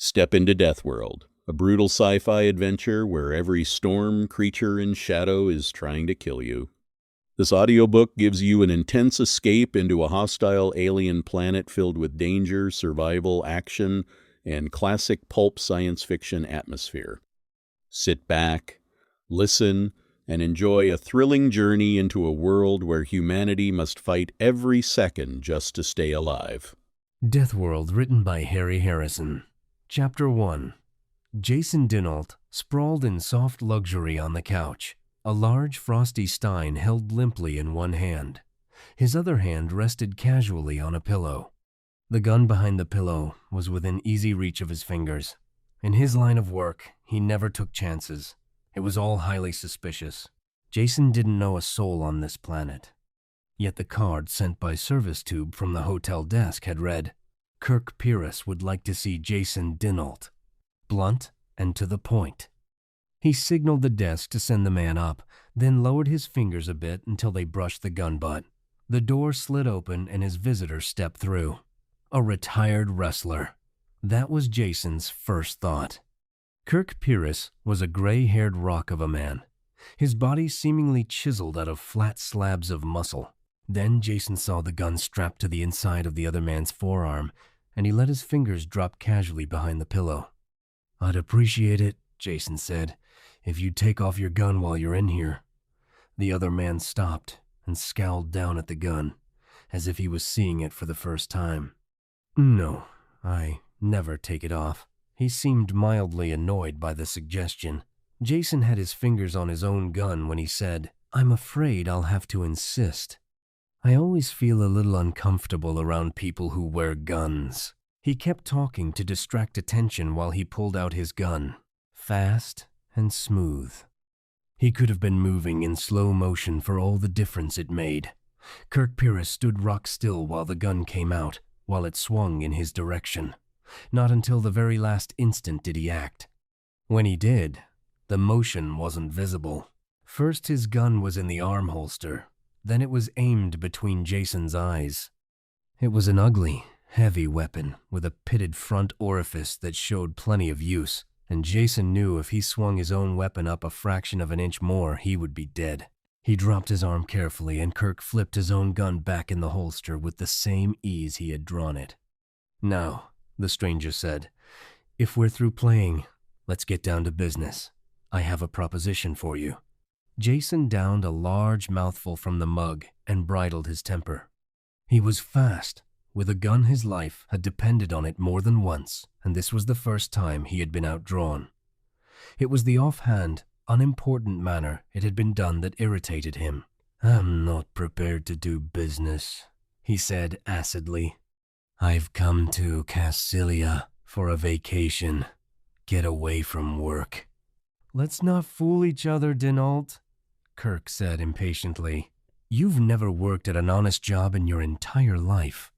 Step into Deathworld, a brutal sci-fi adventure where every storm, creature, and shadow is trying to kill you. This audiobook gives you an intense escape into a hostile alien planet filled with danger, survival, action, and classic pulp science fiction atmosphere. Sit back, listen, and enjoy a thrilling journey into a world where humanity must fight every second just to stay alive. Deathworld, written by Harry Harrison. Chapter 1. Jason dinAlt sprawled in soft luxury on the couch, a large frosty stein held limply in one hand. His other hand rested casually on a pillow. The gun behind the pillow was within easy reach of his fingers. In his line of work, he never took chances. It was all highly suspicious. Jason didn't know a soul on this planet. Yet the card sent by service tube from the hotel desk had read, Kirk Pyrrus would like to see Jason dinAlt. Blunt and to the point. He signaled the desk to send the man up, then lowered his fingers a bit until they brushed the gun butt. The door slid open and his visitor stepped through. A retired wrestler. That was Jason's first thought. Kirk Pyrrus was a gray-haired rock of a man, his body seemingly chiseled out of flat slabs of muscle. Then Jason saw the gun strapped to the inside of the other man's forearm, and he let his fingers drop casually behind the pillow. "I'd appreciate it," Jason said, "if you'd take off your gun while you're in here." The other man stopped and scowled down at the gun, as if he was seeing it for the first time. "No, I never take it off." He seemed mildly annoyed by the suggestion. Jason had his fingers on his own gun when he said, "I'm afraid I'll have to insist. I always feel a little uncomfortable around people who wear guns." He kept talking to distract attention while he pulled out his gun, fast and smooth. He could have been moving in slow motion for all the difference it made. Kirk Pyrrus stood rock still while the gun came out, while it swung in his direction. Not until the very last instant did he act. When he did, the motion wasn't visible. First his gun was in the arm holster, then it was aimed between Jason's eyes. It was an ugly, heavy weapon with a pitted front orifice that showed plenty of use, and Jason knew if he swung his own weapon up a fraction of an inch more, he would be dead. He dropped his arm carefully, and Kirk flipped his own gun back in the holster with the same ease he had drawn it. "Now," the stranger said, "if we're through playing, let's get down to business. I have a proposition for you." Jason downed a large mouthful from the mug and bridled his temper. He was fast. With a gun, his life had depended on it more than once, and this was the first time he had been outdrawn. It was the offhand, unimportant manner it had been done that irritated him. "I'm not prepared to do business," he said acidly. "I've come to Cassilia for a vacation. Get away from work." "Let's not fool each other, dinAlt," Kirk said impatiently. "You've never worked at an honest job in your entire life.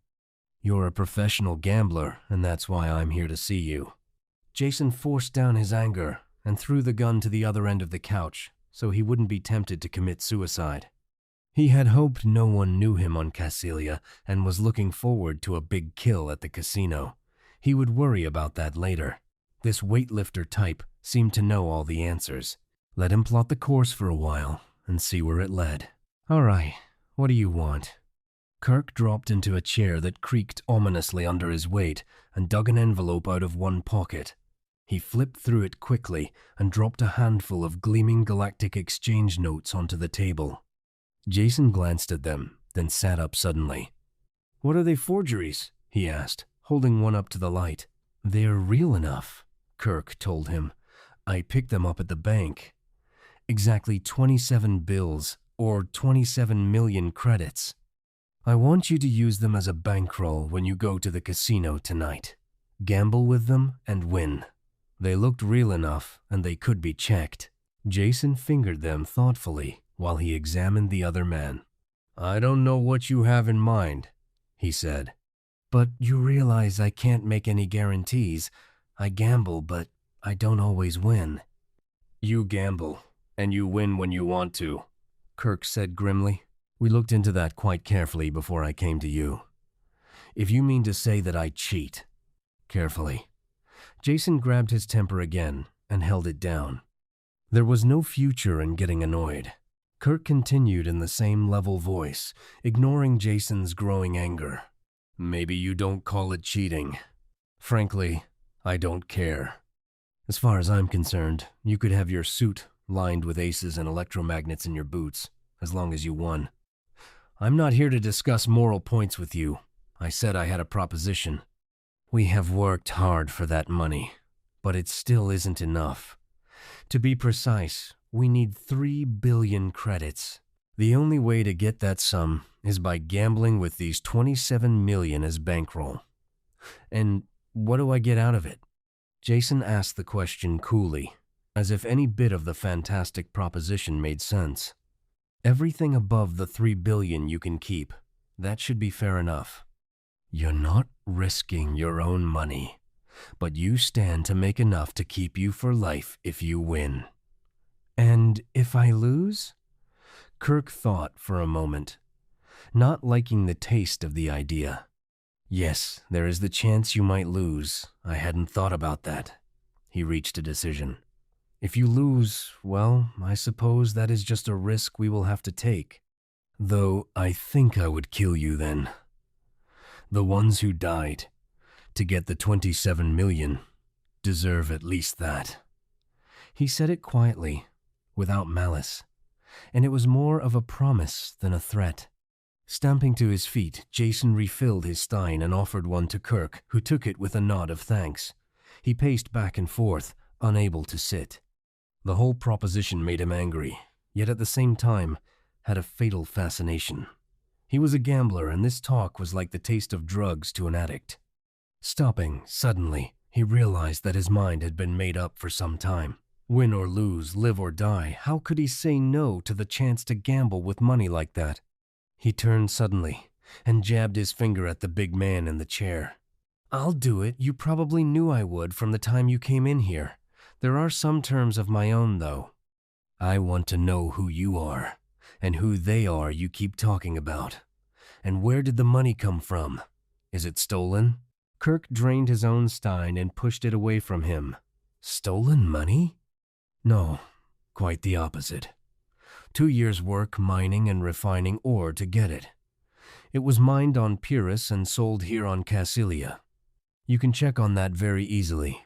You're a professional gambler, and that's why I'm here to see you." Jason forced down his anger and threw the gun to the other end of the couch so he wouldn't be tempted to commit suicide. He had hoped no one knew him on Cassilia and was looking forward to a big kill at the casino. He would worry about that later. This weightlifter type seemed to know all the answers. Let him plot the course for a while and see where it led. "All right, what do you want?" Kirk dropped into a chair that creaked ominously under his weight and dug an envelope out of one pocket. He flipped through it quickly and dropped a handful of gleaming galactic exchange notes onto the table. Jason glanced at them, then sat up suddenly. "What are they forgeries?" he asked, holding one up to the light. "They're real enough," Kirk told him. "I picked them up at the bank. Exactly 27 bills, or 27 million credits. I want you to use them as a bankroll when you go to the casino tonight. Gamble with them and win. They looked real enough, and they could be checked." Jason fingered them thoughtfully while he examined the other man. "I don't know what you have in mind," he said. "But you realize I can't make any guarantees. I gamble, but I don't always win." "You gamble, and you win when you want to," Kirk said grimly. "We looked into that quite carefully before I came to you. If you mean to say that I cheat, carefully. Jason grabbed his temper again and held it down. There was no future in getting annoyed. Kirk continued in the same level voice, ignoring Jason's growing anger. Maybe you don't call it cheating. Frankly, I don't care. As far as I'm concerned, you could have your suit lined with aces and electromagnets in your boots, as long as you won. I'm not here to discuss moral points with you. I said I had a proposition. We have worked hard for that money, but it still isn't enough. To be precise, we need 3 billion credits. The only way to get that sum is by gambling with these 27 million as bankroll. And what do I get out of it? Jason asked the question coolly, as if any bit of the fantastic proposition made sense. Everything above the 3 billion you can keep. That should be fair enough. You're not risking your own money, but you stand to make enough to keep you for life if you win. And if I lose? Kirk thought for a moment, not liking the taste of the idea. Yes, there is the chance you might lose. I hadn't thought about that. He reached a decision. If you lose, well, I suppose that is just a risk we will have to take. Though I think I would kill you then. The ones who died, to get the 27 million, deserve at least that. He said it quietly, without malice, and it was more of a promise than a threat. Stamping to his feet, Jason refilled his stein and offered one to Kirk, who took it with a nod of thanks. He paced back and forth, unable to sit. The whole proposition made him angry, yet at the same time had a fatal fascination. He was a gambler, and this talk was like the taste of drugs to an addict. Stopping, suddenly, he realized that his mind had been made up for some time. Win or lose, live or die, how could he say no to the chance to gamble with money like that? He turned suddenly and jabbed his finger at the big man in the chair. I'll do it. You probably knew I would from the time you came in here. There are some terms of my own, though. I want to know who you are, and who they are you keep talking about. And where did the money come from? Is it stolen? Kirk drained his own stein and pushed it away from him. Stolen money? No, quite the opposite. 2 years' work mining and refining ore to get it. It was mined on Pyrrus and sold here on Cassilia. You can check on that very easily.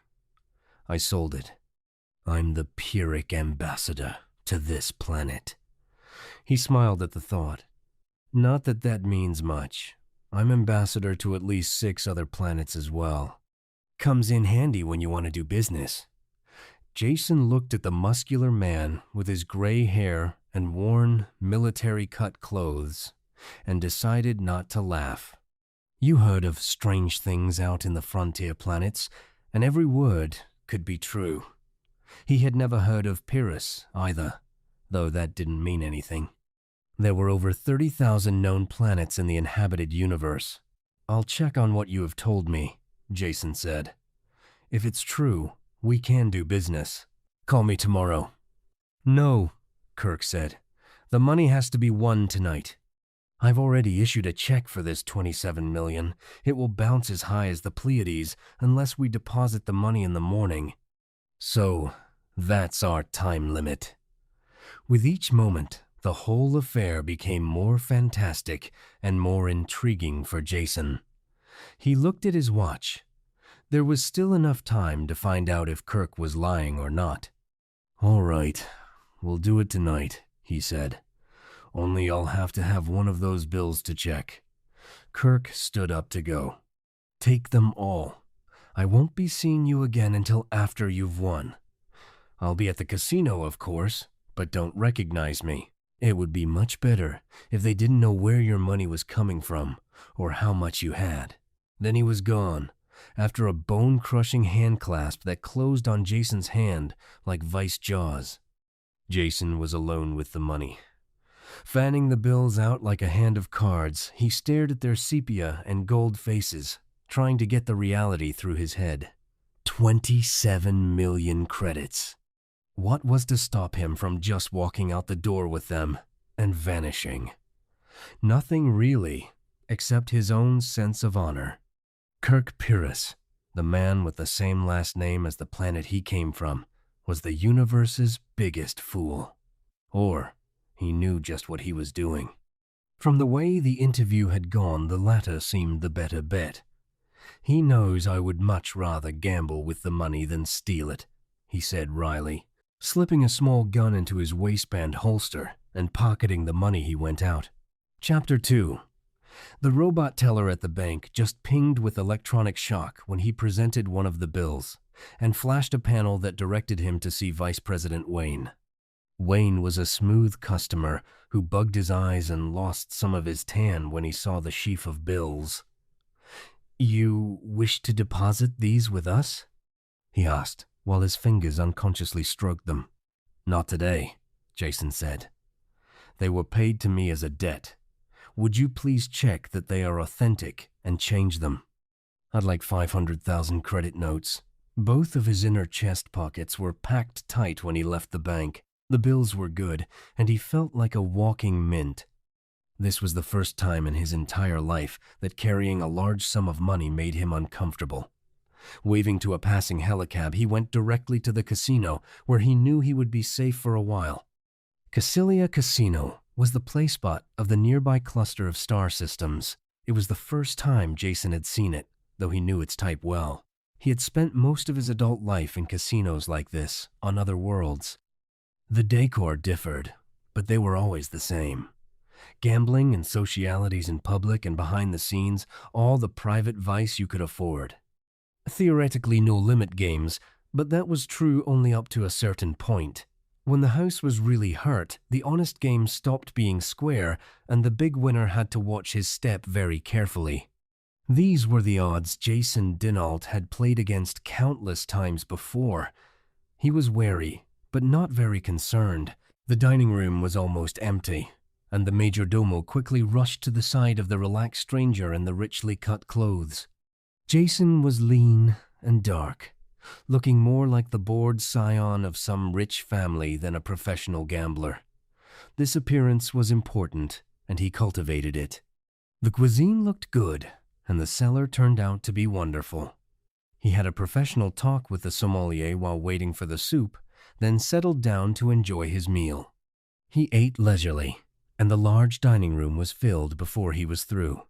I sold it. I'm the Pyrrhic ambassador to this planet. He smiled at the thought. Not that that means much. I'm ambassador to at least 6 other planets as well. Comes in handy when you want to do business. Jason looked at the muscular man with his gray hair and worn, military-cut clothes, and decided not to laugh. You heard of strange things out in the frontier planets, and every word could be true. He had never heard of Pyrrus either, though that didn't mean anything. There were over 30,000 known planets in the inhabited universe. I'll check on what you have told me, Jason said. If it's true, we can do business. Call me tomorrow. No, Kirk said. The money has to be won tonight. I've already issued a check for this 27 million. It will bounce as high as the Pleiades unless we deposit the money in the morning. So, that's our time limit. With each moment, the whole affair became more fantastic and more intriguing for Jason. He looked at his watch. There was still enough time to find out if Kirk was lying or not. All right, we'll do it tonight, he said. Only I'll have to have one of those bills to check. Kirk stood up to go. Take them all. I won't be seeing you again until after you've won. I'll be at the casino, of course, but don't recognize me. It would be much better if they didn't know where your money was coming from or how much you had. Then he was gone, after a bone-crushing handclasp that closed on Jason's hand like vice jaws. Jason was alone with the money. Fanning the bills out like a hand of cards, he stared at their sepia and gold faces, trying to get the reality through his head. 27 million credits. What was to stop him from just walking out the door with them and vanishing? Nothing really, except his own sense of honor. Kirk Pyrrus The man with the same last name as the planet he came from was the universe's biggest fool. Or he knew just what he was doing. From the way the interview had gone, the latter seemed the better bet. "He knows I would much rather gamble with the money than steal it," he said wryly, slipping a small gun into his waistband holster and pocketing the money. He went out. Chapter 2. The robot teller at the bank just pinged with electronic shock when he presented one of the bills and flashed a panel that directed him to see Vice President Wayne. Wayne was a smooth customer who bugged his eyes and lost some of his tan when he saw the sheaf of bills. "You wish to deposit these with us?" he asked, while his fingers unconsciously stroked them. "Not today," Jason said. "They were paid to me as a debt. Would you please check that they are authentic and change them? I'd like 500,000 credit notes." Both of his inner chest pockets were packed tight when he left the bank. The bills were good, and he felt like a walking mint. This was the first time in his entire life that carrying a large sum of money made him uncomfortable. Waving to a passing helicab, he went directly to the casino, where he knew he would be safe for a while. Cassilia Casino was the play spot of the nearby cluster of star systems. It was the first time Jason had seen it, though he knew its type well. He had spent most of his adult life in casinos like this, on other worlds. The decor differed, but they were always the same. Gambling and socialities in public and behind the scenes, all the private vice you could afford. Theoretically no-limit games, but that was true only up to a certain point. When the house was really hurt, the honest game stopped being square, and the big winner had to watch his step very carefully. These were the odds Jason dinAlt had played against countless times before. He was wary, but not very concerned. The dining room was almost empty, and the majordomo quickly rushed to the side of the relaxed stranger in the richly cut clothes. Jason was lean and dark, looking more like the bored scion of some rich family than a professional gambler. This appearance was important, and he cultivated it. The cuisine looked good, and the cellar turned out to be wonderful. He had a professional talk with the sommelier while waiting for the soup, then settled down to enjoy his meal. He ate leisurely, and the large dining room was filled before he was through.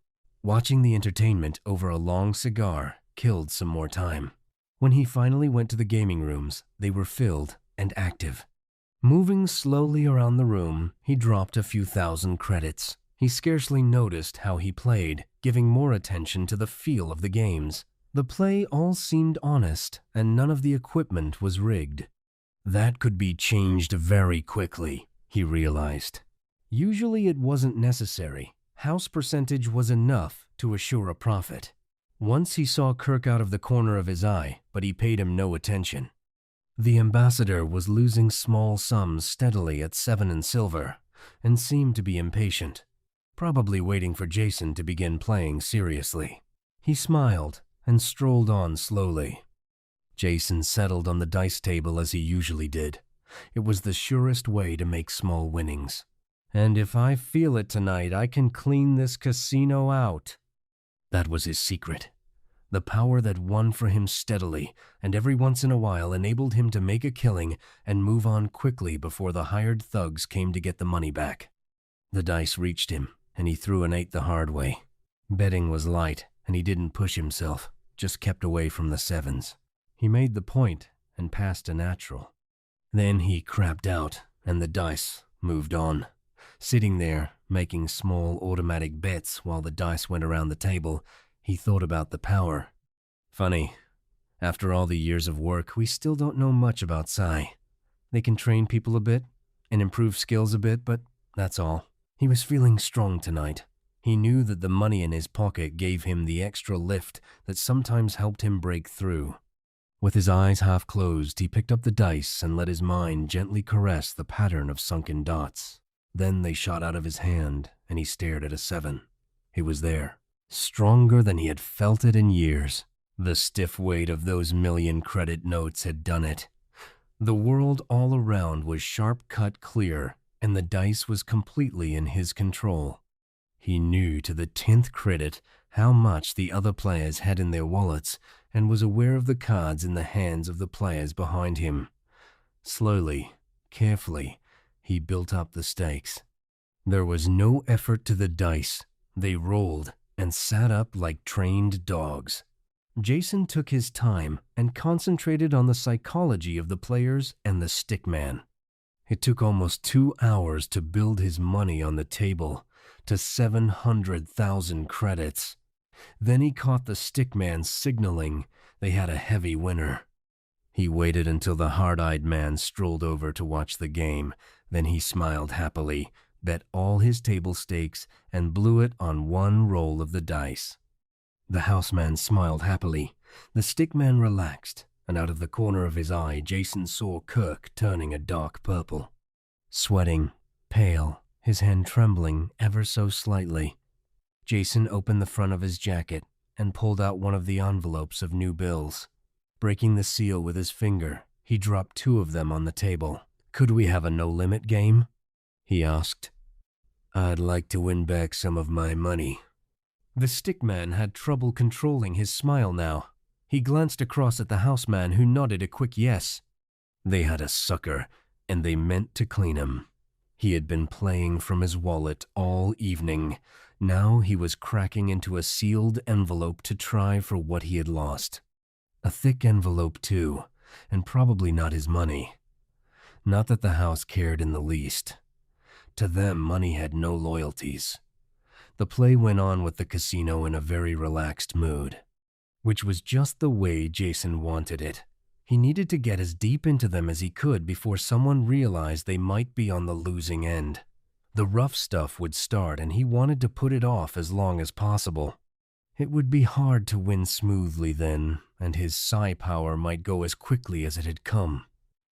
Watching the entertainment over a long cigar killed some more time. When he finally went to the gaming rooms, they were filled and active. Moving slowly around the room, he dropped a few thousand credits. He scarcely noticed how he played, giving more attention to the feel of the games. The play all seemed honest, and none of the equipment was rigged. That could be changed very quickly, he realized. Usually it wasn't necessary. House percentage was enough to assure a profit. Once he saw Kirk out of the corner of his eye, but he paid him no attention. The ambassador was losing small sums steadily at 7 and silver, and seemed to be impatient, probably waiting for Jason to begin playing seriously. He smiled and strolled on slowly. Jason settled on the dice table as he usually did. It was the surest way to make small winnings. "And if I feel it tonight, I can clean this casino out." That was his secret. The power that won for him steadily, and every once in a while enabled him to make a killing and move on quickly before the hired thugs came to get the money back. The dice reached him, and he threw an 8 the hard way. Betting was light, and he didn't push himself, just kept away from the 7s. He made the point and passed a natural. Then he crapped out, and the dice moved on. Sitting there, making small automatic bets while the dice went around the table, he thought about the power. Funny, after all the years of work, we still don't know much about Psi. They can train people a bit and improve skills a bit, but that's all. He was feeling strong tonight. He knew that the money in his pocket gave him the extra lift that sometimes helped him break through. With his eyes half closed, he picked up the dice and let his mind gently caress the pattern of sunken dots. Then they shot out of his hand, and he stared at a 7. It was there, stronger than he had felt it in years. The stiff weight of those million credit notes had done it. The world all around was sharp-cut clear, and the dice was completely in his control. He knew to the 10th credit how much the other players had in their wallets, and was aware of the cards in the hands of the players behind him. Slowly, carefully, he built up the stakes. There was no effort to the dice. They rolled and sat up like trained dogs. Jason took his time and concentrated on the psychology of the players and the stickman. It took almost 2 hours to build his money on the table to 700,000 credits. Then he caught the stickman signaling they had a heavy winner. He waited until the hard-eyed man strolled over to watch the game. Then he smiled happily, bet all his table stakes, and blew it on one roll of the dice. The houseman smiled happily. The stickman relaxed, and out of the corner of his eye, Jason saw Kirk turning a dark purple. Sweating, pale, his hand trembling ever so slightly. Jason opened the front of his jacket and pulled out one of the envelopes of new bills. Breaking the seal with his finger, he dropped 2 of them on the table. "Could we have a no-limit game?" he asked. "I'd like to win back some of my money." The stickman had trouble controlling his smile now. He glanced across at the houseman, who nodded a quick yes. They had a sucker, and they meant to clean him. He had been playing from his wallet all evening. Now he was cracking into a sealed envelope to try for what he had lost. A thick envelope too, and probably not his money. Not that the house cared in the least. To them, money had no loyalties. The play went on with the casino in a very relaxed mood, which was just the way Jason wanted it. He needed to get as deep into them as he could before someone realized they might be on the losing end. The rough stuff would start, and he wanted to put it off as long as possible. It would be hard to win smoothly then, and his psi power might go as quickly as it had come.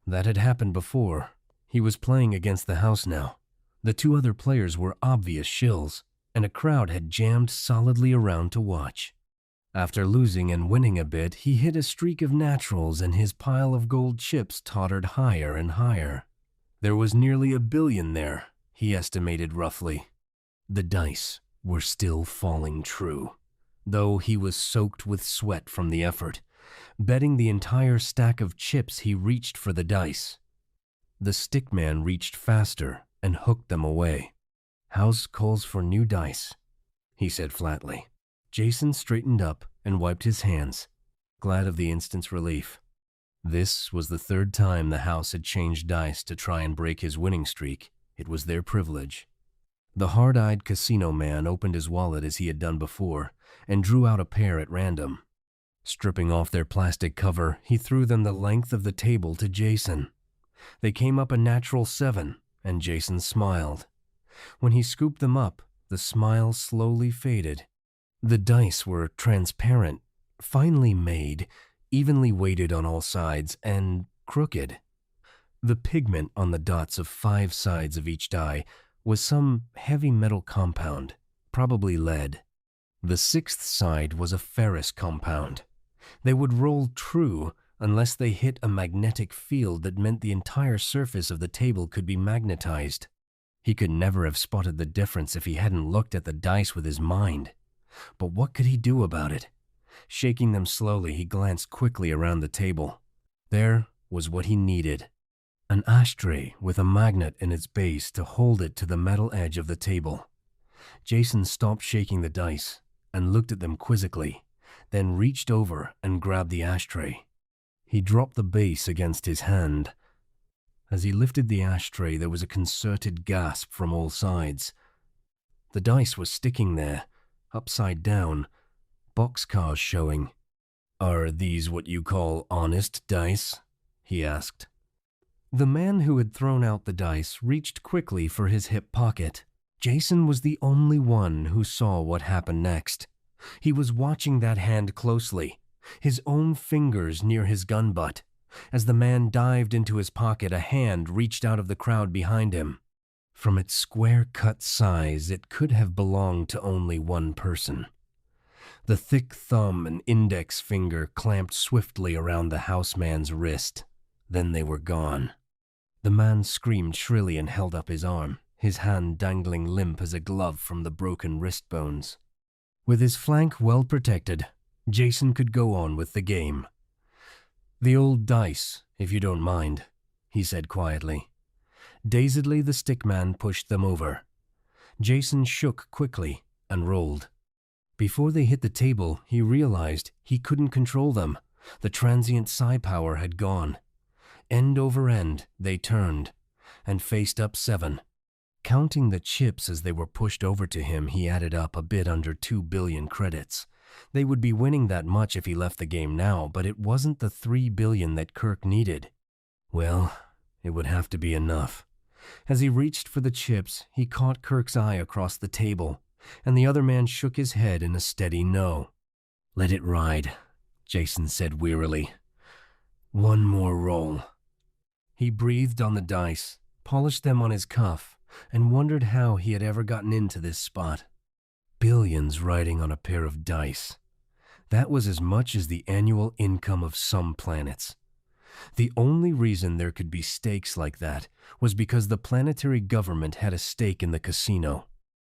That had happened before. He was playing against the house now. The 2 other players were obvious shills, and a crowd had jammed solidly around to watch. After losing and winning a bit, he hit a streak of naturals, and his pile of gold chips tottered higher and higher. There was nearly $1 billion there, he estimated roughly. The dice were still falling true, though he was soaked with sweat from the effort. Betting the entire stack of chips, he reached for the dice. The stickman reached faster and hooked them away. "House calls for new dice," he said flatly. Jason straightened up and wiped his hands, glad of the instant's relief. This was the 3rd time the house had changed dice to try and break his winning streak. It was their privilege. The hard-eyed casino man opened his wallet as he had done before and drew out a pair at random. Stripping off their plastic cover, he threw them the length of the table to Jason. They came up a natural 7, and Jason smiled. When he scooped them up, the smile slowly faded. The dice were transparent, finely made, evenly weighted on all sides, and crooked. The pigment on the dots of 5 sides of each die was some heavy metal compound, probably lead. The 6th side was a ferrous compound. They would roll true unless they hit a magnetic field that meant the entire surface of the table could be magnetized. He could never have spotted the difference if he hadn't looked at the dice with his mind. But what could he do about it? Shaking them slowly, he glanced quickly around the table. There was what he needed. An ashtray with a magnet in its base to hold it to the metal edge of the table. Jason stopped shaking the dice and looked at them quizzically, then reached over and grabbed the ashtray. He dropped the base against his hand. As he lifted the ashtray, there was a concerted gasp from all sides. The dice were sticking there, upside down, boxcars showing. "Are these what you call honest dice?" he asked. The man who had thrown out the dice reached quickly for his hip pocket. Jason was the only one who saw what happened next. He was watching that hand closely, his own fingers near his gun butt. As the man dived into his pocket, a hand reached out of the crowd behind him. From its square-cut size, it could have belonged to only one person. The thick thumb and index finger clamped swiftly around the houseman's wrist. Then they were gone. The man screamed shrilly and held up his arm, his hand dangling limp as a glove from the broken wrist bones. With his flank well protected, Jason could go on with the game. "The old dice, if you don't mind," he said quietly. Dazedly, the stickman pushed them over. Jason shook quickly and rolled. Before they hit the table, he realized he couldn't control them. The transient psi power had gone. End over end, they turned and faced up 7. Counting the chips as they were pushed over to him, he added up a bit under 2 billion credits. They would be winning that much if he left the game now, but it wasn't the 3 billion that Kirk needed. Well, it would have to be enough. As he reached for the chips, he caught Kirk's eye across the table, and the other man shook his head in a steady no. "Let it ride," Jason said wearily. "One more roll." He breathed on the dice, polished them on his cuff, and wondered how he had ever gotten into this spot. Billions riding on a pair of dice. That was as much as the annual income of some planets. The only reason there could be stakes like that was because the planetary government had a stake in the casino.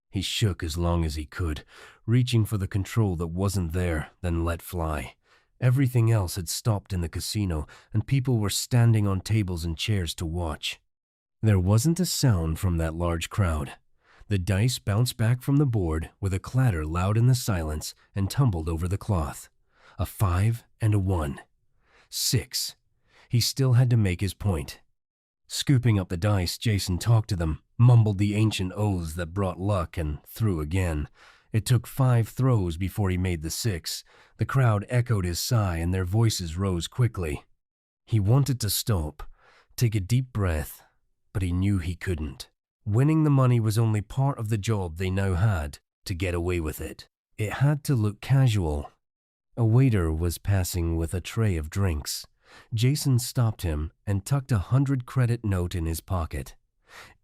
He shook as long as he could, reaching for the control that wasn't there, then let fly. Everything else had stopped in the casino, and people were standing on tables and chairs to watch. There wasn't a sound from that large crowd. The dice bounced back from the board with a clatter loud in the silence and tumbled over the cloth. A 5 and a 1. 6. He still had to make his point. Scooping up the dice, Jason talked to them, mumbled the ancient oaths that brought luck, and threw again. It took 5 throws before he made the 6. The crowd echoed his sigh, and their voices rose quickly. He wanted to stop, take a deep breath, but he knew he couldn't. Winning the money was only part of the job they now had to get away with it. It had to look casual. A waiter was passing with a tray of drinks. Jason stopped him and tucked a 100-credit note in his pocket.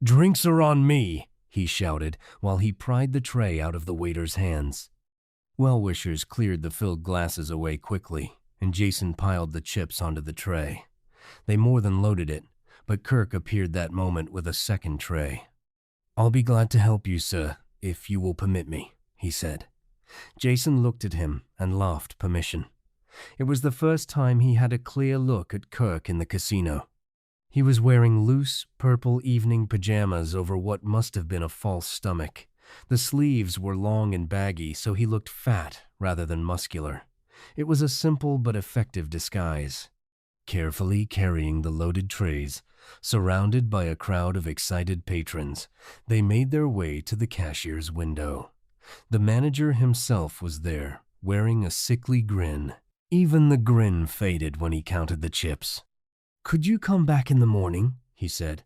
"Drinks are on me," he shouted while he pried the tray out of the waiter's hands. Well-wishers cleared the filled glasses away quickly, and Jason piled the chips onto the tray. They more than loaded it, but Kirk appeared that moment with a second tray. "I'll be glad to help you, sir, if you will permit me," he said. Jason looked at him and laughed permission. It was the first time he had a clear look at Kirk in the casino. He was wearing loose, purple evening pajamas over what must have been a false stomach. The sleeves were long and baggy, so he looked fat rather than muscular. It was a simple but effective disguise. Carefully carrying the loaded trays, surrounded by a crowd of excited patrons, they made their way to the cashier's window. The manager himself was there, wearing a sickly grin. Even the grin faded when he counted the chips. "Could you come back in the morning?" he said.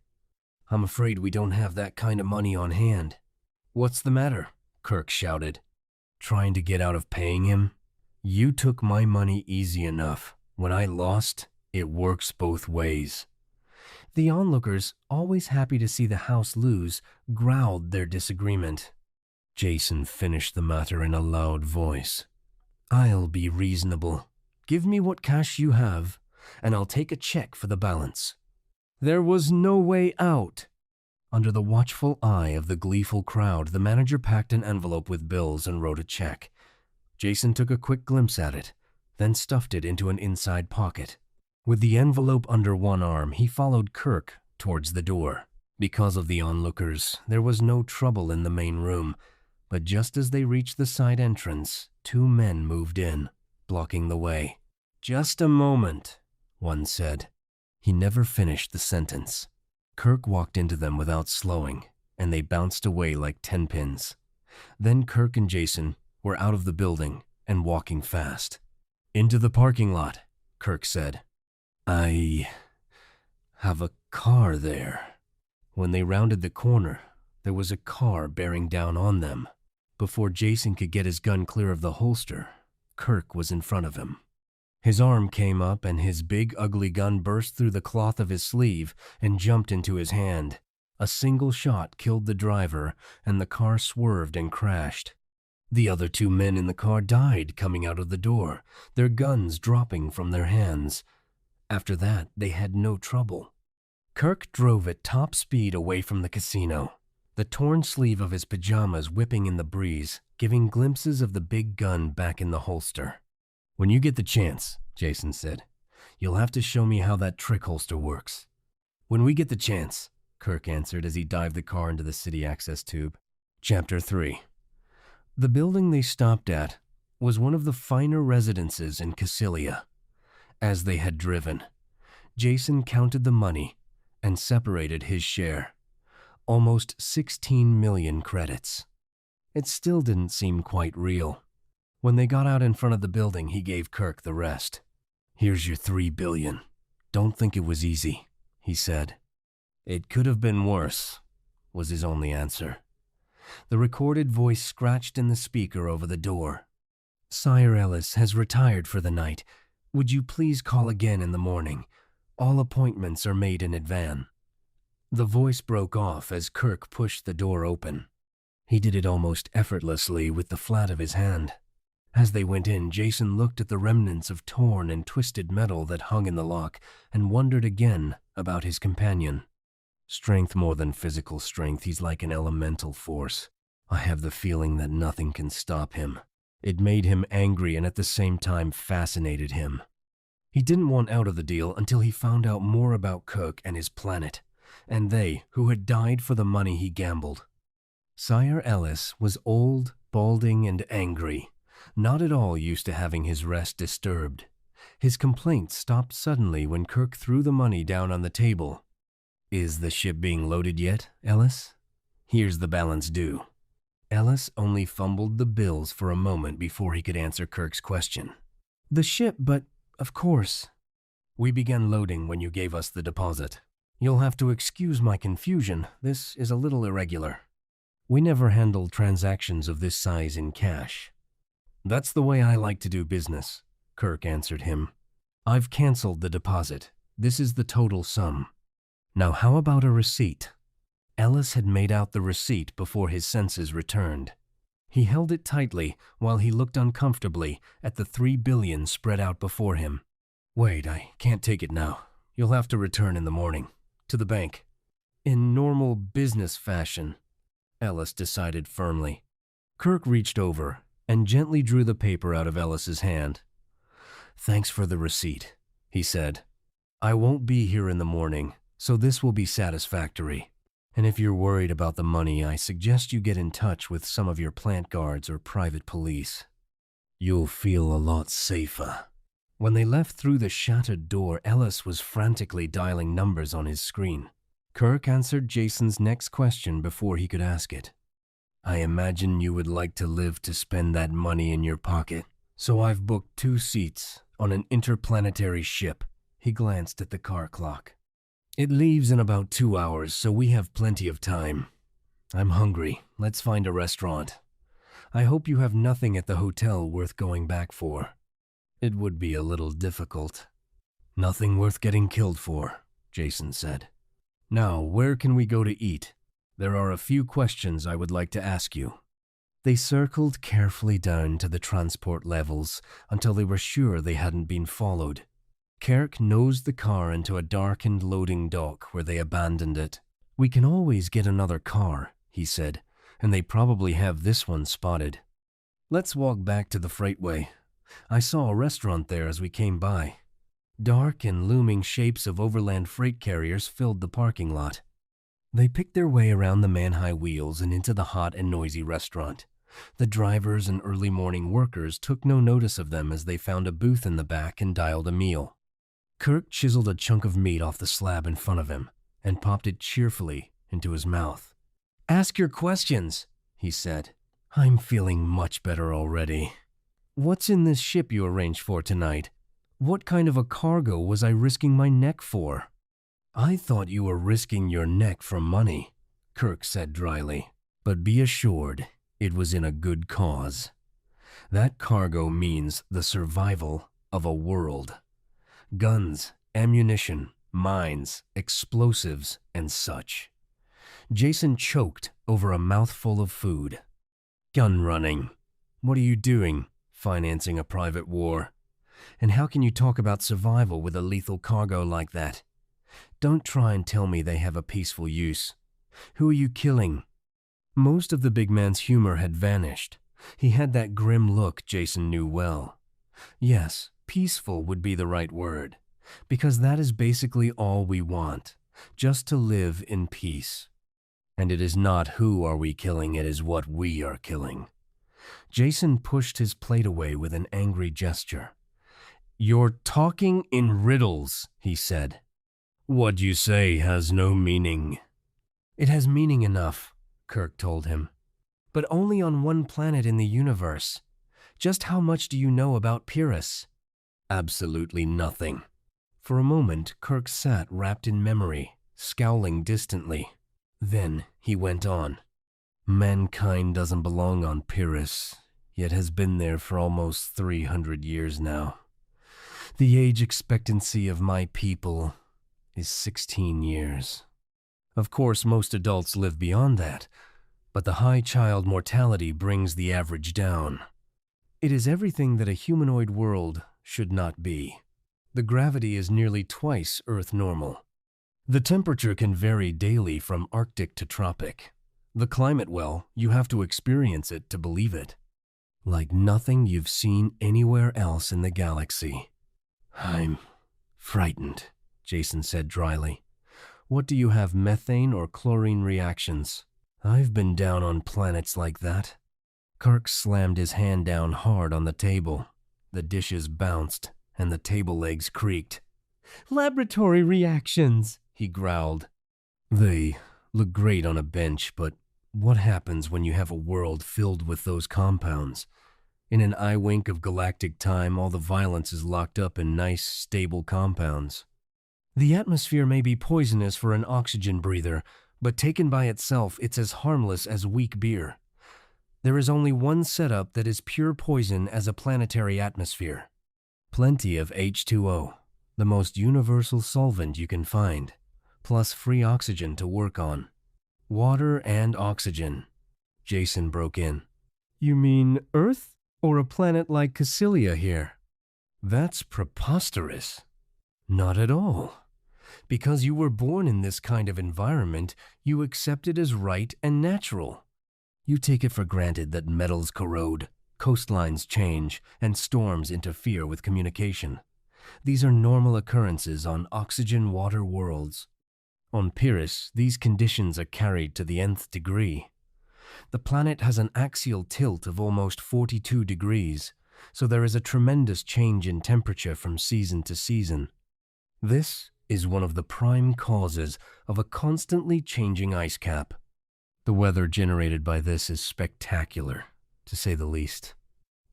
"I'm afraid we don't have that kind of money on hand." "What's the matter?" Kirk shouted. "Trying to get out of paying him? You took my money easy enough. When I lost, it works both ways." The onlookers, always happy to see the house lose, growled their disagreement. Jason finished the matter in a loud voice. "I'll be reasonable. Give me what cash you have, and I'll take a check for the balance." There was no way out. Under the watchful eye of the gleeful crowd, the manager packed an envelope with bills and wrote a check. Jason took a quick glimpse at it, then stuffed it into an inside pocket. With the envelope under one arm, he followed Kirk towards the door. Because of the onlookers, there was no trouble in the main room, but just as they reached the side entrance, 2 men moved in, blocking the way. "Just a moment," one said. He never finished the sentence. Kirk walked into them without slowing, and they bounced away like 10 pins. Then Kirk and Jason were out of the building and walking fast. "Into the parking lot," Kirk said. "I have a car there." When they rounded the corner, there was a car bearing down on them. Before Jason could get his gun clear of the holster, Kirk was in front of him. His arm came up and his big ugly gun burst through the cloth of his sleeve and jumped into his hand. A single shot killed the driver and the car swerved and crashed. The other 2 men in the car died coming out of the door, their guns dropping from their hands. After that, they had no trouble. Kirk drove at top speed away from the casino, the torn sleeve of his pajamas whipping in the breeze, giving glimpses of the big gun back in the holster. "When you get the chance," Jason said, "you'll have to show me how that trick holster works." "When we get the chance," Kirk answered as he dived the car into the city access tube. Chapter 3. The building they stopped at was one of the finer residences in Cassilia. As they had driven, Jason counted the money and separated his share. Almost 16 million credits. It still didn't seem quite real. When they got out in front of the building, he gave Kirk the rest. "Here's your 3 billion. Don't think it was easy," he said. "It could have been worse," was his only answer. The recorded voice scratched in the speaker over the door. "Sire Ellis has retired for the night. Would you please call again in the morning? All appointments are made in advance." The voice broke off as Kirk pushed the door open. He did it almost effortlessly with the flat of his hand. As they went in, Jason looked at the remnants of torn and twisted metal that hung in the lock and wondered again about his companion. Strength more than physical strength, he's like an elemental force. I have the feeling that nothing can stop him. It made him angry and at the same time fascinated him. He didn't want out of the deal until he found out more about Kirk and his planet, and they who had died for the money he gambled. Sire Ellis was old, balding, and angry, not at all used to having his rest disturbed. His complaints stopped suddenly when Kirk threw the money down on the table. "Is the ship being loaded yet, Ellis? Here's the balance due." Ellis only fumbled the bills for a moment before he could answer Kirk's question. "The ship, but of course. We began loading when you gave us the deposit. You'll have to excuse my confusion. This is a little irregular. We never handled transactions of this size in cash." "That's the way I like to do business," Kirk answered him. "I've canceled the deposit. This is the total sum. Now how about a receipt?" Ellis had made out the receipt before his senses returned. He held it tightly while he looked uncomfortably at the 3 billion spread out before him. "Wait, I can't take it now. You'll have to return in the morning. To the bank." "In normal business fashion," Ellis decided firmly. Kirk reached over and gently drew the paper out of Ellis's hand. "Thanks for the receipt," he said. "I won't be here in the morning, so this will be satisfactory. And if you're worried about the money, I suggest you get in touch with some of your plant guards or private police. You'll feel a lot safer." When they left through the shattered door, Ellis was frantically dialing numbers on his screen. Kirk answered Jason's next question before he could ask it. "I imagine you would like to live to spend that money in your pocket, so I've booked 2 seats on an interplanetary ship." He glanced at the car clock. "It leaves in about 2 hours, so we have plenty of time. I'm hungry. Let's find a restaurant. I hope you have nothing at the hotel worth going back for." "It would be a little difficult." "Nothing worth getting killed for," Jason said. "Now, where can we go to eat? There are a few questions I would like to ask you." They circled carefully down to the transport levels until they were sure they hadn't been followed. Kirk nosed the car into a darkened loading dock where they abandoned it. "We can always get another car," he said, "and they probably have this one spotted. Let's walk back to the freightway. I saw a restaurant there as we came by." Dark and looming shapes of overland freight carriers filled the parking lot. They picked their way around the man-high wheels and into the hot and noisy restaurant. The drivers and early morning workers took no notice of them as they found a booth in the back and dialed a meal. Kirk chiseled a chunk of meat off the slab in front of him and popped it cheerfully into his mouth. "Ask your questions," he said. "I'm feeling much better already. What's in this ship you arranged for tonight? What kind of a cargo was I risking my neck for?" "I thought you were risking your neck for money," Kirk said dryly. "But be assured, it was in a good cause. That cargo means the survival of a world. Guns, ammunition, mines, explosives, and such." Jason choked over a mouthful of food. "Gun running. What are you doing? Financing a private war? And how can you talk about survival with a lethal cargo like that? Don't try and tell me they have a peaceful use. Who are you killing?" Most of the big man's humor had vanished. He had that grim look Jason knew well. Yes, peaceful would be the right word, because that is basically all we want, just to live in peace. And it is not who are we killing, it is what we are killing. Jason pushed his plate away with an angry gesture. "You're talking in riddles," he said. "What you say has no meaning." "It has meaning enough," Kirk told him. "But only on one planet in the universe. Just how much do you know about Pyrrus?" "Absolutely nothing." For a moment, Kirk sat wrapped in memory, scowling distantly. Then he went on. "Mankind doesn't belong on Pyrrus, yet has been there for almost 300 years now. The age expectancy of my people is 16 years. Of course, most adults live beyond that, but the high child mortality brings the average down. It is everything that a humanoid world should not be. The gravity is nearly twice Earth normal. The temperature can vary daily from Arctic to tropic. The climate, well, you have to experience it to believe it. Like nothing you've seen anywhere else in the galaxy." "I'm frightened," Jason said dryly. "What do you have, methane or chlorine reactions?" "I've been down on planets like that." Kirk slammed his hand down hard on the table. The dishes bounced, and the table legs creaked. "Laboratory reactions," he growled. "They look great on a bench, but what happens when you have a world filled with those compounds? In an eye wink of galactic time, all the violence is locked up in nice, stable compounds. The atmosphere may be poisonous for an oxygen breather, but taken by itself, it's as harmless as weak beer. There is only one setup that is pure poison as a planetary atmosphere. Plenty of H2O, the most universal solvent you can find, plus free oxygen to work on. Water and oxygen." Jason broke in. "You mean Earth? Or a planet like Cassilia here?" "That's preposterous." "Not at all. Because you were born in this kind of environment, you accept it as right and natural. You take it for granted that metals corrode, coastlines change, and storms interfere with communication. These are normal occurrences on oxygen-water worlds. On Pyrrus, these conditions are carried to the nth degree. The planet has an axial tilt of almost 42 degrees, so there is a tremendous change in temperature from season to season. This is one of the prime causes of a constantly changing ice cap. The weather generated by this is spectacular, to say the least."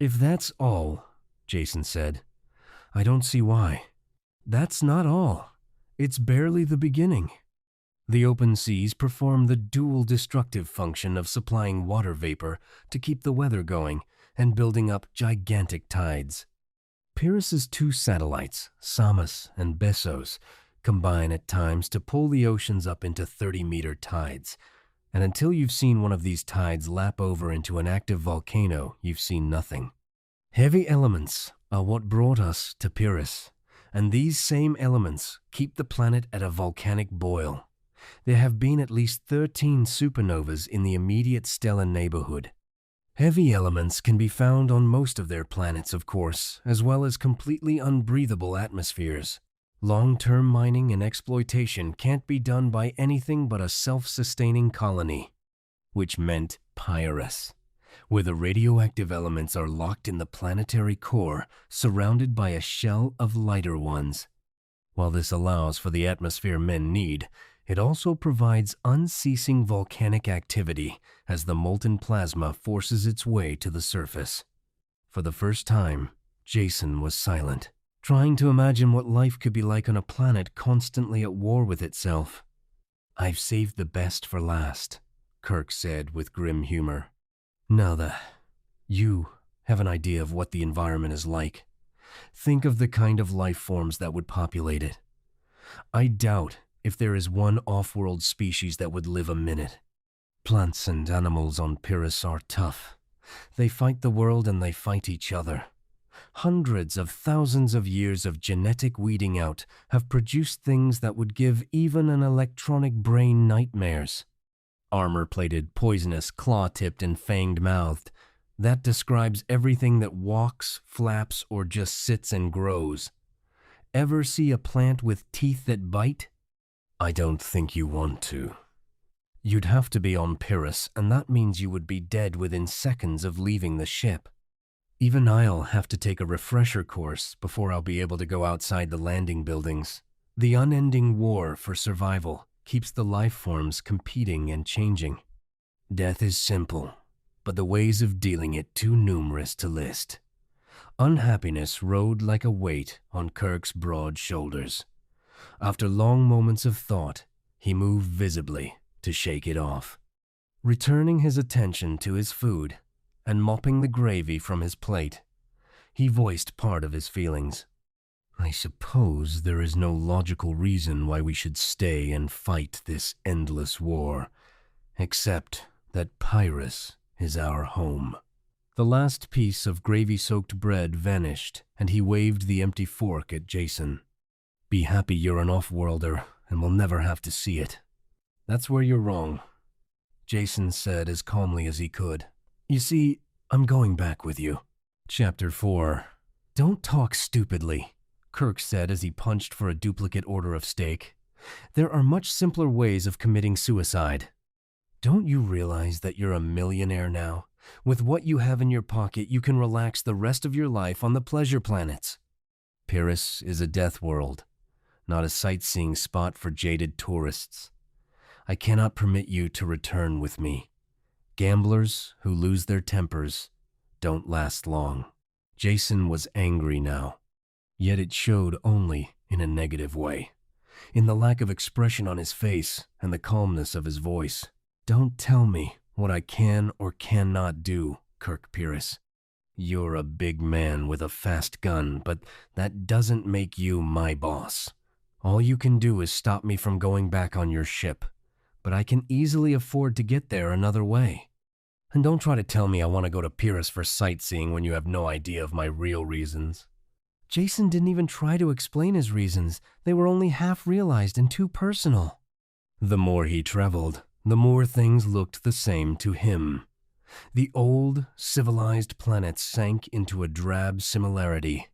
"If that's all," Jason said, "I don't see why." "That's not all. It's barely the beginning. The open seas perform the dual destructive function of supplying water vapor to keep the weather going and building up gigantic tides. Pyrrus's two satellites, Samos and Bessos, combine at times to pull the oceans up into 30-meter tides, and until you've seen one of these tides lap over into an active volcano, you've seen nothing. Heavy elements are what brought us to Pyrrus, and these same elements keep the planet at a volcanic boil. There have been at least 13 supernovas in the immediate stellar neighborhood. Heavy elements can be found on most of their planets, of course, as well as completely unbreathable atmospheres. Long-term mining and exploitation can't be done by anything but a self-sustaining colony, which meant Pyrrus, where the radioactive elements are locked in the planetary core, surrounded by a shell of lighter ones. While this allows for the atmosphere men need, it also provides unceasing volcanic activity as the molten plasma forces its way to the surface. For the first time, Jason was silent, trying to imagine what life could be like on a planet constantly at war with itself. "I've saved the best for last," Kirk said with grim humor. "Now you have an idea of what the environment is like. Think of the kind of life forms that would populate it. I doubt if there is one off-world species that would live a minute. Plants and animals on Pyrrus are tough. They fight the world and they fight each other. Hundreds of thousands of years of genetic weeding out have produced things that would give even an electronic brain nightmares. Armor-plated, poisonous, claw-tipped, and fanged-mouthed, That describes everything that walks, flaps, or just sits and grows. Ever see a plant with teeth that bite? I don't think you want to. You'd have to be on Pyrrus, and that means you would be dead within seconds of leaving the ship. Even I'll have to take a refresher course before I'll be able to go outside the landing buildings. The unending war for survival keeps the life forms competing and changing. Death is simple, but the ways of dealing it too numerous to list. Unhappiness rode like a weight on Kirk's broad shoulders. After long moments of thought, he moved visibly to shake it off, returning his attention to his food and mopping the gravy from his plate. He voiced part of his feelings. I suppose there is no logical reason why we should stay and fight this endless war, except that Pyrrus is our home. The last piece of gravy-soaked bread vanished, and he waved the empty fork at Jason. Be happy you're an off-worlder, and we'll never have to see it. That's where you're wrong, Jason said as calmly as he could. You see, I'm going back with you. Chapter 4. Don't talk stupidly, Kirk said as he punched for a duplicate order of steak. There are much simpler ways of committing suicide. Don't you realize that you're a millionaire now? With what you have in your pocket, you can relax the rest of your life on the pleasure planets. Pyrrus is a death world, not a sightseeing spot for jaded tourists. I cannot permit you to return with me. Gamblers who lose their tempers don't last long. Jason was angry now, yet it showed only in a negative way, in the lack of expression on his face and the calmness of his voice. Don't tell me what I can or cannot do, Kirk Pyrrus. You're a big man with a fast gun, but that doesn't make you my boss. All you can do is stop me from going back on your ship, but I can easily afford to get there another way. And don't try to tell me I want to go to Pyrrus for sightseeing when you have no idea of my real reasons. Jason didn't even try to explain his reasons. They were only half realized and too personal. The more he traveled, the more things looked the same to him. The old, civilized planets sank into a drab similarity.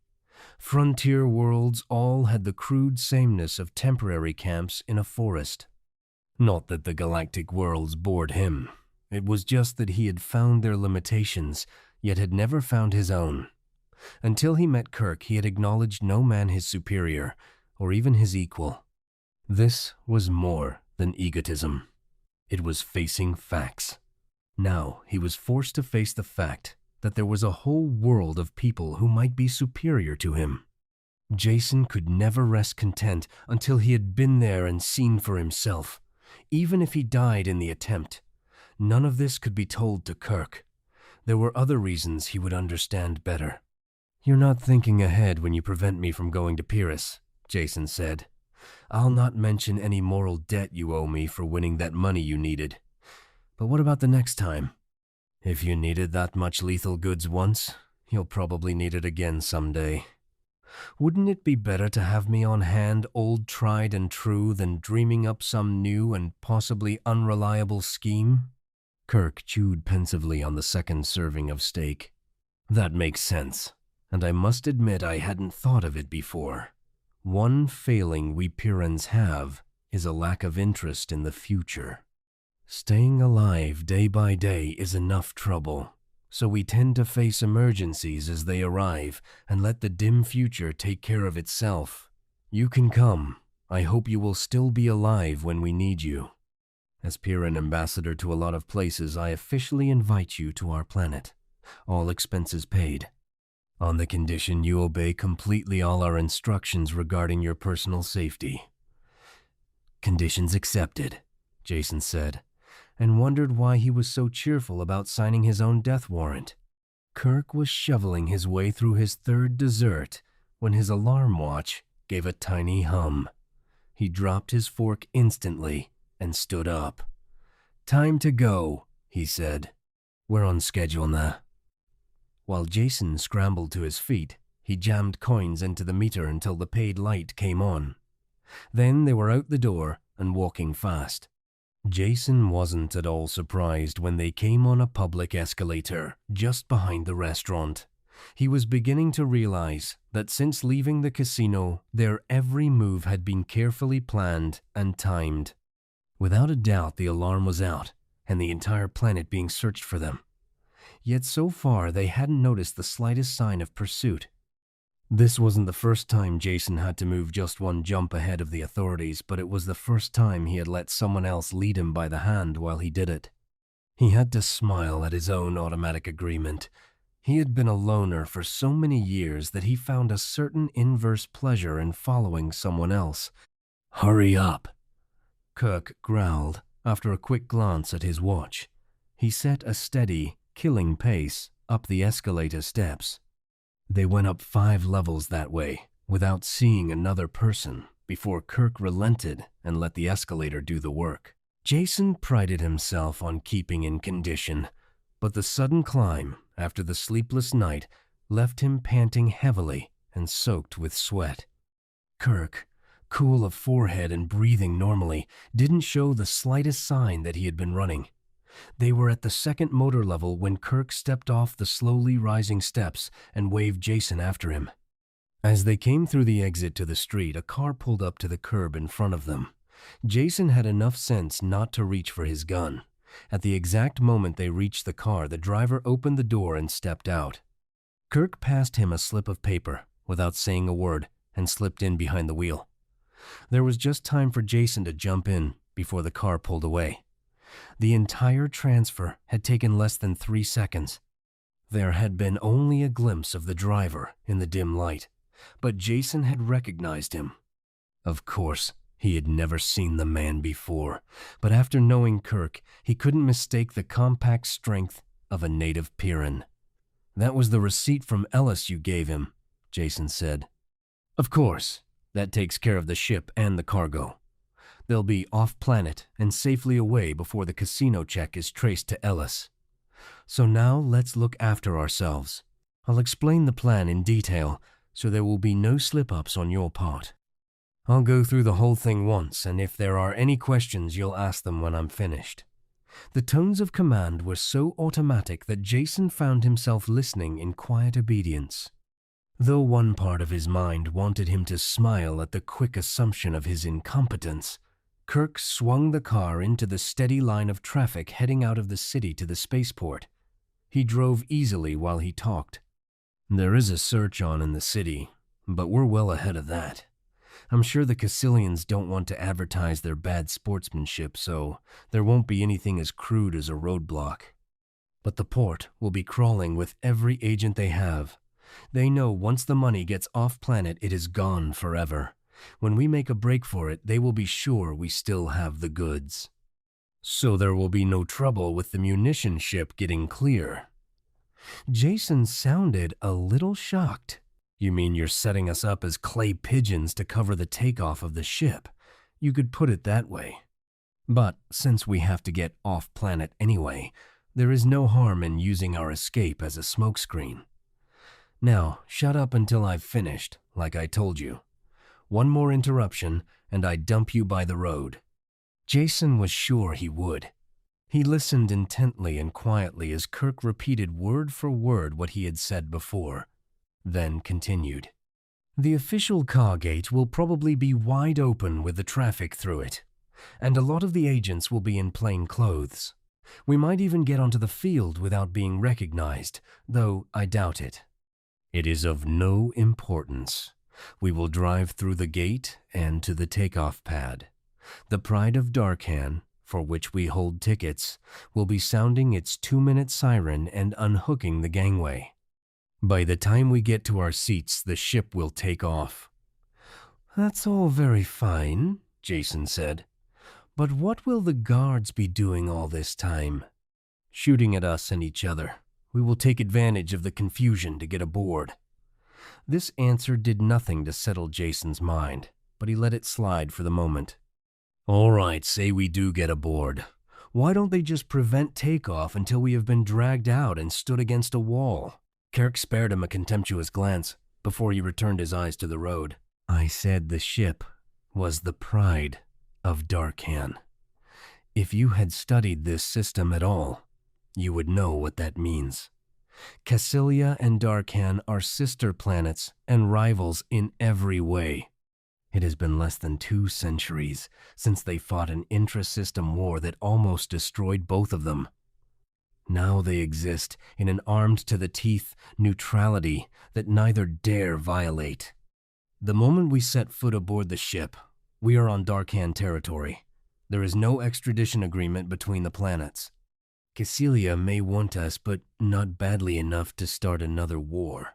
Frontier worlds all had the crude sameness of temporary camps in a forest. Not that the galactic worlds bored him. It was just that he had found their limitations, yet had never found his own. Until he met Kirk, he had acknowledged no man his superior, or even his equal. This was more than egotism. It was facing facts. Now he was forced to face the fact that there was a whole world of people who might be superior to him. Jason could never rest content until he had been there and seen for himself, even if he died in the attempt. None of this could be told to Kirk. There were other reasons he would understand better. You're not thinking ahead when you prevent me from going to Pyrrus, Jason said. I'll not mention any moral debt you owe me for winning that money you needed. But what about the next time? If you needed that much lethal goods once, you'll probably need it again someday. Wouldn't it be better to have me on hand, old tried and true, than dreaming up some new and possibly unreliable scheme? Kirk chewed pensively on the second serving of steak. That makes sense, and I must admit I hadn't thought of it before. One failing we Pyrrans have is a lack of interest in the future. Staying alive day by day is enough trouble, so we tend to face emergencies as they arrive and let the dim future take care of itself. You can come. I hope you will still be alive when we need you. As Pyrran ambassador to a lot of places, I officially invite you to our planet. All expenses paid. On the condition you obey completely all our instructions regarding your personal safety. Conditions accepted, Jason said, and wondered why he was so cheerful about signing his own death warrant. Kirk was shoveling his way through his third dessert when his alarm watch gave a tiny hum. He dropped his fork instantly and stood up. Time to go, he said. We're on schedule now. While Jason scrambled to his feet, he jammed coins into the meter until the paid light came on. Then they were out the door and walking fast. Jason wasn't at all surprised when they came on a public escalator just behind the restaurant. He was beginning to realize that since leaving the casino, their every move had been carefully planned and timed. Without a doubt, the alarm was out, and the entire planet being searched for them. Yet so far, they hadn't noticed the slightest sign of pursuit. This wasn't the first time Jason had to move just one jump ahead of the authorities, but it was the first time he had let someone else lead him by the hand while he did it. He had to smile at his own automatic agreement. He had been a loner for so many years that he found a certain inverse pleasure in following someone else. "Hurry up," Kirk growled after a quick glance at his watch. He set a steady, killing pace up the escalator steps. They went up 5 levels that way, without seeing another person, before Kirk relented and let the escalator do the work. Jason prided himself on keeping in condition, but the sudden climb, after the sleepless night, left him panting heavily and soaked with sweat. Kirk, cool of forehead and breathing normally, didn't show the slightest sign that he had been running. They were at the second motor level when Kirk stepped off the slowly rising steps and waved Jason after him. As they came through the exit to the street, a car pulled up to the curb in front of them. Jason had enough sense not to reach for his gun. At the exact moment they reached the car, the driver opened the door and stepped out. Kirk passed him a slip of paper without saying a word and slipped in behind the wheel. There was just time for Jason to jump in before the car pulled away. The entire transfer had taken less than 3 seconds. There had been only a glimpse of the driver in the dim light, but Jason had recognized him. Of course, he had never seen the man before, but after knowing Kirk, he couldn't mistake the compact strength of a native Pyrrus. "That was the receipt from Ellis you gave him," Jason said. "Of course, that takes care of the ship and the cargo. They'll be off-planet and safely away before the casino check is traced to Ellis. So now let's look after ourselves. I'll explain the plan in detail, so there will be no slip-ups on your part. I'll go through the whole thing once, and if there are any questions, you'll ask them when I'm finished." The tones of command were so automatic that Jason found himself listening in quiet obedience. Though one part of his mind wanted him to smile at the quick assumption of his incompetence, Kirk swung the car into the steady line of traffic heading out of the city to the spaceport. He drove easily while he talked. "There is a search on in the city, but we're well ahead of that. I'm sure the Cassilians don't want to advertise their bad sportsmanship, so there won't be anything as crude as a roadblock. But the port will be crawling with every agent they have. They know once the money gets off-planet, it is gone forever. When we make a break for it, they will be sure we still have the goods. So there will be no trouble with the munition ship getting clear." Jason sounded a little shocked. "You mean you're setting us up as clay pigeons to cover the takeoff of the ship? You could put it that way. But since we have to get off-planet anyway, there is no harm in using our escape as a smokescreen. Now, shut up until I've finished, like I told you. One more interruption, and I dump you by the road." Jason was sure he would. He listened intently and quietly as Kirk repeated word for word what he had said before, then continued. "The official car gate will probably be wide open with the traffic through it, and a lot of the agents will be in plain clothes. We might even get onto the field without being recognized, though I doubt it. It is of no importance. We will drive through the gate and to the takeoff pad. The Pride of Darkhan, for which we hold tickets, will be sounding its 2-minute siren and unhooking the gangway. By the time we get to our seats, the ship will take off." "That's all very fine," Jason said. "But what will the guards be doing all this time?" "Shooting at us and each other. We will take advantage of the confusion to get aboard." This answer did nothing to settle Jason's mind, but he let it slide for the moment. "All right, say we do get aboard. Why don't they just prevent takeoff until we have been dragged out and stood against a wall?" Kirk spared him a contemptuous glance before he returned his eyes to the road. "I said the ship was the Pride of Darkhan. If you had studied this system at all, you would know what that means. Cassilia and Darkan are sister planets and rivals in every way. It has been less than 2 centuries since they fought an intra-system war that almost destroyed both of them. Now they exist in an armed-to-the-teeth neutrality that neither dare violate. The moment we set foot aboard the ship, we are on Darkan territory. There is no extradition agreement between the planets. Cassilia may want us, but not badly enough to start another war.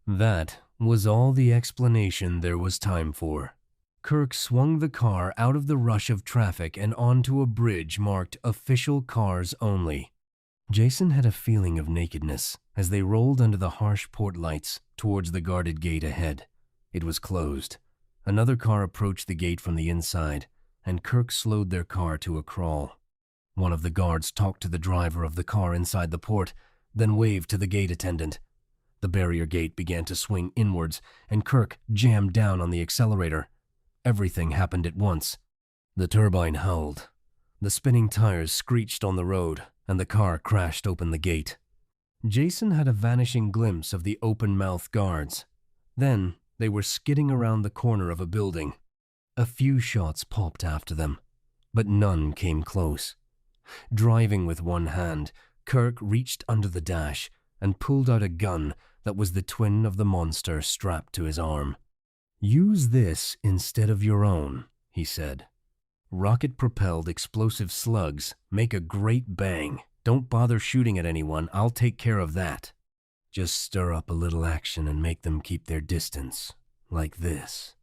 That was all the explanation there was time for. Kirk swung the car out of the rush of traffic and onto a bridge marked Official Cars Only. Jason had a feeling of nakedness as they rolled under the harsh port lights towards the guarded gate ahead. It was closed. Another car approached the gate from the inside, and Kirk slowed their car to a crawl. One of the guards talked to the driver of the car inside the port, then waved to the gate attendant. The barrier gate began to swing inwards, and Kirk jammed down on the accelerator. Everything happened at once. The turbine howled. The spinning tires screeched on the road, and the car crashed open the gate. Jason had a vanishing glimpse of the open-mouthed guards. Then they were skidding around the corner of a building. A few shots popped after them, but none came close. Driving with one hand, Kirk reached under the dash and pulled out a gun that was the twin of the monster strapped to his arm. "Use this instead of your own," he said. "Rocket-propelled explosive slugs make a great bang. Don't bother shooting at anyone, I'll take care of that. Just stir up a little action and make them keep their distance, like this."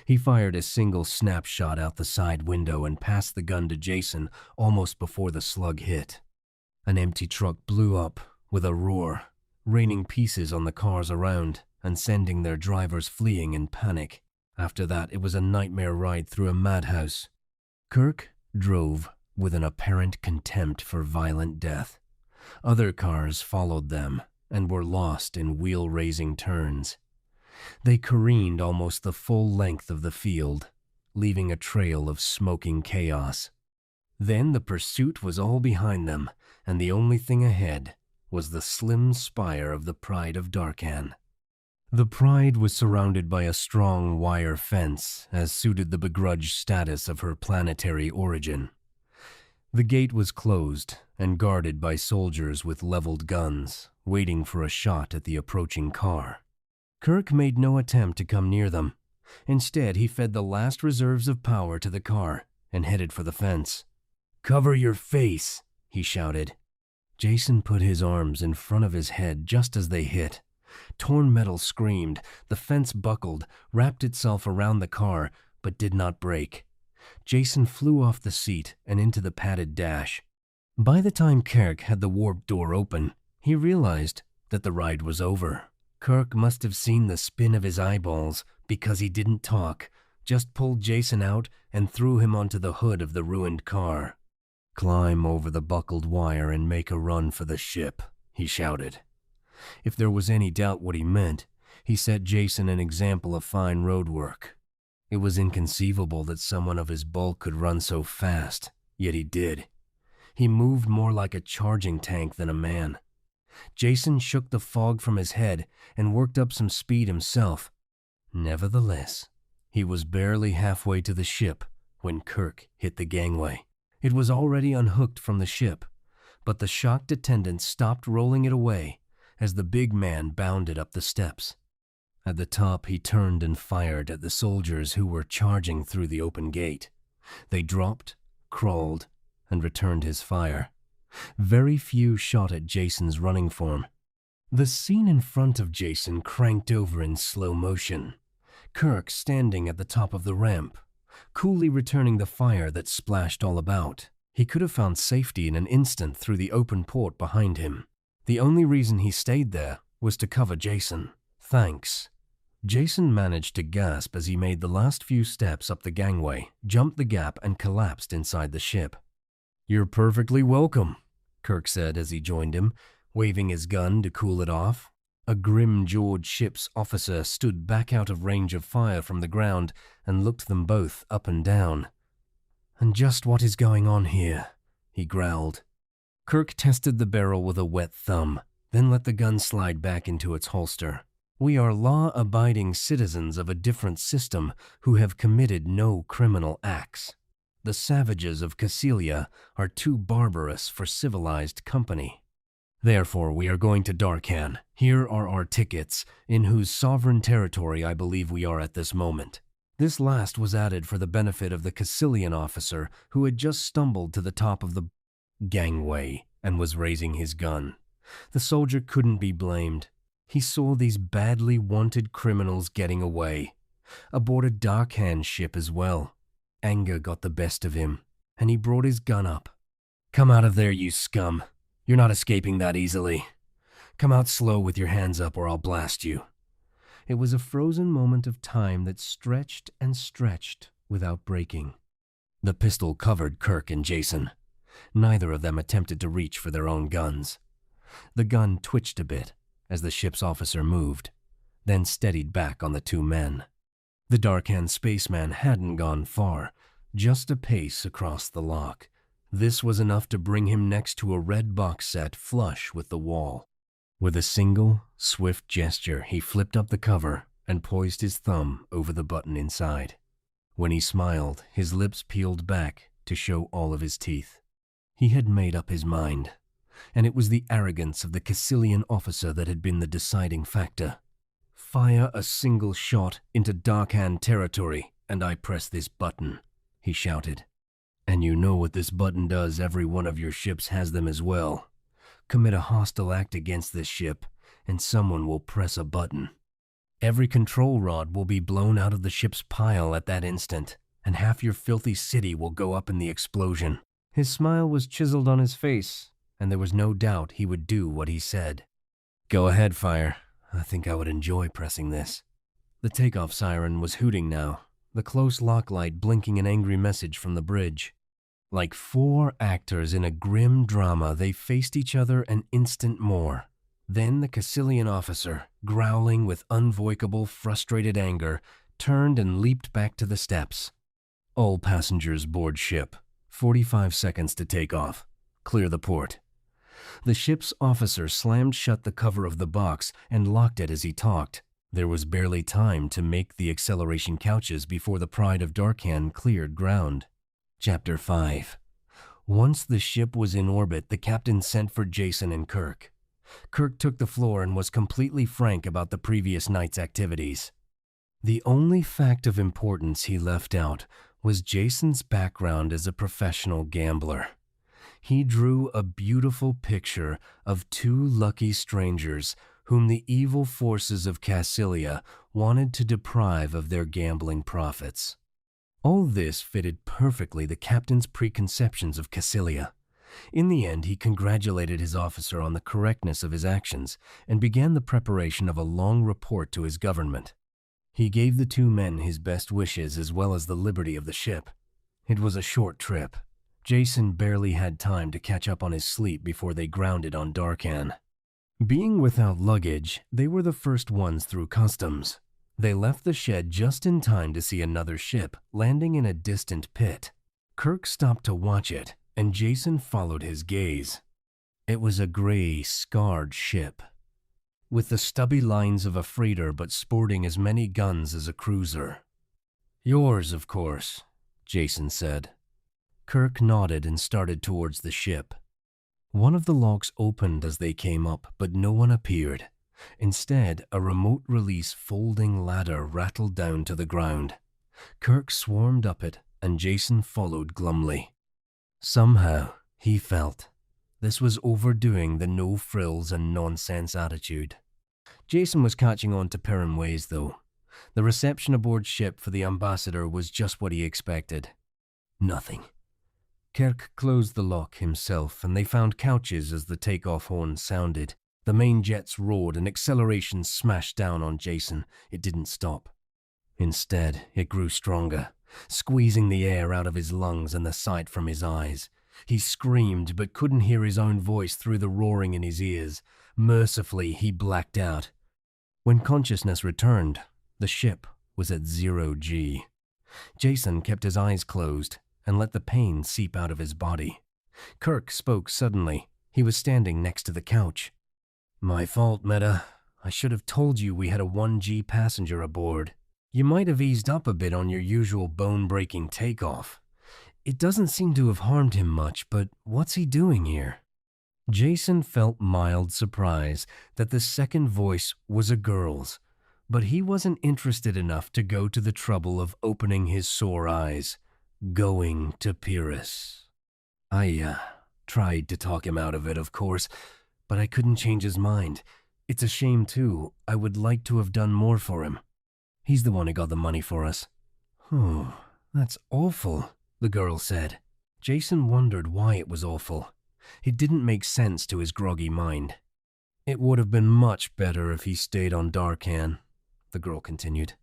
He fired a single snapshot out the side window and passed the gun to Jason almost before the slug hit. An empty truck blew up with a roar, raining pieces on the cars around and sending their drivers fleeing in panic. After that, it was a nightmare ride through a madhouse. Kirk drove with an apparent contempt for violent death. Other cars followed them and were lost in wheel-raising turns. They careened almost the full length of the field, leaving a trail of smoking chaos. Then the pursuit was all behind them, and the only thing ahead was the slim spire of the Pride of Darkan. The Pride was surrounded by a strong wire fence, as suited the begrudged status of her planetary origin. The gate was closed and guarded by soldiers with leveled guns, waiting for a shot at the approaching car. Kirk made no attempt to come near them. Instead, he fed the last reserves of power to the car and headed for the fence. "Cover your face," he shouted. Jason put his arms in front of his head just as they hit. Torn metal screamed, the fence buckled, wrapped itself around the car, but did not break. Jason flew off the seat and into the padded dash. By the time Kirk had the warp door open, he realized that the ride was over. Kirk must have seen the spin of his eyeballs because he didn't talk, just pulled Jason out and threw him onto the hood of the ruined car. "Climb over the buckled wire and make a run for the ship," he shouted. If there was any doubt what he meant, he set Jason an example of fine road work. It was inconceivable that someone of his bulk could run so fast, yet he did. He moved more like a charging tank than a man. Jason shook the fog from his head and worked up some speed himself. Nevertheless, he was barely halfway to the ship when Kirk hit the gangway. It was already unhooked from the ship, but the shocked attendant stopped rolling it away as the big man bounded up the steps. At the top, he turned and fired at the soldiers who were charging through the open gate. They dropped, crawled, and returned his fire. Very few shot at Jason's running form. The scene in front of Jason cranked over in slow motion. Kirk standing at the top of the ramp, coolly returning the fire that splashed all about. He could have found safety in an instant through the open port behind him. The only reason he stayed there was to cover Jason. "Thanks." Jason managed to gasp as he made the last few steps up the gangway, jumped the gap, and collapsed inside the ship. "You're perfectly welcome," Kirk said as he joined him, waving his gun to cool it off. A grim-jawed ship's officer stood back out of range of fire from the ground and looked them both up and down. "And just what is going on here?" he growled. Kirk tested the barrel with a wet thumb, then let the gun slide back into its holster. "We are law-abiding citizens of a different system who have committed no criminal acts. The savages of Cassilia are too barbarous for civilized company. Therefore, we are going to Darkhan. Here are our tickets, in whose sovereign territory I believe we are at this moment." This last was added for the benefit of the Cassilian officer who had just stumbled to the top of the gangway and was raising his gun. The soldier couldn't be blamed. He saw these badly wanted criminals getting away, aboard a Darkhan ship as well. Anger got the best of him, and he brought his gun up. "Come out of there, you scum. You're not escaping that easily. Come out slow with your hands up or I'll blast you." It was a frozen moment of time that stretched and stretched without breaking. The pistol covered Kirk and Jason. Neither of them attempted to reach for their own guns. The gun twitched a bit as the ship's officer moved, then steadied back on the two men. The Darkhan spaceman hadn't gone far, just a pace across the lock. This was enough to bring him next to a red box set flush with the wall. With a single, swift gesture, he flipped up the cover and poised his thumb over the button inside. When he smiled, his lips peeled back to show all of his teeth. He had made up his mind, and it was the arrogance of the Cassilian officer that had been the deciding factor. "Fire a single shot into Darkhan territory, and I press this button," he shouted. "And you know what this button does, every one of your ships has them as well. Commit a hostile act against this ship, and someone will press a button. Every control rod will be blown out of the ship's pile at that instant, and half your filthy city will go up in the explosion." His smile was chiseled on his face, and there was no doubt he would do what he said. "Go ahead, fire. I think I would enjoy pressing this." The takeoff siren was hooting now, the close lock light blinking an angry message from the bridge. Like four actors in a grim drama, they faced each other an instant more. Then the Cassilian officer, growling with unvoicable, frustrated anger, turned and leaped back to the steps. "All passengers board ship. 45 seconds to take off. Clear the port." The ship's officer slammed shut the cover of the box and locked it as he talked. There was barely time to make the acceleration couches before the Pride of Darkhan cleared ground. Chapter 5. Once the ship was in orbit, the captain sent for Jason and Kirk. Kirk took the floor and was completely frank about the previous night's activities. The only fact of importance he left out was Jason's background as a professional gambler. He drew a beautiful picture of two lucky strangers whom the evil forces of Cassilia wanted to deprive of their gambling profits. All this fitted perfectly the captain's preconceptions of Cassilia. In the end, he congratulated his officer on the correctness of his actions and began the preparation of a long report to his government. He gave the two men his best wishes as well as the liberty of the ship. It was a short trip. Jason barely had time to catch up on his sleep before they grounded on Darkhan. Being without luggage, they were the first ones through customs. They left the shed just in time to see another ship landing in a distant pit. Kirk stopped to watch it, and Jason followed his gaze. It was a gray, scarred ship, with the stubby lines of a freighter but sporting as many guns as a cruiser. "Yours, of course," Jason said. Kirk nodded and started towards the ship. One of the locks opened as they came up, but no one appeared. Instead, a remote-release folding ladder rattled down to the ground. Kirk swarmed up it, and Jason followed glumly. Somehow, he felt, this was overdoing the no-frills and nonsense attitude. Jason was catching on to Perrin ways, though. The reception aboard ship for the ambassador was just what he expected. Nothing. Kirk closed the lock himself, and they found couches as the takeoff horn sounded. The main jets roared and acceleration smashed down on Jason. It didn't stop. Instead, it grew stronger, squeezing the air out of his lungs and the sight from his eyes. He screamed but couldn't hear his own voice through the roaring in his ears. Mercifully, he blacked out. When consciousness returned, the ship was at 0 G. Jason kept his eyes closed and let the pain seep out of his body. Kirk spoke suddenly. He was standing next to the couch. "My fault, Meta. I should have told you we had a 1G passenger aboard. You might have eased up a bit on your usual bone-breaking takeoff. It doesn't seem to have harmed him much, but what's he doing here?" Jason felt mild surprise that the second voice was a girl's, but he wasn't interested enough to go to the trouble of opening his sore eyes. Going to Pyrrus. I tried to talk him out of it, of course, but I couldn't change his mind. It's a shame, too. I would like to have done more for him. He's the one who got the money for us. "Oh, that's awful," the girl said. Jason wondered why it was awful. It didn't make sense to his groggy mind. "It would have been much better if he stayed on Darkan," the girl continued.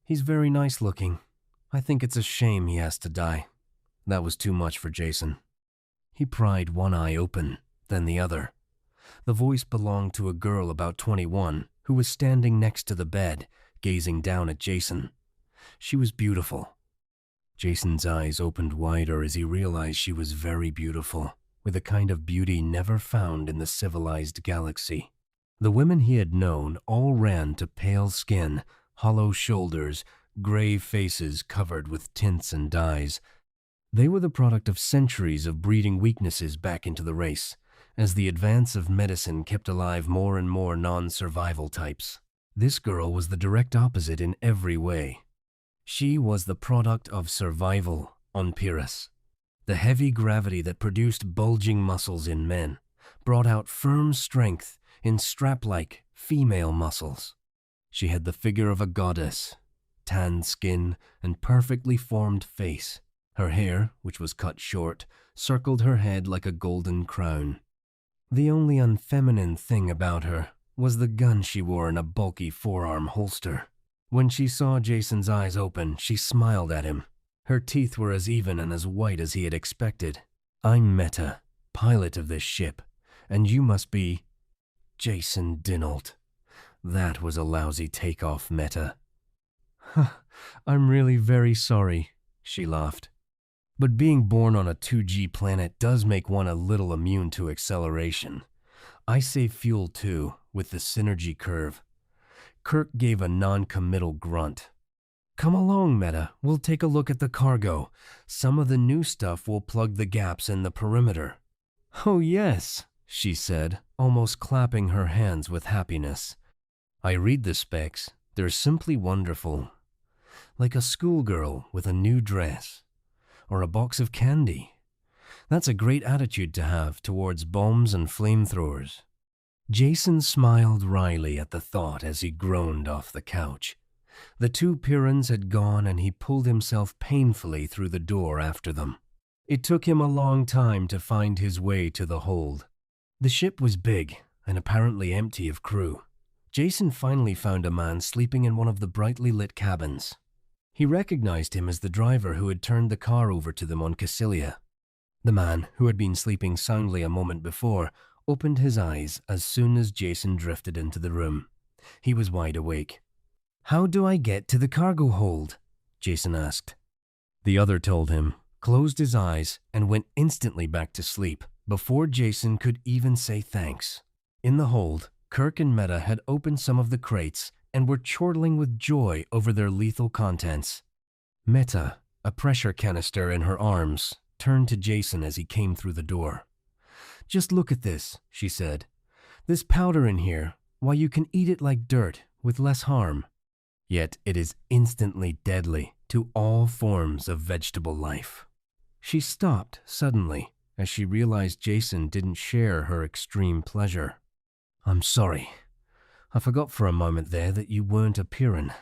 "He's very nice looking. I think it's a shame he has to die." That was too much for Jason. He pried one eye open, then the other. The voice belonged to a girl about 21 who was standing next to the bed, gazing down at Jason. She was beautiful. Jason's eyes opened wider as he realized she was very beautiful, with a kind of beauty never found in the civilized galaxy. The women he had known all ran to pale skin, hollow shoulders, gray faces covered with tints and dyes. They were the product of centuries of breeding weaknesses back into the race, as the advance of medicine kept alive more and more non-survival types. This girl was the direct opposite in every way. She was the product of survival on Pyrrus. The heavy gravity that produced bulging muscles in men brought out firm strength in strap-like female muscles. She had the figure of a goddess, tanned skin and perfectly formed face. Her hair, which was cut short, circled her head like a golden crown. The only unfeminine thing about her was the gun she wore in a bulky forearm holster. When she saw Jason's eyes open, she smiled at him. Her teeth were as even and as white as he had expected. "I'm Meta, pilot of this ship, and you must be Jason dinAlt." That was a lousy takeoff, Meta. "I'm really very sorry," she laughed. "But being born on a 2G planet does make one a little immune to acceleration. I save fuel too, with the synergy curve." Kirk gave a non-committal grunt. "Come along, Meta. We'll take a look at the cargo. Some of the new stuff will plug the gaps in the perimeter." "Oh yes," she said, almost clapping her hands with happiness. "I read the specs. They're simply wonderful. Like a schoolgirl with a new dress. Or a box of candy. That's a great attitude to have towards bombs and flamethrowers." Jason smiled wryly at the thought as he groaned off the couch. The two Pyrrans had gone and he pulled himself painfully through the door after them. It took him a long time to find his way to the hold. The ship was big and apparently empty of crew. Jason finally found a man sleeping in one of the brightly lit cabins. He recognized him as the driver who had turned the car over to them on Cassilia. The man, who had been sleeping soundly a moment before, opened his eyes as soon as Jason drifted into the room. He was wide awake. "How do I get to the cargo hold?" Jason asked. The other told him, closed his eyes, and went instantly back to sleep before Jason could even say thanks. In the hold, Kirk and Meta had opened some of the crates and were chortling with joy over their lethal contents. Meta, a pressure canister in her arms, turned to Jason as he came through the door. "Just look at this," she said. "This powder in here, why, you can eat it like dirt with less harm. Yet it is instantly deadly to all forms of vegetable life." She stopped suddenly as she realized Jason didn't share her extreme pleasure. "I'm sorry. I forgot for a moment there that you weren't a Pyrran.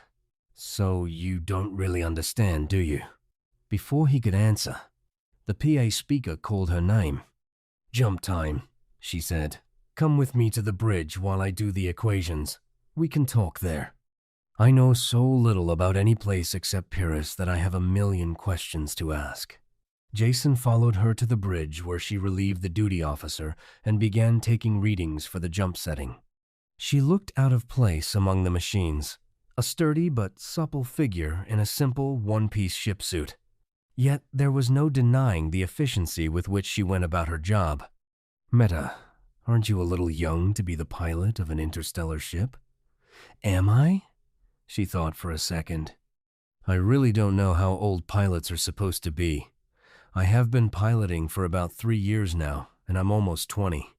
So you don't really understand, do you?" Before he could answer, the PA speaker called her name. "Jump time," she said. "Come with me to the bridge while I do the equations. We can talk there. I know so little about any place except Pyrrus that I have a million questions to ask." Jason followed her to the bridge where she relieved the duty officer and began taking readings for the jump setting. She looked out of place among the machines, a sturdy but supple figure in a simple one-piece ship suit. Yet there was no denying the efficiency with which she went about her job. "Meta, aren't you a little young to be the pilot of an interstellar ship?" "Am I?" She thought for a second. "I really don't know how old pilots are supposed to be. I have been piloting for about 3 years now, and I'm almost 20.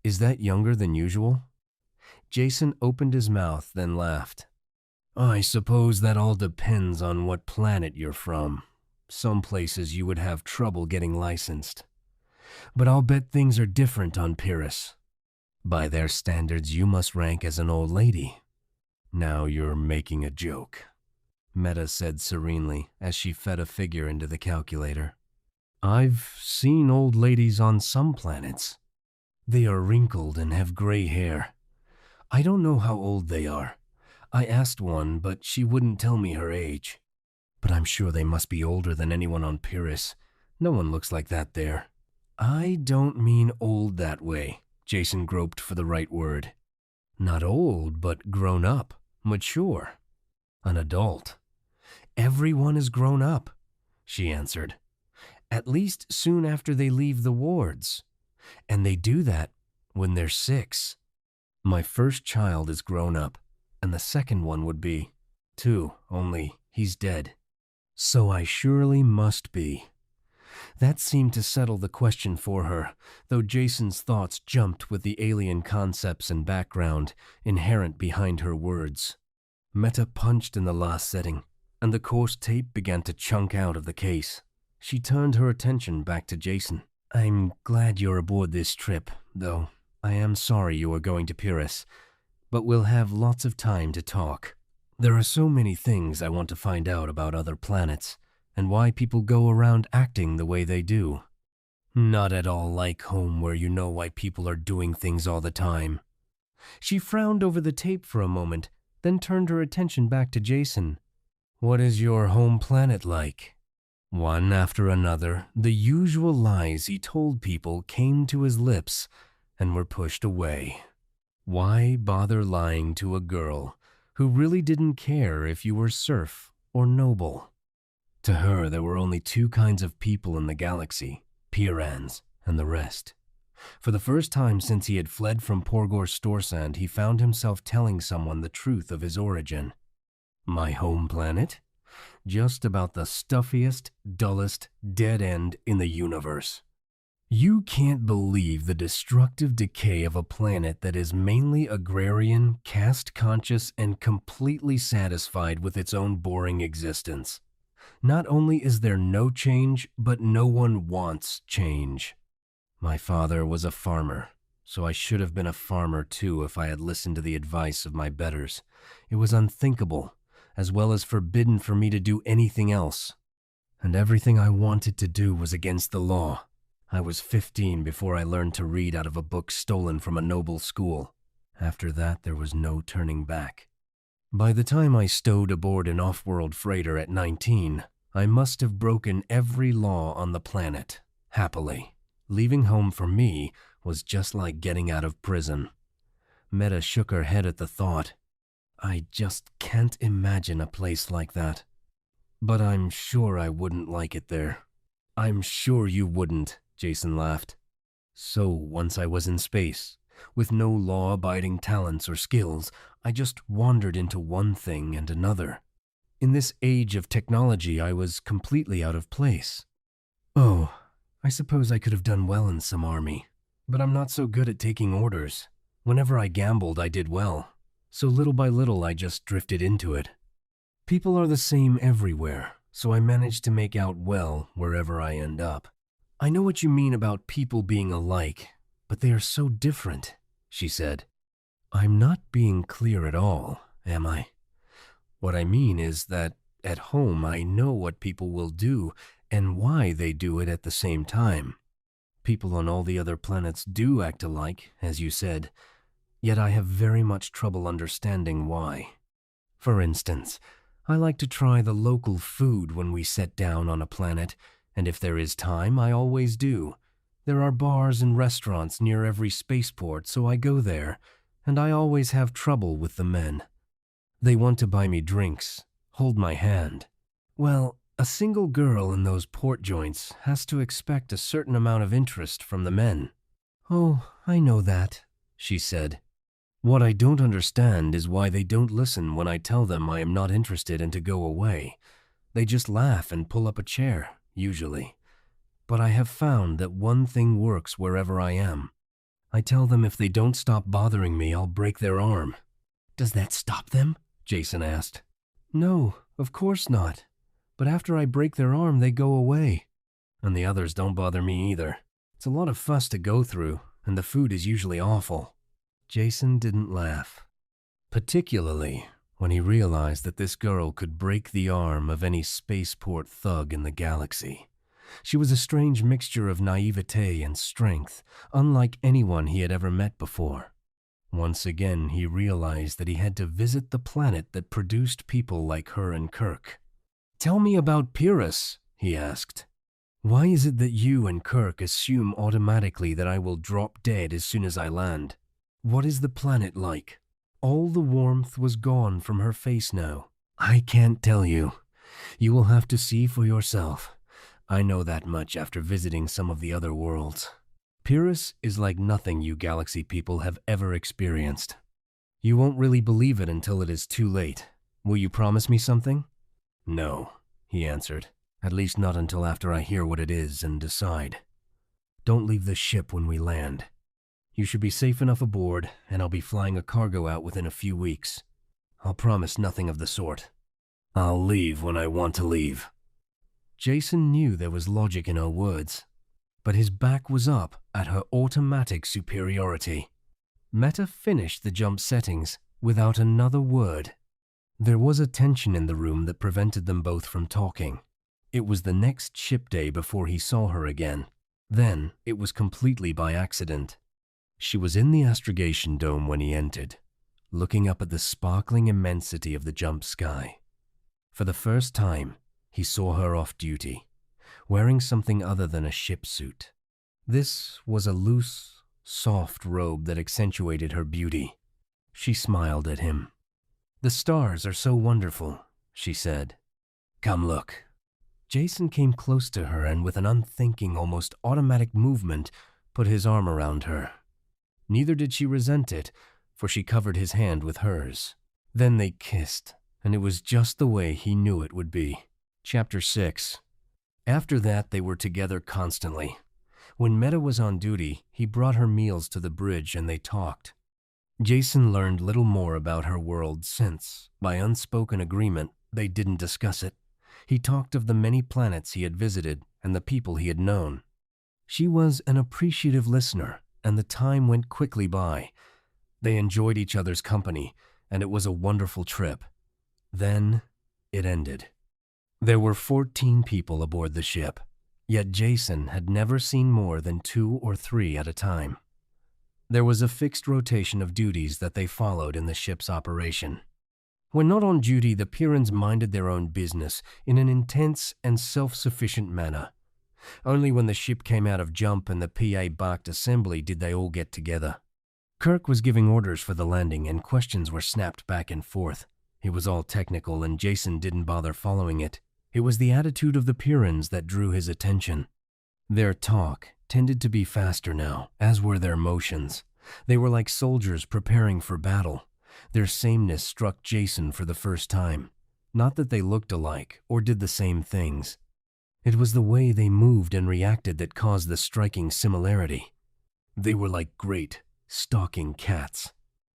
Is that younger than usual?" Jason opened his mouth, then laughed. "I suppose that all depends on what planet you're from. Some places you would have trouble getting licensed. But I'll bet things are different on Pyrrus. By their standards, you must rank as an old lady." "Now you're making a joke," Meta said serenely as she fed a figure into the calculator. "I've seen old ladies on some planets. They are wrinkled and have gray hair. I don't know how old they are. I asked one, but she wouldn't tell me her age. But I'm sure they must be older than anyone on Pyrrus. No one looks like that there." "I don't mean old that way," Jason groped for the right word. "Not old, but grown up, mature, an adult." "Everyone is grown up," she answered. "At least soon after they leave the wards. And they do that when they're 6. My first child is grown up, and the second one would be 2, only he's dead. So I surely must be." That seemed to settle the question for her, though Jason's thoughts jumped with the alien concepts and background inherent behind her words. Meta punched in the last setting, and the coarse tape began to chunk out of the case. She turned her attention back to Jason. "I'm glad you're aboard this trip, though I am sorry you are going to Pyrrus, but we'll have lots of time to talk. There are so many things I want to find out about other planets, and why people go around acting the way they do. Not at all like home where you know why people are doing things all the time." She frowned over the tape for a moment, then turned her attention back to Jason. "What is your home planet like?" One after another, the usual lies he told people came to his lips and were pushed away. Why bother lying to a girl who really didn't care if you were serf or noble? To her, there were only 2 kinds of people in the galaxy, Pyrrans and the rest. For the first time since he had fled from Porgor Storsand, he found himself telling someone the truth of his origin. "My home planet? Just about the stuffiest, dullest, dead end in the universe. You can't believe the destructive decay of a planet that is mainly agrarian, caste-conscious, and completely satisfied with its own boring existence. Not only is there no change, but no one wants change. My father was a farmer, so I should have been a farmer too if I had listened to the advice of my betters. It was unthinkable, as well as forbidden for me to do anything else. And everything I wanted to do was against the law. I was 15 before I learned to read out of a book stolen from a noble school. After that, there was no turning back. By the time I stowed aboard an off-world freighter at 19, I must have broken every law on the planet, happily. Leaving home for me was just like getting out of prison." Meta shook her head at the thought. "I just can't imagine a place like that. But I'm sure I wouldn't like it there." "I'm sure you wouldn't," Jason laughed. "So once I was in space, with no law-abiding talents or skills, I just wandered into one thing and another. In this age of technology, I was completely out of place. Oh, I suppose I could have done well in some army, but I'm not so good at taking orders. Whenever I gambled, I did well, so little by little I just drifted into it. People are the same everywhere, so I managed to make out well wherever I end up. I know what you mean about people being alike, but they are so different," she said. "I'm not being clear at all, am I? What I mean is that at home I know what people will do and why they do it at the same time. People on all the other planets do act alike, as you said, yet I have very much trouble understanding why. For instance, I like to try the local food when we set down on a planet, and if there is time, I always do. There are bars and restaurants near every spaceport, so I go there, and I always have trouble with the men. They want to buy me drinks, hold my hand. Well, A single girl in those port joints has to expect a certain amount of interest from the men. Oh, I know that, she said. What I don't understand is why they don't listen when I tell them I am not interested and to go away. They just laugh and pull up a chair, usually. But I have found that one thing works wherever I am. I tell them if they don't stop bothering me, I'll break their arm. Does that stop them? Jason asked. No, of course not. But after I break their arm, they go away. And the others don't bother me either. It's a lot of fuss to go through, and the food is usually awful. Jason didn't laugh, particularly when he realized that this girl could break the arm of any spaceport thug in the galaxy. She was a strange mixture of naivete and strength, unlike anyone he had ever met before. Once again, he realized that he had to visit the planet that produced people like her and Kirk. Tell me about Pyrrus, he asked. Why is it that you and Kirk assume automatically that I will drop dead as soon as I land? What is the planet like? All the warmth was gone from her face now. I can't tell you. You will have to see for yourself. I know that much after visiting some of the other worlds. Pyrrus is like nothing you galaxy people have ever experienced. You won't really believe it until it is too late. Will you promise me something? No, he answered. At least not until after I hear what it is and decide. Don't leave the ship when we land. You should be safe enough aboard, and I'll be flying a cargo out within a few weeks. I'll promise nothing of the sort. I'll leave when I want to leave. Jason knew there was logic in her words, but his back was up at her automatic superiority. Meta finished the jump settings without another word. There was a tension in the room that prevented them both from talking. It was the next ship day before he saw her again. Then it was completely by accident. She was in the astrogation dome when he entered, looking up at the sparkling immensity of the jump sky. For the first time, he saw her off duty, wearing something other than a ship suit. This was a loose, soft robe that accentuated her beauty. She smiled at him. The stars are so wonderful, she said. Come look. Jason came close to her and with an unthinking, almost automatic movement, put his arm around her. Neither did she resent it, for she covered his hand with hers. Then they kissed, and it was just the way he knew it would be. Chapter 6. After that, they were together constantly. When Meta was on duty, he brought her meals to the bridge and they talked. Jason learned little more about her world since, by unspoken agreement, they didn't discuss it. He talked of the many planets he had visited and the people he had known. She was an appreciative listener, and the time went quickly by. They enjoyed each other's company, and it was a wonderful trip. Then it ended. There were 14 people aboard the ship, yet Jason had never seen more than 2 or 3 at a time. There was a fixed rotation of duties that they followed in the ship's operation. When not on duty, the Pyrrans minded their own business in an intense and self-sufficient manner. Only when the ship came out of jump and the PA barked assembly did they all get together. Kirk was giving orders for the landing and questions were snapped back and forth. It was all technical and Jason didn't bother following it. It was the attitude of the Pyrrans that drew his attention. Their talk tended to be faster now, as were their motions. They were like soldiers preparing for battle. Their sameness struck Jason for the first time. Not that they looked alike or did the same things. It was the way they moved and reacted that caused the striking similarity. They were like great, stalking cats,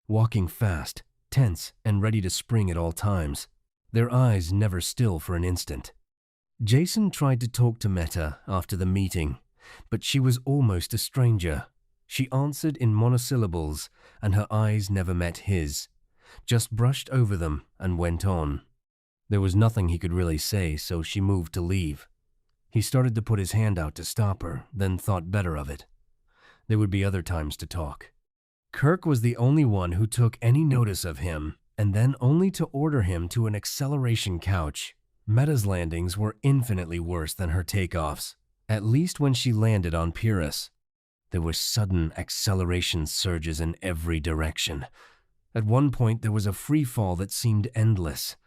walking fast, tense, and ready to spring at all times, their eyes never still for an instant. Jason tried to talk to Meta after the meeting, but she was almost a stranger. She answered in monosyllables, and her eyes never met his, just brushed over them and went on. There was nothing he could really say, so she moved to leave. He started to put his hand out to stop her, then thought better of it. There would be other times to talk. Kirk was the only one who took any notice of him, and then only to order him to an acceleration couch. Meta's landings were infinitely worse than her takeoffs, at least when she landed on Pyrrus. There were sudden acceleration surges in every direction. At one point, there was a free fall that seemed endless.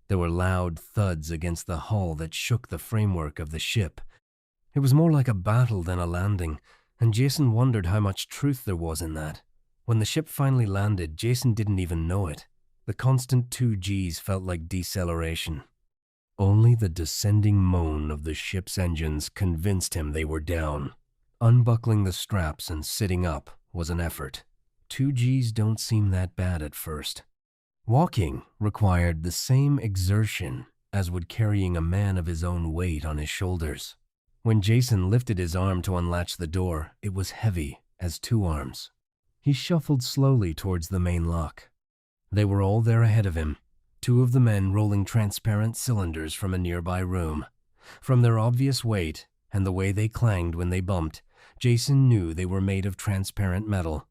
There were loud thuds against the hull that shook the framework of the ship. It was more like a battle than a landing, and Jason wondered how much truth there was in that. When the ship finally landed, Jason didn't even know it. The constant 2Gs felt like deceleration. Only the descending moan of the ship's engines convinced him they were down. Unbuckling the straps and sitting up was an effort. 2Gs don't seem that bad at first. Walking required the same exertion as would carrying a man of his own weight on his shoulders. When Jason lifted his arm to unlatch the door, it was heavy as 2 arms. He shuffled slowly towards the main lock. They were all there ahead of him, 2 of the men rolling transparent cylinders from a nearby room. From their obvious weight and the way they clanged when they bumped, Jason knew they were made of transparent metal.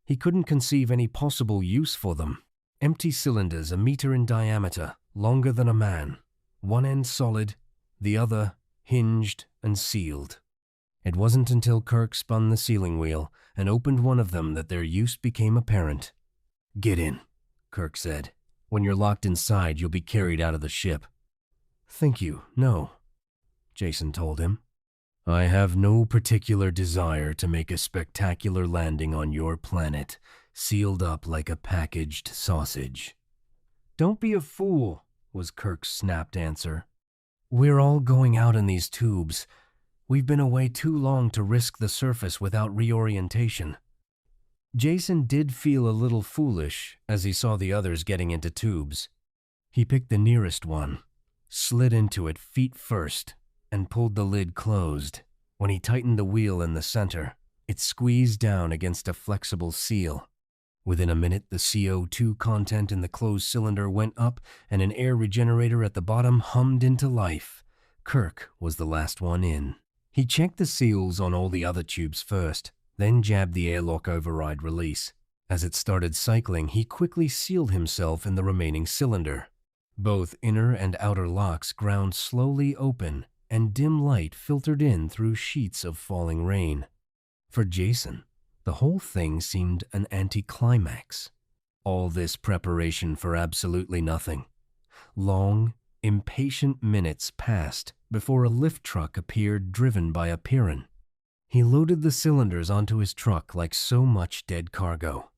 He couldn't conceive any possible use for them. Empty cylinders 1 meter in diameter, longer than a man. One end solid, the other hinged and sealed. It wasn't until Kirk spun the sealing wheel and opened one of them that their use became apparent. "Get in," Kirk said. "When you're locked inside, you'll be carried out of the ship." "Thank you, no," Jason told him. "I have no particular desire to make a spectacular landing on your planet, sealed up like a packaged sausage." "Don't be a fool," was Kirk's snapped answer. "We're all going out in these tubes. We've been away too long to risk the surface without reorientation." Jason did feel a little foolish as he saw the others getting into tubes. He picked the nearest one, slid into it feet first, and pulled the lid closed. When he tightened the wheel in the center, it squeezed down against a flexible seal. Within a minute, the CO2 content in the closed cylinder went up and an air regenerator at the bottom hummed into life. Kirk was the last one in. He checked the seals on all the other tubes first, then jabbed the airlock override release. As it started cycling, he quickly sealed himself in the remaining cylinder. Both inner and outer locks ground slowly open, and dim light filtered in through sheets of falling rain. For Jason, the whole thing seemed an anticlimax. All this preparation for absolutely nothing. Long, impatient minutes passed before a lift truck appeared driven by a Pyrrus. He loaded the cylinders onto his truck like so much dead cargo.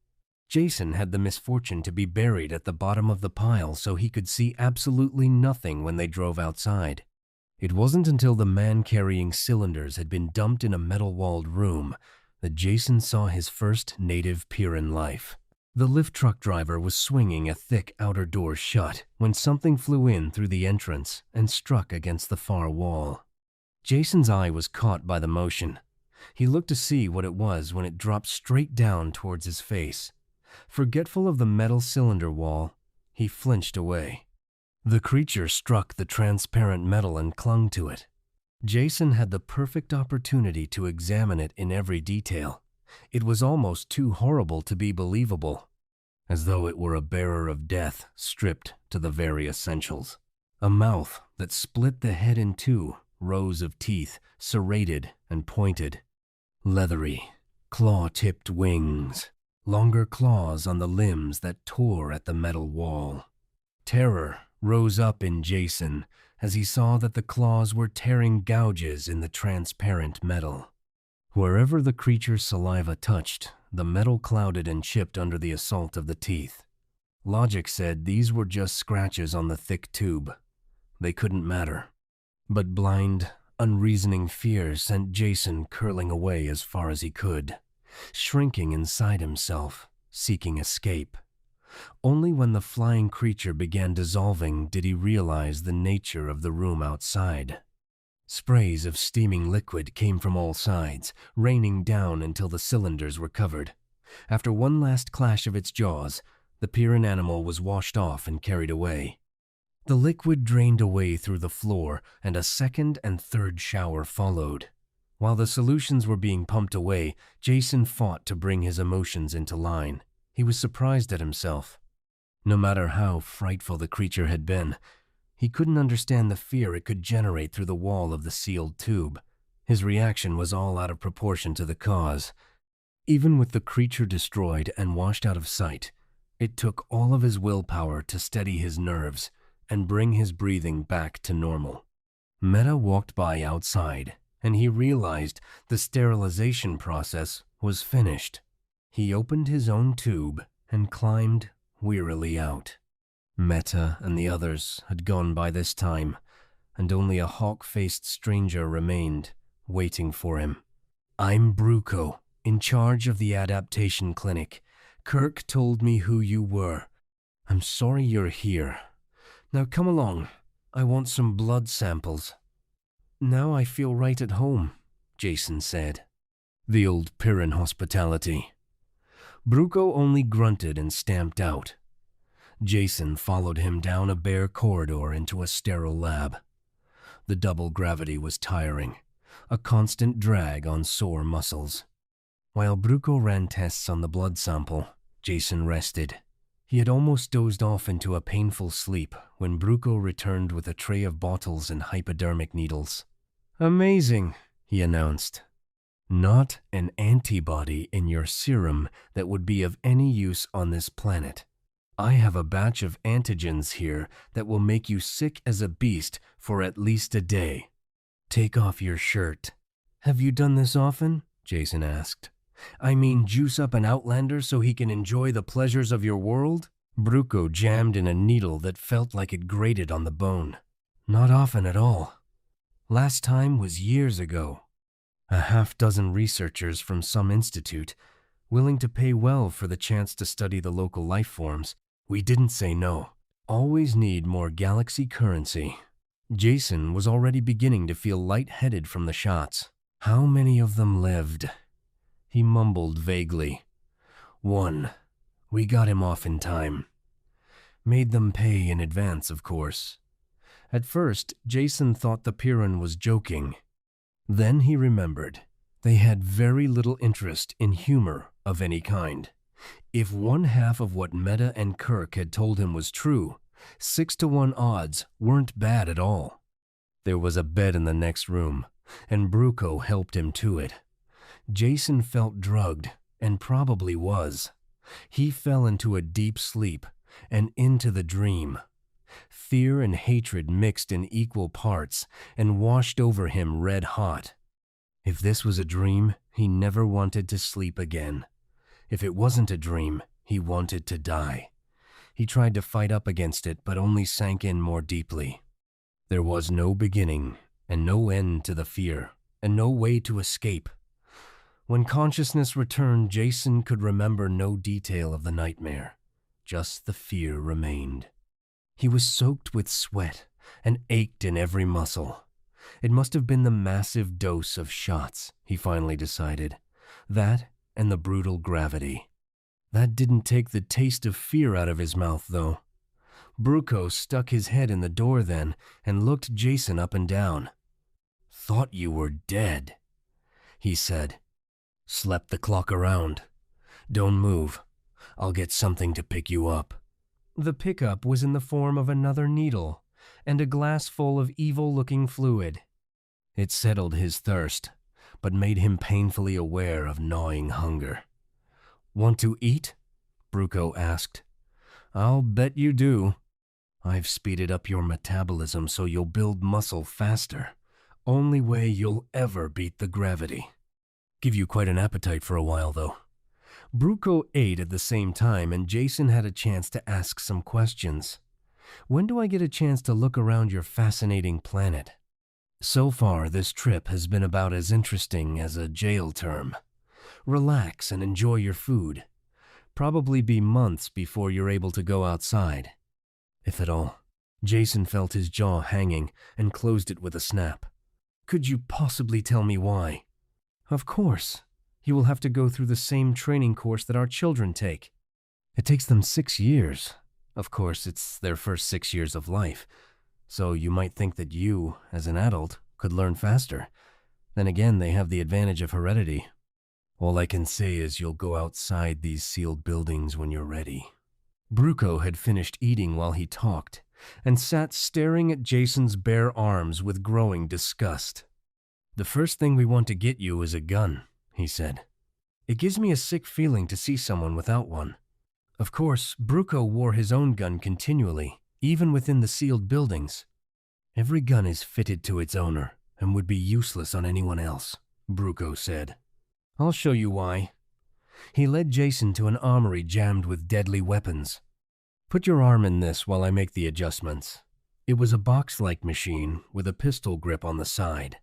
Jason had the misfortune to be buried at the bottom of the pile so he could see absolutely nothing when they drove outside. It wasn't until the man carrying cylinders had been dumped in a metal-walled room that Jason saw his first native Pyrrus life. The lift truck driver was swinging a thick outer door shut when something flew in through the entrance and struck against the far wall. Jason's eye was caught by the motion. He looked to see what it was when it dropped straight down towards his face. Forgetful of the metal cylinder wall, he flinched away. The creature struck the transparent metal and clung to it. Jason had the perfect opportunity to examine it in every detail. It was almost too horrible to be believable, as though it were a bearer of death stripped to the very essentials. A mouth that split the head in 2, rows of teeth, serrated and pointed. Leathery, claw-tipped wings, longer claws on the limbs that tore at the metal wall. Terror rose up in Jason as he saw that the claws were tearing gouges in the transparent metal. Wherever the creature's saliva touched, the metal clouded and chipped under the assault of the teeth. Logic said these were just scratches on the thick tube. They couldn't matter. But blind, unreasoning fear sent Jason curling away as far as he could, shrinking inside himself, seeking escape. Only when the flying creature began dissolving did he realize the nature of the room outside. Sprays of steaming liquid came from all sides, raining down until the cylinders were covered. After one last clash of its jaws, the Pyrrus animal was washed off and carried away. The liquid drained away through the floor, and a second and third shower followed. While the solutions were being pumped away, Jason fought to bring his emotions into line. He was surprised at himself. No matter how frightful the creature had been, he couldn't understand the fear it could generate through the wall of the sealed tube. His reaction was all out of proportion to the cause. Even with the creature destroyed and washed out of sight, it took all of his willpower to steady his nerves and bring his breathing back to normal. Meta walked by outside, and he realized the sterilization process was finished. He opened his own tube and climbed wearily out. Meta and the others had gone by this time, and only a hawk-faced stranger remained, waiting for him. "I'm Bruco, in charge of the adaptation clinic. Kirk told me who you were. I'm sorry you're here. Now come along. I want some blood samples." "Now I feel right at home," Jason said. The old Pyrrhus hospitality. Bruco only grunted and stamped out. Jason followed him down a bare corridor into a sterile lab. The double gravity was tiring, a constant drag on sore muscles. While Bruco ran tests on the blood sample, Jason rested. He had almost dozed off into a painful sleep when Bruco returned with a tray of bottles and hypodermic needles. "Amazing," he announced. "Not an antibody in your serum that would be of any use on this planet. I have a batch of antigens here that will make you sick as a beast for at least a day. Take off your shirt." "Have you done this often?" Jason asked. "I mean, juice up an outlander so he can enjoy the pleasures of your world?" Bruco jammed in a needle that felt like it grated on the bone. "Not often at all. Last time was years ago. A half-dozen researchers from some institute, willing to pay well for the chance to study the local life forms. We didn't say no. Always need more galaxy currency." Jason was already beginning to feel lightheaded from the shots. How many of them lived? He mumbled vaguely. "One. We got him off in time. Made them pay in advance, of course." At first, Jason thought the Pyrrhus was joking. Then he remembered. They had very little interest in humor of any kind. If one half of what Meta and Kirk had told him was true, 6-to-1 odds weren't bad at all. There was a bed in the next room, and Bruco helped him to it. Jason felt drugged, and probably was. He fell into a deep sleep, and into the dream. Fear and hatred mixed in equal parts and washed over him red hot. If this was a dream, he never wanted to sleep again. If it wasn't a dream, he wanted to die. He tried to fight up against it, but only sank in more deeply. There was no beginning, and no end to the fear, and no way to escape. When consciousness returned, Jason could remember no detail of the nightmare. Just the fear remained. He was soaked with sweat and ached in every muscle. It must have been the massive dose of shots, he finally decided. That and the brutal gravity. That didn't take the taste of fear out of his mouth, though. Bruco stuck his head in the door then and looked Jason up and down. "Thought you were dead," he said. "Slept the clock around. Don't move. I'll get something to pick you up." The pickup was in the form of another needle and a glass full of evil-looking fluid. It settled his thirst, but made him painfully aware of gnawing hunger. "Want to eat?" Bruco asked. "I'll bet you do. I've speeded up your metabolism so you'll build muscle faster. Only way you'll ever beat the gravity. Give you quite an appetite for a while, though." Bruco ate at the same time, and Jason had a chance to ask some questions. "When do I get a chance to look around your fascinating planet?" "So far, this trip has been about as interesting as a jail term. Relax and enjoy your food. Probably be months before you're able to go outside. If at all." Jason felt his jaw hanging and closed it with a snap. "Could you possibly tell me why?" "Of course. You will have to go through the same training course that our children take. It takes them 6 years. Of course, it's their first 6 years of life, so you might think that you, as an adult, could learn faster. Then again, they have the advantage of heredity. All I can say is you'll go outside these sealed buildings when you're ready." Bruco had finished eating while he talked, and sat staring at Jason's bare arms with growing disgust. "The first thing we want to get you is a gun," he said. "It gives me a sick feeling to see someone without one." Of course, Bruco wore his own gun continually, even within the sealed buildings. Every gun is fitted to its owner and would be useless on anyone else, Bruco said. I'll show you why. He led Jason to an armory jammed with deadly weapons. Put your arm in this while I make the adjustments. It was a box-like machine with a pistol grip on the side.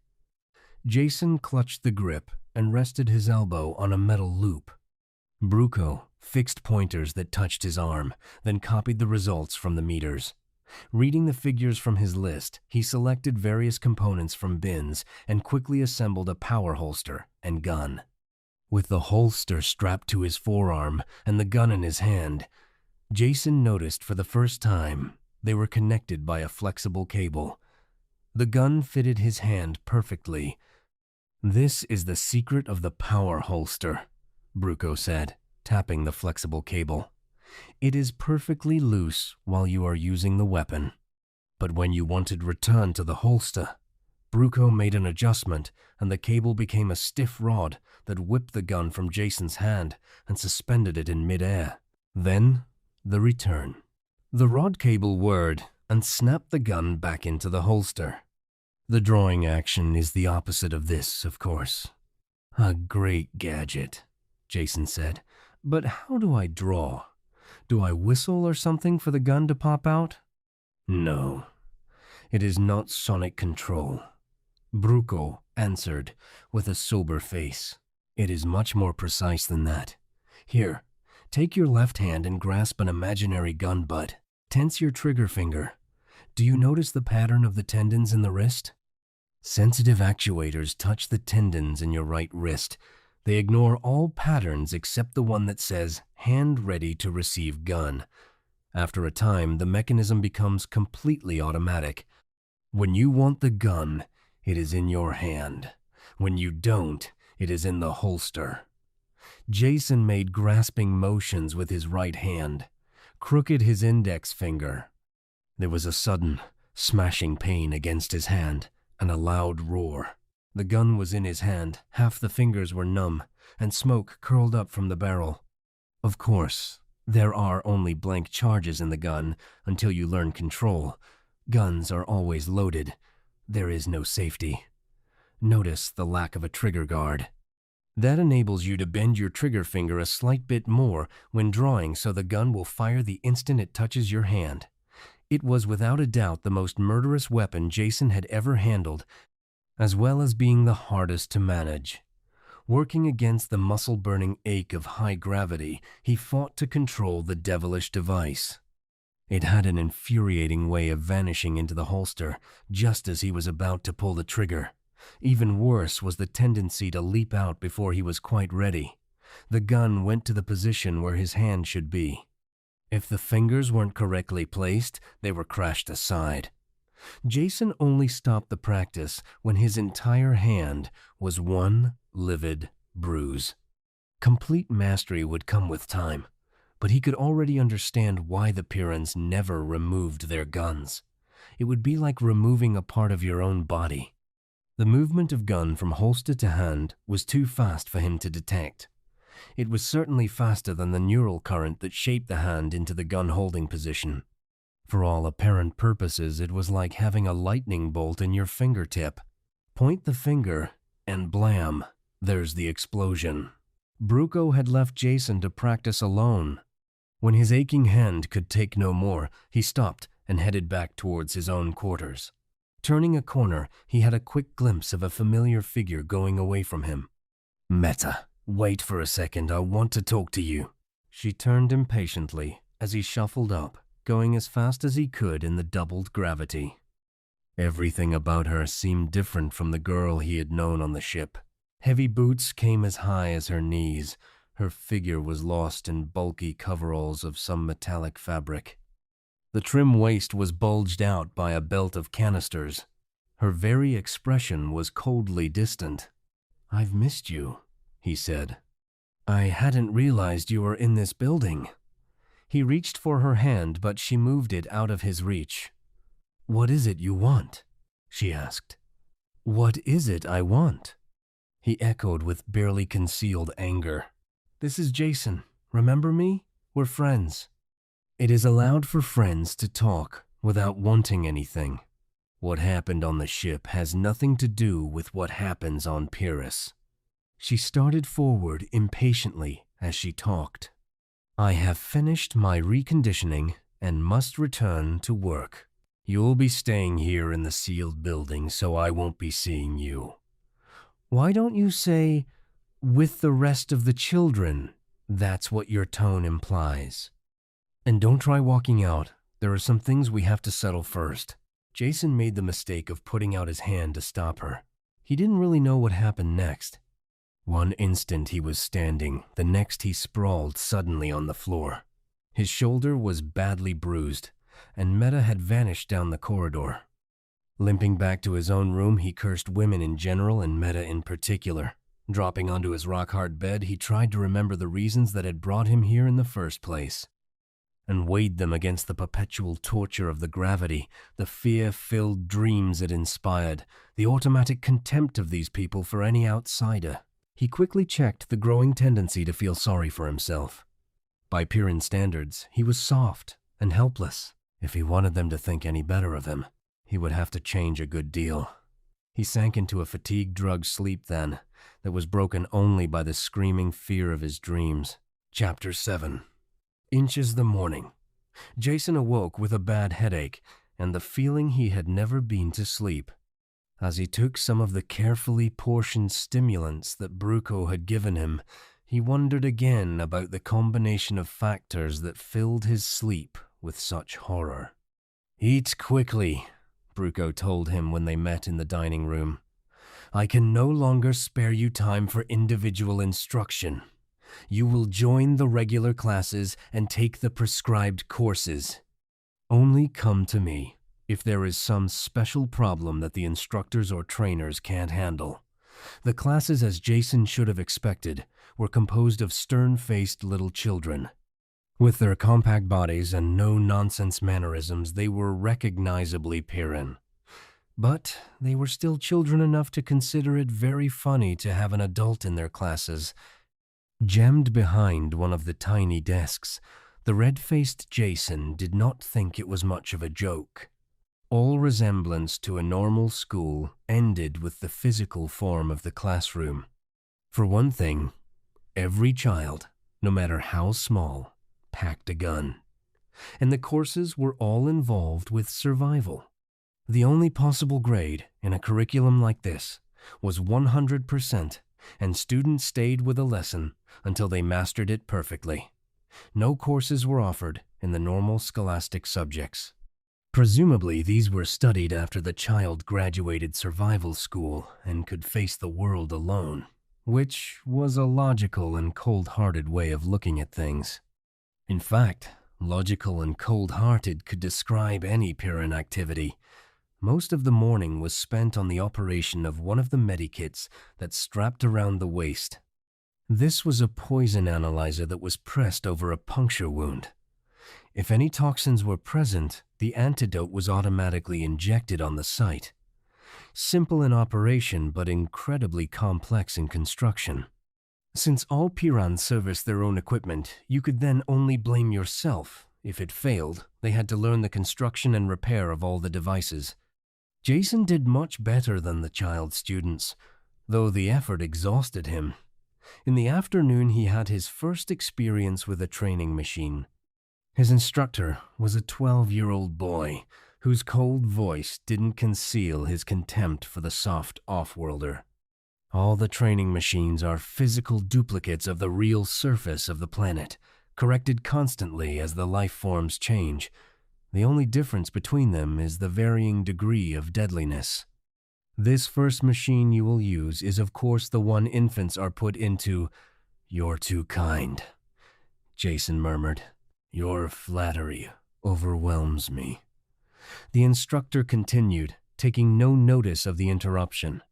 Jason clutched the grip and rested his elbow on a metal loop. Bruco fixed pointers that touched his arm, then copied the results from the meters. Reading the figures from his list, he selected various components from bins and quickly assembled a power holster and gun. With the holster strapped to his forearm and the gun in his hand, Jason noticed for the first time they were connected by a flexible cable. The gun fitted his hand perfectly. This is the secret of the power holster, Bruco said, tapping the flexible cable. It is perfectly loose while you are using the weapon. But when you wanted return to the holster, Bruco made an adjustment and the cable became a stiff rod that whipped the gun from Jason's hand and suspended it in midair. Then, the return. The rod cable whirred and snapped the gun back into the holster. The drawing action is the opposite of this, of course. A great gadget, Jason said. But how do I draw? Do I whistle or something for the gun to pop out? No, it is not sonic control. Bruco answered with a sober face. It is much more precise than that. Here, take your left hand and grasp an imaginary gun butt. Tense your trigger finger. Do you notice the pattern of the tendons in the wrist? Sensitive actuators touch the tendons in your right wrist. They ignore all patterns except the one that says, hand ready to receive gun. After a time, the mechanism becomes completely automatic. When you want the gun, it is in your hand. When you don't, it is in the holster. Jason made grasping motions with his right hand, crooked his index finger. There was a sudden, smashing pain against his hand and a loud roar. The gun was in his hand, half the fingers were numb, and smoke curled up from the barrel. Of course, there are only blank charges in the gun until you learn control. Guns are always loaded. There is no safety. Notice the lack of a trigger guard. That enables you to bend your trigger finger a slight bit more when drawing so the gun will fire the instant it touches your hand. It was without a doubt the most murderous weapon Jason had ever handled, as well as being the hardest to manage. Working against the muscle-burning ache of high gravity, he fought to control the devilish device. It had an infuriating way of vanishing into the holster just as he was about to pull the trigger. Even worse was the tendency to leap out before he was quite ready. The gun went to the position where his hand should be. If the fingers weren't correctly placed, they were crashed aside. Jason only stopped the practice when his entire hand was one livid bruise. Complete mastery would come with time, but he could already understand why the Pyrrans never removed their guns. It would be like removing a part of your own body. The movement of gun from holster to hand was too fast for him to detect. It was certainly faster than the neural current that shaped the hand into the gun-holding position. For all apparent purposes, it was like having a lightning bolt in your fingertip. Point the finger, and blam, there's the explosion. Bruco had left Jason to practice alone. When his aching hand could take no more, he stopped and headed back towards his own quarters. Turning a corner, he had a quick glimpse of a familiar figure going away from him. Meta, wait for a second, I want to talk to you. She turned impatiently as he shuffled up, going as fast as he could in the doubled gravity. Everything about her seemed different from the girl he had known on the ship. Heavy boots came as high as her knees. Her figure was lost in bulky coveralls of some metallic fabric. The trim waist was bulged out by a belt of canisters. Her very expression was coldly distant. "I've missed you," he said. "I hadn't realized you were in this building." He reached for her hand, but she moved it out of his reach. "What is it you want?" she asked. "What is it I want?" He echoed with barely concealed anger. "This is Jason. Remember me? We're friends." It is allowed for friends to talk, without wanting anything. What happened on the ship has nothing to do with what happens on Pyrrus. She started forward impatiently as she talked. I have finished my reconditioning and must return to work. You'll be staying here in the sealed building, so I won't be seeing you. Why don't you say, with the rest of the children? That's what your tone implies. And don't try walking out. There are some things we have to settle first. Jason made the mistake of putting out his hand to stop her. He didn't really know what happened next. One instant he was standing, the next he sprawled suddenly on the floor. His shoulder was badly bruised, and Meta had vanished down the corridor. Limping back to his own room, he cursed women in general and Meta in particular. Dropping onto his rock-hard bed, he tried to remember the reasons that had brought him here in the first place, and weighed them against the perpetual torture of the gravity, the fear-filled dreams it inspired, the automatic contempt of these people for any outsider. He quickly checked the growing tendency to feel sorry for himself. By Pyrran standards, he was soft and helpless. If he wanted them to think any better of him, he would have to change a good deal. He sank into a fatigue-drugged sleep then, that was broken only by the screaming fear of his dreams. Chapter 7. Inches the morning. Jason awoke with a bad headache and the feeling he had never been to sleep. As he took some of the carefully portioned stimulants that Bruco had given him, he wondered again about the combination of factors that filled his sleep with such horror. "Eat quickly," Bruco told him when they met in the dining room. "I can no longer spare you time for individual instruction. You will join the regular classes and take the prescribed courses. Only come to me if there is some special problem that the instructors or trainers can't handle." The classes, as Jason should have expected, were composed of stern-faced little children. With their compact bodies and no-nonsense mannerisms, they were recognizably Pyrran. But they were still children enough to consider it very funny to have an adult in their classes. Jammed behind one of the tiny desks, the red-faced Jason did not think it was much of a joke. All resemblance to a normal school ended with the physical form of the classroom. For one thing, every child, no matter how small, packed a gun. And the courses were all involved with survival. The only possible grade in a curriculum like this was 100%, and students stayed with a lesson until they mastered it perfectly. No courses were offered in the normal scholastic subjects. Presumably, these were studied after the child graduated survival school and could face the world alone, which was a logical and cold-hearted way of looking at things. In fact, logical and cold-hearted could describe any Pyrran activity. Most of the morning was spent on the operation of one of the medikits that's strapped around the waist. This was a poison analyzer that was pressed over a puncture wound. If any toxins were present, the antidote was automatically injected on the site. Simple in operation, but incredibly complex in construction. Since all Pyrrans serviced their own equipment, you could then only blame yourself. If it failed, they had to learn the construction and repair of all the devices. Jason did much better than the child students, though the effort exhausted him. In the afternoon, he had his first experience with a training machine. His instructor was a 12-year-old boy whose cold voice didn't conceal his contempt for the soft off-worlder. All the training machines are physical duplicates of the real surface of the planet, corrected constantly as the life forms change. The only difference between them is the varying degree of deadliness. This first machine you will use is of course the one infants are put into. "You're too kind," Jason murmured. "Your flattery overwhelms me." The instructor continued, taking no notice of the interruption.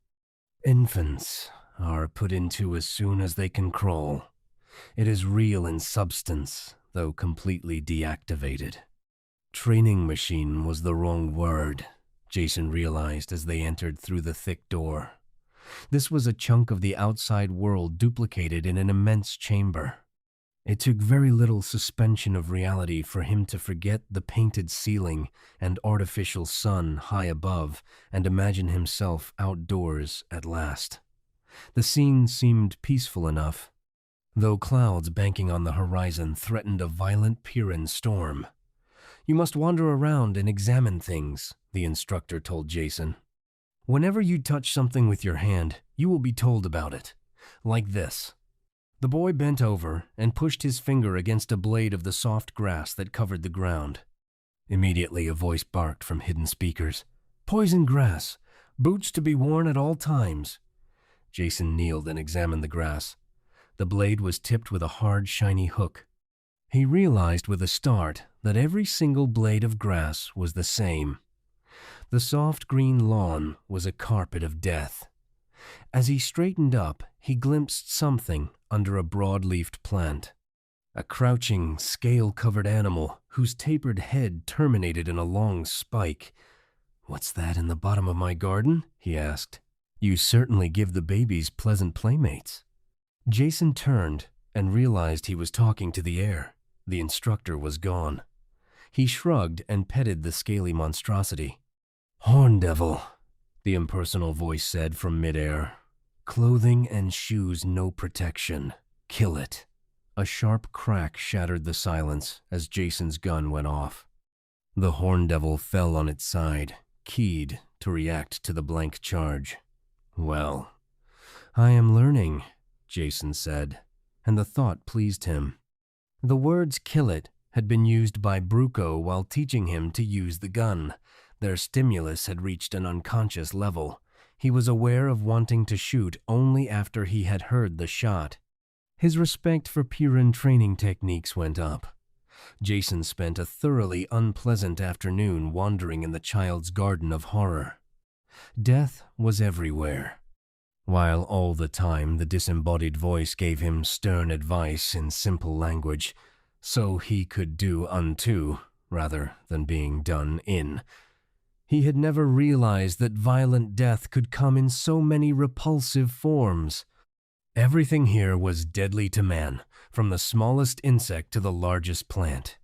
"Infants are put into as soon as they can crawl. It is real in substance, though completely deactivated." Training machine was the wrong word, Jason realized as they entered through the thick door. This was a chunk of the outside world duplicated in an immense chamber. It took very little suspension of reality for him to forget the painted ceiling and artificial sun high above and imagine himself outdoors at last. The scene seemed peaceful enough, though clouds banking on the horizon threatened a violent Pyrrhus storm. "You must wander around and examine things," the instructor told Jason. "Whenever you touch something with your hand, you will be told about it. Like this." The boy bent over and pushed his finger against a blade of the soft grass that covered the ground. Immediately, a voice barked from hidden speakers. "Poison grass! Boots to be worn at all times." Jason kneeled and examined the grass. The blade was tipped with a hard, shiny hook. He realized with a start that every single blade of grass was the same. The soft green lawn was a carpet of death. As he straightened up, he glimpsed something under a broad-leafed plant. A crouching, scale-covered animal whose tapered head terminated in a long spike. "What's that in the bottom of my garden?" he asked. "You certainly give the babies pleasant playmates." Jason turned and realized he was talking to the air. The instructor was gone. He shrugged and petted the scaly monstrosity. "Horn devil," the impersonal voice said from midair. "Clothing and shoes no protection. Kill it." A sharp crack shattered the silence as Jason's gun went off. The horn devil fell on its side, keyed to react to the blank charge. "Well, I am learning," Jason said, and the thought pleased him. The words "kill it" had been used by Bruco while teaching him to use the gun. Their stimulus had reached an unconscious level. He was aware of wanting to shoot only after he had heard the shot. His respect for Pyrrhus training techniques went up. Jason spent a thoroughly unpleasant afternoon wandering in the child's garden of horror. Death was everywhere, while all the time the disembodied voice gave him stern advice in simple language, so he could do unto rather than being done in. He had never realized that violent death could come in so many repulsive forms. Everything here was deadly to man, from the smallest insect to the largest plant.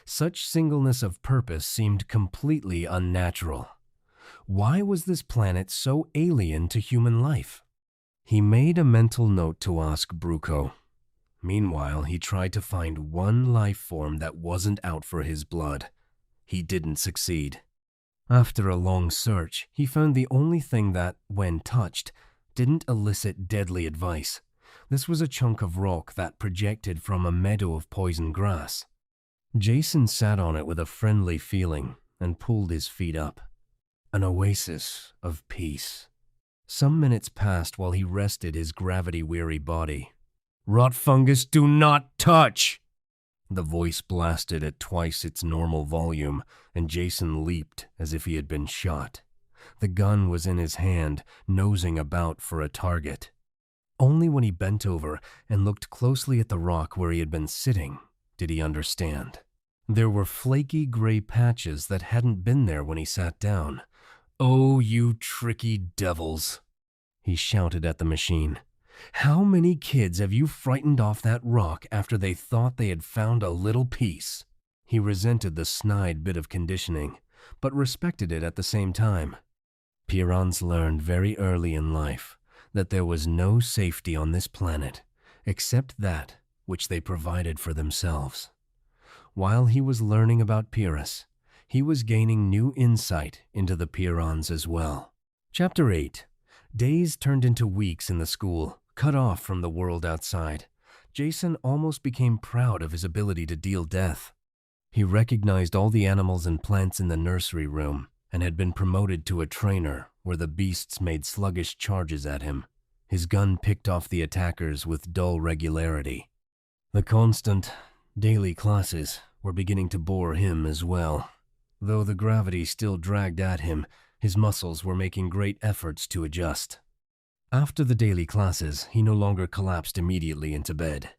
Such singleness of purpose seemed completely unnatural. Why was this planet so alien to human life? He made a mental note to ask Bruco. Meanwhile, he tried to find one life form that wasn't out for his blood. He didn't succeed. After a long search, he found the only thing that, when touched, didn't elicit deadly advice. This was a chunk of rock that projected from a meadow of poison grass. Jason sat on it with a friendly feeling and pulled his feet up. An oasis of peace. Some minutes passed while he rested his gravity-weary body. "Rot fungus, do not touch!" The voice blasted at twice its normal volume, and Jason leaped as if he had been shot. The gun was in his hand, nosing about for a target. Only when he bent over and looked closely at the rock where he had been sitting did he understand. There were flaky gray patches that hadn't been there when he sat down. "Oh, you tricky devils," he shouted at the machine. "How many kids have you frightened off that rock after they thought they had found a little piece?" He resented the snide bit of conditioning, but respected it at the same time. Pyrrhus learned very early in life that there was no safety on this planet except that which they provided for themselves. While he was learning about Pyrrhus, he was gaining new insight into the Pyrrhons as well. Chapter 8. Days turned into weeks in the school, cut off from the world outside. Jason almost became proud of his ability to deal death. He recognized all the animals and plants in the nursery room and had been promoted to a trainer where the beasts made sluggish charges at him. His gun picked off the attackers with dull regularity. The constant, daily classes were beginning to bore him as well. Though the gravity still dragged at him, his muscles were making great efforts to adjust. After the daily classes, he no longer collapsed immediately into bed.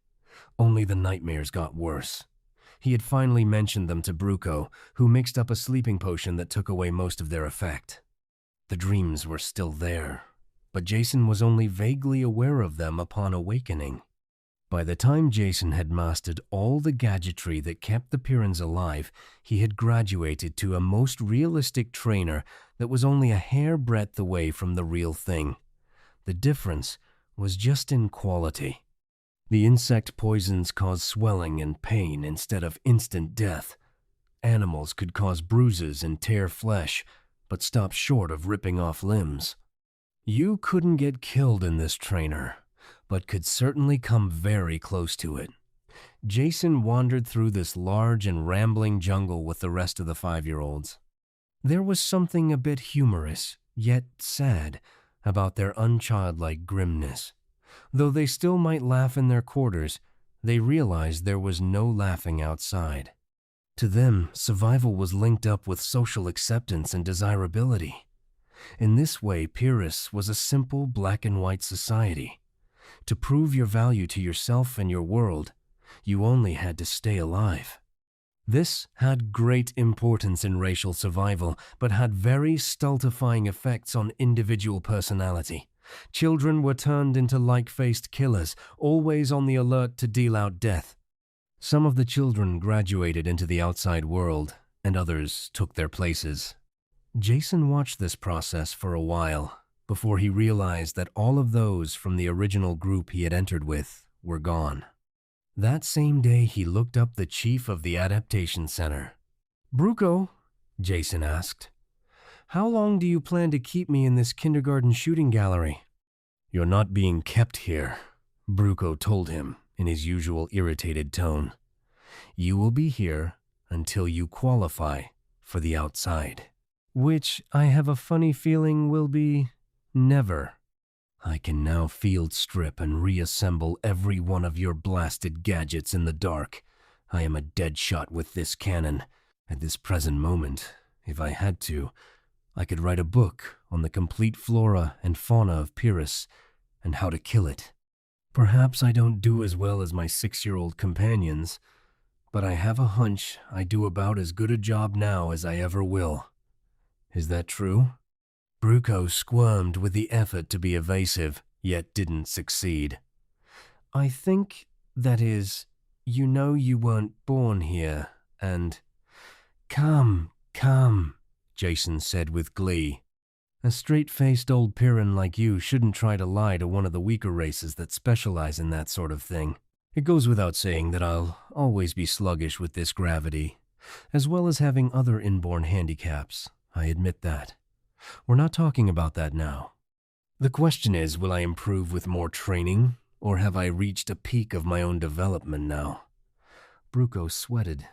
Only the nightmares got worse. He had finally mentioned them to Bruco, who mixed up a sleeping potion that took away most of their effect. The dreams were still there, but Jason was only vaguely aware of them upon awakening. By the time Jason had mastered all the gadgetry that kept the Pyrrans alive, he had graduated to a most realistic trainer that was only a hair-breadth away from the real thing. The difference was just in quality. The insect poisons caused swelling and pain instead of instant death. Animals could cause bruises and tear flesh, but stop short of ripping off limbs. You couldn't get killed in this trainer, but could certainly come very close to it. Jason wandered through this large and rambling jungle with the rest of the 5-year-olds. There was something a bit humorous, yet sad, about their unchildlike grimness. Though they still might laugh in their quarters, they realized there was no laughing outside. To them, survival was linked up with social acceptance and desirability. In this way, Pyrrus was a simple black and white society. To prove your value to yourself and your world, you only had to stay alive. This had great importance in racial survival, but had very stultifying effects on individual personality. Children were turned into like-faced killers, always on the alert to deal out death. Some of the children graduated into the outside world, and others took their places. Jason watched this process for a while, before he realized that all of those from the original group he had entered with were gone. That same day, he looked up the chief of the adaptation center. "Bruco," Jason asked, "how long do you plan to keep me in this kindergarten shooting gallery?" "You're not being kept here," Bruco told him in his usual irritated tone. "You will be here until you qualify for the outside." "Which I have a funny feeling will be never." "I can now field strip and reassemble every one of your blasted gadgets in the dark. I am a dead shot with this cannon. At this present moment, if I had to, I could write a book on the complete flora and fauna of Pyrrus and how to kill it. Perhaps I don't do as well as my 6-year-old companions, but I have a hunch I do about as good a job now as I ever will. Is that true?" Bruco squirmed with the effort to be evasive, yet didn't succeed. "I think, that is, you know you weren't born here, and—" Come, Jason said with glee. "A straight-faced old Pyrran like you shouldn't try to lie to one of the weaker races that specialize in that sort of thing. It goes without saying that I'll always be sluggish with this gravity, as well as having other inborn handicaps. I admit that. We're not talking about that now. The question is, will I improve with more training, or have I reached a peak of my own development now?" Bruco sweated.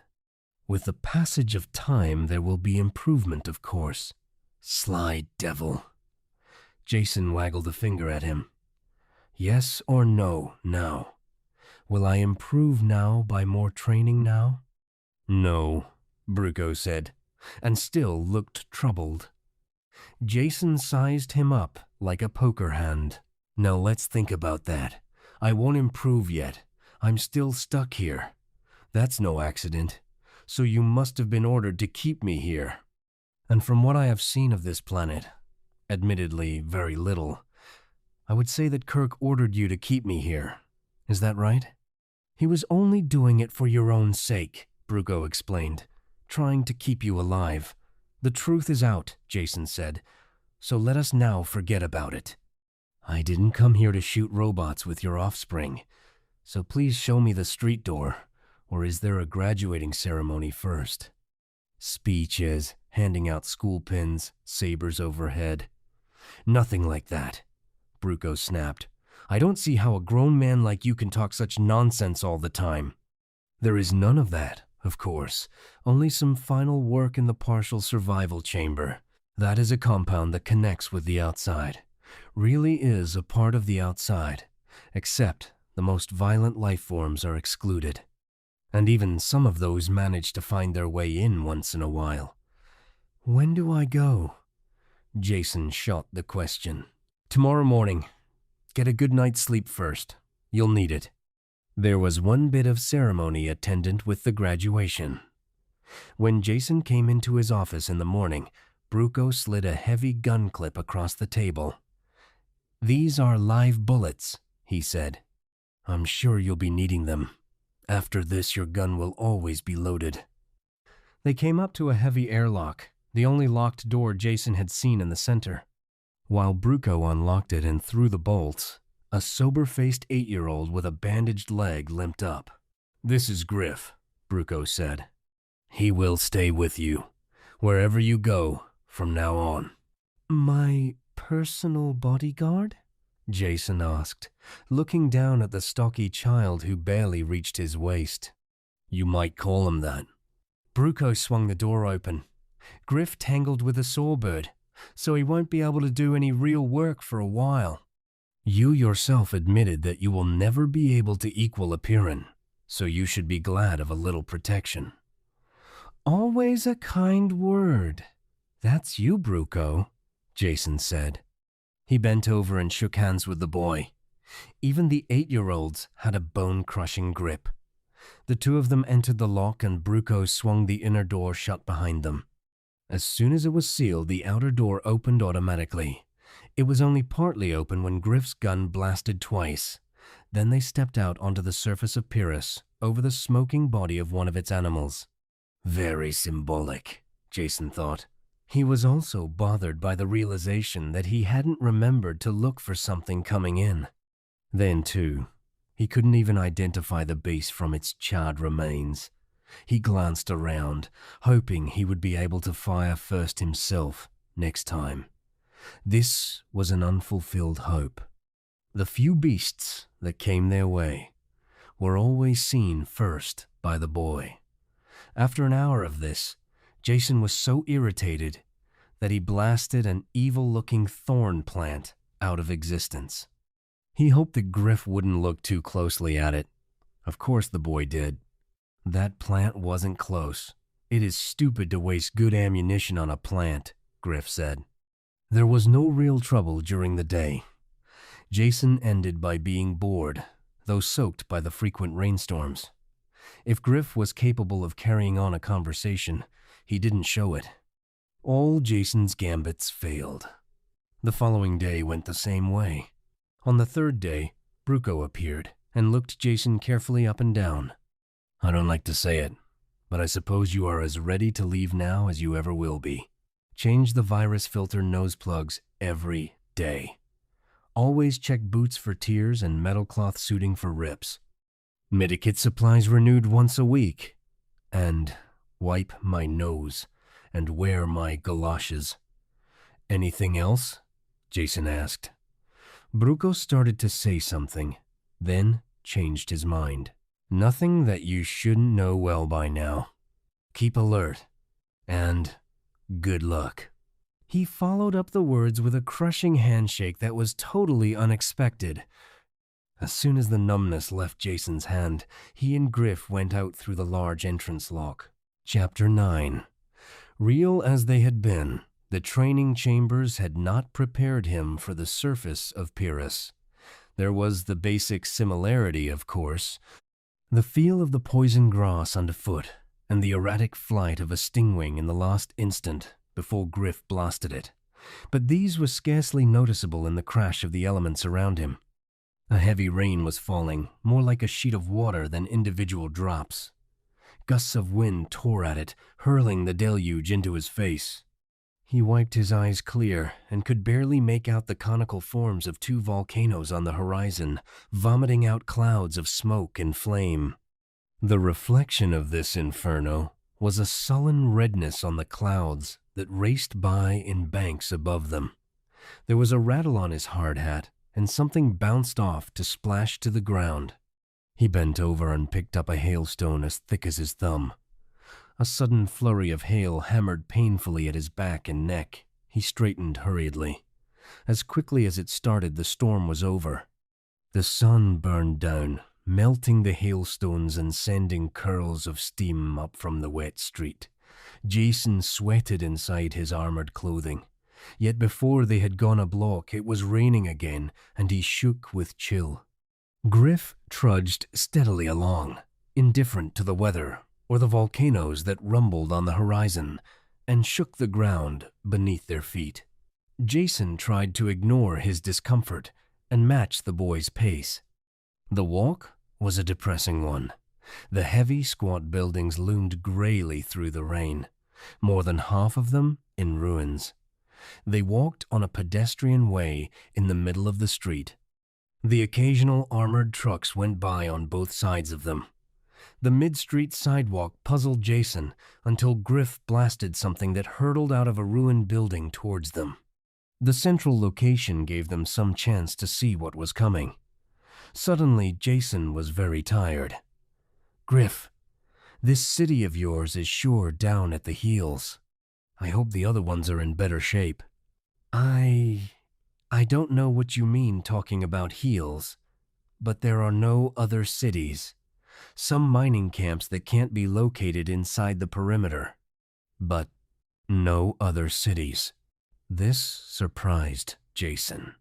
"With the passage of time, there will be improvement, of course." "Sly devil." Jason waggled a finger at him. "Yes or no now? Will I improve now by more training now?" "No," Bruco said, and still looked troubled. Jason sized him up like a poker hand. "Now let's think about that. I won't improve yet. I'm still stuck here. That's no accident. So you must have been ordered to keep me here. And from what I have seen of this planet, admittedly very little, I would say that Kirk ordered you to keep me here. Is that right?" "He was only doing it for your own sake," Bruco explained, "trying to keep you alive. The truth is out," Jason said, "so let us now forget about it. I didn't come here to shoot robots with your offspring, so please show me the street door, or is there a graduating ceremony first?" Speeches, handing out school pins, sabers overhead. "Nothing like that," Bruco snapped. "I don't see how a grown man like you can talk such nonsense all the time." "There is none of that, of course. Only some final work in the partial survival chamber. That is a compound that connects with the outside. Really is a part of the outside, except the most violent life forms are excluded. And even some of those manage to find their way in once in a while." "When do I go?" Jason shot the question. "Tomorrow morning. Get a good night's sleep first. You'll need it." There was one bit of ceremony attendant with the graduation. When Jason came into his office in the morning, Bruco slid a heavy gun clip across the table. "These are live bullets," he said. I'm sure you'll be needing them. After this, your gun will always be loaded. They came up to a heavy airlock, the only locked door Jason had seen in the center. While Bruco unlocked it and threw the bolts, a sober-faced 8-year-old with a bandaged leg limped up. "This is Griff," Bruco said. "He will stay with you, wherever you go from now on." "My personal bodyguard?" Jason asked, looking down at the stocky child who barely reached his waist. "You might call him that." Bruco swung the door open. "Griff tangled with a sawbird, so he won't be able to do any real work for a while. You yourself admitted that you will never be able to equal a Pyrrus, so you should be glad of a little protection." "Always a kind word. That's you, Bruco," Jason said. He bent over and shook hands with the boy. Even the 8-year-olds had a bone-crushing grip. The two of them entered the lock and Bruco swung the inner door shut behind them. As soon as it was sealed, the outer door opened automatically. It was only partly open when Griff's gun blasted twice. Then they stepped out onto the surface of Pyrrus, over the smoking body of one of its animals. Very symbolic, Jason thought. He was also bothered by the realization that he hadn't remembered to look for something coming in. Then, too, he couldn't even identify the base from its charred remains. He glanced around, hoping he would be able to fire first himself next time. This was an unfulfilled hope. The few beasts that came their way were always seen first by the boy. After an hour of this, Jason was so irritated that he blasted an evil-looking thorn plant out of existence. He hoped that Griff wouldn't look too closely at it. Of course the boy did. That plant wasn't close. "It is stupid to waste good ammunition on a plant," Griff said. There was no real trouble during the day. Jason ended by being bored, though soaked by the frequent rainstorms. If Griff was capable of carrying on a conversation, he didn't show it. All Jason's gambits failed. The following day went the same way. On the third day, Bruco appeared and looked Jason carefully up and down. "I don't like to say it, but I suppose you are as ready to leave now as you ever will be. Change the virus filter nose plugs every day. Always check boots for tears and metal cloth suiting for rips. Medikit supplies renewed once a week. And wipe my nose and wear my galoshes." "Anything else?" Jason asked. Bruco started to say something, then changed his mind. "Nothing that you shouldn't know well by now. Keep alert, and good luck." He followed up the words with a crushing handshake that was totally unexpected. As soon as the numbness left Jason's hand, he and Griff went out through the large entrance lock. Chapter 9. Real as they had been, the training chambers had not prepared him for the surface of Pyrrus. There was the basic similarity, of course. The feel of the poison grass underfoot, and the erratic flight of a stingwing in the last instant before Griff blasted it. But these were scarcely noticeable in the crash of the elements around him. A heavy rain was falling, more like a sheet of water than individual drops. Gusts of wind tore at it, hurling the deluge into his face. He wiped his eyes clear and could barely make out the conical forms of two volcanoes on the horizon, vomiting out clouds of smoke and flame. The reflection of this inferno was a sullen redness on the clouds that raced by in banks above them. There was a rattle on his hard hat, and something bounced off to splash to the ground. He bent over and picked up a hailstone as thick as his thumb. A sudden flurry of hail hammered painfully at his back and neck. He straightened hurriedly. As quickly as it started, the storm was over. The sun burned down, melting the hailstones and sending curls of steam up from the wet street. Jason sweated inside his armored clothing. Yet before they had gone a block, it was raining again, and he shook with chill. Griff trudged steadily along, indifferent to the weather or the volcanoes that rumbled on the horizon and shook the ground beneath their feet. Jason tried to ignore his discomfort and match the boy's pace. The walk was a depressing one. The heavy, squat buildings loomed grayly through the rain, more than half of them in ruins. They walked on a pedestrian way in the middle of the street. The occasional armored trucks went by on both sides of them. The mid-street sidewalk puzzled Jason until Griff blasted something that hurtled out of a ruined building towards them. The central location gave them some chance to see what was coming. Suddenly, Jason was very tired. "Griff, this city of yours is sure down at the heels. I hope the other ones are in better shape." I don't know what you mean talking about heels, but there are no other cities. Some mining camps that can't be located inside the perimeter. But no other cities. This surprised Jason.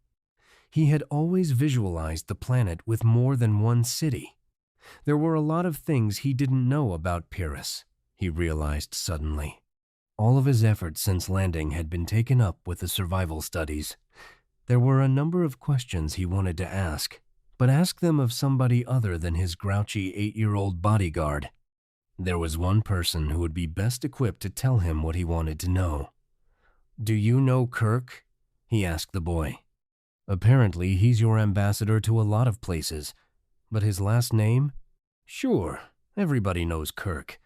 He had always visualized the planet with more than one city. There were a lot of things he didn't know about Pyrrus, he realized suddenly. All of his efforts since landing had been taken up with the survival studies. There were a number of questions he wanted to ask, but ask them of somebody other than his grouchy 8-year-old bodyguard. There was one person who would be best equipped to tell him what he wanted to know. "Do you know Kirk?" he asked the boy. "Apparently he's your ambassador to a lot of places, but his last name? Sure, everybody knows Kirk,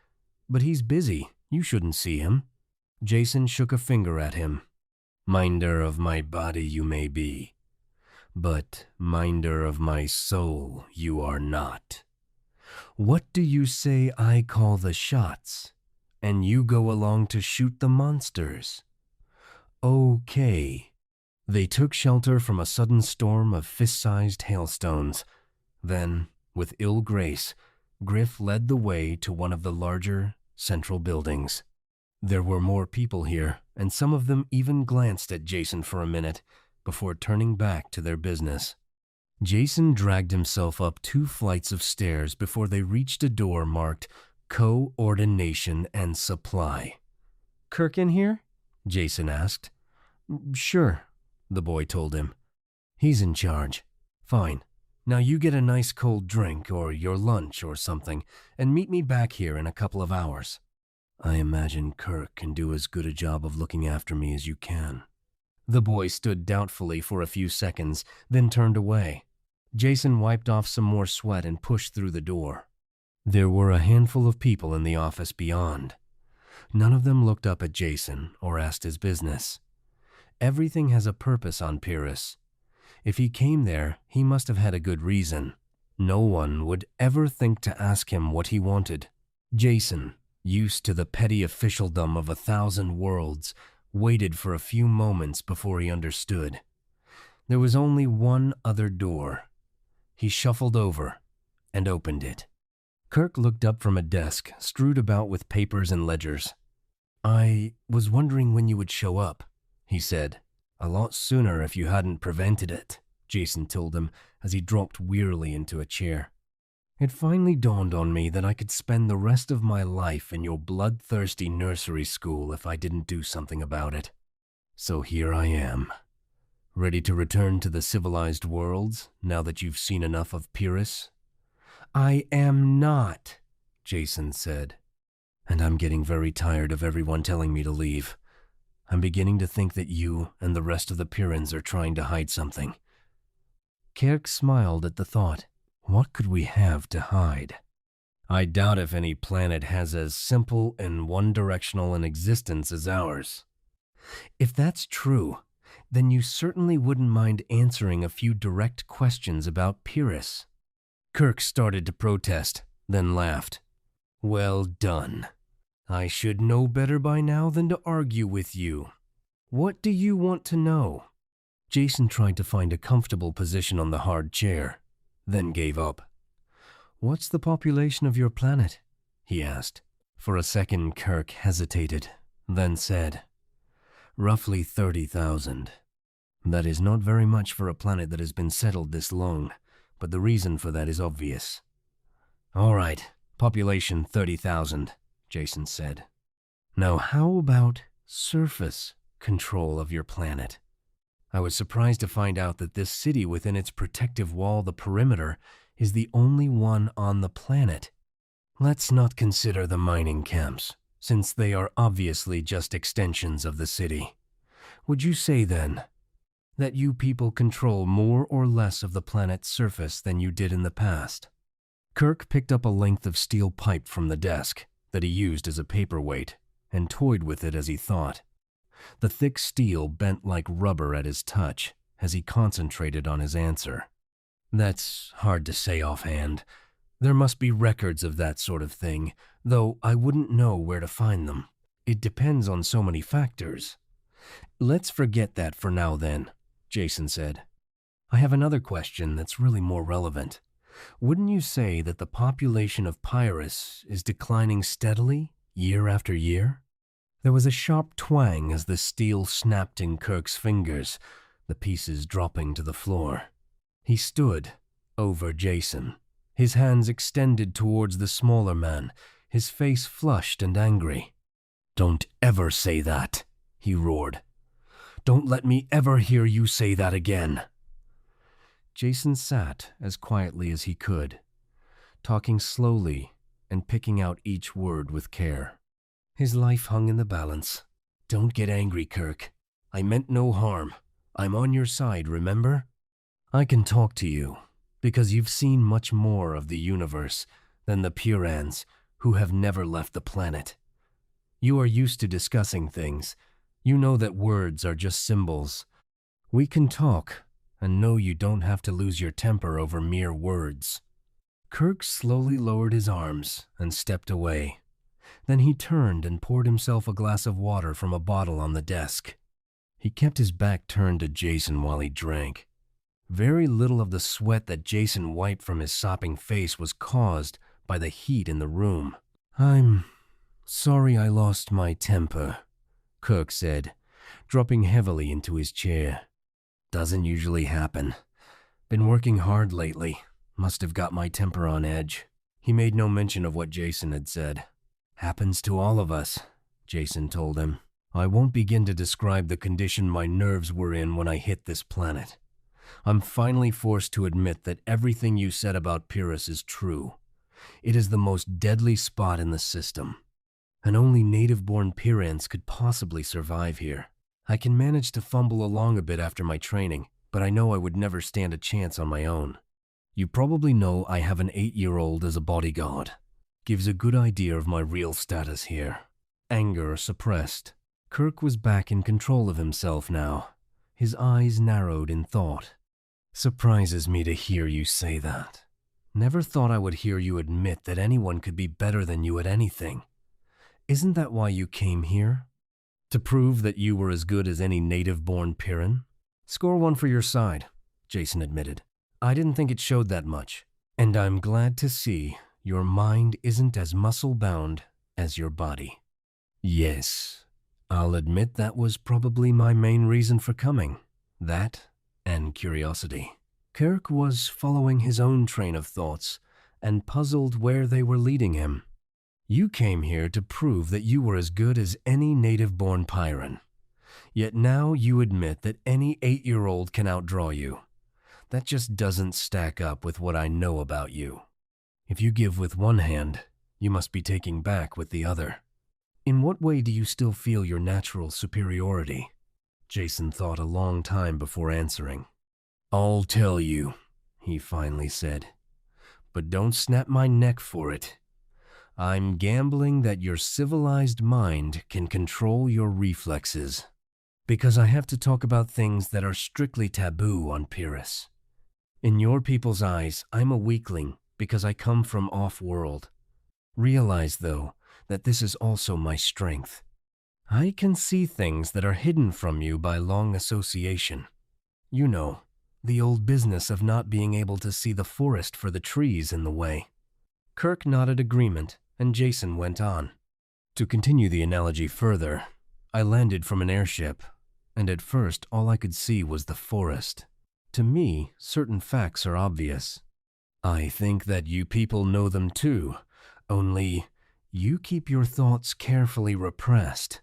but he's busy. You shouldn't see him." Jason shook a finger at him. "Minder of my body you may be, but minder of my soul you are not. What do you say I call the shots, and you go along to shoot the monsters?" "Okay." They took shelter from a sudden storm of fist-sized hailstones. Then, with ill grace, Griff led the way to one of the larger, central buildings. There were more people here, and some of them even glanced at Jason for a minute before turning back to their business. Jason dragged himself up 2 flights of stairs before they reached a door marked Coordination and Supply. "Kirk in here?" Jason asked. "Sure," the boy told him. "He's in charge." "Fine. Now you get a nice cold drink or your lunch or something and meet me back here in a couple of hours." "I imagine Kirk can do as good a job of looking after me as you can." The boy stood doubtfully for a few seconds, then turned away. Jason wiped off some more sweat and pushed through the door. There were a handful of people in the office beyond. None of them looked up at Jason or asked his business. Everything has a purpose on Pyrrus. If he came there, he must have had a good reason. No one would ever think to ask him what he wanted. Jason, used to the petty officialdom of 1,000 worlds, waited for a few moments before he understood. There was only one other door. He shuffled over and opened it. Kirk looked up from a desk strewed about with papers and ledgers. "I was wondering when you would show up," he said. "A lot sooner if you hadn't prevented it," Jason told him as he dropped wearily into a chair. "It finally dawned on me that I could spend the rest of my life in your bloodthirsty nursery school if I didn't do something about it. So here I am. Ready to return to the civilized worlds now that you've seen enough of Pyrrus?" "I am not," Jason said. "And I'm getting very tired of everyone telling me to leave. I'm beginning to think that you and the rest of the Pyrrans are trying to hide something." Kirk smiled at the thought. What could we have to hide? "I doubt if any planet has as simple and one-directional an existence as ours." "If that's true, then you certainly wouldn't mind answering a few direct questions about Pyrrus." Kirk started to protest, then laughed. "Well done. I should know better by now than to argue with you. What do you want to know?" Jason tried to find a comfortable position on the hard chair, then gave up. "What's the population of your planet?" he asked. For a second, Kirk hesitated, then said, "Roughly 30,000. That is not very much for a planet that has been settled this long, but the reason for that is obvious." "All right, population 30,000, Jason said. "Now how about surface control of your planet?" I was surprised to find out that this city within its protective wall, the perimeter, is the only one on the planet. Let's not consider the mining camps, since they are obviously just extensions of the city. Would you say, then, that you people control more or less of the planet's surface than you did in the past? Kirk picked up a length of steel pipe from the desk that he used as a paperweight and toyed with it as he thought. The thick steel bent like rubber at his touch as he concentrated on his answer. That's hard to say offhand. There must be records of that sort of thing, though I wouldn't know where to find them. It depends on so many factors. Let's forget that for now then, Jason said. I have another question that's really more relevant. Wouldn't you say that the population of Pyrrus is declining steadily, year after year? There was a sharp twang as the steel snapped in Kirk's fingers, the pieces dropping to the floor. He stood over Jason, his hands extended towards the smaller man, his face flushed and angry. Don't ever say that, he roared. Don't let me ever hear you say that again. Jason sat as quietly as he could, talking slowly and picking out each word with care. His life hung in the balance. Don't get angry, Kirk. I meant no harm. I'm on your side, remember? I can talk to you, because you've seen much more of the universe than the Pyrrans who have never left the planet. You are used to discussing things. You know that words are just symbols. We can talk, and know you don't have to lose your temper over mere words. Kirk slowly lowered his arms and stepped away. Then he turned and poured himself a glass of water from a bottle on the desk. He kept his back turned to Jason while he drank. Very little of the sweat that Jason wiped from his sopping face was caused by the heat in the room. I'm sorry I lost my temper, Kirk said, dropping heavily into his chair. Doesn't usually happen. Been working hard lately. Must have got my temper on edge. He made no mention of what Jason had said. Happens to all of us, Jason told him. I won't begin to describe the condition my nerves were in when I hit this planet. I'm finally forced to admit that everything you said about Pyrrus is true. It is the most deadly spot in the system, and only native-born Pyrrans could possibly survive here. I can manage to fumble along a bit after my training, but I know I would never stand a chance on my own. You probably know I have an 8-year-old as a bodyguard. Gives a good idea of my real status here. Anger suppressed. Kirk was back in control of himself now. His eyes narrowed in thought. Surprises me to hear you say that. Never thought I would hear you admit that anyone could be better than you at anything. Isn't that why you came here? To prove that you were as good as any native-born Pyrran? Score one for your side, Jason admitted. I didn't think it showed that much, and I'm glad to see your mind isn't as muscle-bound as your body. Yes, I'll admit that was probably my main reason for coming. That and curiosity. Kirk was following his own train of thoughts and puzzled where they were leading him. You came here to prove that you were as good as any native-born Pyrran. Yet now you admit that any 8-year-old can outdraw you. That just doesn't stack up with what I know about you. If you give with one hand, you must be taking back with the other. In what way do you still feel your natural superiority? Jason thought a long time before answering. I'll tell you, he finally said. But don't snap my neck for it. I'm gambling that your civilized mind can control your reflexes. Because I have to talk about things that are strictly taboo on Pyrrus. In your people's eyes, I'm a weakling because I come from off-world. Realize, though, that this is also my strength. I can see things that are hidden from you by long association. You know, the old business of not being able to see the forest for the trees in the way. Kirk nodded agreement, and Jason went on. To continue the analogy further, I landed from an airship, and at first all I could see was the forest. To me, certain facts are obvious. I think that you people know them too, only you keep your thoughts carefully repressed.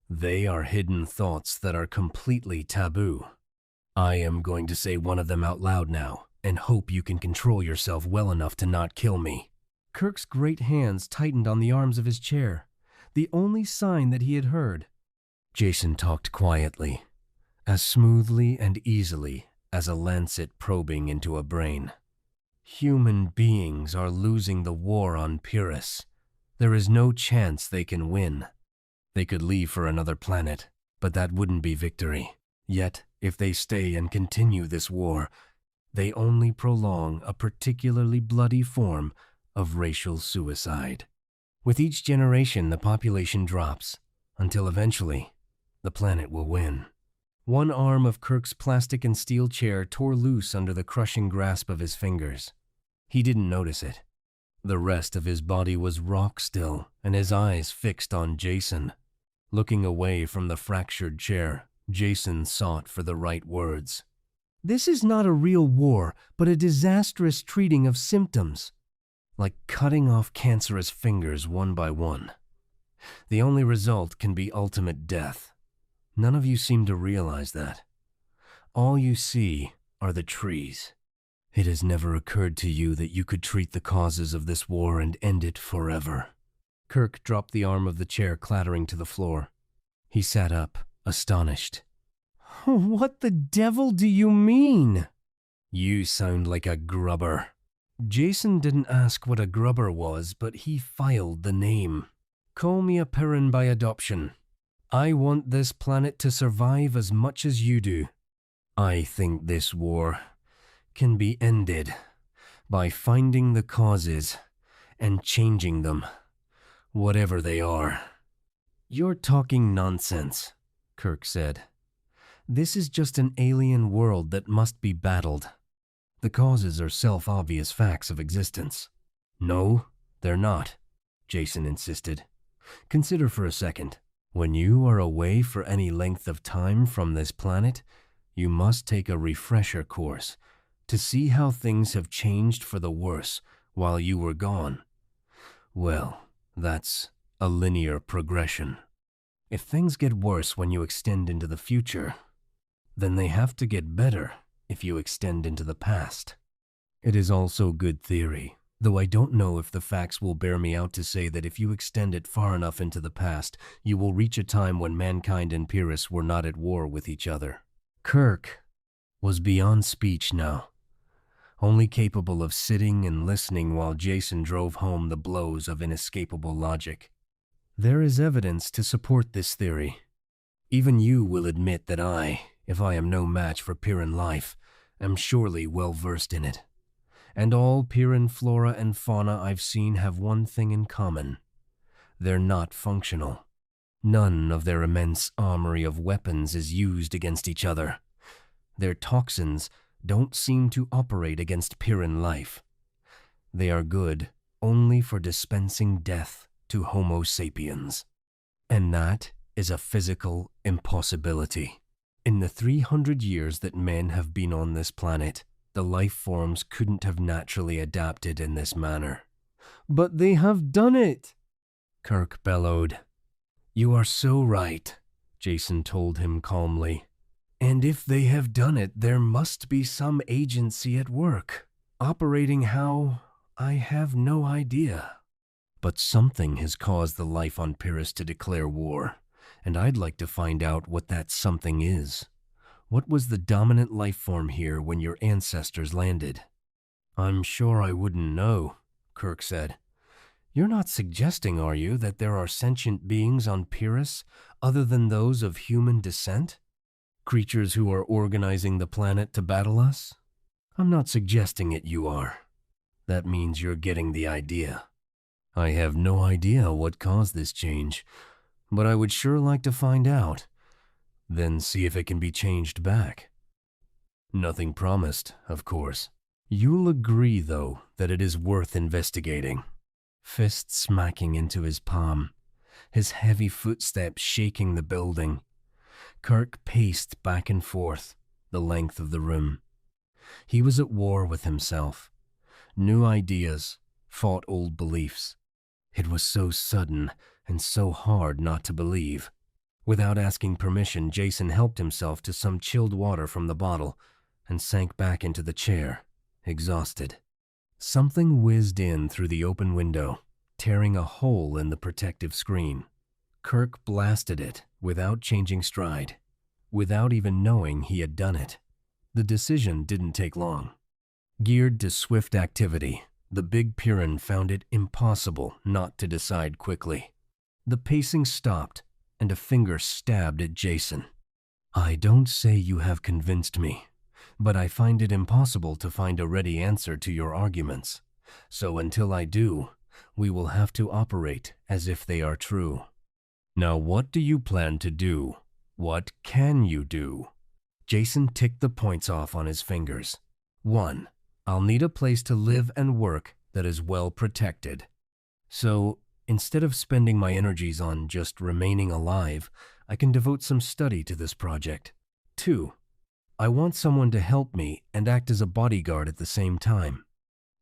They are hidden thoughts that are completely taboo. I am going to say one of them out loud now, and hope you can control yourself well enough to not kill me." Kirk's great hands tightened on the arms of his chair, the only sign that he had heard. Jason talked quietly, as smoothly and easily as a lancet probing into a brain. "Human beings are losing the war on Pyrrus. There is no chance they can win. They could leave for another planet, but that wouldn't be victory. Yet, if they stay and continue this war, they only prolong a particularly bloody form of racial suicide. With each generation, the population drops, until eventually, the planet will win." One arm of Kirk's plastic and steel chair tore loose under the crushing grasp of his fingers. He didn't notice it. The rest of his body was rock still, and his eyes fixed on Jason. Looking away from the fractured chair, Jason sought for the right words. "This is not a real war, but a disastrous treating of symptoms. Like cutting off cancerous fingers one by one. The only result can be ultimate death. None of you seem to realize that. All you see are the trees. It has never occurred to you that you could treat the causes of this war and end it forever." Kirk dropped the arm of the chair clattering to the floor. He sat up, astonished. "What the devil do you mean?" "You sound like a grubber." Jason didn't ask what a grubber was, but he filed the name. "Call me a Pyrran by adoption. I want this planet to survive as much as you do. I think this war can be ended by finding the causes and changing them, whatever they are." "You're talking nonsense," Kirk said. "This is just an alien world that must be battled. The causes are self-obvious facts of existence." "No, they're not," Jason insisted. "Consider for a second. When you are away for any length of time from this planet, you must take a refresher course to see how things have changed for the worse while you were gone. Well, that's a linear progression. If things get worse when you extend into the future, then they have to get better if you extend into the past. It is also good theory, though I don't know if the facts will bear me out to say that if you extend it far enough into the past, you will reach a time when mankind and Pyrrus were not at war with each other." Kirk was beyond speech now, only capable of sitting and listening while Jason drove home the blows of inescapable logic. "There is evidence to support this theory. Even you will admit that I, if I am no match for Pyrran life, am surely well versed in it. And all Pyrran flora and fauna I've seen have one thing in common. They're not functional. None of their immense armory of weapons is used against each other. Their toxins don't seem to operate against Pyrran life. They are good only for dispensing death to Homo sapiens. And that is a physical impossibility. In the 300 years that men have been on this planet, the life forms couldn't have naturally adapted in this manner." "But they have done it!" Kirk bellowed. "You are so right," Jason told him calmly. "And if they have done it, there must be some agency at work. Operating how, I have no idea. But something has caused the life on Pyrrus to declare war, and I'd like to find out what that something is. What was the dominant life form here when your ancestors landed?" "I'm sure I wouldn't know," Kirk said. "You're not suggesting, are you, that there are sentient beings on Pyrrus other than those of human descent? Creatures who are organizing the planet to battle us? I'm not suggesting it, you are. That means you're getting the idea. I have no idea what caused this change, but I would sure like to find out. Then see if it can be changed back. Nothing promised, of course. You'll agree, though, that it is worth investigating." Fist smacking into his palm, his heavy footsteps shaking the building, Kirk paced back and forth the length of the room. He was at war with himself. New ideas fought old beliefs. It was so sudden and so hard not to believe. Without asking permission, Jason helped himself to some chilled water from the bottle and sank back into the chair, exhausted. Something whizzed in through the open window, tearing a hole in the protective screen. Kirk blasted it without changing stride, without even knowing he had done it. The decision didn't take long. Geared to swift activity, the big Pyrrus found it impossible not to decide quickly. The pacing stopped, and a finger stabbed at Jason. "I don't say you have convinced me, but I find it impossible to find a ready answer to your arguments. So until I do, we will have to operate as if they are true. Now what do you plan to do? What can you do?" Jason ticked the points off on his fingers. 1. I'll need a place to live and work that is well protected. So, instead of spending my energies on just remaining alive, I can devote some study to this project. 2. I want someone to help me and act as a bodyguard at the same time.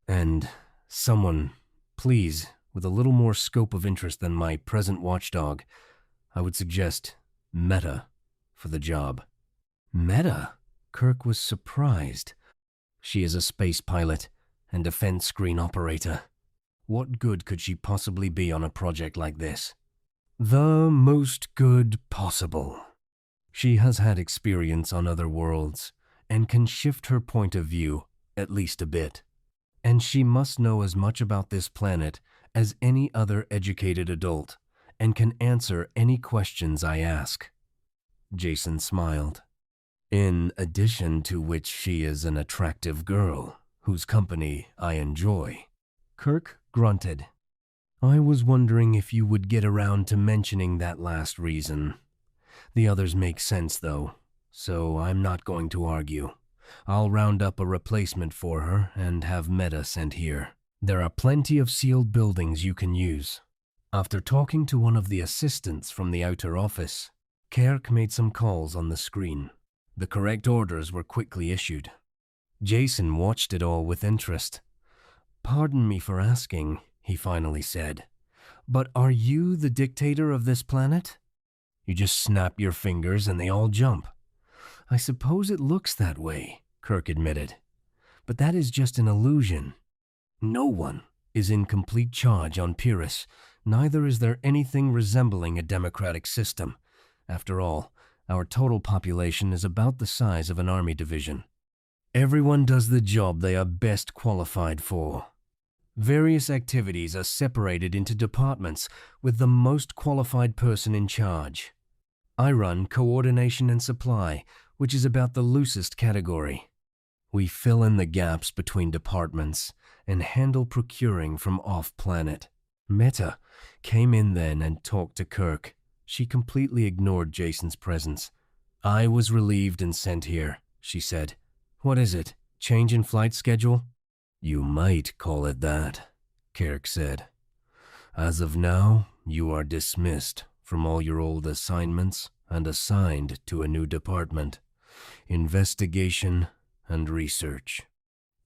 And someone, please, with a little more scope of interest than my present watchdog. I would suggest Meta for the job. Meta? Kirk was surprised. She is a space pilot and defense screen operator. What good could she possibly be on a project like this? The most good possible. She has had experience on other worlds and can shift her point of view, at least a bit. And she must know as much about this planet as any other educated adult and can answer any questions I ask. Jason smiled. In addition to which she is an attractive girl whose company I enjoy. Kirk grunted. I was wondering if you would get around to mentioning that last reason. The others make sense, though, so I'm not going to argue. I'll round up a replacement for her and have Meta sent here. There are plenty of sealed buildings you can use. After talking to one of the assistants from the outer office, Kirk made some calls on the screen. The correct orders were quickly issued. Jason watched it all with interest. Pardon me for asking, he finally said, but are you the dictator of this planet? You just snap your fingers and they all jump. I suppose it looks that way, Kirk admitted. But that is just an illusion. No one is in complete charge on Pyrrus. Neither is there anything resembling a democratic system. After all, our total population is about the size of an army division. Everyone does the job they are best qualified for. Various activities are separated into departments with the most qualified person in charge. I run coordination and supply, which is about the loosest category. We fill in the gaps between departments and handle procuring from off-planet. Meta came in then and talked to Kirk. She completely ignored Jason's presence. I was relieved and sent here, she said. What is it? Change in flight schedule? You might call it that, Kirk said. As of now, you are dismissed from all your old assignments and assigned to a new department. Investigation and research.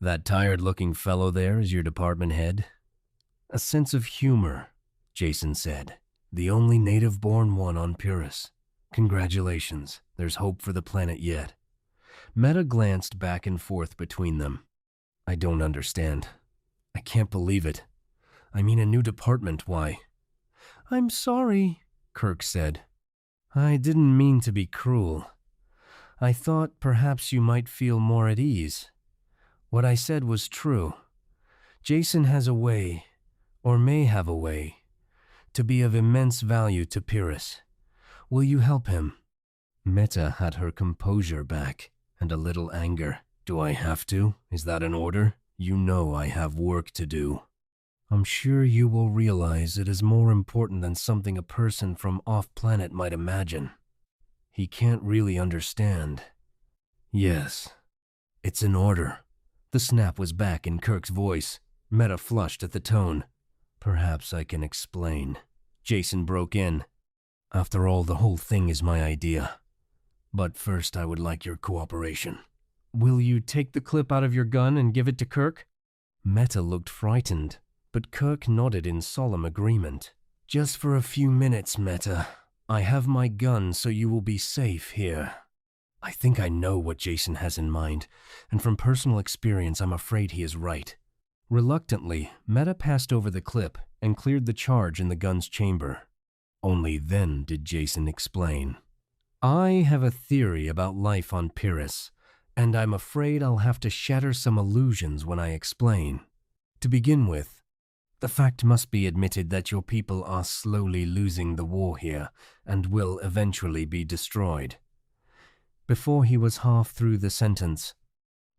That tired-looking fellow there is your department head? A sense of humor, Jason said. The only native-born one on Pyrrus. Congratulations, there's hope for the planet yet. Meta glanced back and forth between them. I don't understand. I can't believe it. I mean a new department, why? I'm sorry, Kirk said. I didn't mean to be cruel. I thought perhaps you might feel more at ease. What I said was true. Jason has a way, or may have a way, to be of immense value to Pyrrus. Will you help him? Meta had her composure back and a little anger. Do I have to? Is that an order? You know I have work to do. I'm sure you will realize it is more important than something a person from off-planet might imagine. He can't really understand. Yes, it's an order. The snap was back in Kirk's voice. Meta flushed at the tone. Perhaps I can explain. Jason broke in. After all, the whole thing is my idea. But first I would like your cooperation. Will you take the clip out of your gun and give it to Kirk? Meta looked frightened, but Kirk nodded in solemn agreement. Just for a few minutes, Meta. I have my gun, so you will be safe here. I think I know what Jason has in mind, and from personal experience, I'm afraid he is right. Reluctantly, Meta passed over the clip and cleared the charge in the gun's chamber. Only then did Jason explain. I have a theory about life on Pyrrus, and I'm afraid I'll have to shatter some illusions when I explain. To begin with, the fact must be admitted that your people are slowly losing the war here and will eventually be destroyed. Before he was half through the sentence,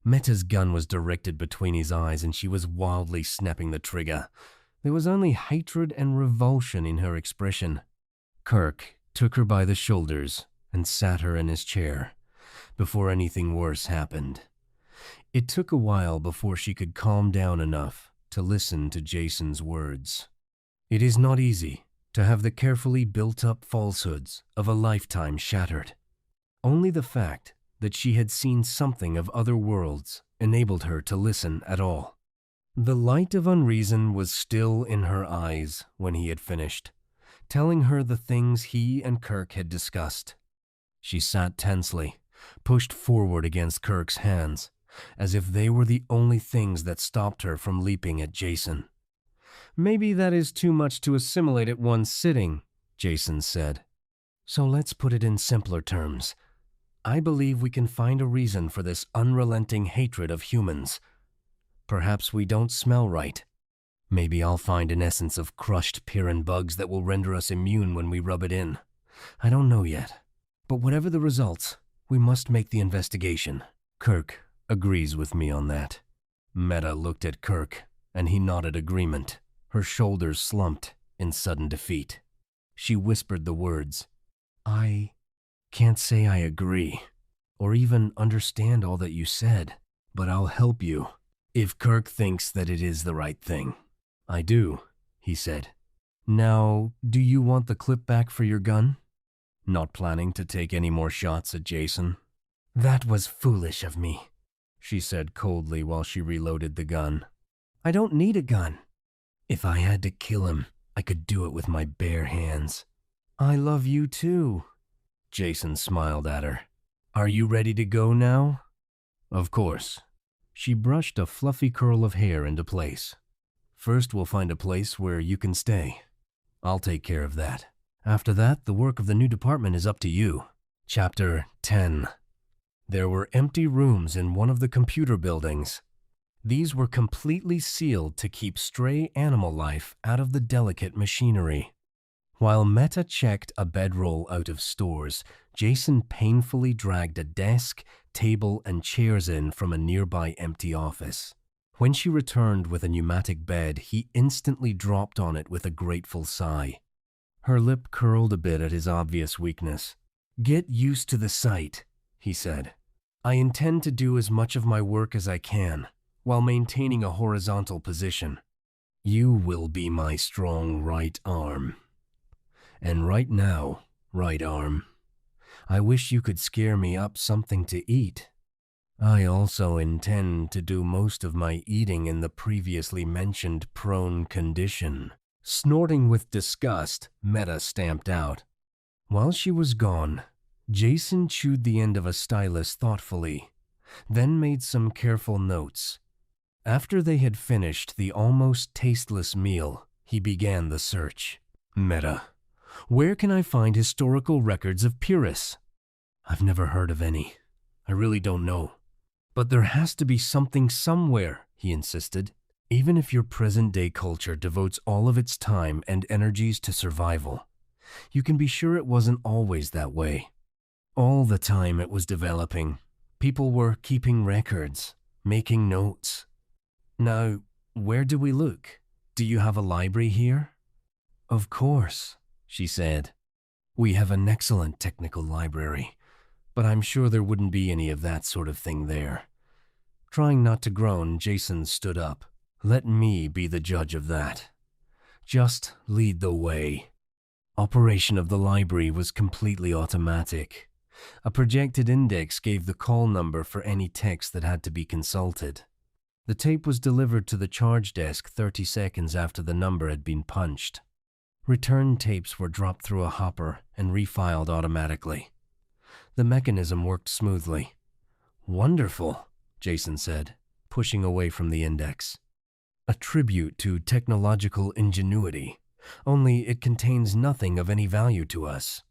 Meta's gun was directed between his eyes and she was wildly snapping the trigger. There was only hatred and revulsion in her expression. Kirk took her by the shoulders and sat her in his chair before anything worse happened. It took a while before she could calm down enough to listen to Jason's words. It is not easy to have the carefully built-up falsehoods of a lifetime shattered. Only the fact that she had seen something of other worlds enabled her to listen at all. The light of unreason was still in her eyes when he had finished, telling her the things he and Kirk had discussed. She sat tensely, pushed forward against Kirk's hands, as if they were the only things that stopped her from leaping at Jason. Maybe that is too much to assimilate at one sitting, Jason said. So let's put it in simpler terms. I believe we can find a reason for this unrelenting hatred of humans. Perhaps we don't smell right. Maybe I'll find an essence of crushed Pyrran bugs that will render us immune when we rub it in. I don't know yet. But whatever the results, we must make the investigation. Kirk agrees with me on that. Meta looked at Kirk, and he nodded agreement. Her shoulders slumped in sudden defeat. She whispered the words, I can't say I agree, or even understand all that you said, but I'll help you, if Kirk thinks that it is the right thing. I do, he said. Now, do you want the clip back for your gun? Not planning to take any more shots at Jason? That was foolish of me, she said coldly while she reloaded the gun. I don't need a gun. If I had to kill him, I could do it with my bare hands. I love you too. Jason smiled at her. Are you ready to go now? Of course. She brushed a fluffy curl of hair into place. First, we'll find a place where you can stay. I'll take care of that. After that, the work of the new department is up to you. Chapter 10. There were empty rooms in one of the computer buildings. These were completely sealed to keep stray animal life out of the delicate machinery. While Meta checked a bedroll out of stores, Jason painfully dragged a desk, table, and chairs in from a nearby empty office. When she returned with a pneumatic bed, he instantly dropped on it with a grateful sigh. Her lip curled a bit at his obvious weakness. Get used to the sight, he said. I intend to do as much of my work as I can, while maintaining a horizontal position. You will be my strong right arm. And right now, right arm, I wish you could scare me up something to eat. I also intend to do most of my eating in the previously mentioned prone condition. Snorting with disgust, Meta stamped out. While she was gone, Jason chewed the end of a stylus thoughtfully, then made some careful notes. After they had finished the almost tasteless meal, he began the search. Meta, where can I find historical records of Pyrrus? I've never heard of any. I really don't know. But there has to be something somewhere, he insisted. Even if your present-day culture devotes all of its time and energies to survival, you can be sure it wasn't always that way. All the time it was developing, people were keeping records, making notes. Now, where do we look? Do you have a library here? Of course, she said. We have an excellent technical library, but I'm sure there wouldn't be any of that sort of thing there. Trying not to groan, Jason stood up. Let me be the judge of that. Just lead the way. Operation of the library was completely automatic. A projected index gave the call number for any text that had to be consulted. The tape was delivered to the charge desk 30 seconds after the number had been punched. Return tapes were dropped through a hopper and refiled automatically. The mechanism worked smoothly. "Wonderful," Jason said, pushing away from the index. "A tribute to technological ingenuity, only it contains nothing of any value to us.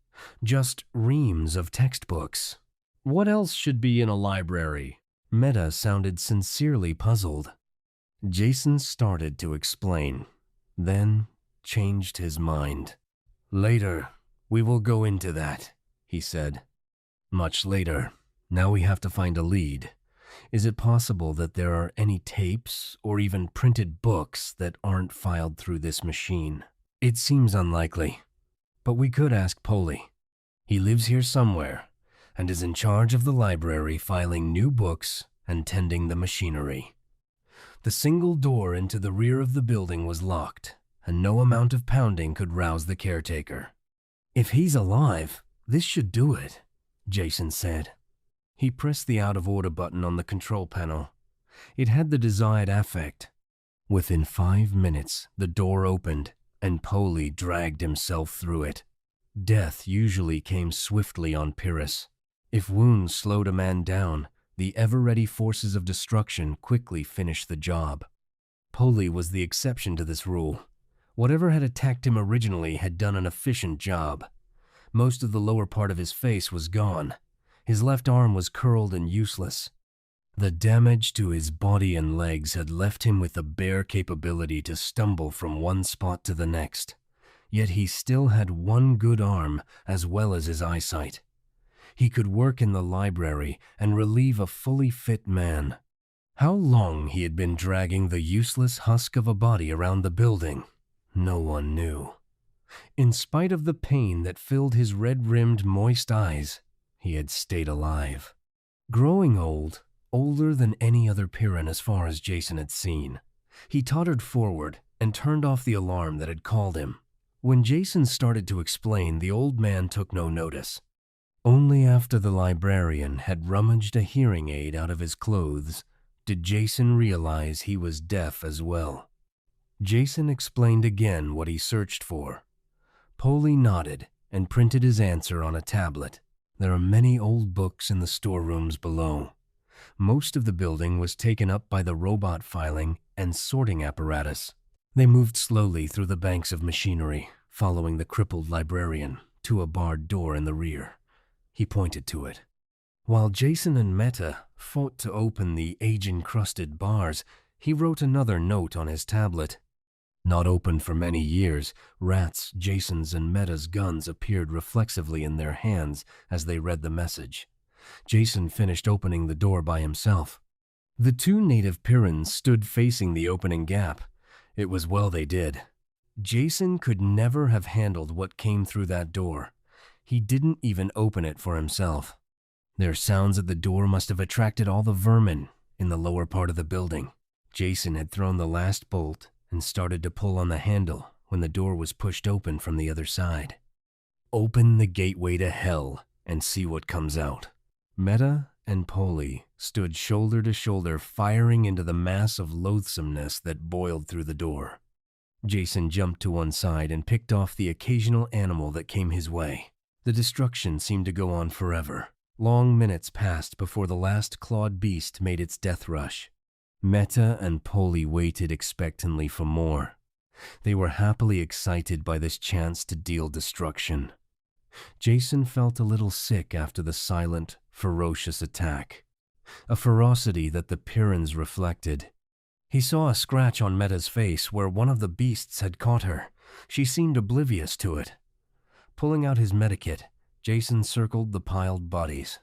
Just reams of textbooks. What else should be in a library?" Meta sounded sincerely puzzled. Jason started to explain, then changed his mind. "Later, we will go into that," he said. "Much later. Now we have to find a lead. Is it possible that there are any tapes or even printed books that aren't filed through this machine?" "It seems unlikely, but we could ask Polly. He lives here somewhere and is in charge of the library, filing new books and tending the machinery." The single door into the rear of the building was locked, and no amount of pounding could rouse the caretaker. "If he's alive, this should do it," Jason said. He pressed the out-of-order button on the control panel. It had the desired effect. Within 5 minutes, the door opened, and Polly dragged himself through it. Death usually came swiftly on Pyrrus. If wounds slowed a man down, the ever-ready forces of destruction quickly finished the job. Polly was the exception to this rule. Whatever had attacked him originally had done an efficient job. Most of the lower part of his face was gone. His left arm was curled and useless. The damage to his body and legs had left him with the bare capability to stumble from one spot to the next. Yet he still had one good arm as well as his eyesight. He could work in the library and relieve a fully fit man. How long he had been dragging the useless husk of a body around the building, no one knew. In spite of the pain that filled his red-rimmed, moist eyes, he had stayed alive. Growing old, older than any other Pyrran as far as Jason had seen, he tottered forward and turned off the alarm that had called him. When Jason started to explain, the old man took no notice. Only after the librarian had rummaged a hearing aid out of his clothes did Jason realize he was deaf as well. Jason explained again what he searched for. Polly nodded and printed his answer on a tablet. There are many old books in the storerooms below. Most of the building was taken up by the robot filing and sorting apparatus. They moved slowly through the banks of machinery, following the crippled librarian to a barred door in the rear. He pointed to it. While Jason and Meta fought to open the age-encrusted bars, he wrote another note on his tablet. Not opened for many years, Rat's, Jason's, and Meta's guns appeared reflexively in their hands as they read the message. Jason finished opening the door by himself. The two native Pyrrans stood facing the opening gap. It was well they did. Jason could never have handled what came through that door. He didn't even open it for himself. Their sounds at the door must have attracted all the vermin in the lower part of the building. Jason had thrown the last bolt and started to pull on the handle when the door was pushed open from the other side. "Open the gateway to hell and see what comes out." Meta and Polly stood shoulder to shoulder, firing into the mass of loathsomeness that boiled through the door. Jason jumped to one side and picked off the occasional animal that came his way. The destruction seemed to go on forever. Long minutes passed before the last clawed beast made its death rush. Meta and Polly waited expectantly for more. They were happily excited by this chance to deal destruction. Jason felt a little sick after the silent, ferocious attack, a ferocity that the Pyrrans reflected. He saw a scratch on Meta's face where one of the beasts had caught her. She seemed oblivious to it. Pulling out his medikit, Jason circled the piled bodies.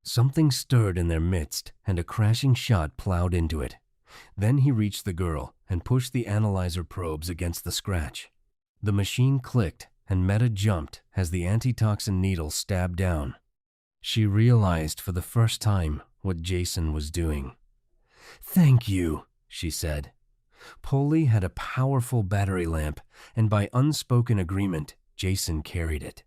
Something stirred in their midst, and a crashing shot plowed into it. Then he reached the girl and pushed the analyzer probes against the scratch. The machine clicked, and Meta jumped as the antitoxin needle stabbed down. She realized for the first time what Jason was doing. "Thank you," she said. Polly had a powerful battery lamp, and by unspoken agreement, Jason carried it.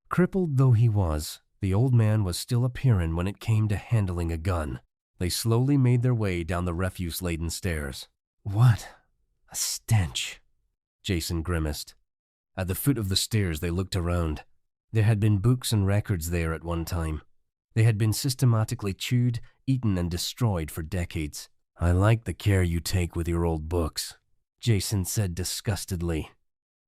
Crippled though he was, the old man was still a Pyrran when it came to handling a gun. They slowly made their way down the refuse-laden stairs. "What a stench," Jason grimaced. At the foot of the stairs, they looked around. There had been books and records there at one time. They had been systematically chewed, eaten, and destroyed for decades. "I like the care you take with your old books," Jason said disgustedly.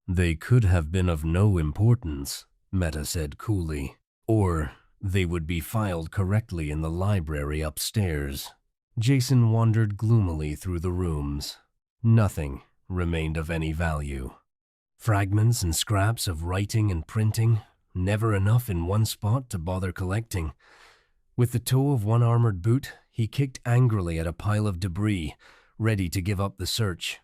"They could have been of no importance," Meta said coolly. "Or they would be filed correctly in the library upstairs." Jason wandered gloomily through the rooms. Nothing remained of any value. Fragments and scraps of writing and printing, never enough in one spot to bother collecting. With the toe of one armored boot, he kicked angrily at a pile of debris, ready to give up the search.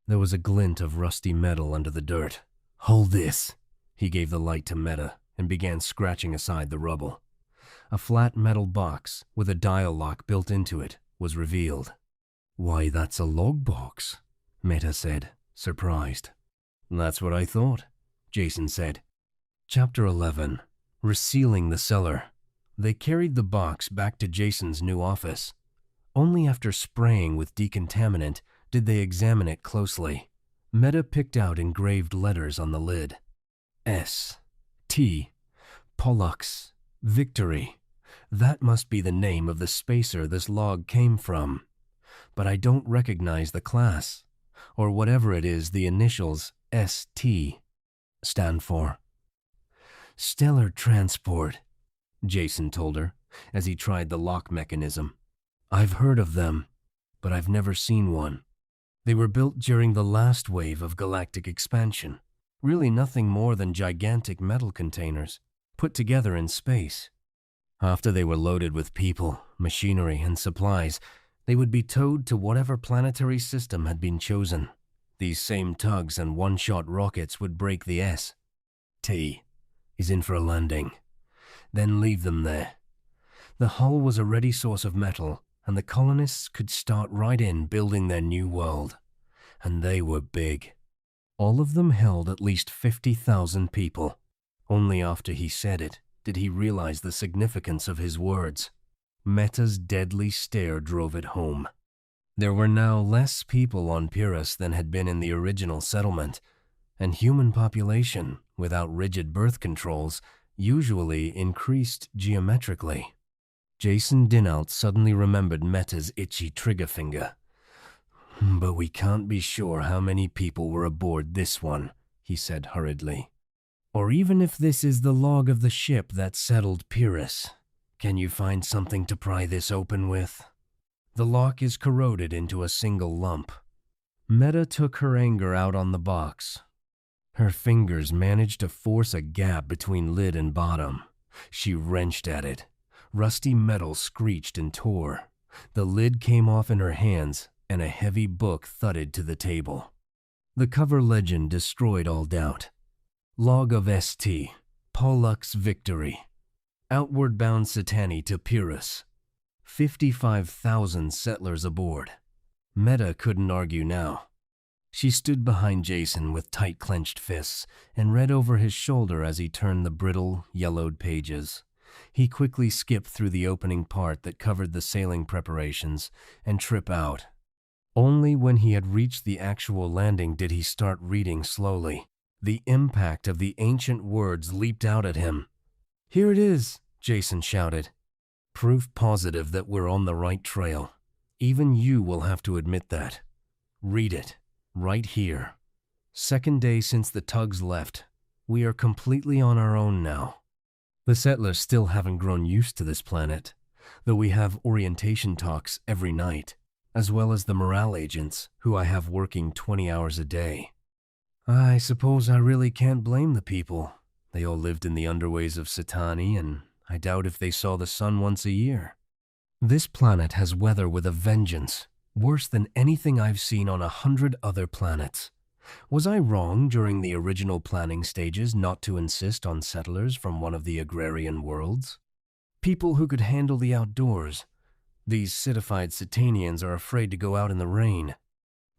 There was a glint of rusty metal under the dirt. "Hold this." He gave the light to Meta and began scratching aside the rubble. A flat metal box with a dial lock built into it was revealed. "Why, that's a log box," Meta said, surprised. "That's what I thought," Jason said. Chapter 11. Resealing the cellar. They carried the box back to Jason's new office. Only after spraying with decontaminant did they examine it closely. Meta picked out engraved letters on the lid. S. T. Pollux. Victory. That must be the name of the spacer this log came from. But I don't recognize the class, or whatever it is the initials ST stand for. "Stellar transport," Jason told her as he tried the lock mechanism. "I've heard of them, but I've never seen one. They were built during the last wave of galactic expansion. Really nothing more than gigantic metal containers, put together in space. After they were loaded with people, machinery, and supplies, they would be towed to whatever planetary system had been chosen. These same tugs and one-shot rockets would break the S. T is in for a landing, then leave them there. The hull was a ready source of metal, and the colonists could start right in building their new world. And they were big. All of them held at least 50,000 people. Only after he said it did he realize the significance of his words. Meta's deadly stare drove it home. There were now less people on Pyrrus than had been in the original settlement, and human population, without rigid birth controls, usually increased geometrically. Jason dinAlt suddenly remembered Meta's itchy trigger finger. "But we can't be sure how many people were aboard this one," he said hurriedly. "Or even if this is the log of the ship that settled Pyrrus. Can you find something to pry this open with? The lock is corroded into a single lump." Meta took her anger out on the box. Her fingers managed to force a gap between lid and bottom. She wrenched at it. Rusty metal screeched and tore. The lid came off in her hands, and a heavy book thudded to the table. The cover legend destroyed all doubt. Log of ST, Pollux Victory. Outward bound Satani to Pyrrus. 55,000 settlers aboard. Meta couldn't argue now. She stood behind Jason with tight clenched fists and read over his shoulder as he turned the brittle, yellowed pages. He quickly skipped through the opening part that covered the sailing preparations and trip out. Only when he had reached the actual landing did he start reading slowly. The impact of the ancient words leaped out at him. "Here it is," Jason shouted. "Proof positive that we're on the right trail. Even you will have to admit that. Read it, right here. Second day since the tugs left. We are completely on our own now. The settlers still haven't grown used to this planet, though we have orientation talks every night, as well as the morale agents, who I have working 20 hours a day. I suppose I really can't blame the people. They all lived in the underways of Satani, and I doubt if they saw the sun once a year. This planet has weather with a vengeance, worse than anything I've seen on 100 other planets. Was I wrong during the original planning stages not to insist on settlers from one of the agrarian worlds? People who could handle the outdoors. These citified Satanians are afraid to go out in the rain.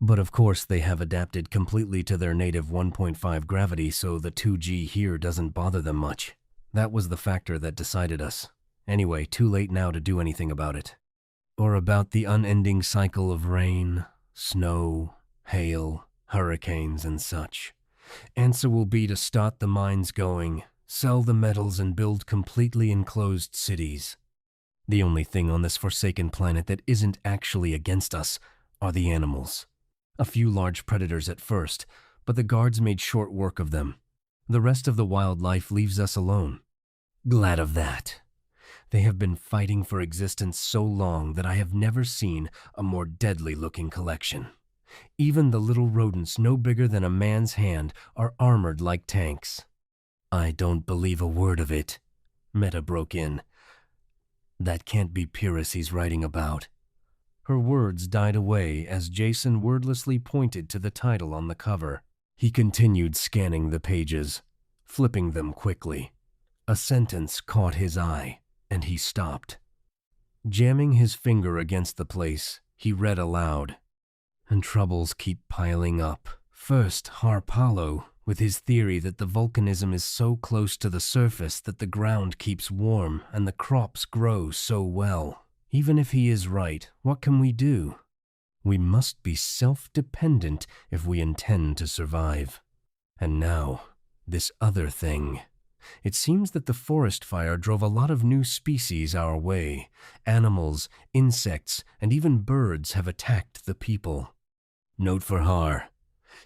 But of course they have adapted completely to their native 1.5 gravity, so the 2G here doesn't bother them much. That was the factor that decided us. Anyway, too late now to do anything about it. Or about the unending cycle of rain, snow, hail, hurricanes, and such. Answer will be to start the mines going, sell the metals, and build completely enclosed cities. The only thing on this forsaken planet that isn't actually against us are the animals. A few large predators at first, but the guards made short work of them. The rest of the wildlife leaves us alone. Glad of that. They have been fighting for existence so long that I have never seen a more deadly-looking collection. Even the little rodents no bigger than a man's hand are armored like tanks. I don't believe a word of it, Meta broke in. That can't be Pyrrus he's writing about. Her words died away as Jason wordlessly pointed to the title on the cover. He continued scanning the pages, flipping them quickly. A sentence caught his eye, and he stopped. Jamming his finger against the place, he read aloud. And troubles keep piling up. First, Harpalo, with his theory that the volcanism is so close to the surface that the ground keeps warm and the crops grow so well. Even if he is right, what can we do? We must be self-dependent if we intend to survive. And now, this other thing. It seems that the forest fire drove a lot of new species our way. Animals, insects, and even birds have attacked the people. Note for Har.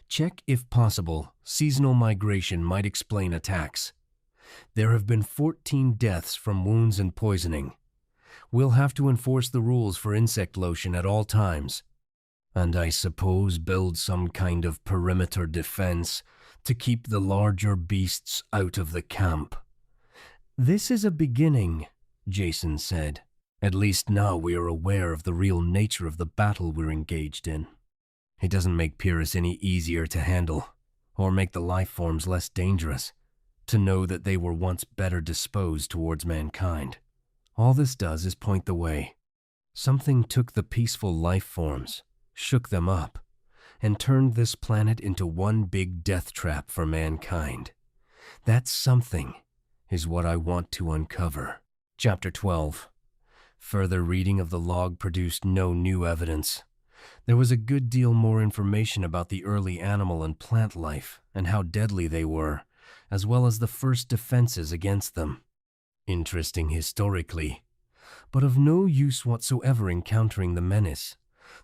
Check if possible. Seasonal migration might explain attacks. There have been 14 deaths from wounds and poisoning. We'll have to enforce the rules for insect lotion at all times. And I suppose build some kind of perimeter defense to keep the larger beasts out of the camp. This is a beginning, Jason said. At least now we are aware of the real nature of the battle we're engaged in. It doesn't make Pyrrus any easier to handle, or make the life forms less dangerous, to know that they were once better disposed towards mankind. All this does is point the way. Something took the peaceful life forms, shook them up, and turned this planet into one big death trap for mankind. That something is what I want to uncover. Chapter 12. Further reading of the log produced no new evidence. There was a good deal more information about the early animal and plant life and how deadly they were, as well as the first defenses against them. Interesting historically, but of no use whatsoever in countering the menace.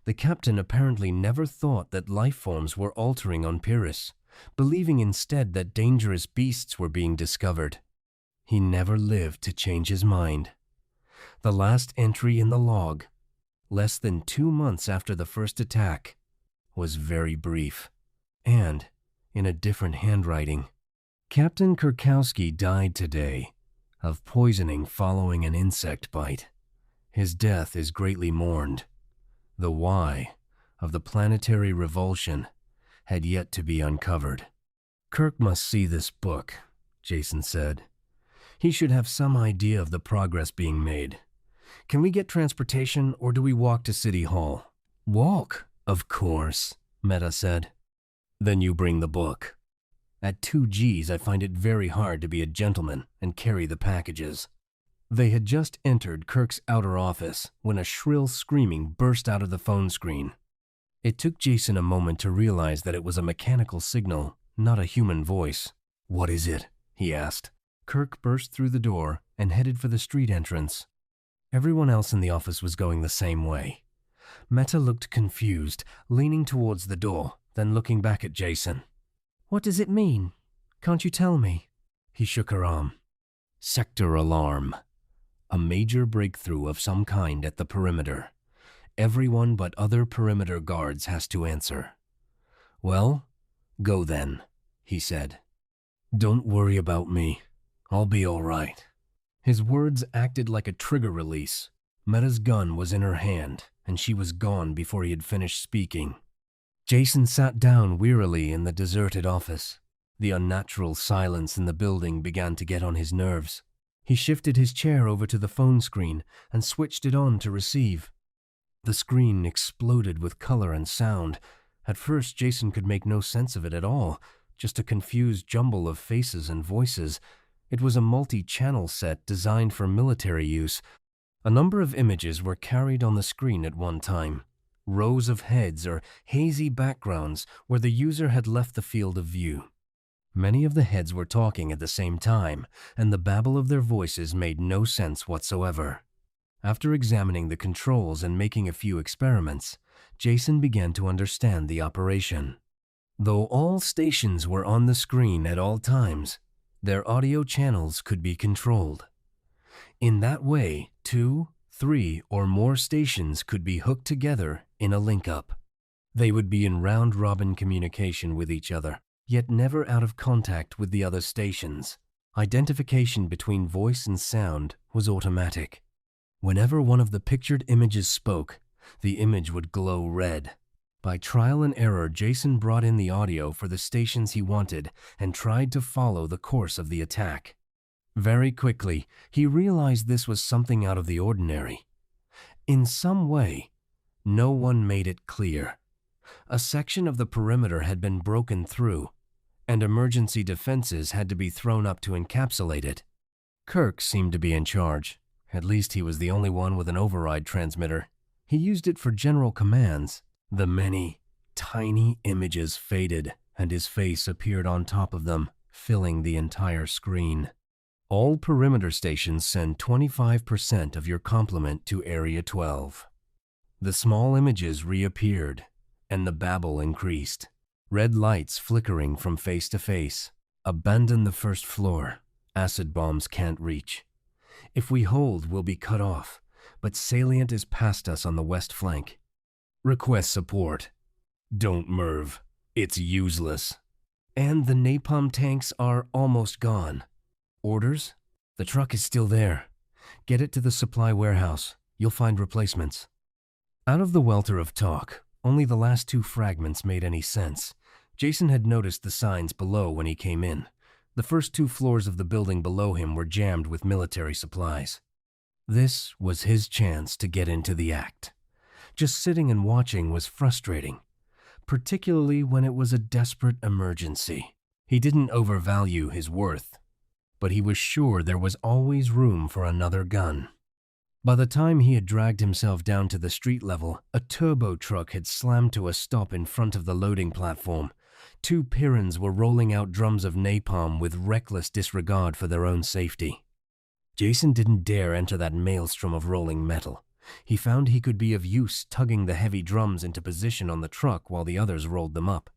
The captain apparently never thought that life forms were altering on Pyrrus, believing instead that dangerous beasts were being discovered. He never lived to change his mind. The last entry in the log, less than 2 months after the first attack, was very brief, and in a different handwriting. Captain Kurkowski died today of poisoning following an insect bite. His death is greatly mourned. The why of the planetary revulsion had yet to be uncovered. Kirk must see this book, Jason said. He should have some idea of the progress being made. Can we get transportation, or do we walk to City Hall? Walk, of course, Meta said. Then you bring the book. At 2 Gs, I find it very hard to be a gentleman and carry the packages. They had just entered Kirk's outer office when a shrill screaming burst out of the phone screen. It took Jason a moment to realize that it was a mechanical signal, not a human voice. "What is it?" he asked. Kirk burst through the door and headed for the street entrance. Everyone else in the office was going the same way. Meta looked confused, leaning towards the door, then looking back at Jason. "What does it mean? Can't you tell me?" He shook her arm. "Sector alarm. A major breakthrough of some kind at the perimeter. Everyone but other perimeter guards has to answer." "Well, go then," he said. "Don't worry about me. I'll be all right." His words acted like a trigger release. Meta's gun was in her hand, and she was gone before he had finished speaking. Jason sat down wearily in the deserted office. The unnatural silence in the building began to get on his nerves. He shifted his chair over to the phone screen and switched it on to receive. The screen exploded with color and sound. At first, Jason could make no sense of it at all, just a confused jumble of faces and voices. It was a multi-channel set designed for military use. A number of images were carried on the screen at one time. Rows of heads or hazy backgrounds where the user had left the field of view. Many of the heads were talking at the same time, and the babble of their voices made no sense whatsoever. After examining the controls and making a few experiments, Jason began to understand the operation. Though all stations were on the screen at all times, their audio channels could be controlled. In that way, 2, 3, or more stations could be hooked together in a link-up. They would be in round-robin communication with each other, yet never out of contact with the other stations. Identification between voice and sound was automatic. Whenever one of the pictured images spoke, the image would glow red. By trial and error, Jason brought in the audio for the stations he wanted and tried to follow the course of the attack. Very quickly, he realized this was something out of the ordinary. In some way, no one made it clear. A section of the perimeter had been broken through, and emergency defenses had to be thrown up to encapsulate it. Kirk seemed to be in charge. At least he was the only one with an override transmitter. He used it for general commands. The many, tiny images faded, and his face appeared on top of them, filling the entire screen. All perimeter stations send 25% of your complement to Area 12. The small images reappeared, and the babble increased. Red lights flickering from face to face. Abandon the first floor. Acid bombs can't reach. If we hold, we'll be cut off, but salient is past us on the west flank. Request support. Don't Merv. It's useless. And the napalm tanks are almost gone. Orders? The truck is still there. Get it to the supply warehouse. You'll find replacements. Out of the welter of talk, only the last 2 fragments made any sense. Jason had noticed the signs below when he came in. The first 2 floors of the building below him were jammed with military supplies. This was his chance to get into the act. Just sitting and watching was frustrating, particularly when it was a desperate emergency. He didn't overvalue his worth, but he was sure there was always room for another gun. By the time he had dragged himself down to the street level, a turbo truck had slammed to a stop in front of the loading platform. 2 Pyrrans were rolling out drums of napalm with reckless disregard for their own safety. Jason didn't dare enter that maelstrom of rolling metal. He found he could be of use tugging the heavy drums into position on the truck while the others rolled them up.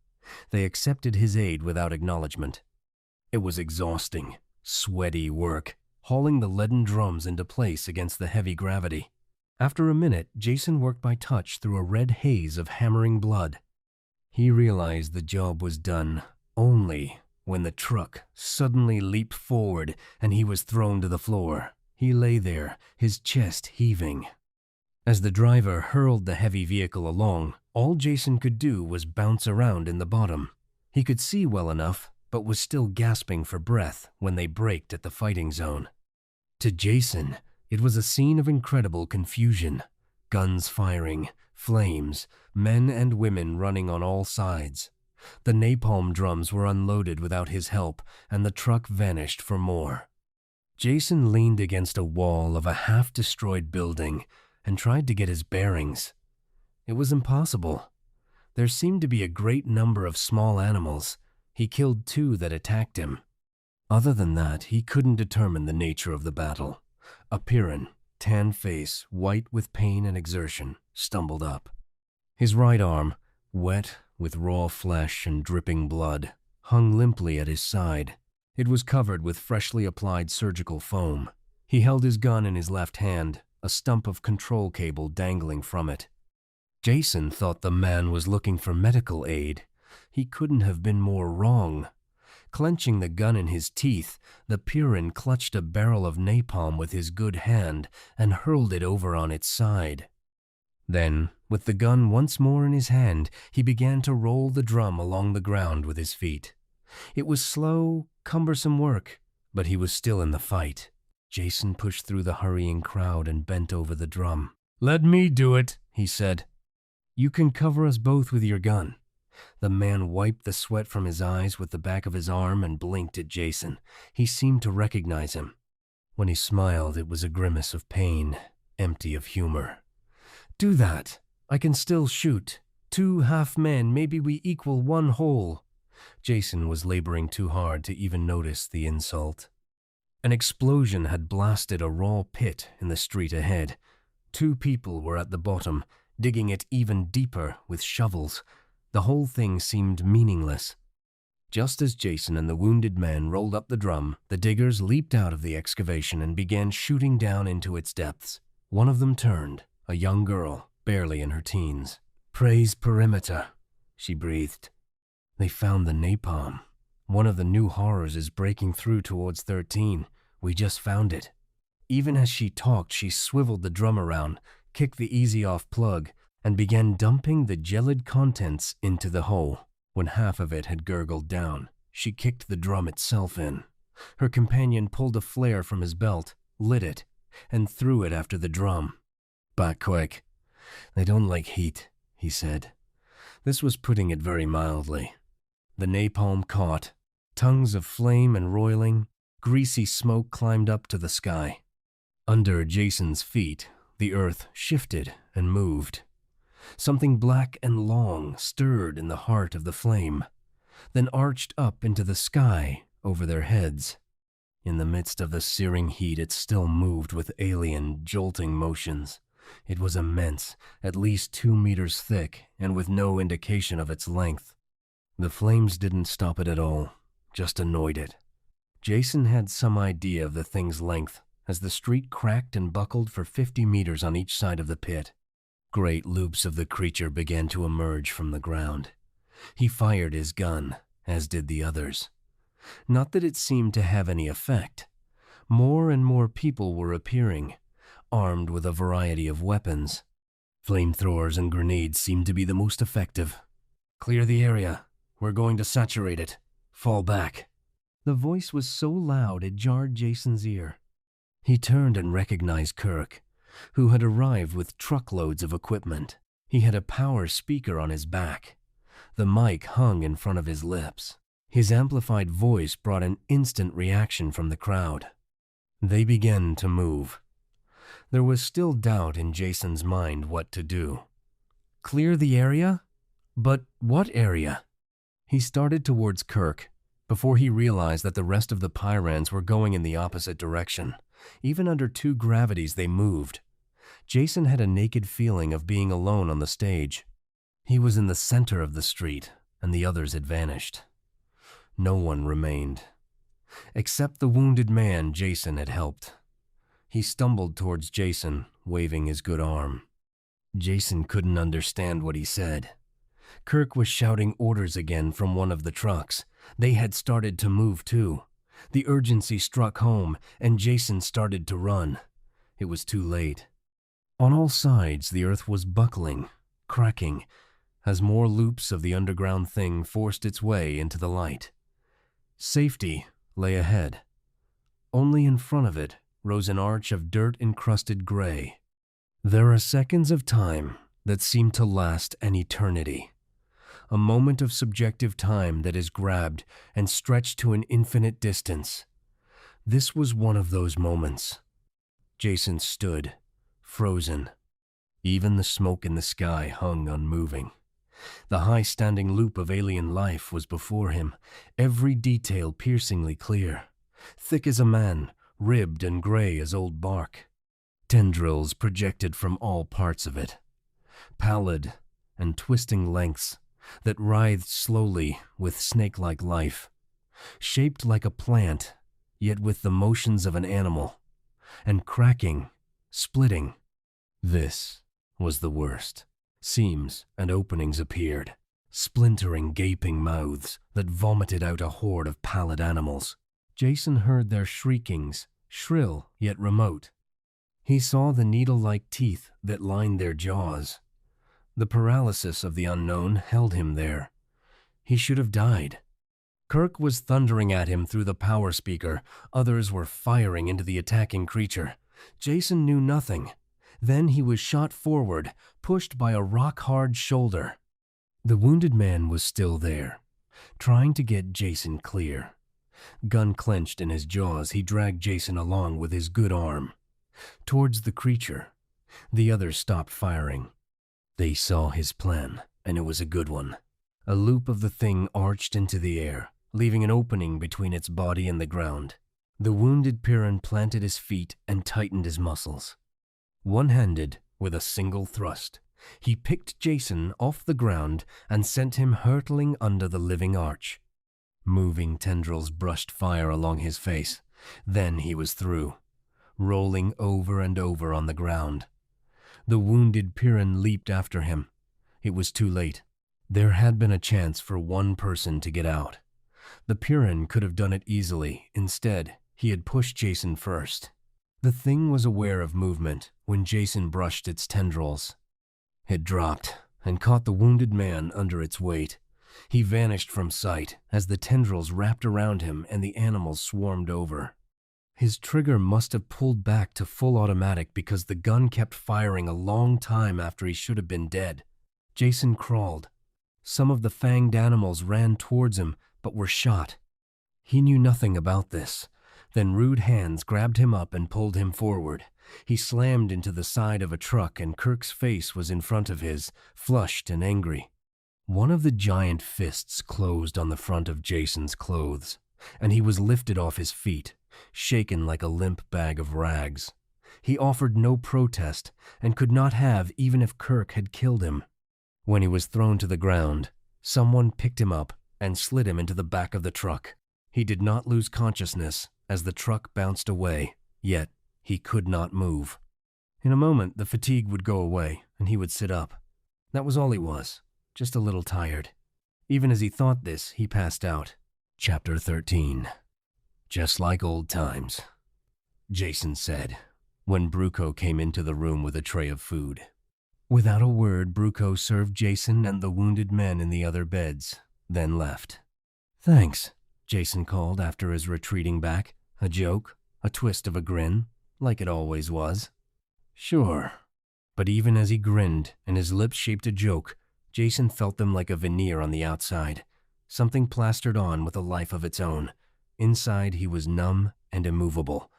They accepted his aid without acknowledgement. It was exhausting, sweaty work, hauling the leaden drums into place against the heavy gravity. After a minute, Jason worked by touch through a red haze of hammering blood. He realized the job was done only when the truck suddenly leaped forward and he was thrown to the floor. He lay there, his chest heaving. As the driver hurled the heavy vehicle along, all Jason could do was bounce around in the bottom. He could see well enough, but was still gasping for breath when they braked at the fighting zone. To Jason, it was a scene of incredible confusion. Guns firing, flames, men and women running on all sides. The napalm drums were unloaded without his help, and the truck vanished for more. Jason leaned against a wall of a half-destroyed building and tried to get his bearings. It was impossible. There seemed to be a great number of small animals. He killed 2 that attacked him. Other than that, he couldn't determine the nature of the battle. A Pyrran, tan face, white with pain and exertion, stumbled up. His right arm, wet with raw flesh and dripping blood, hung limply at his side. It was covered with freshly applied surgical foam. He held his gun in his left hand, a stump of control cable dangling from it. Jason thought the man was looking for medical aid. He couldn't have been more wrong. Clenching the gun in his teeth, the Pyrran clutched a barrel of napalm with his good hand and hurled it over on its side. Then, with the gun once more in his hand, he began to roll the drum along the ground with his feet. It was slow, cumbersome work, but he was still in the fight. Jason pushed through the hurrying crowd and bent over the drum. "Let me do it," he said. "You can cover us both with your gun." The man wiped the sweat from his eyes with the back of his arm and blinked at Jason. He seemed to recognize him. When he smiled, it was a grimace of pain, empty of humor. "Do that. I can still shoot. 2 half men, maybe we equal 1 whole. Jason was laboring too hard to even notice the insult. An explosion had blasted a raw pit in the street ahead. 2 people were at the bottom, digging it even deeper with shovels. The whole thing seemed meaningless. Just as Jason and the wounded man rolled up the drum, the diggers leaped out of the excavation and began shooting down into its depths. One of them turned, a young girl, barely in her teens. "Praise perimeter," she breathed. "They found the napalm. One of the new horrors is breaking through towards 13. We just found it." Even as she talked, she swiveled the drum around, kicked the easy-off plug, and began dumping the gelid contents into the hole. When half of it had gurgled down, she kicked the drum itself in. Her companion pulled a flare from his belt, lit it, and threw it after the drum. "Back quick. They don't like heat," he said. This was putting it very mildly. The napalm caught. Tongues of flame and roiling, greasy smoke climbed up to the sky. Under Jason's feet, the earth shifted and moved. Something black and long stirred in the heart of the flame, then arched up into the sky over their heads. In the midst of the searing heat, it still moved with alien, jolting motions. It was immense, at least 2 meters thick, and with no indication of its length. The flames didn't stop it at all, just annoyed it. Jason had some idea of the thing's length, as the street cracked and buckled for 50 meters on each side of the pit. Great loops of the creature began to emerge from the ground. He fired his gun, as did the others. Not that it seemed to have any effect. More and more people were appearing, armed with a variety of weapons. Flamethrowers and grenades seemed to be the most effective. "Clear the area. We're going to saturate it. Fall back." The voice was so loud it jarred Jason's ear. He turned and recognized Kirk, who had arrived with truckloads of equipment. He had a power speaker on his back. The mic hung in front of his lips. His amplified voice brought an instant reaction from the crowd. They began to move. There was still doubt in Jason's mind what to do. Clear the area? But what area? He started towards Kirk before he realized that the rest of the Pyrans were going in the opposite direction. Even under 2 gravities, they moved. Jason had a naked feeling of being alone on the stage. He was in the center of the street, and the others had vanished. No one remained, except the wounded man Jason had helped. He stumbled towards Jason, waving his good arm. Jason couldn't understand what he said. Kirk was shouting orders again from one of the trucks. They had started to move too. The urgency struck home, and Jason started to run. It was too late. On all sides, the earth was buckling, cracking, as more loops of the underground thing forced its way into the light. Safety lay ahead. Only in front of it rose an arch of dirt-encrusted gray. There are seconds of time that seem to last an eternity. A moment of subjective time that is grabbed and stretched to an infinite distance. This was one of those moments. Jason stood, frozen. Even the smoke in the sky hung unmoving. The high-standing loop of alien life was before him, every detail piercingly clear. Thick as a man, ribbed and gray as old bark. Tendrils projected from all parts of it. Pallid and twisting lengths that writhed slowly with snake-like life. Shaped like a plant, yet with the motions of an animal. And cracking, splitting. This was the worst. Seams and openings appeared, splintering gaping mouths that vomited out a horde of pallid animals. Jason heard their shriekings, shrill yet remote. He saw the needle-like teeth that lined their jaws. The paralysis of the unknown held him there. He should have died. Kirk was thundering at him through the power speaker. Others were firing into the attacking creature. Jason knew nothing. Then he was shot forward, pushed by a rock-hard shoulder. The wounded man was still there, trying to get Jason clear. Gun clenched in his jaws, he dragged Jason along with his good arm. Towards the creature, the others stopped firing. They saw his plan, and it was a good one. A loop of the thing arched into the air, leaving an opening between its body and the ground. The wounded Pyrrhus planted his feet and tightened his muscles. One-handed, with a single thrust, he picked Jason off the ground and sent him hurtling under the living arch. Moving tendrils brushed fire along his face. Then he was through, rolling over and over on the ground. The wounded Pyrrhus leaped after him. It was too late. There had been a chance for one person to get out. The Pyrrhus could have done it easily. Instead, he had pushed Jason first. The thing was aware of movement when Jason brushed its tendrils. It dropped and caught the wounded man under its weight. He vanished from sight as the tendrils wrapped around him and the animals swarmed over. His trigger must have pulled back to full automatic because the gun kept firing a long time after he should have been dead. Jason crawled. Some of the fanged animals ran towards him but were shot. He knew nothing about this. Then rude hands grabbed him up and pulled him forward. He slammed into the side of a truck and Kirk's face was in front of his, flushed and angry. One of the giant fists closed on the front of Jason's clothes, and he was lifted off his feet, shaken like a limp bag of rags. He offered no protest and could not have even if Kirk had killed him. When he was thrown to the ground, someone picked him up and slid him into the back of the truck. He did not lose consciousness as the truck bounced away, yet he could not move. In a moment, the fatigue would go away and he would sit up. That was all he was, just a little tired. Even as he thought this, he passed out. Chapter 13. Just like old times, Jason said, when Bruco came into the room with a tray of food. Without a word, Bruco served Jason and the wounded men in the other beds, then left. "Thanks," Jason called after his retreating back. A joke, a twist of a grin, like it always was. "Sure." But even as he grinned and his lips shaped a joke, Jason felt them like a veneer on the outside, something plastered on with a life of its own. Inside, he was numb and immovable.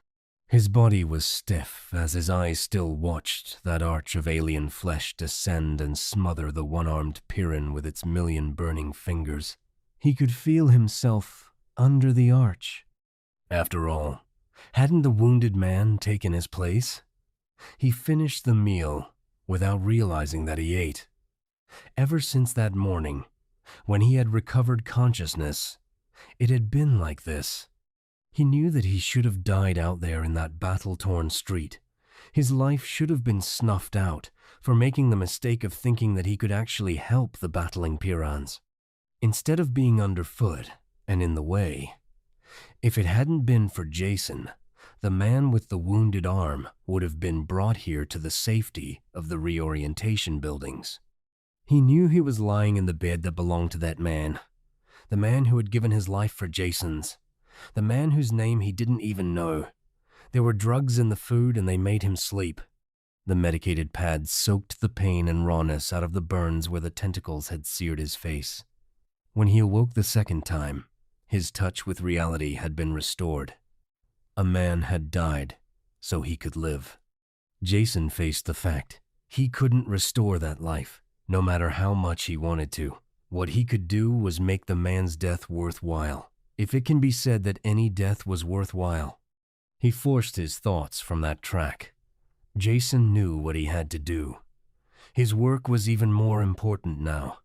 His body was stiff as his eyes still watched that arch of alien flesh descend and smother the one-armed Pyrrhus with its million burning fingers. He could feel himself under the arch. After all, hadn't the wounded man taken his place? He finished the meal without realizing that he ate. Ever since that morning, when he had recovered consciousness, it had been like this. He knew that he should have died out there in that battle-torn street. His life should have been snuffed out for making the mistake of thinking that he could actually help the battling Pyrrhus. Instead of being underfoot and in the way, if it hadn't been for Jason, the man with the wounded arm would have been brought here to the safety of the reorientation buildings. He knew he was lying in the bed that belonged to that man, the man who had given his life for Jason's, the man whose name he didn't even know. There were drugs in the food and they made him sleep. The medicated pads soaked the pain and rawness out of the burns where the tentacles had seared his face. When he awoke the second time, his touch with reality had been restored. A man had died so he could live. Jason faced the fact he couldn't restore that life, no matter how much he wanted to. What he could do was make the man's death worthwhile, if it can be said that any death was worthwhile. He forced his thoughts from that track. Jason knew what he had to do. His work was even more important now.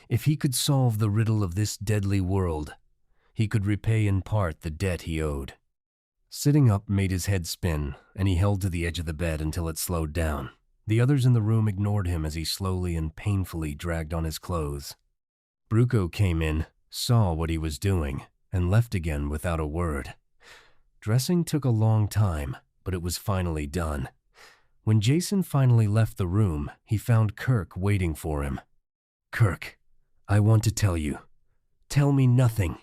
If he could solve the riddle of this deadly world, he could repay in part the debt he owed. Sitting up made his head spin, and he held to the edge of the bed until it slowed down. The others in the room ignored him as he slowly and painfully dragged on his clothes. Bruco came in, saw what he was doing, and left again without a word. Dressing took a long time, but it was finally done. When Jason finally left the room, he found Kirk waiting for him. "Kirk, I want to tell you. Tell me nothing."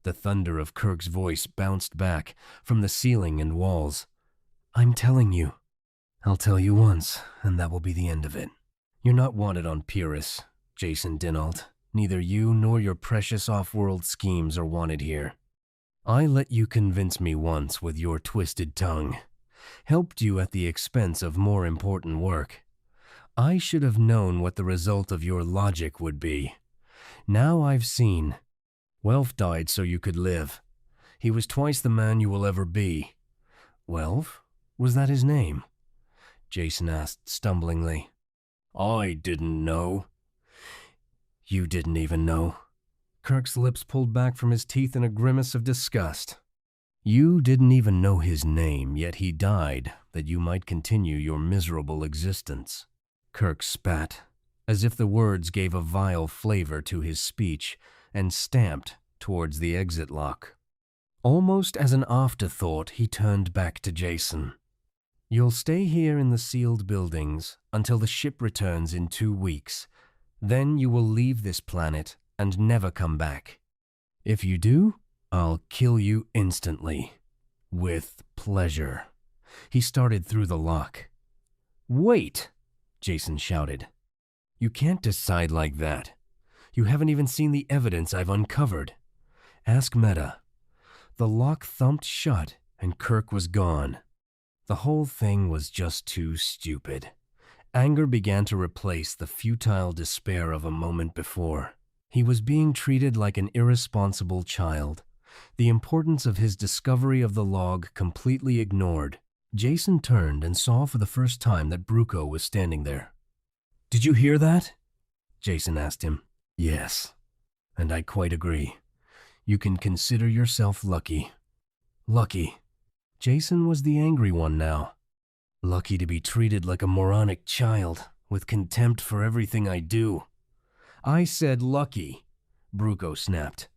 The thunder of Kirk's voice bounced back from the ceiling and walls. "I'm telling you. I'll tell you once, and that will be the end of it. You're not wanted on Pyrrus, Jason dinAlt. Neither you nor your precious off-world schemes are wanted here. I let you convince me once with your twisted tongue. Helped you at the expense of more important work. I should have known what the result of your logic would be. Now I've seen. Welf died so you could live. He was twice the man you will ever be. Welf? Was that his name? Jason asked stumblingly. I didn't know. You didn't even know. Kirk's lips pulled back from his teeth in a grimace of disgust. You didn't even know his name, yet he died that you might continue your miserable existence. Kirk spat, as if the words gave a vile flavor to his speech, and stamped towards the exit lock. Almost as an afterthought, he turned back to Jason. You'll stay here in the sealed buildings until the ship returns in 2 weeks. Then you will leave this planet and never come back. If you do, I'll kill you instantly. With pleasure. He started through the lock. Wait, Jason shouted. You can't decide like that. You haven't even seen the evidence I've uncovered. Ask Meta. The lock thumped shut and Kirk was gone. The whole thing was just too stupid. Anger began to replace the futile despair of a moment before. He was being treated like an irresponsible child. The importance of his discovery of the log completely ignored. Jason turned and saw for the first time that Bruco was standing there. Did you hear that? Jason asked him. Yes, and I quite agree. You can consider yourself lucky. Lucky. Jason was the angry one now. Lucky to be treated like a moronic child, with contempt for everything I do. I said lucky, Bruco snapped.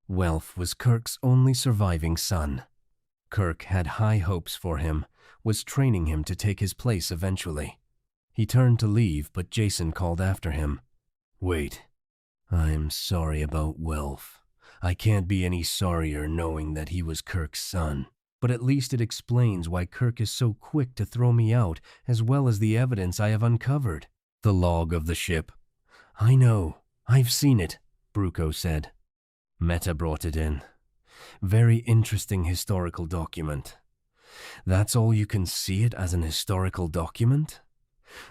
Welf was Kirk's only surviving son. Kirk had high hopes for him, was training him to take his place eventually. He turned to leave, but Jason called after him. Wait. I'm sorry about Welf. I can't be any sorrier knowing that he was Kirk's son. But at least it explains why Kirk is so quick to throw me out, as well as the evidence I have uncovered. The log of the ship. I know. I've seen it, Bruco said. Meta brought it in. Very interesting historical document. That's all you can see it as an historical document?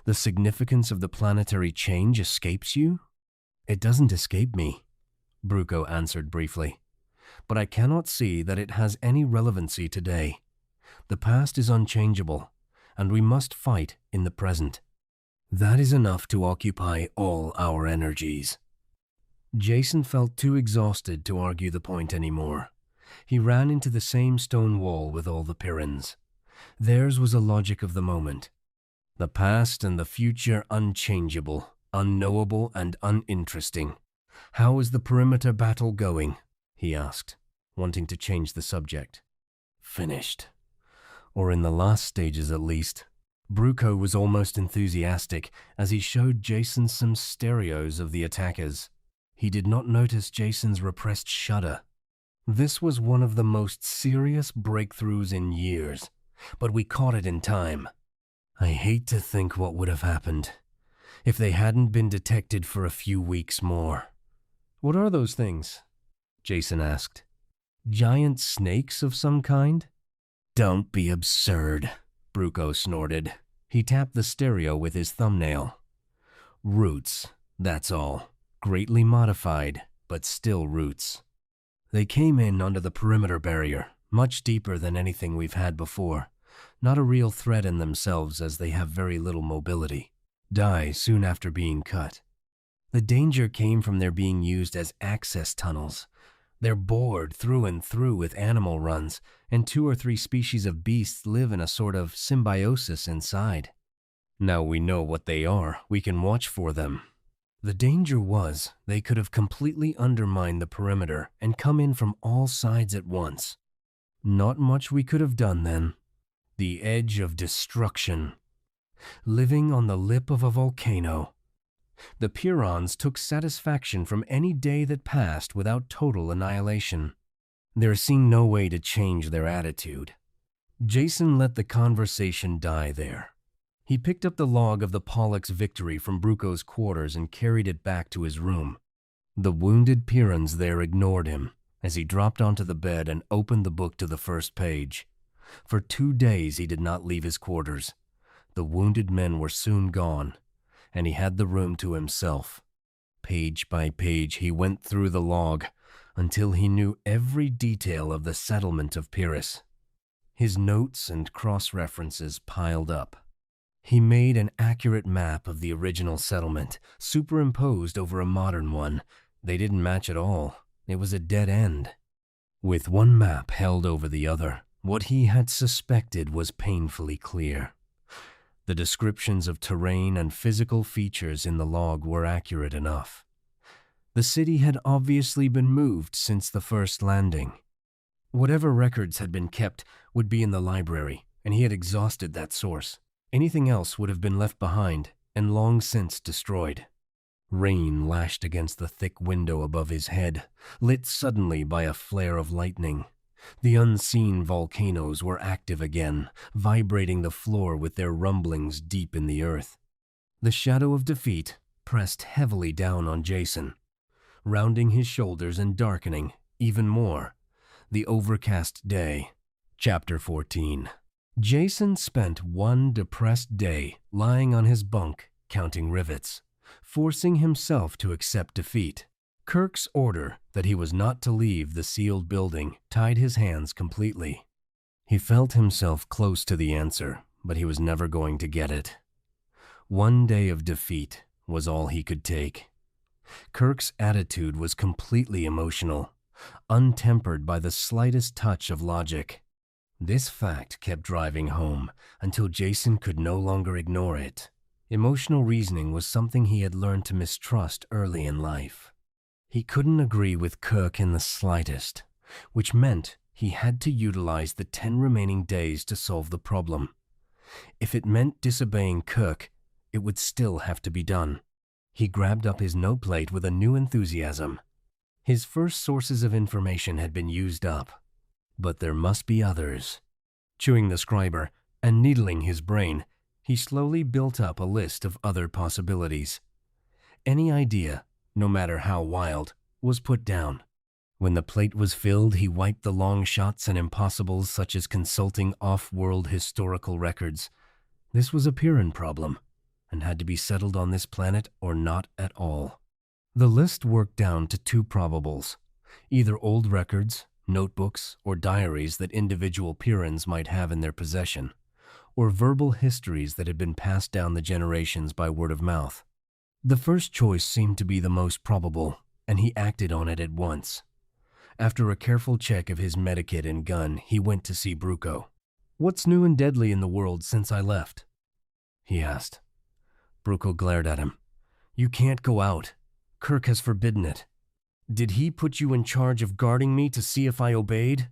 The significance of the planetary change escapes you? It doesn't escape me, Bruco answered briefly. But I cannot see that it has any relevancy today. The past is unchangeable, and we must fight in the present. That is enough to occupy all our energies. Jason felt too exhausted to argue the point anymore. He ran into the same stone wall with all the Pyrrans. Theirs was a logic of the moment. The past and the future unchangeable, unknowable, and uninteresting. How is the perimeter battle going? He asked, wanting to change the subject. Finished. Or in the last stages at least. Bruco was almost enthusiastic as he showed Jason some stereos of the attackers. He did not notice Jason's repressed shudder. This was one of the most serious breakthroughs in years, but we caught it in time. I hate to think what would have happened if they hadn't been detected for a few weeks more. What are those things? Jason asked. Giant snakes of some kind? Don't be absurd, Bruco snorted. He tapped the stereo with his thumbnail. Roots, that's all. Greatly modified, but still roots. They came in under the perimeter barrier, much deeper than anything we've had before. Not a real threat in themselves as they have very little mobility. Die soon after being cut. The danger came from their being used as access tunnels. They're bored through and through with animal runs, and 2 or 3 species of beasts live in a sort of symbiosis inside. Now we know what they are, we can watch for them. The danger was they could have completely undermined the perimeter and come in from all sides at once. Not much we could have done then. The edge of destruction. Living on the lip of a volcano. The Pyrrans took satisfaction from any day that passed without total annihilation. There seemed no way to change their attitude. Jason let the conversation die there. He picked up the log of the Pollux victory from Bruco's quarters and carried it back to his room. The wounded Pyrrans there ignored him as he dropped onto the bed and opened the book to the first page. For 2 days he did not leave his quarters. The wounded men were soon gone, and he had the room to himself. Page by page he went through the log until he knew every detail of the settlement of Pyrrus. His notes and cross-references piled up. He made an accurate map of the original settlement, superimposed over a modern one. They didn't match at all. It was a dead end. With one map held over the other, what he had suspected was painfully clear. The descriptions of terrain and physical features in the log were accurate enough. The city had obviously been moved since the first landing. Whatever records had been kept would be in the library, and he had exhausted that source. Anything else would have been left behind and long since destroyed. Rain lashed against the thick window above his head, lit suddenly by a flare of lightning. The unseen volcanoes were active again, vibrating the floor with their rumblings deep in the earth. The shadow of defeat pressed heavily down on Jason, rounding his shoulders and darkening even more the overcast day. Chapter 14. Jason spent one depressed day lying on his bunk, counting rivets, forcing himself to accept defeat. Kirk's order that he was not to leave the sealed building tied his hands completely. He felt himself close to the answer, but he was never going to get it. One day of defeat was all he could take. Kirk's attitude was completely emotional, untempered by the slightest touch of logic. This fact kept driving home until Jason could no longer ignore it. Emotional reasoning was something he had learned to mistrust early in life. He couldn't agree with Kirk in the slightest, which meant he had to utilize the 10 remaining days to solve the problem. If it meant disobeying Kirk, it would still have to be done. He grabbed up his note plate with a new enthusiasm. His first sources of information had been used up, but there must be others. Chewing the scriber and needling his brain, he slowly built up a list of other possibilities. Any idea, no matter how wild, was put down. When the plate was filled, he wiped the long shots and impossibles such as consulting off-world historical records. This was a Pyrran problem, and had to be settled on this planet or not at all. The list worked down to 2 probables, either old records, notebooks, or diaries that individual Pyrrans might have in their possession, or verbal histories that had been passed down the generations by word of mouth. The first choice seemed to be the most probable, and he acted on it at once. After a careful check of his medikit and gun, he went to see Bruco. "What's new and deadly in the world since I left?" he asked. Bruco glared at him. "You can't go out. Kirk has forbidden it. Did he put you in charge of guarding me to see if I obeyed?"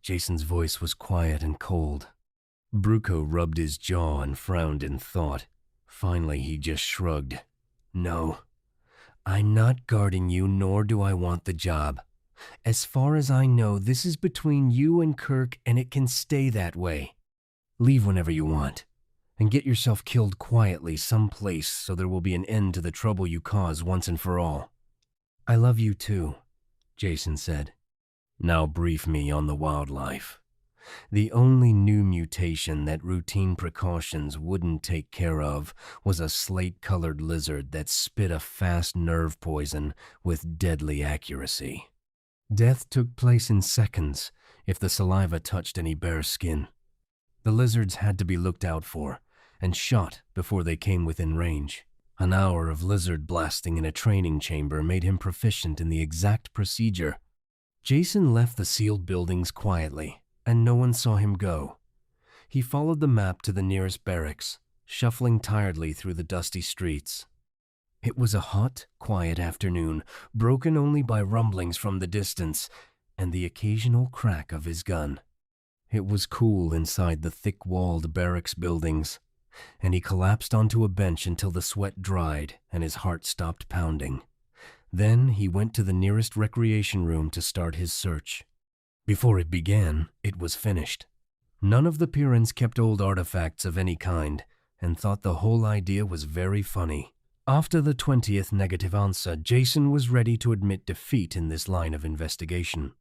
Jason's voice was quiet and cold. Bruco rubbed his jaw and frowned in thought. Finally, he just shrugged. "No, I'm not guarding you, nor do I want the job. As far as I know, this is between you and Kirk, and it can stay that way. Leave whenever you want, and get yourself killed quietly someplace so there will be an end to the trouble you cause once and for all." "I love you too," Jason said. "Now brief me on the wildlife." The only new mutation that routine precautions wouldn't take care of was a slate-colored lizard that spit a fast nerve poison with deadly accuracy. Death took place in seconds if the saliva touched any bare skin. The lizards had to be looked out for and shot before they came within range. An hour of lizard blasting in a training chamber made him proficient in the exact procedure. Jason left the sealed buildings quietly, and no one saw him go. He followed the map to the nearest barracks, shuffling tiredly through the dusty streets. It was a hot, quiet afternoon, broken only by rumblings from the distance and the occasional crack of his gun. It was cool inside the thick-walled barracks buildings, and he collapsed onto a bench until the sweat dried and his heart stopped pounding. Then he went to the nearest recreation room to start his search. Before it began, it was finished. None of the Pyrrans kept old artifacts of any kind, and thought the whole idea was very funny. After the 20th negative answer, Jason was ready to admit defeat in this line of investigation.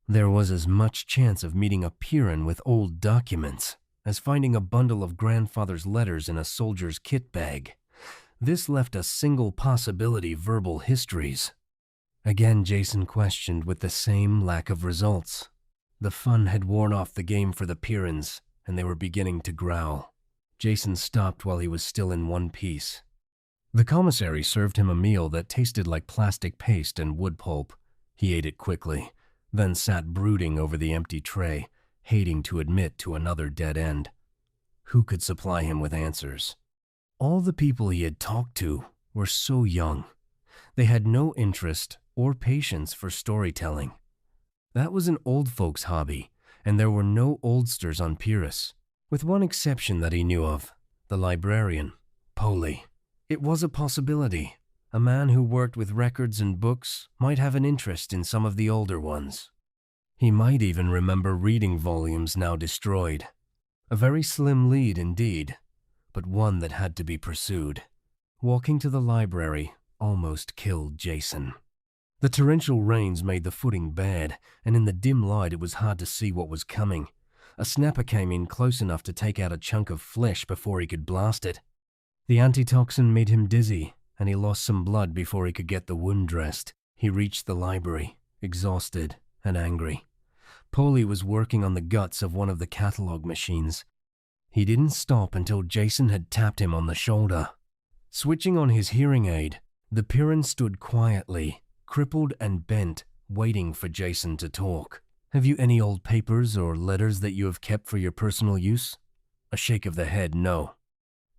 There was as much chance of meeting a Pyrran with old documents as finding a bundle of grandfather's letters in a soldier's kit bag. This left a single possibility: verbal histories. Again, Jason questioned with the same lack of results. The fun had worn off the game for the Pyrrans, and they were beginning to growl. Jason stopped while he was still in one piece. The commissary served him a meal that tasted like plastic paste and wood pulp. He ate it quickly, then sat brooding over the empty tray, hating to admit to another dead end. Who could supply him with answers? All the people he had talked to were so young. They had no interest or patience for storytelling. That was an old folks' hobby, and there were no oldsters on Pyrrus, with one exception that he knew of, the librarian, Polly. It was a possibility. A man who worked with records and books might have an interest in some of the older ones. He might even remember reading volumes now destroyed. A very slim lead indeed, but one that had to be pursued. Walking to the library almost killed Jason. The torrential rains made the footing bad, and in the dim light it was hard to see what was coming. A snapper came in close enough to take out a chunk of flesh before he could blast it. The antitoxin made him dizzy, and he lost some blood before he could get the wound dressed. He reached the library, exhausted and angry. Polly was working on the guts of one of the catalog machines. He didn't stop until Jason had tapped him on the shoulder. Switching on his hearing aid, the Pyrrhan stood quietly, crippled and bent, waiting for Jason to talk. "Have you any old papers or letters that you have kept for your personal use?" A shake of the head, no.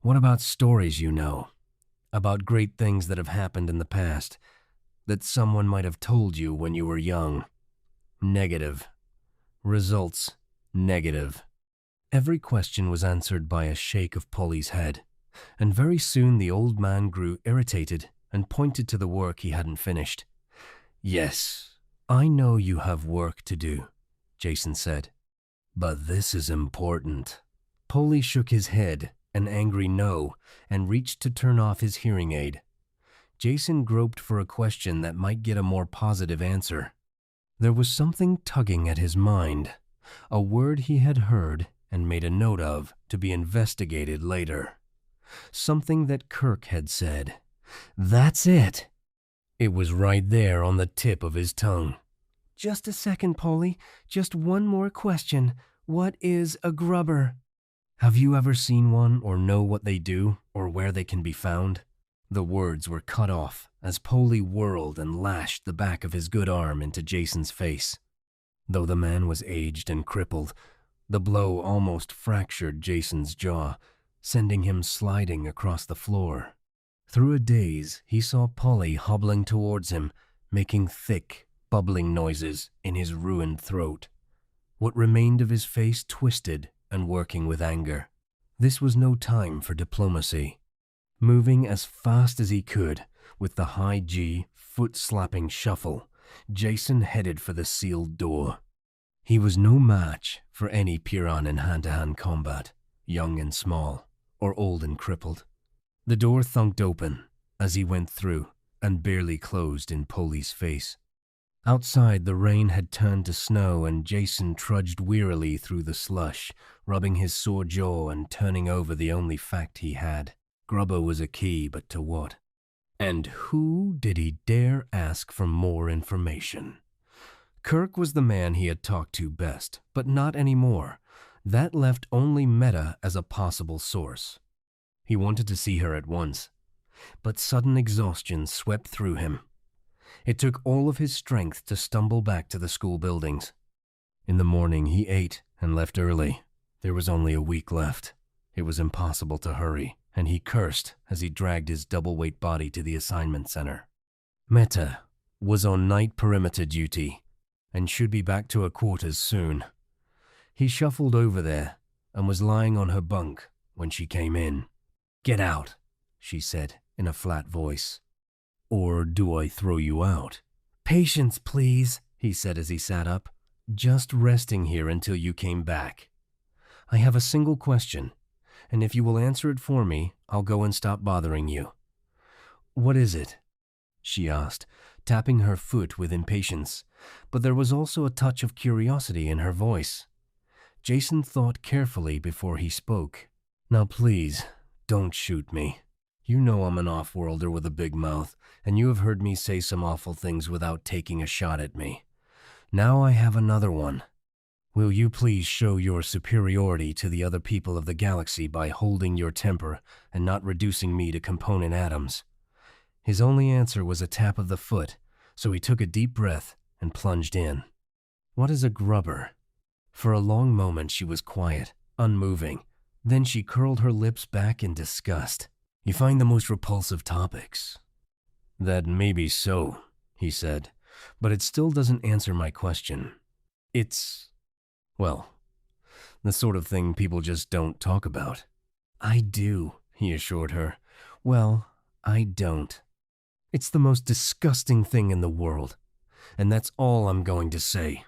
"What about stories you know? About great things that have happened in the past, that someone might have told you when you were young?" Negative. Results, negative. Every question was answered by a shake of Polly's head, and very soon the old man grew irritated and pointed to the work he hadn't finished. "Yes, I know you have work to do," Jason said. "But this is important." Polly shook his head, an angry no, and reached to turn off his hearing aid. Jason groped for a question that might get a more positive answer. There was something tugging at his mind, a word he had heard and made a note of to be investigated later. Something that Kirk had said. That's it! It was right there on the tip of his tongue. "Just a second, Polly. Just one more question. What is a grubber?" "Have you ever seen one or know what they do or where they can be found?" The words were cut off as Polly whirled and lashed the back of his good arm into Jason's face. Though the man was aged and crippled, the blow almost fractured Jason's jaw, sending him sliding across the floor. Through a daze, he saw Polly hobbling towards him, making thick, bubbling noises in his ruined throat. What remained of his face twisted and working with anger. This was no time for diplomacy. Moving as fast as he could, with the high G, foot-slapping shuffle, Jason headed for the sealed door. He was no match for any Pyrrhan in hand-to-hand combat, young and small, or old and crippled. The door thunked open as he went through and barely closed in Polly's face. Outside, the rain had turned to snow, and Jason trudged wearily through the slush, rubbing his sore jaw and turning over the only fact he had. Grubber was a key, but to what? And who did he dare ask for more information? Kirk was the man he had talked to best, but not anymore. That left only Meta as a possible source. He wanted to see her at once, but sudden exhaustion swept through him. It took all of his strength to stumble back to the school buildings. In the morning, he ate and left early. There was only a week left. It was impossible to hurry, and he cursed as he dragged his double-weight body to the assignment center. Meta was on night perimeter duty and should be back to her quarters soon. He shuffled over there and was lying on her bunk when she came in. "Get out," she said in a flat voice. "Or do I throw you out?" "Patience, please," he said as he sat up. "Just resting here until you came back. I have a single question, and if you will answer it for me, I'll go and stop bothering you." "What is it?" she asked, tapping her foot with impatience, but there was also a touch of curiosity in her voice. Jason thought carefully before he spoke. "Now please, don't shoot me. You know I'm an off-worlder with a big mouth, and you have heard me say some awful things without taking a shot at me. Now I have another one. Will you please show your superiority to the other people of the galaxy by holding your temper and not reducing me to component atoms?" His only answer was a tap of the foot, so he took a deep breath and plunged in. "What is a grubber?" For a long moment she was quiet, unmoving. Then she curled her lips back in disgust. "You find the most repulsive topics." "That may be so," he said, "but it still doesn't answer my question. It's, well, the sort of thing people just don't talk about." "I do," he assured her. "Well, I don't. It's the most disgusting thing in the world, and that's all I'm going to say.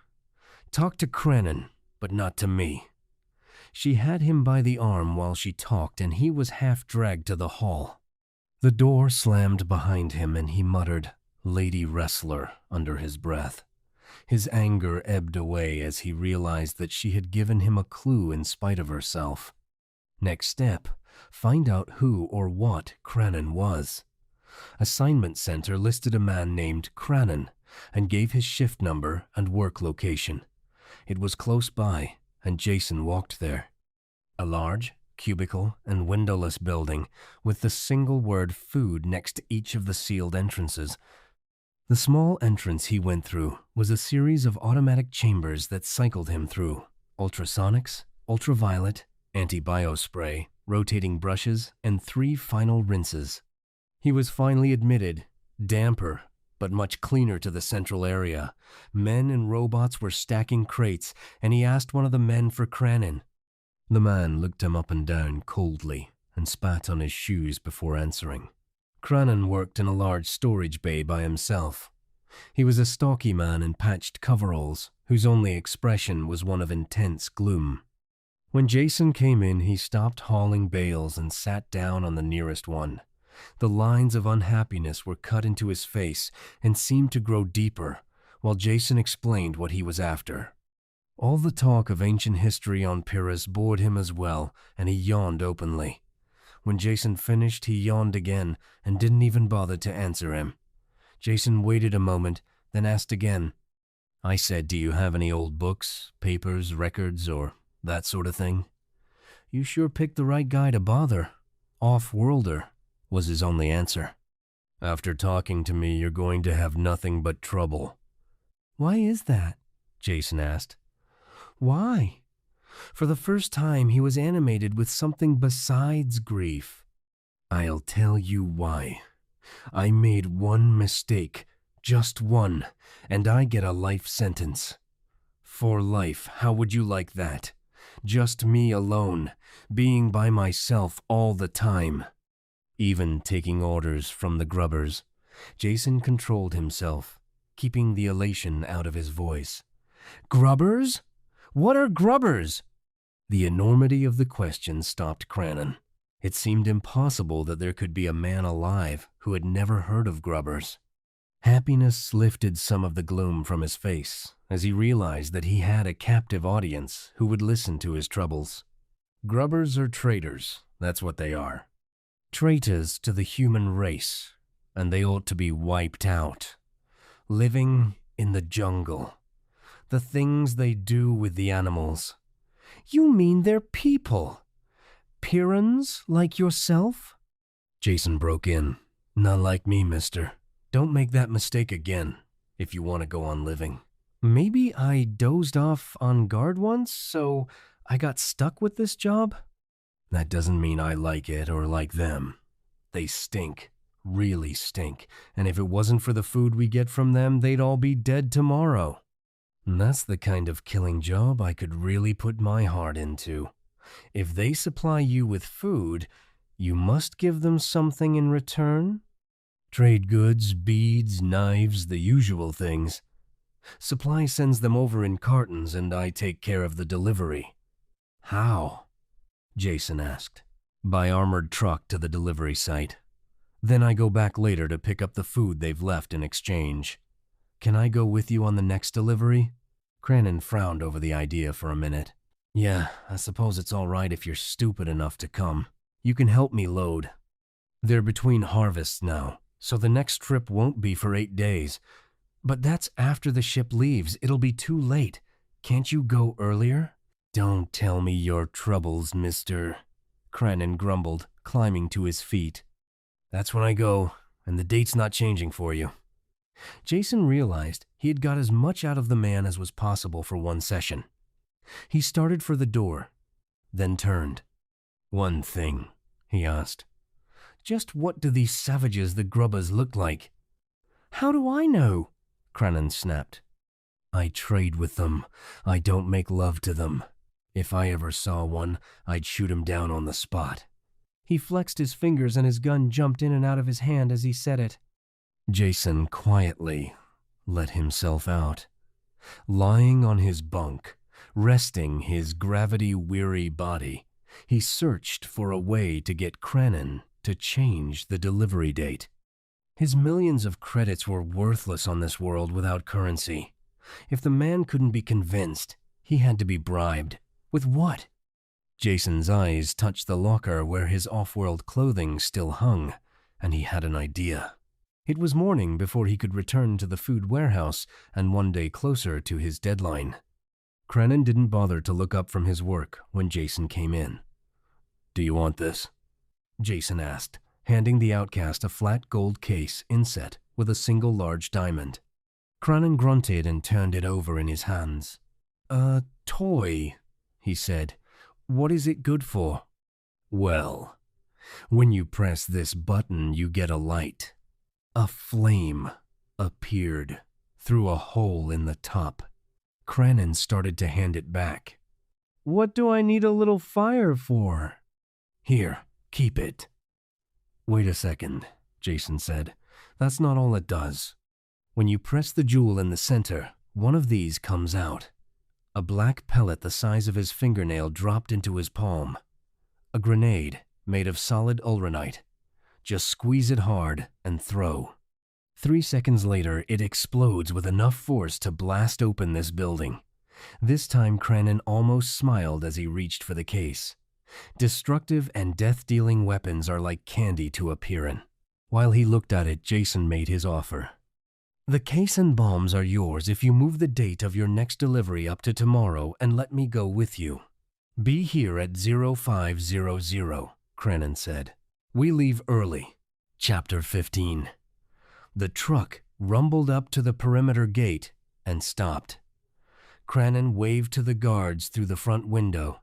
Talk to Krenin, but not to me." She had him by the arm while she talked, and he was half dragged to the hall. The door slammed behind him, and he muttered, "Lady Wrestler," under his breath. His anger ebbed away as he realized that she had given him a clue in spite of herself. Next step, find out who or what Krenin was. Assignment Center listed a man named Krenin and gave his shift number and work location. It was close by, and Jason walked there. A large, cubicle, and windowless building with the single word food next to each of the sealed entrances. The small entrance he went through was a series of automatic chambers that cycled him through ultrasonics, ultraviolet, anti-biospray, rotating brushes, and 3 final rinses. He was finally admitted, damper, but much cleaner, to the central area. Men and robots were stacking crates, and he asked one of the men for Krenin. The man looked him up and down coldly and spat on his shoes before answering. Krenin worked in a large storage bay by himself. He was a stocky man in patched coveralls, whose only expression was one of intense gloom. When Jason came in, he stopped hauling bales and sat down on the nearest one. The lines of unhappiness were cut into his face and seemed to grow deeper, while Jason explained what he was after. All the talk of ancient history on Pyrrus bored him as well, and he yawned openly. When Jason finished, he yawned again and didn't even bother to answer him. Jason waited a moment, then asked again. "I said, do you have any old books, papers, records, or that sort of thing?" "You sure picked the right guy to bother. Off-worlder," was his only answer. "After talking to me, you're going to have nothing but trouble." "Why is that?" Jason asked. "Why?" For the first time, he was animated with something besides grief. "I'll tell you why. I made one mistake, just one, and I get a life sentence. For life, how would you like that? Just me alone, being by myself all the time. Even taking orders from the grubbers." Jason controlled himself, keeping the elation out of his voice. "Grubbers? What are grubbers?" The enormity of the question stopped Krenin. It seemed impossible that there could be a man alive who had never heard of grubbers. Happiness lifted some of the gloom from his face as he realized that he had a captive audience who would listen to his troubles. Grubbers are traitors, that's what they are. Traitors to the human race, and they ought to be wiped out. Living in the jungle. The things they do with the animals. "You mean they're people? Pyrrans like yourself?" Jason broke in. "Not like me, mister. Don't make that mistake again, if you want to go on living." "Maybe I dozed off on guard once, so I got stuck with this job?" "That doesn't mean I like it or like them. They stink, really stink, and if it wasn't for the food we get from them, they'd all be dead tomorrow." And that's the kind of killing job I could really put my heart into. If they supply you with food, you must give them something in return? Trade goods, beads, knives, the usual things. Supply sends them over in cartons and I take care of the delivery. "How?" Jason asked. "By armored truck to the delivery site. Then I go back later to pick up the food they've left in exchange. Can I go with you on the next delivery?" Krenin frowned over the idea for a minute. "Yeah, I suppose it's all right if you're stupid enough to come. You can help me load." They're between harvests now, so the next trip won't be for 8 days. But that's after the ship leaves. It'll be too late. Can't you go earlier? Don't tell me your troubles, mister, Cranon grumbled, climbing to his feet. That's when I go, and the date's not changing for you. Jason realized he had got as much out of the man as was possible for one session. He started for the door, then turned. One thing, he asked. Just what do these savages the grubbers look like? How do I know? Cranon snapped. I trade with them. I don't make love to them. If I ever saw one, I'd shoot him down on the spot. He flexed his fingers and his gun jumped in and out of his hand as he said it. Jason quietly let himself out. Lying on his bunk, resting his gravity-weary body, he searched for a way to get Cranon to change the delivery date. His millions of credits were worthless on this world without currency. If the man couldn't be convinced, he had to be bribed. With what? Jason's eyes touched the locker where his off-world clothing still hung, and he had an idea. It was morning before he could return to the food warehouse and one day closer to his deadline. Cranon didn't bother to look up from his work when Jason came in. Do you want this? Jason asked, handing the outcast a flat gold case inset with a single large diamond. Cranon grunted and turned it over in his hands. A toy, he said. What is it good for? Well, when you press this button, you get a light. A flame appeared through a hole in the top. Cranon started to hand it back. What do I need a little fire for? Here, keep it. Wait a second, Jason said. That's not all it does. When you press the jewel in the center, one of these comes out. A black pellet the size of his fingernail dropped into his palm. A grenade made of solid ulranite. Just squeeze it hard and throw. 3 seconds later, it explodes with enough force to blast open this building. This time, Cranon almost smiled as he reached for the case. Destructive and death-dealing weapons are like candy to a Pyrrus. While he looked at it, Jason made his offer. The case and bombs are yours if you move the date of your next delivery up to tomorrow and let me go with you. Be here at 0500, Cranon said. We leave early. Chapter 15. The truck rumbled up to the perimeter gate and stopped. Cranon waved to the guards through the front window,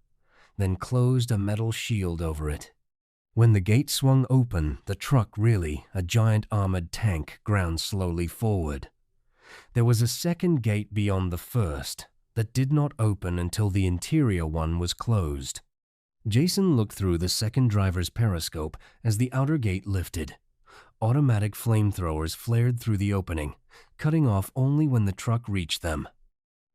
then closed a metal shield over it. When the gate swung open, the truck, really a giant armored tank, ground slowly forward. There was a second gate beyond the first that did not open until the interior one was closed. Jason looked through the second driver's periscope as the outer gate lifted. Automatic flamethrowers flared through the opening, cutting off only when the truck reached them.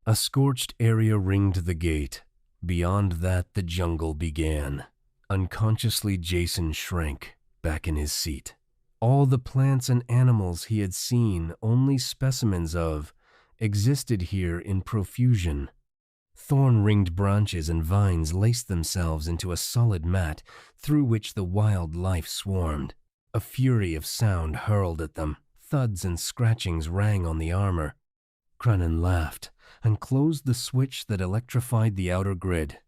A scorched area ringed the gate. Beyond that, the jungle began. Unconsciously, Jason shrank back in his seat. All the plants and animals he had seen, only specimens of, existed here in profusion. Thorn-ringed branches and vines laced themselves into a solid mat through which the wild life swarmed. A fury of sound hurled at them. Thuds and scratchings rang on the armor. Cranon laughed and closed the switch that electrified the outer grid.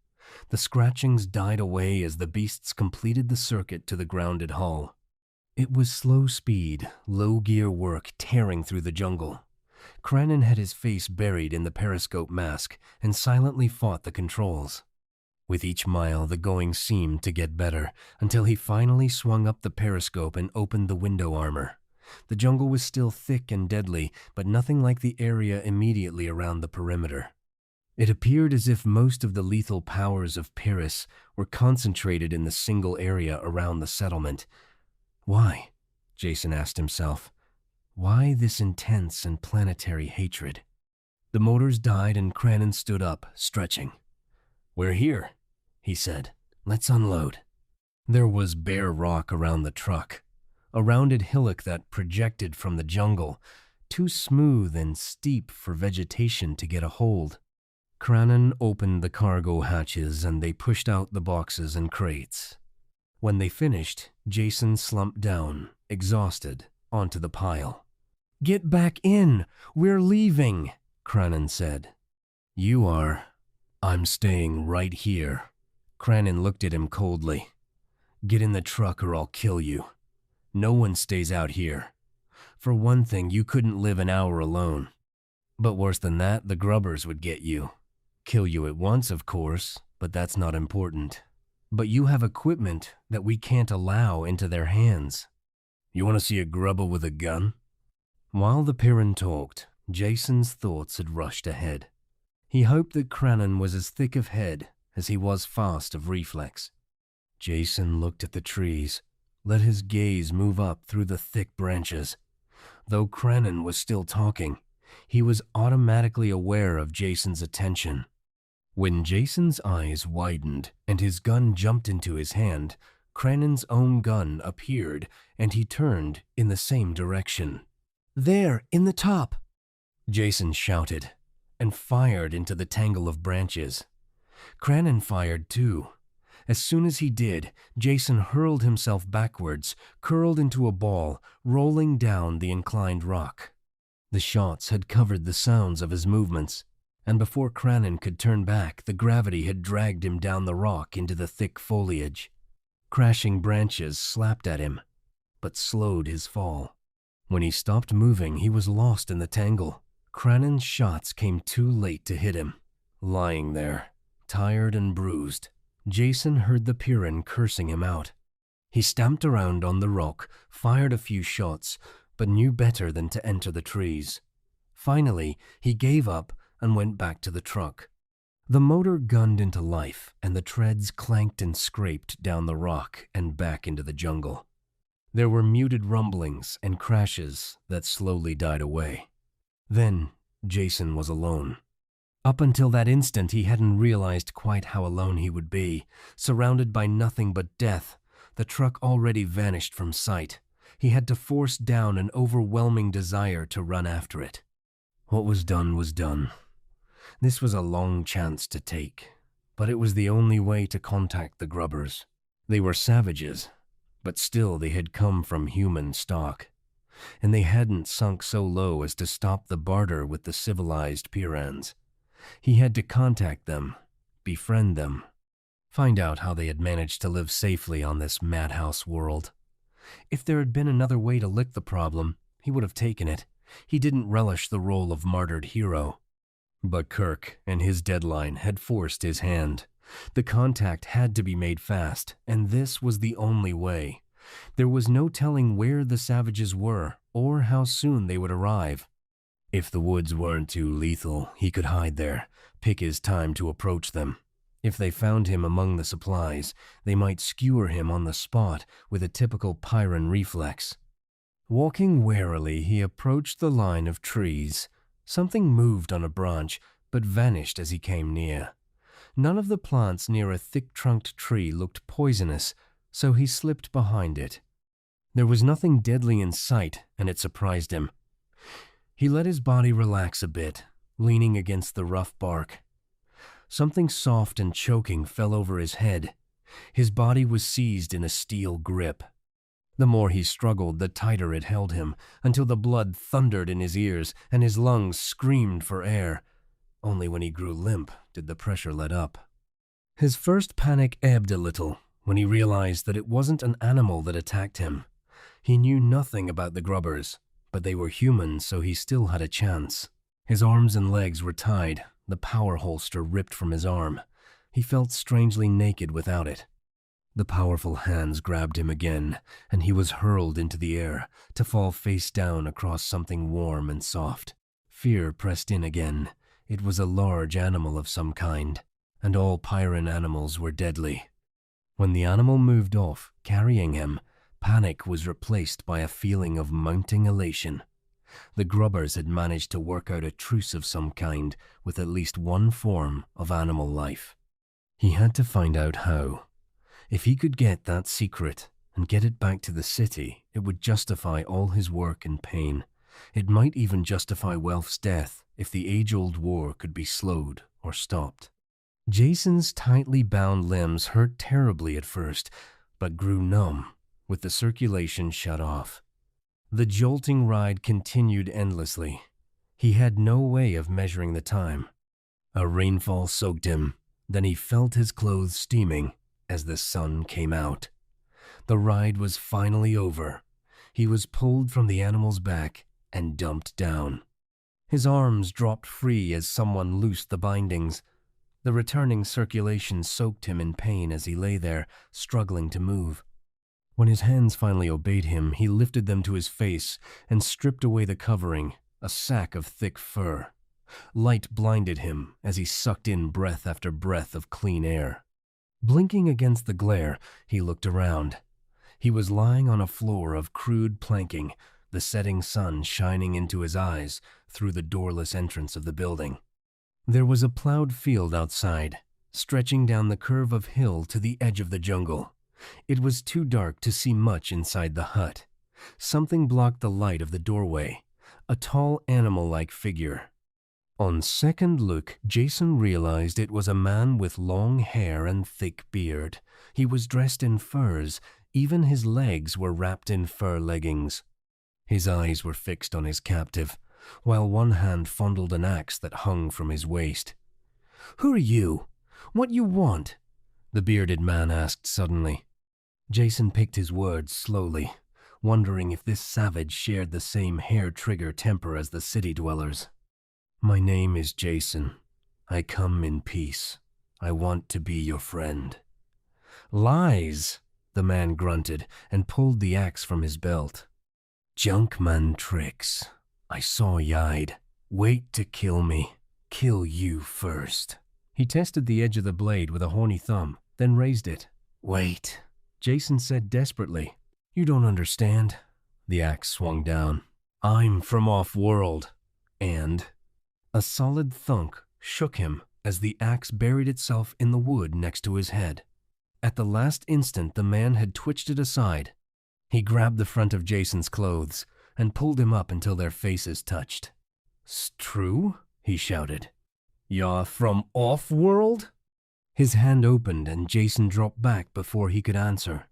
The scratchings died away as the beasts completed the circuit to the grounded hull. It was slow speed, low-gear work tearing through the jungle. Cranon had his face buried in the periscope mask and silently fought the controls. With each mile, the going seemed to get better until he finally swung up the periscope and opened the window armor. The jungle was still thick and deadly, but nothing like the area immediately around the perimeter. It appeared as if most of the lethal powers of Pyrrus were concentrated in the single area around the settlement. Why? Jason asked himself. Why this intense and planetary hatred? The motors died and Cranon stood up, stretching. We're here, he said. Let's unload. There was bare rock around the truck, a rounded hillock that projected from the jungle, too smooth and steep for vegetation to get a hold. Cranon opened the cargo hatches and they pushed out the boxes and crates. When they finished, Jason slumped down, exhausted, onto the pile. "Get back in! We're leaving!" Cranon said. "You are. I'm staying right here." Cranon looked at him coldly. "Get in the truck or I'll kill you. No one stays out here. For one thing, you couldn't live an hour alone. But worse than that, the grubbers would get you. Kill you at once, of course, but that's not important. But you have equipment that we can't allow into their hands. You want to see a grubber with a gun?" While the Pyrrhon talked, Jason's thoughts had rushed ahead. He hoped that Cranon was as thick of head as he was fast of reflex. Jason looked at the trees, let his gaze move up through the thick branches. Though Cranon was still talking, he was automatically aware of Jason's attention. When Jason's eyes widened and his gun jumped into his hand, Cranon's own gun appeared and he turned in the same direction. "There, in the top!" Jason shouted and fired into the tangle of branches. Cranon fired too. As soon as he did, Jason hurled himself backwards, curled into a ball, rolling down the inclined rock. The shots had covered the sounds of his movements, and before Cranon could turn back, the gravity had dragged him down the rock into the thick foliage. Crashing branches slapped at him, but slowed his fall. When he stopped moving, he was lost in the tangle. Cranon's shots came too late to hit him. Lying there, tired and bruised, Jason heard the Pyrrhon cursing him out. He stamped around on the rock, fired a few shots, but knew better than to enter the trees. Finally, he gave up and went back to the truck. The motor gunned into life, and the treads clanked and scraped down the rock and back into the jungle. There were muted rumblings and crashes that slowly died away. Then, Jason was alone. Up until that instant, he hadn't realized quite how alone he would be, surrounded by nothing but death. The truck already vanished from sight. He had to force down an overwhelming desire to run after it. What was done was done. This was a long chance to take, but it was the only way to contact the grubbers. They were savages, but still they had come from human stock, and they hadn't sunk so low as to stop the barter with the civilized Pyrrhons. He had to contact them, befriend them, find out how they had managed to live safely on this madhouse world. If there had been another way to lick the problem, he would have taken it. He didn't relish the role of martyred hero. But Kirk and his deadline had forced his hand. The contact had to be made fast, and this was the only way. There was no telling where the savages were or how soon they would arrive. If the woods weren't too lethal, he could hide there, pick his time to approach them. If they found him among the supplies, they might skewer him on the spot with a typical Pyrrhon reflex. Walking warily, he approached the line of trees. Something moved on a branch, but vanished as he came near. None of the plants near a thick-trunked tree looked poisonous, so he slipped behind it. There was nothing deadly in sight, and it surprised him. He let his body relax a bit, leaning against the rough bark. Something soft and choking fell over his head. His body was seized in a steel grip. The more he struggled, the tighter it held him, until the blood thundered in his ears and his lungs screamed for air. Only when he grew limp did the pressure let up. His first panic ebbed a little when he realized that it wasn't an animal that attacked him. He knew nothing about the grubbers, but they were human, so he still had a chance. His arms and legs were tied, the power holster ripped from his arm. He felt strangely naked without it. The powerful hands grabbed him again, and he was hurled into the air, to fall face down across something warm and soft. Fear pressed in again. It was a large animal of some kind, and all Pyrrhon animals were deadly. When the animal moved off, carrying him, panic was replaced by a feeling of mounting elation. The grubbers had managed to work out a truce of some kind with at least one form of animal life. He had to find out how. If he could get that secret and get it back to the city, it would justify all his work and pain. It might even justify Welf's death if the age-old war could be slowed or stopped. Jason's tightly bound limbs hurt terribly at first, but grew numb, with the circulation shut off. The jolting ride continued endlessly. He had no way of measuring the time. A rainfall soaked him, then he felt his clothes steaming as the sun came out. The ride was finally over. He was pulled from the animal's back and dumped down. His arms dropped free as someone loosed the bindings. The returning circulation soaked him in pain as he lay there, struggling to move. When his hands finally obeyed him, he lifted them to his face and stripped away the covering, a sack of thick fur. Light blinded him as he sucked in breath after breath of clean air. Blinking against the glare, he looked around. He was lying on a floor of crude planking, the setting sun shining into his eyes through the doorless entrance of the building. There was a plowed field outside, stretching down the curve of hill to the edge of the jungle. It was too dark to see much inside the hut. Something blocked the light of the doorway, a tall animal-like figure. On second look, Jason realized it was a man with long hair and thick beard. He was dressed in furs. Even his legs were wrapped in fur leggings. His eyes were fixed on his captive, while one hand fondled an axe that hung from his waist. "Who are you? What you want?" the bearded man asked suddenly. Jason picked his words slowly, wondering if this savage shared the same hair-trigger temper as the city dwellers. "My name is Jason. I come in peace. I want to be your friend." "Lies!" the man grunted and pulled the axe from his belt. "Junkman tricks. I saw Yide. Wait to kill me. Kill you first." He tested the edge of the blade with a horny thumb, then raised it. "Wait," Jason said desperately. "You don't understand." The axe swung down. "I'm from off-world, and—" A solid thunk shook him as the axe buried itself in the wood next to his head. At the last instant, the man had twitched it aside. He grabbed the front of Jason's clothes and pulled him up until their faces touched. "'Strue?" he shouted. "You're from off-world?" His hand opened and Jason dropped back before he could answer.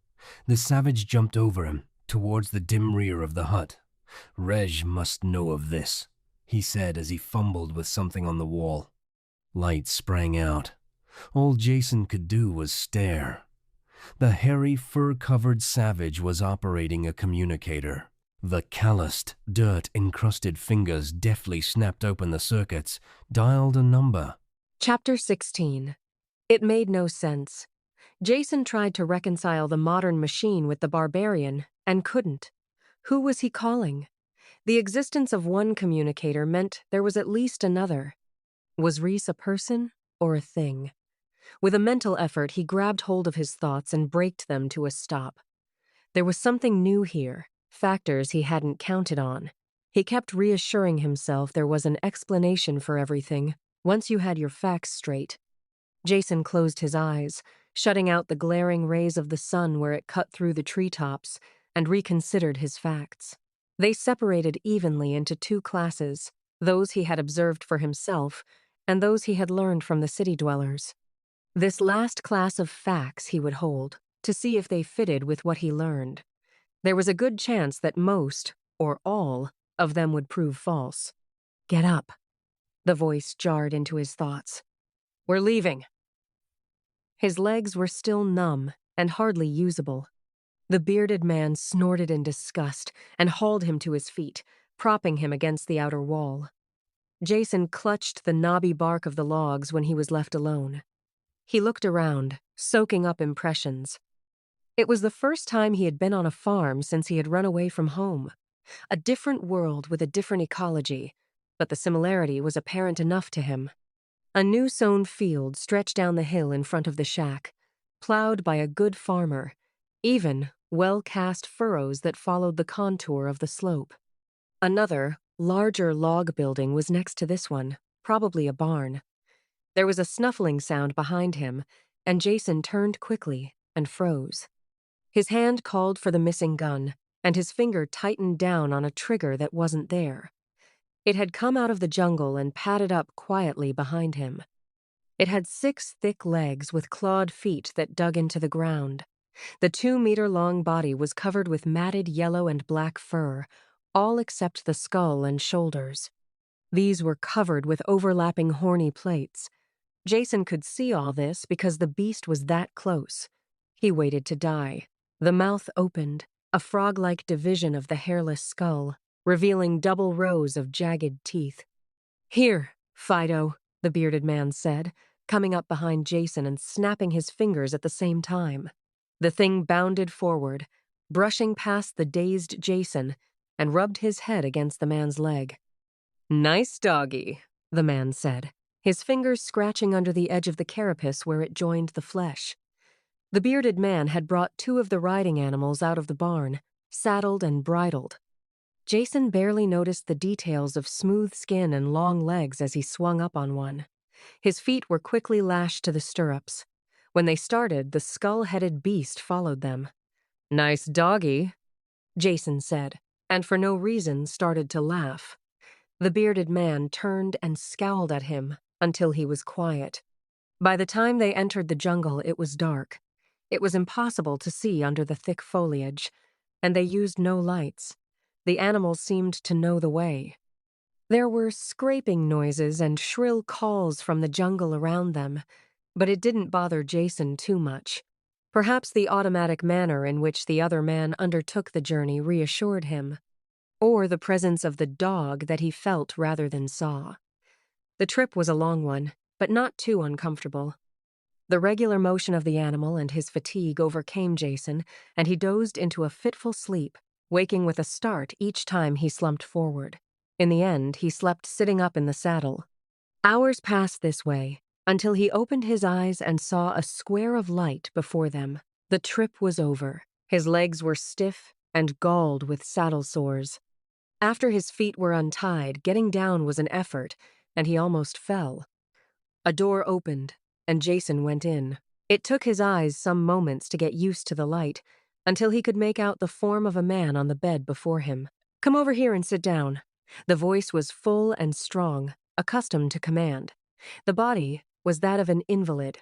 The savage jumped over him, towards the dim rear of the hut. "Reg must know of this," he said as he fumbled with something on the wall. Light sprang out. All Jason could do was stare. The hairy, fur-covered savage was operating a communicator. The calloused, dirt-encrusted fingers deftly snapped open the circuits, dialed a number. Chapter 16. It made no sense. Jason tried to reconcile the modern machine with the barbarian, and couldn't. Who was he calling? The existence of one communicator meant there was at least another. Was Reese a person or a thing? With a mental effort, he grabbed hold of his thoughts and braked them to a stop. There was something new here, factors he hadn't counted on. He kept reassuring himself there was an explanation for everything, once you had your facts straight. Jason closed his eyes, shutting out the glaring rays of the sun where it cut through the treetops, and reconsidered his facts. They separated evenly into two classes, those he had observed for himself, and those he had learned from the city dwellers. This last class of facts he would hold, to see if they fitted with what he learned. There was a good chance that most, or all, of them would prove false. "Get up." The voice jarred into his thoughts. "We're leaving." His legs were still numb and hardly usable. The bearded man snorted in disgust and hauled him to his feet, propping him against the outer wall. Jason clutched the knobby bark of the logs when he was left alone. He looked around, soaking up impressions. It was the first time he had been on a farm since he had run away from home. A different world with a different ecology, but the similarity was apparent enough to him. A new sown field stretched down the hill in front of the shack, plowed by a good farmer, even well-cast furrows that followed the contour of the slope. Another, larger log building was next to this one, probably a barn. There was a snuffling sound behind him, and Jason turned quickly and froze. His hand called for the missing gun, and his finger tightened down on a trigger that wasn't there. It had come out of the jungle and padded up quietly behind him. It had 6 thick legs with clawed feet that dug into the ground. The 2-meter-long body was covered with matted yellow and black fur, all except the skull and shoulders. These were covered with overlapping horny plates. Jason could see all this because the beast was that close. He waited to die. The mouth opened, a frog-like division of the hairless skull, revealing double rows of jagged teeth. "Here, Fido," the bearded man said, coming up behind Jason and snapping his fingers at the same time. The thing bounded forward, brushing past the dazed Jason, and rubbed his head against the man's leg. "Nice doggy," the man said, his fingers scratching under the edge of the carapace where it joined the flesh. The bearded man had brought 2 of the riding animals out of the barn, saddled and bridled. Jason barely noticed the details of smooth skin and long legs as he swung up on one. His feet were quickly lashed to the stirrups. When they started, the skull-headed beast followed them. "Nice doggy," Jason said, and for no reason started to laugh. The bearded man turned and scowled at him until he was quiet. By the time they entered the jungle, it was dark. It was impossible to see under the thick foliage, and they used no lights. The animals seemed to know the way. There were scraping noises and shrill calls from the jungle around them, but it didn't bother Jason too much. Perhaps the automatic manner in which the other man undertook the journey reassured him, or the presence of the dog that he felt rather than saw. The trip was a long one, but not too uncomfortable. The regular motion of the animal and his fatigue overcame Jason, and he dozed into a fitful sleep, waking with a start each time he slumped forward. In the end, he slept sitting up in the saddle. Hours passed this way, until he opened his eyes and saw a square of light before them. The trip was over. His legs were stiff and galled with saddle sores. After his feet were untied, getting down was an effort, and he almost fell. A door opened, and Jason went in. It took his eyes some moments to get used to the light, until he could make out the form of a man on the bed before him. "Come over here and sit down." The voice was full and strong, accustomed to command. The body was that of an invalid.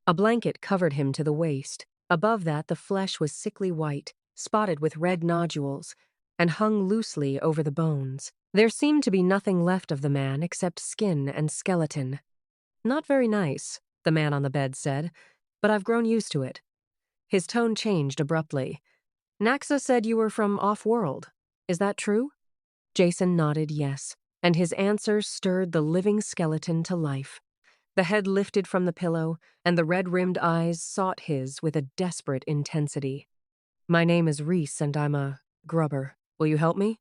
A blanket covered him to the waist. Above that, the flesh was sickly white, spotted with red nodules, and hung loosely over the bones. There seemed to be nothing left of the man except skin and skeleton. "Not very nice," the man on the bed said, "but I've grown used to it." His tone changed abruptly. "Naxa said you were from off-world. Is that true?" Jason nodded yes, and his answer stirred the living skeleton to life. The head lifted from the pillow, and the red-rimmed eyes sought his with a desperate intensity. "My name is Reese, and I'm a grubber. Will you help me?"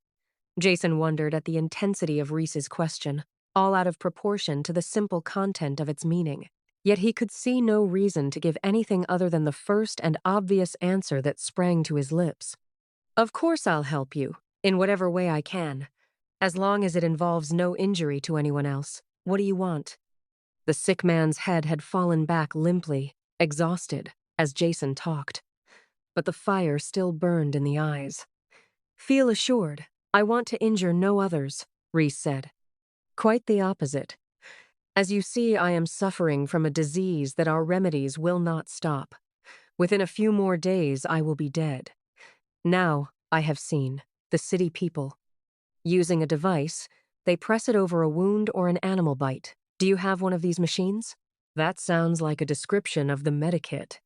Jason wondered at the intensity of Reese's question, all out of proportion to the simple content of its meaning. Yet he could see no reason to give anything other than the first and obvious answer that sprang to his lips. "Of course I'll help you, in whatever way I can, as long as it involves no injury to anyone else. What do you want?" The sick man's head had fallen back limply, exhausted, as Jason talked. But the fire still burned in the eyes. "Feel assured. I want to injure no others," Reese said. "Quite the opposite. As you see, I am suffering from a disease that our remedies will not stop. Within a few more days, I will be dead. Now, I have seen, the city people. Using a device, they press it over a wound or an animal bite. Do you have one of these machines?" That sounds like a description of the medikit.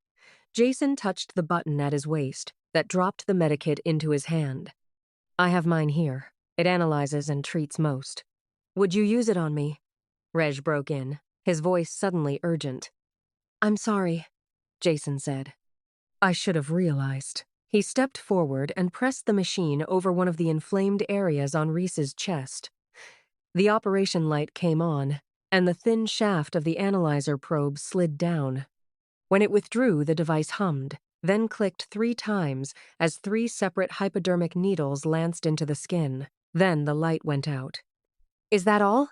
Jason touched the button at his waist that dropped the medikit into his hand. "I have mine here. It analyzes and treats most." "Would you use it on me?" Reg broke in, his voice suddenly urgent. "I'm sorry," Jason said. "I should have realized." He stepped forward and pressed the machine over one of the inflamed areas on Reese's chest. The operation light came on, and the thin shaft of the analyzer probe slid down. When it withdrew, the device hummed, then clicked 3 times as 3 separate hypodermic needles lanced into the skin. Then the light went out. "Is that all?"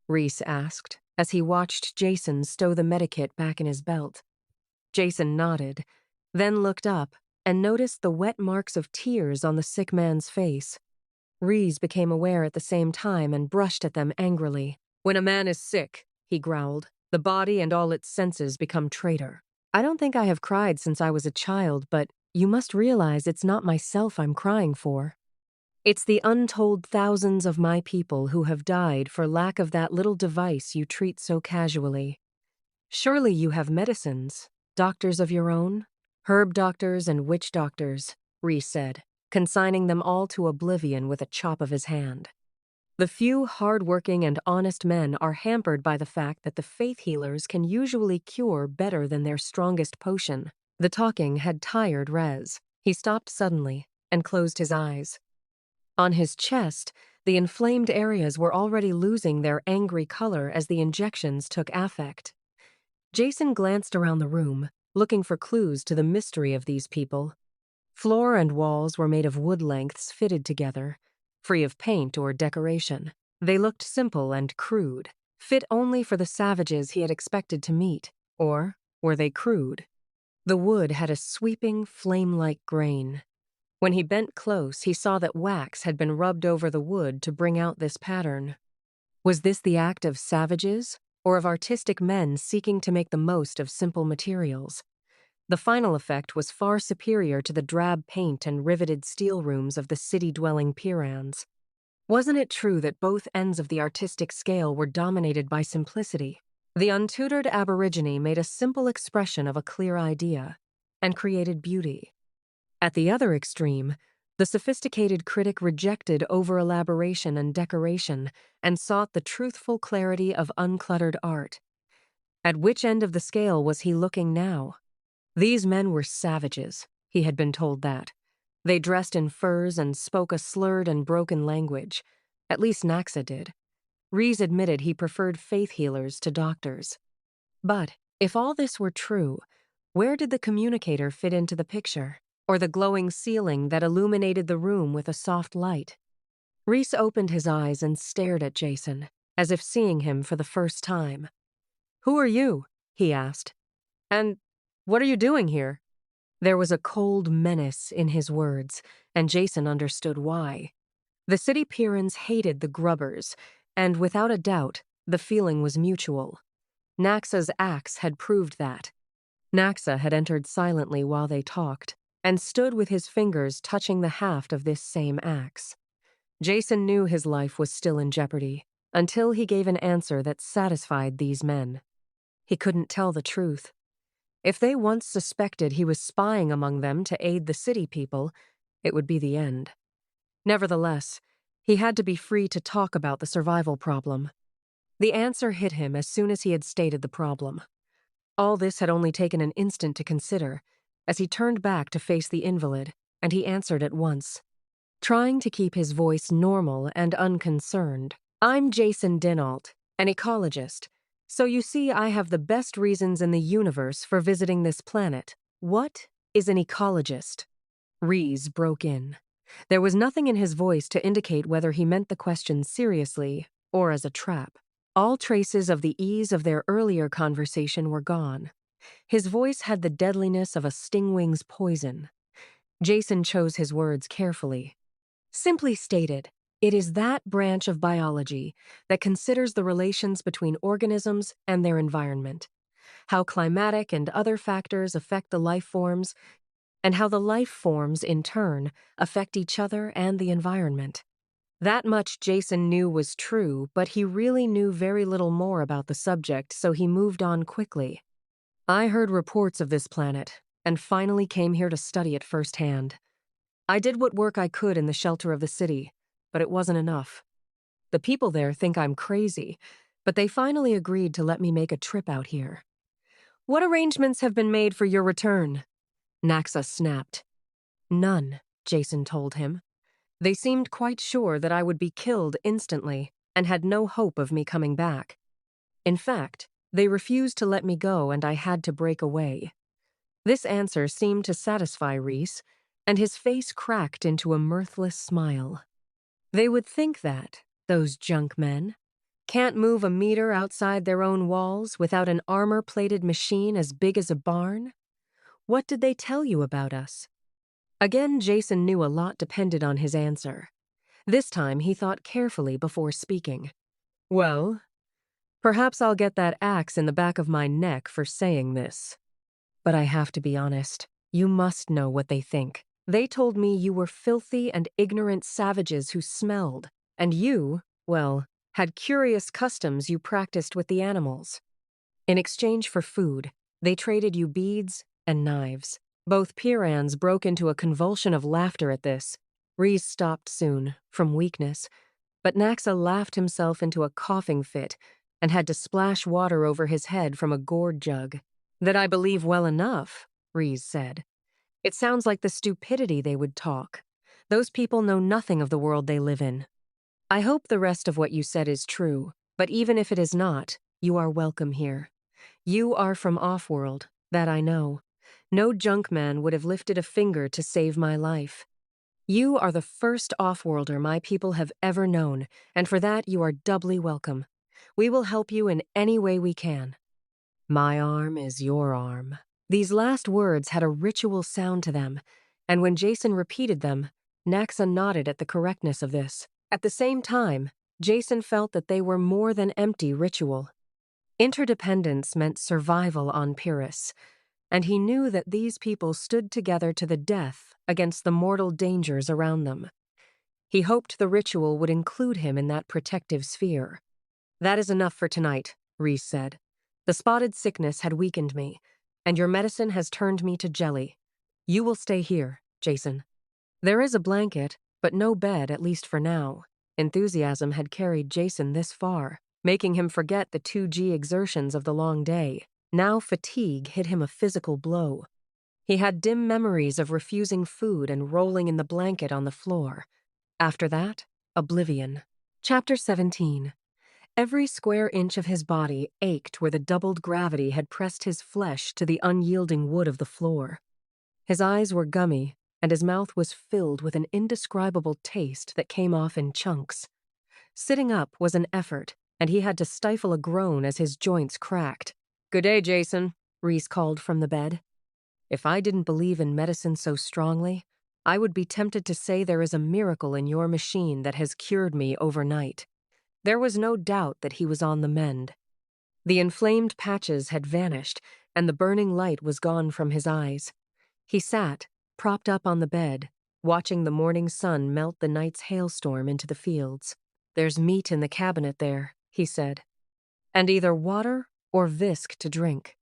Reese asked, as he watched Jason stow the medikit back in his belt. Jason nodded, then looked up and noticed the wet marks of tears on the sick man's face. Reese became aware at the same time and brushed at them angrily. "When a man is sick," he growled, "the body and all its senses become traitor. I don't think I have cried since I was a child, but you must realize it's not myself I'm crying for. It's the untold thousands of my people who have died for lack of that little device you treat so casually. Surely you have medicines, doctors of your own? Herb doctors and witch doctors, Reese said, consigning them all to oblivion with a chop of his hand. The few hard-working and honest men are hampered by the fact that the faith healers can usually cure better than their strongest potion. The talking had tired Rez. He stopped suddenly and closed his eyes. On his chest, the inflamed areas were already losing their angry color as the injections took effect. Jason glanced around the room, looking for clues to the mystery of these people. Floor and walls were made of wood lengths fitted together, free of paint or decoration. They looked simple and crude, fit only for the savages he had expected to meet. Or were they crude? The wood had a sweeping, flame-like grain. When he bent close, he saw that wax had been rubbed over the wood to bring out this pattern. Was this the act of savages, or of artistic men seeking to make the most of simple materials? The final effect was far superior to the drab paint and riveted steel rooms of the city-dwelling Pyrrans. Wasn't it true that both ends of the artistic scale were dominated by simplicity? The untutored aborigine made a simple expression of a clear idea and created beauty. At the other extreme, the sophisticated critic rejected over-elaboration and decoration and sought the truthful clarity of uncluttered art. At which end of the scale was he looking now? These men were savages, he had been told that. They dressed in furs and spoke a slurred and broken language. At least Naxa did. Reese admitted he preferred faith healers to doctors. But if all this were true, where did the communicator fit into the picture? Or the glowing ceiling that illuminated the room with a soft light? Reese opened his eyes and stared at Jason, as if seeing him for the first time. "Who are you?" he asked. "And what are you doing here?" There was a cold menace in his words, and Jason understood why. The city Pyrrans hated the grubbers, and without a doubt, the feeling was mutual. Naxa's axe had proved that. Naxa had entered silently while they talked, and stood with his fingers touching the haft of this same axe. Jason knew his life was still in jeopardy, until he gave an answer that satisfied these men. He couldn't tell the truth. If they once suspected he was spying among them to aid the city people, it would be the end. Nevertheless, he had to be free to talk about the survival problem. The answer hit him as soon as he had stated the problem. All this had only taken an instant to consider, as he turned back to face the invalid, and he answered at once. Trying to keep his voice normal and unconcerned, "I'm Jason dinAlt, an ecologist. So you see I have the best reasons in the universe for visiting this planet. What is an ecologist?" Reese broke in. There was nothing in his voice to indicate whether he meant the question seriously or as a trap. All traces of the ease of their earlier conversation were gone. His voice had the deadliness of a stingwing's poison. Jason chose his words carefully. Simply stated, it is that branch of biology that considers the relations between organisms and their environment, how climatic and other factors affect the life forms, and how the life forms, in turn, affect each other and the environment. That much Jason knew was true, but he really knew very little more about the subject, so he moved on quickly. "I heard reports of this planet, and finally came here to study it firsthand. I did what work I could in the shelter of the city, but it wasn't enough. The people there think I'm crazy, but they finally agreed to let me make a trip out here." "What arrangements have been made for your return?" Naxa snapped. "None," Jason told him. "They seemed quite sure that I would be killed instantly and had no hope of me coming back. In fact, they refused to let me go and I had to break away." This answer seemed to satisfy Reese, and his face cracked into a mirthless smile. They would think that, those junk men. Can't move a meter outside their own walls without an armor-plated machine as big as a barn? What did they tell you about us? Again, Jason knew a lot depended on his answer. This time, he thought carefully before speaking. "Well, perhaps I'll get that axe in the back of my neck for saying this. But I have to be honest. You must know what they think. They told me you were filthy and ignorant savages who smelled, and you, well, had curious customs you practiced with the animals. In exchange for food, they traded you beads and knives. Both Pyrrans broke into a convulsion of laughter at this. Rhys stopped soon, from weakness, but Naxa laughed himself into a coughing fit and had to splash water over his head from a gourd jug. That I believe well enough, Rhys said. It sounds like the stupidity they would talk. Those people know nothing of the world they live in. I hope the rest of what you said is true, but even if it is not, you are welcome here. You are from Offworld, that I know. No junkman would have lifted a finger to save my life. You are the first Offworlder my people have ever known, and for that you are doubly welcome. We will help you in any way we can. My arm is your arm. These last words had a ritual sound to them, and when Jason repeated them, Naxa nodded at the correctness of this. At the same time, Jason felt that they were more than empty ritual. Interdependence meant survival on Pyrrus, and he knew that these people stood together to the death against the mortal dangers around them. He hoped the ritual would include him in that protective sphere. That is enough for tonight, Rhys said. The spotted sickness had weakened me, and your medicine has turned me to jelly. You will stay here, Jason. There is a blanket, but no bed, at least for now. Enthusiasm had carried Jason this far, making him forget the 2G exertions of the long day. Now fatigue hit him a physical blow. He had dim memories of refusing food and rolling in the blanket on the floor. After that, oblivion. Chapter 17. Every square inch of his body ached where the doubled gravity had pressed his flesh to the unyielding wood of the floor. His eyes were gummy, and his mouth was filled with an indescribable taste that came off in chunks. Sitting up was an effort, and he had to stifle a groan as his joints cracked. "Good day, Jason," Rhys called from the bed. "If I didn't believe in medicine so strongly, I would be tempted to say there is a miracle in your machine that has cured me overnight." There was no doubt that he was on the mend. The inflamed patches had vanished, and the burning light was gone from his eyes. He sat, propped up on the bed, watching the morning sun melt the night's hailstorm into the fields. "There's meat in the cabinet there," he said, "and either water or visk to drink."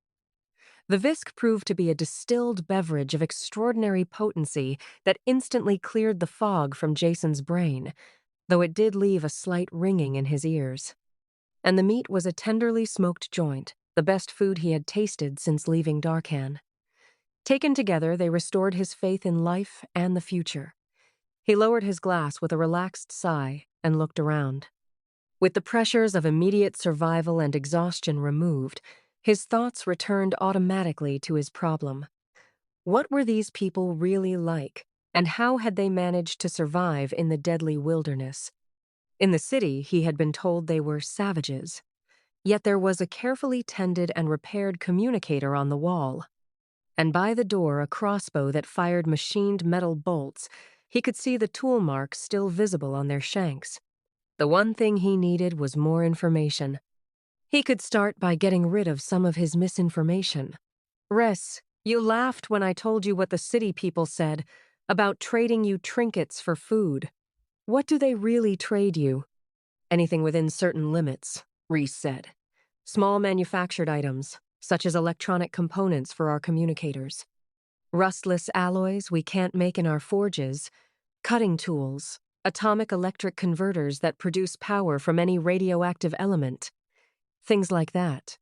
The visk proved to be a distilled beverage of extraordinary potency that instantly cleared the fog from Jason's brain, though it did leave a slight ringing in his ears. And the meat was a tenderly smoked joint, the best food he had tasted since leaving Darkhan. Taken together, they restored his faith in life and the future. He lowered his glass with a relaxed sigh and looked around. With the pressures of immediate survival and exhaustion removed, his thoughts returned automatically to his problem. What were these people really like, and how had they managed to survive in the deadly wilderness? In the city, he had been told they were savages. Yet there was a carefully tended and repaired communicator on the wall. And by the door, a crossbow that fired machined metal bolts. He could see the tool marks still visible on their shanks. The one thing he needed was more information. He could start by getting rid of some of his misinformation. "Res, you laughed when I told you what the city people said about trading you trinkets for food. What do they really trade you?" "Anything within certain limits," Rhys said. "Small manufactured items, such as electronic components for our communicators. Rustless alloys we can't make in our forges, cutting tools, atomic electric converters that produce power from any radioactive element. Things like that.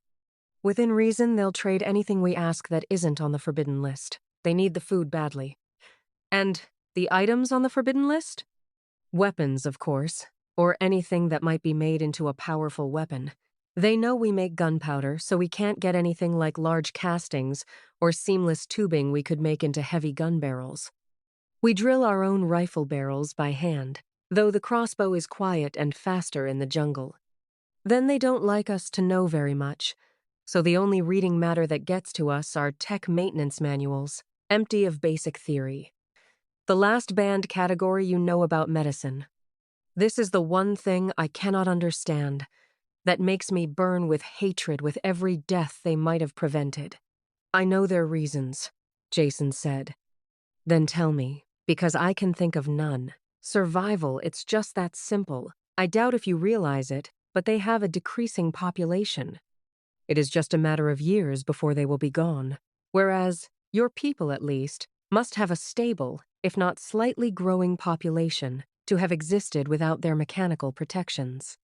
Within reason, they'll trade anything we ask that isn't on the forbidden list. They need the food badly." "And the items on the forbidden list?" "Weapons, of course, or anything that might be made into a powerful weapon. They know we make gunpowder, so we can't get anything like large castings or seamless tubing we could make into heavy gun barrels. We drill our own rifle barrels by hand, though the crossbow is quiet and faster in the jungle. Then they don't like us to know very much, so the only reading matter that gets to us are tech maintenance manuals, empty of basic theory. The last banned category you know about medicine. This is the one thing I cannot understand, that makes me burn with hatred with every death they might have prevented." I know their reasons, Jason said. Then tell me, because I can think of none. Survival, it's just that simple. I doubt if you realize it, but they have a decreasing population. It is just a matter of years before they will be gone. Whereas, your people at least, must have a stable, if not slightly growing population, to have existed without their mechanical protections.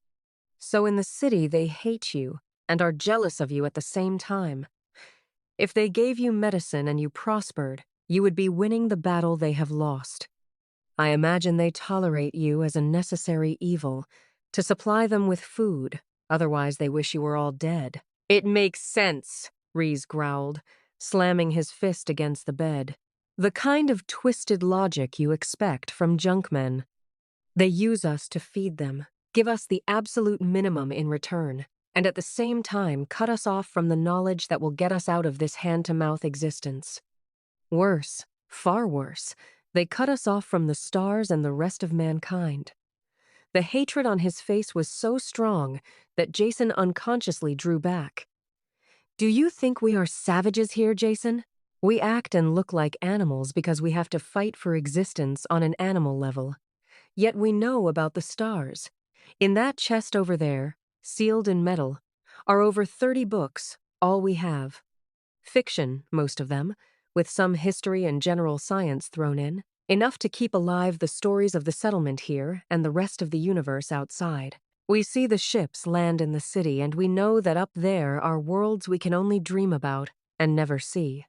So in the city they hate you, and are jealous of you at the same time. If they gave you medicine and you prospered, you would be winning the battle they have lost. I imagine they tolerate you as a necessary evil, to supply them with food, otherwise they wish you were all dead. It makes sense, Reese growled, slamming his fist against the bed. The kind of twisted logic you expect from junkmen. They use us to feed them, give us the absolute minimum in return, and at the same time cut us off from the knowledge that will get us out of this hand-to-mouth existence. Worse, far worse, they cut us off from the stars and the rest of mankind. The hatred on his face was so strong that Jason unconsciously drew back. Do you think we are savages here, Jason? We act and look like animals because we have to fight for existence on an animal level. Yet we know about the stars. In that chest over there, sealed in metal, are over 30 books, all we have. Fiction, most of them, with some history and general science thrown in, enough to keep alive the stories of the settlement here and the rest of the universe outside. We see the ships land in the city, and we know that up there are worlds we can only dream about and never see.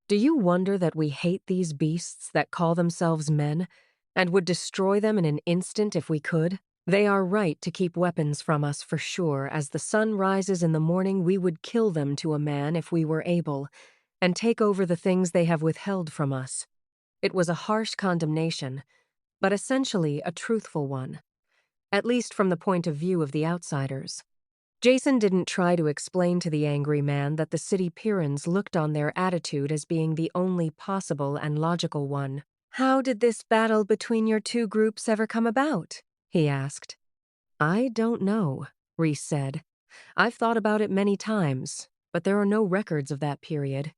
Do you wonder that we hate these beasts that call themselves men, and would destroy them in an instant if we could? They are right to keep weapons from us for sure. As the sun rises in the morning, we would kill them to a man if we were able, and take over the things they have withheld from us. It was a harsh condemnation, but essentially a truthful one, at least from the point of view of the outsiders. Jason didn't try to explain to the angry man that the city Pyrrans looked on their attitude as being the only possible and logical one. How did this battle between your two groups ever come about? He asked. I don't know, Reese said. I've thought about it many times, but there are no records of that period.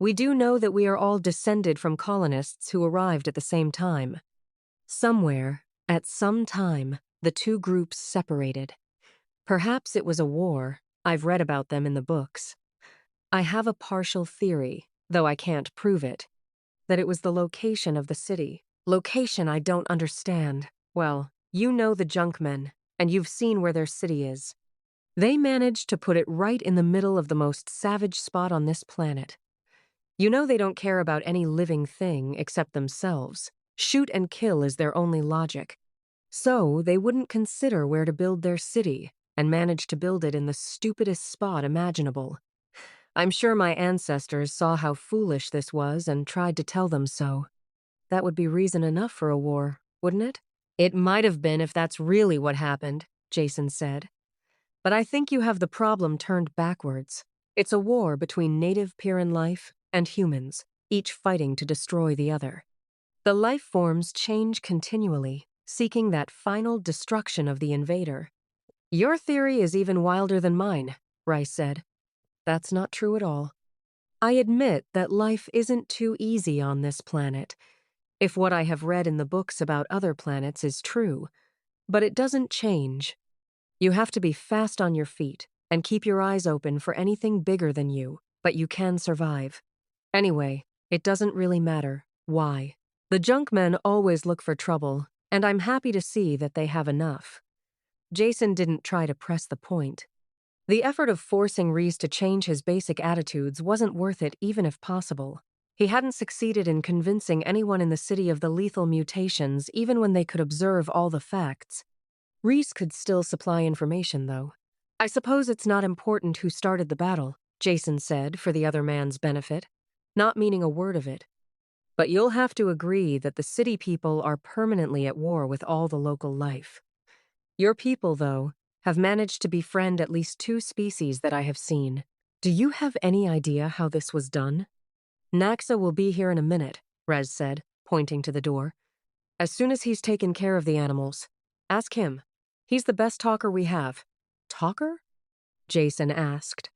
We do know that we are all descended from colonists who arrived at the same time. Somewhere, at some time, the two groups separated. Perhaps it was a war. I've read about them in the books. I have a partial theory, though I can't prove it, that it was the location of the city. Location I don't understand. Well, you know the junkmen, and you've seen where their city is. They managed to put it right in the middle of the most savage spot on this planet. You know they don't care about any living thing except themselves. Shoot and kill is their only logic. So they wouldn't consider where to build their city, and managed to build it in the stupidest spot imaginable. I'm sure my ancestors saw how foolish this was and tried to tell them so. That would be reason enough for a war, wouldn't it? It might have been if that's really what happened, Jason said. But I think you have the problem turned backwards. It's a war between native Pyrran life and humans, each fighting to destroy the other. The life forms change continually, seeking that final destruction of the invader. Your theory is even wilder than mine, Rice said. That's not true at all. I admit that life isn't too easy on this planet, if what I have read in the books about other planets is true, but it doesn't change. You have to be fast on your feet and keep your eyes open for anything bigger than you, but you can survive. Anyway, it doesn't really matter. Why? The junkmen always look for trouble, and I'm happy to see that they have enough. Jason didn't try to press the point. The effort of forcing Reese to change his basic attitudes wasn't worth it even if possible. He hadn't succeeded in convincing anyone in the city of the lethal mutations even when they could observe all the facts. Reese could still supply information, though. I suppose it's not important who started the battle, Jason said for the other man's benefit, not meaning a word of it. But you'll have to agree that the city people are permanently at war with all the local life. Your people, though, have managed to befriend at least 2 species that I have seen. Do you have any idea how this was done? Naxa will be here in a minute, Rez said, pointing to the door. As soon as he's taken care of the animals. Ask him. He's the best talker we have. Talker? Jason asked.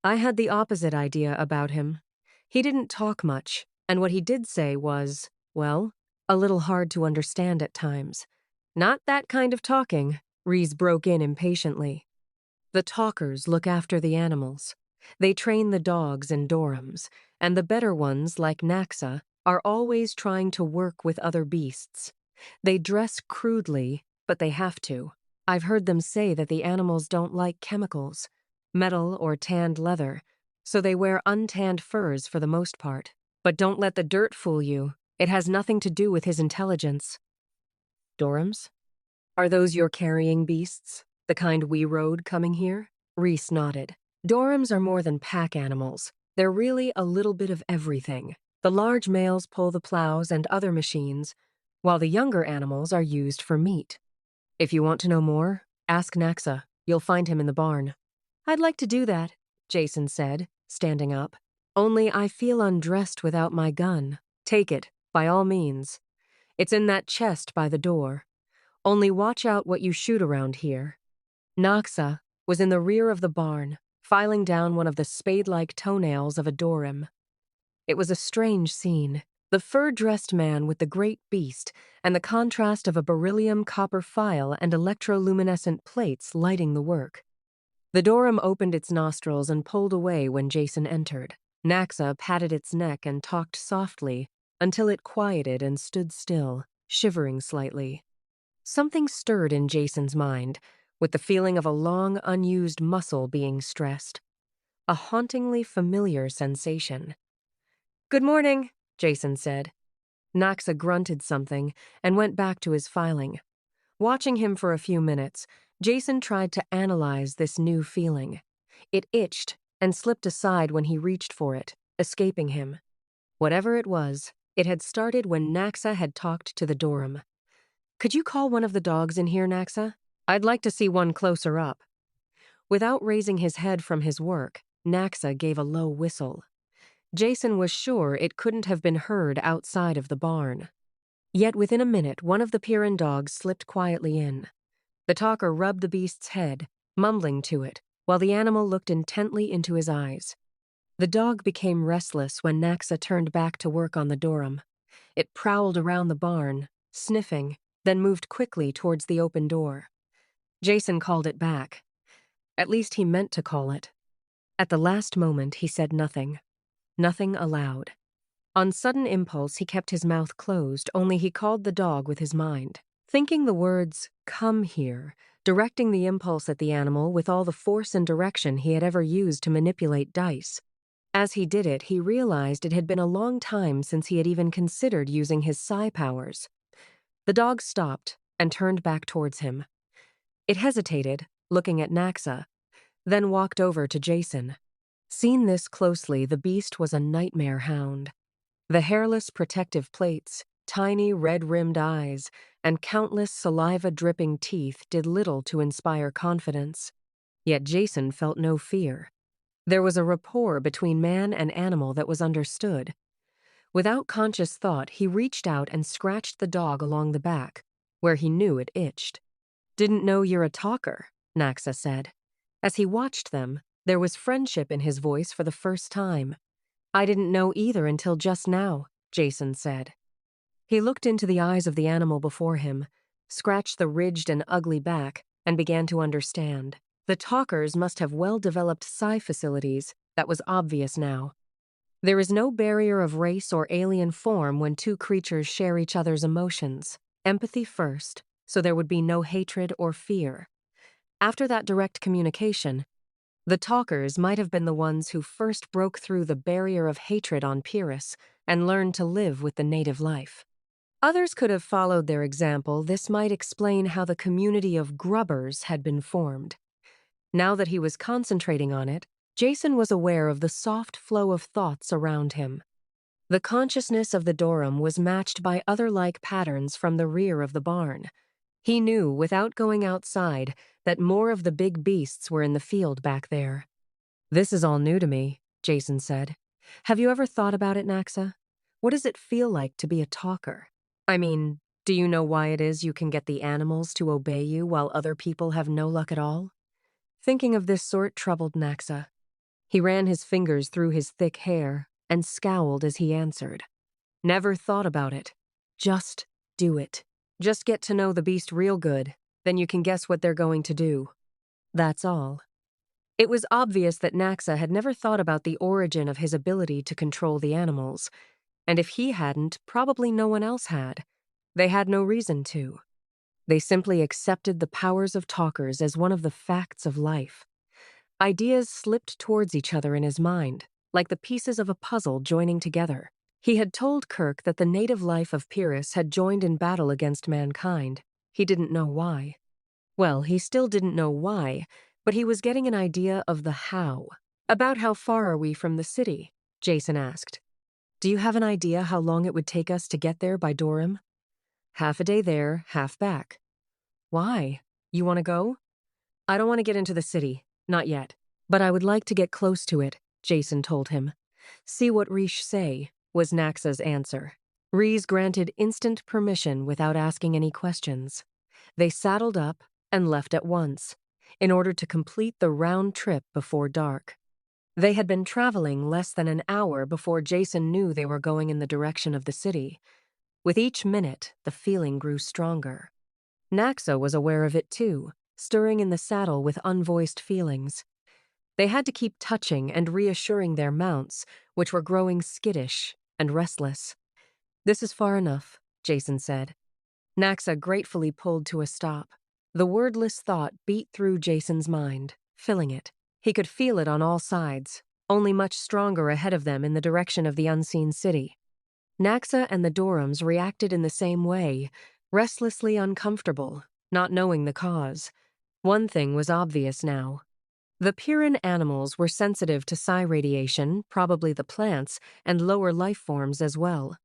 I had the opposite idea about him, He didn't talk much, and what he did say was, well, a little hard to understand at times. Not that kind of talking, Reese broke in impatiently. The talkers look after the animals. They train the dogs in dorms, and the better ones, like Naxa, are always trying to work with other beasts. They dress crudely, but they have to. I've heard them say that the animals don't like chemicals, metal or tanned leather, so they wear untanned furs for the most part. But don't let the dirt fool you. It has nothing to do with his intelligence. Dorms? Are those your carrying beasts? The kind we rode coming here? Reese nodded. Dorms are more than pack animals. They're really a little bit of everything. The large males pull the plows and other machines, while the younger animals are used for meat. If you want to know more, ask Naxa. You'll find him in the barn. I'd like to do that, Jason said, standing up. Only I feel undressed without my gun. Take it, by all means. It's in that chest by the door. Only watch out what you shoot around here. Naxa was in the rear of the barn, filing down one of the spade-like toenails of a dorim. It was a strange scene. The fur-dressed man with the great beast and the contrast of a beryllium copper file and electroluminescent plates lighting the work. The dorim opened its nostrils and pulled away when Jason entered. Naxa patted its neck and talked softly until it quieted and stood still, shivering slightly. Something stirred in Jason's mind, with the feeling of a long, unused muscle being stressed. A hauntingly familiar sensation. Good morning, Jason said. Naxa grunted something and went back to his filing. Watching him for a few minutes, Jason tried to analyze this new feeling. It itched and slipped aside when he reached for it, escaping him. Whatever it was, it had started when Naxa had talked to the dorim. Could you call one of the dogs in here, Naxa? I'd like to see one closer up. Without raising his head from his work, Naxa gave a low whistle. Jason was sure it couldn't have been heard outside of the barn. Yet within a minute, one of the Pyrrhus dogs slipped quietly in. The talker rubbed the beast's head, mumbling to it, while the animal looked intently into his eyes. The dog became restless when Naxa turned back to work on the dorim. It prowled around the barn, sniffing, then moved quickly towards the open door. Jason called it back. At least he meant to call it. At the last moment, he said nothing. Nothing aloud. On sudden impulse, he kept his mouth closed, only he called the dog with his mind. Thinking the words, "Come here," directing the impulse at the animal with all the force and direction he had ever used to manipulate dice. As he did it, he realized it had been a long time since he had even considered using his psi powers. The dog stopped and turned back towards him. It hesitated, looking at Naxa, then walked over to Jason. Seen this closely, the beast was a nightmare hound. The hairless protective plates, tiny red-rimmed eyes, and countless saliva-dripping teeth did little to inspire confidence. Yet Jason felt no fear. There was a rapport between man and animal that was understood. Without conscious thought, he reached out and scratched the dog along the back, where he knew it itched. "Didn't know you're a talker," Naxa said. As he watched them, there was friendship in his voice for the first time. "I didn't know either until just now," Jason said. He looked into the eyes of the animal before him, scratched the ridged and ugly back, and began to understand. The talkers must have well-developed psi facilities. That was obvious now. There is no barrier of race or alien form when two creatures share each other's emotions. Empathy first, so there would be no hatred or fear. After that direct communication, the talkers might have been the ones who first broke through the barrier of hatred on Pyrrus and learned to live with the native life. Others could have followed their example. This might explain how the community of grubbers had been formed. Now that he was concentrating on it, Jason was aware of the soft flow of thoughts around him. The consciousness of the dorim was matched by other like patterns from the rear of the barn. He knew, without going outside, that more of the big beasts were in the field back there. "This is all new to me," Jason said. "Have you ever thought about it, Naxa? What does it feel like to be a talker? I mean, do you know why it is you can get the animals to obey you while other people have no luck at all?" Thinking of this sort troubled Naxa. He ran his fingers through his thick hair, and scowled as he answered. Never thought about it. Just do it. Just get to know the beast real good, then you can guess what they're going to do. That's all. It was obvious that Naxa had never thought about the origin of his ability to control the animals, and if he hadn't, probably no one else had. They had no reason to. They simply accepted the powers of talkers as one of the facts of life. Ideas slipped towards each other in his mind, like the pieces of a puzzle joining together. He had told Kirk that the native life of Pyrrus had joined in battle against mankind. He didn't know why. Well, he still didn't know why, but he was getting an idea of the how. About how far are we from the city? Jason asked. Do you have an idea how long it would take us to get there by Durham? Half a day there, half back. Why? You want to go? I don't want to get into the city. Not yet. But I would like to get close to it, Jason told him. See what Rish say, was Naxa's answer. Rees granted instant permission without asking any questions. They saddled up and left at once, in order to complete the round trip before dark. They had been traveling less than an hour before Jason knew they were going in the direction of the city. With each minute, the feeling grew stronger. Naxa was aware of it too, stirring in the saddle with unvoiced feelings. They had to keep touching and reassuring their mounts, which were growing skittish and restless. This is far enough, Jason said. Naxa gratefully pulled to a stop. The wordless thought beat through Jason's mind, filling it. He could feel it on all sides, only much stronger ahead of them in the direction of the unseen city. Naxa and the Dorums reacted in the same way, restlessly uncomfortable, not knowing the cause. One thing was obvious now. The Pyrran animals were sensitive to psi radiation, probably the plants, and lower life forms as well.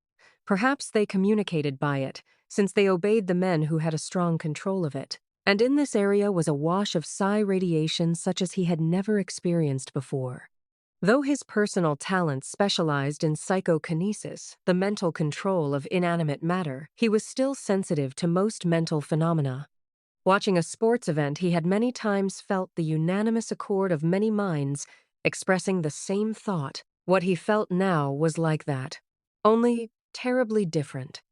Perhaps they communicated by it, since they obeyed the men who had a strong control of it. And in this area was a wash of psi radiation such as he had never experienced before. Though his personal talents specialized in psychokinesis, the mental control of inanimate matter, he was still sensitive to most mental phenomena. Watching a sports event, he had many times felt the unanimous accord of many minds expressing the same thought. What he felt now was like that, only terribly different.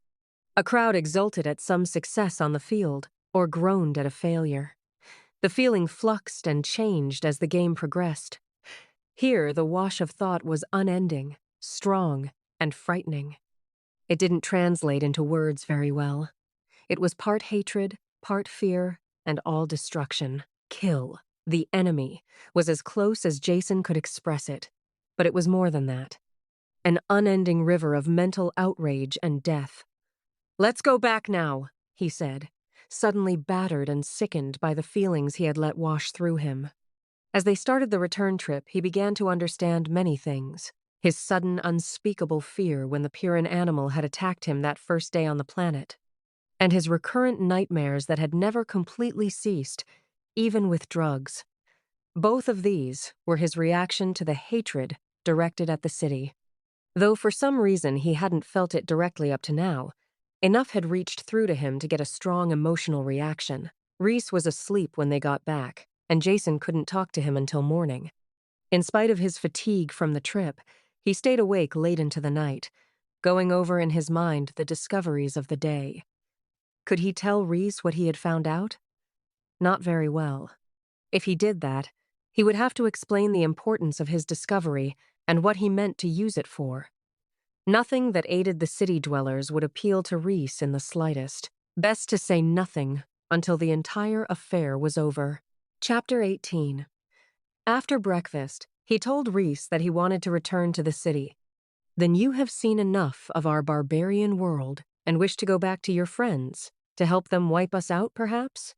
A crowd exulted at some success on the field, or groaned at a failure. The feeling fluxed and changed as the game progressed. Here, the wash of thought was unending, strong, and frightening. It didn't translate into words very well. It was part hatred, part fear, and all destruction. Kill, the enemy, was as close as Jason could express it. But it was more than that. An unending river of mental outrage and death. "Let's go back now," he said, suddenly battered and sickened by the feelings he had let wash through him. As they started the return trip, he began to understand many things. His sudden, unspeakable fear when the Pyrran animal had attacked him that first day on the planet, and his recurrent nightmares that had never completely ceased, even with drugs. Both of these were his reaction to the hatred directed at the city. Though for some reason he hadn't felt it directly up to now, enough had reached through to him to get a strong emotional reaction. Reese was asleep when they got back, and Jason couldn't talk to him until morning. In spite of his fatigue from the trip, he stayed awake late into the night, going over in his mind the discoveries of the day. Could he tell Reese what he had found out? Not very well. If he did that, he would have to explain the importance of his discovery and what he meant to use it for. Nothing that aided the city dwellers would appeal to Reese in the slightest. Best to say nothing until the entire affair was over. Chapter 18. After breakfast, he told Reese that he wanted to return to the city. "Then you have seen enough of our barbarian world and wish to go back to your friends, to help them wipe us out, perhaps?"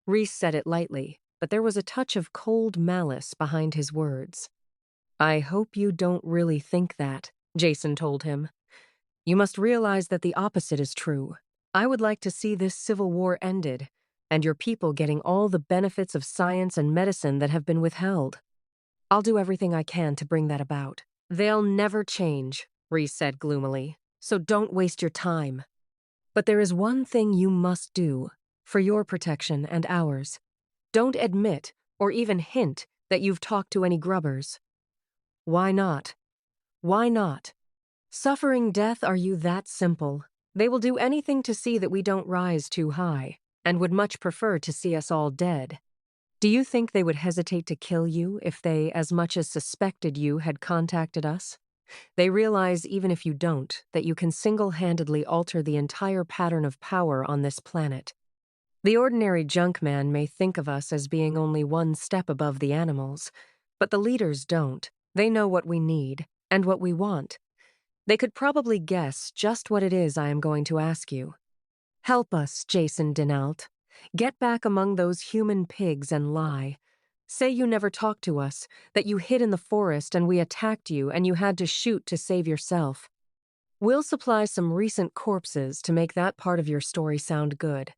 Reese said it lightly, but there was a touch of cold malice behind his words. "I hope you don't really think that," Jason told him. "You must realize that the opposite is true. I would like to see this civil war ended, and your people getting all the benefits of science and medicine that have been withheld. I'll do everything I can to bring that about." "They'll never change," Reese said gloomily, "so don't waste your time. But there is one thing you must do, for your protection and ours. Don't admit or even hint that you've talked to any grubbers." "Why not?" Why not? Suffering death, are you that simple? They will do anything to see that we don't rise too high, and would much prefer to see us all dead. Do you think they would hesitate to kill you if they as much as suspected you had contacted us? They realize, even if you don't, that you can single-handedly alter the entire pattern of power on this planet. The ordinary junk man may think of us as being only one step above the animals, but the leaders don't. They know what we need and what we want. They could probably guess just what it is I am going to ask you. Help us, Jason dinAlt. Get back among those human pigs and lie. Say you never talked to us, that you hid in the forest and we attacked you and you had to shoot to save yourself. We'll supply some recent corpses to make that part of your story sound good.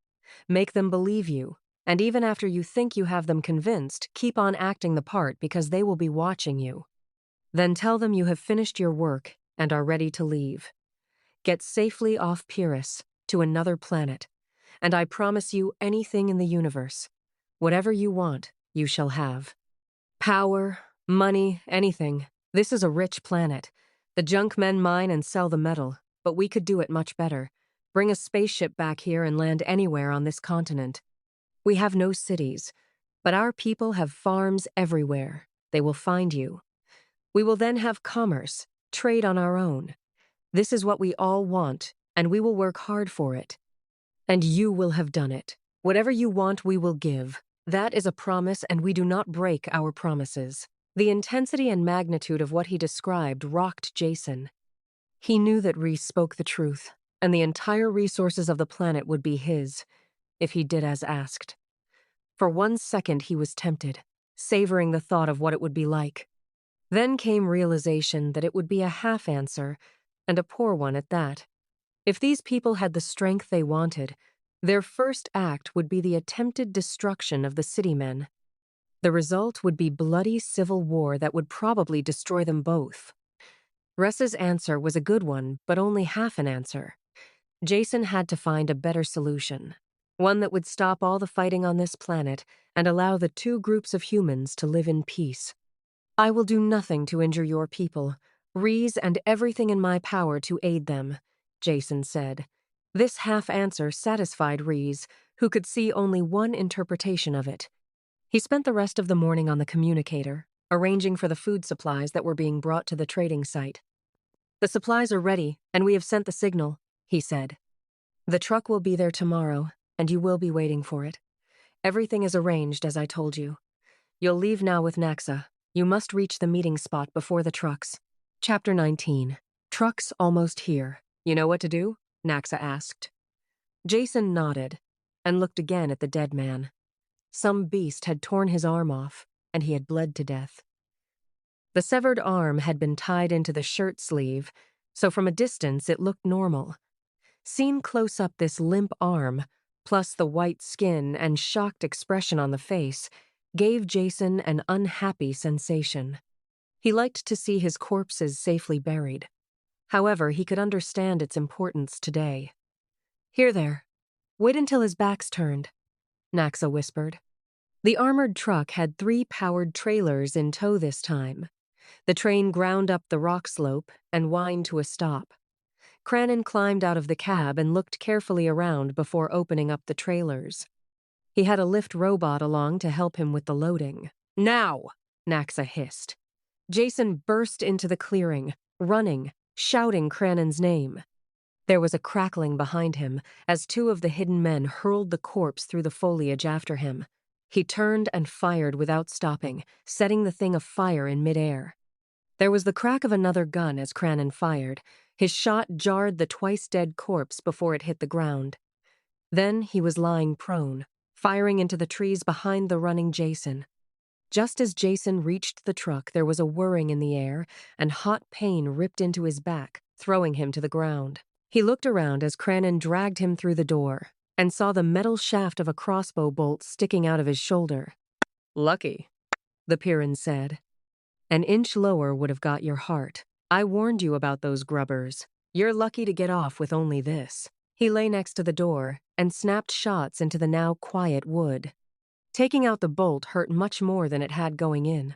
Make them believe you, and even after you think you have them convinced, keep on acting the part because they will be watching you. Then tell them you have finished your work and are ready to leave. Get safely off Pyrrus, to another planet, and I promise you anything in the universe. Whatever you want, you shall have. Power, money, anything. This is a rich planet. The junk men mine and sell the metal, but we could do it much better. Bring a spaceship back here and land anywhere on this continent. We have no cities, but our people have farms everywhere. They will find you. We will then have commerce, trade on our own. This is what we all want, and we will work hard for it. And you will have done it. Whatever you want, we will give. That is a promise, and we do not break our promises. The intensity and magnitude of what he described rocked Jason. He knew that Rhys spoke the truth, and the entire resources of the planet would be his, if he did as asked. For 1 second he was tempted, savoring the thought of what it would be like. Then came realization that it would be a half answer, and a poor one at that. If these people had the strength they wanted, their first act would be the attempted destruction of the city men. The result would be bloody civil war that would probably destroy them both. Ressa's answer was a good one, but only half an answer. Jason had to find a better solution, one that would stop all the fighting on this planet and allow the two groups of humans to live in peace. I will do nothing to injure your people, Rhys and everything in my power to aid them, Jason said. This half-answer satisfied Rhys, who could see only one interpretation of it. He spent the rest of the morning on the communicator, arranging for the food supplies that were being brought to the trading site. The supplies are ready, and we have sent the signal, he said. The truck will be there tomorrow, and you will be waiting for it. Everything is arranged as I told you. You'll leave now with Naxa. You must reach the meeting spot before the trucks. Chapter 19. Trucks almost here. You know what to do? Naxa asked. Jason nodded and looked again at the dead man. Some beast had torn his arm off, and he had bled to death. The severed arm had been tied into the shirt sleeve, so from a distance it looked normal. Seen close up, this limp arm, plus the white skin and shocked expression on the face, gave Jason an unhappy sensation. He liked to see his corpses safely buried. However, he could understand its importance today. Here there. Wait until his back's turned, Naxa whispered. The armored truck had 3 powered trailers in tow this time. The train ground up the rock slope and whined to a stop. Cranon climbed out of the cab and looked carefully around before opening up the trailers. He had a lift robot along to help him with the loading. Now! Naxa hissed. Jason burst into the clearing, running, shouting Cranon's name. There was a crackling behind him as 2 of the hidden men hurled the corpse through the foliage after him. He turned and fired without stopping, setting the thing afire in midair. There was the crack of another gun as Cranon fired. His shot jarred the twice-dead corpse before it hit the ground. Then he was lying prone, firing into the trees behind the running Jason. Just as Jason reached the truck, there was a whirring in the air, and hot pain ripped into his back, throwing him to the ground. He looked around as Cranon dragged him through the door, and saw the metal shaft of a crossbow bolt sticking out of his shoulder. Lucky, the Pyrrus said. An inch lower would have got your heart. I warned you about those grubbers. You're lucky to get off with only this. He lay next to the door and snapped shots into the now quiet wood. Taking out the bolt hurt much more than it had going in.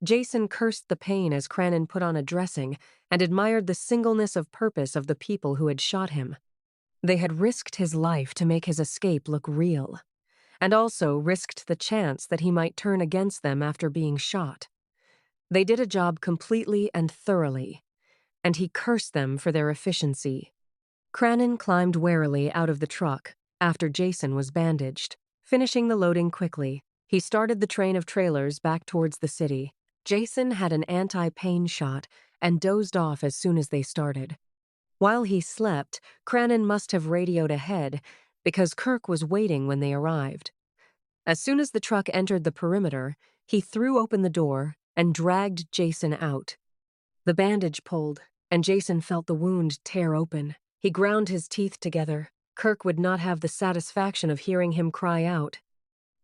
Jason cursed the pain as Cranon put on a dressing and admired the singleness of purpose of the people who had shot him. They had risked his life to make his escape look real, and also risked the chance that he might turn against them after being shot. They did a job completely and thoroughly, and he cursed them for their efficiency. Cranon climbed warily out of the truck after Jason was bandaged. Finishing the loading quickly, he started the train of trailers back towards the city. Jason had an anti-pain shot and dozed off as soon as they started. While he slept, Cranon must have radioed ahead because Kirk was waiting when they arrived. As soon as the truck entered the perimeter, he threw open the door and dragged Jason out. The bandage pulled, and Jason felt the wound tear open. He ground his teeth together. Kirk would not have the satisfaction of hearing him cry out.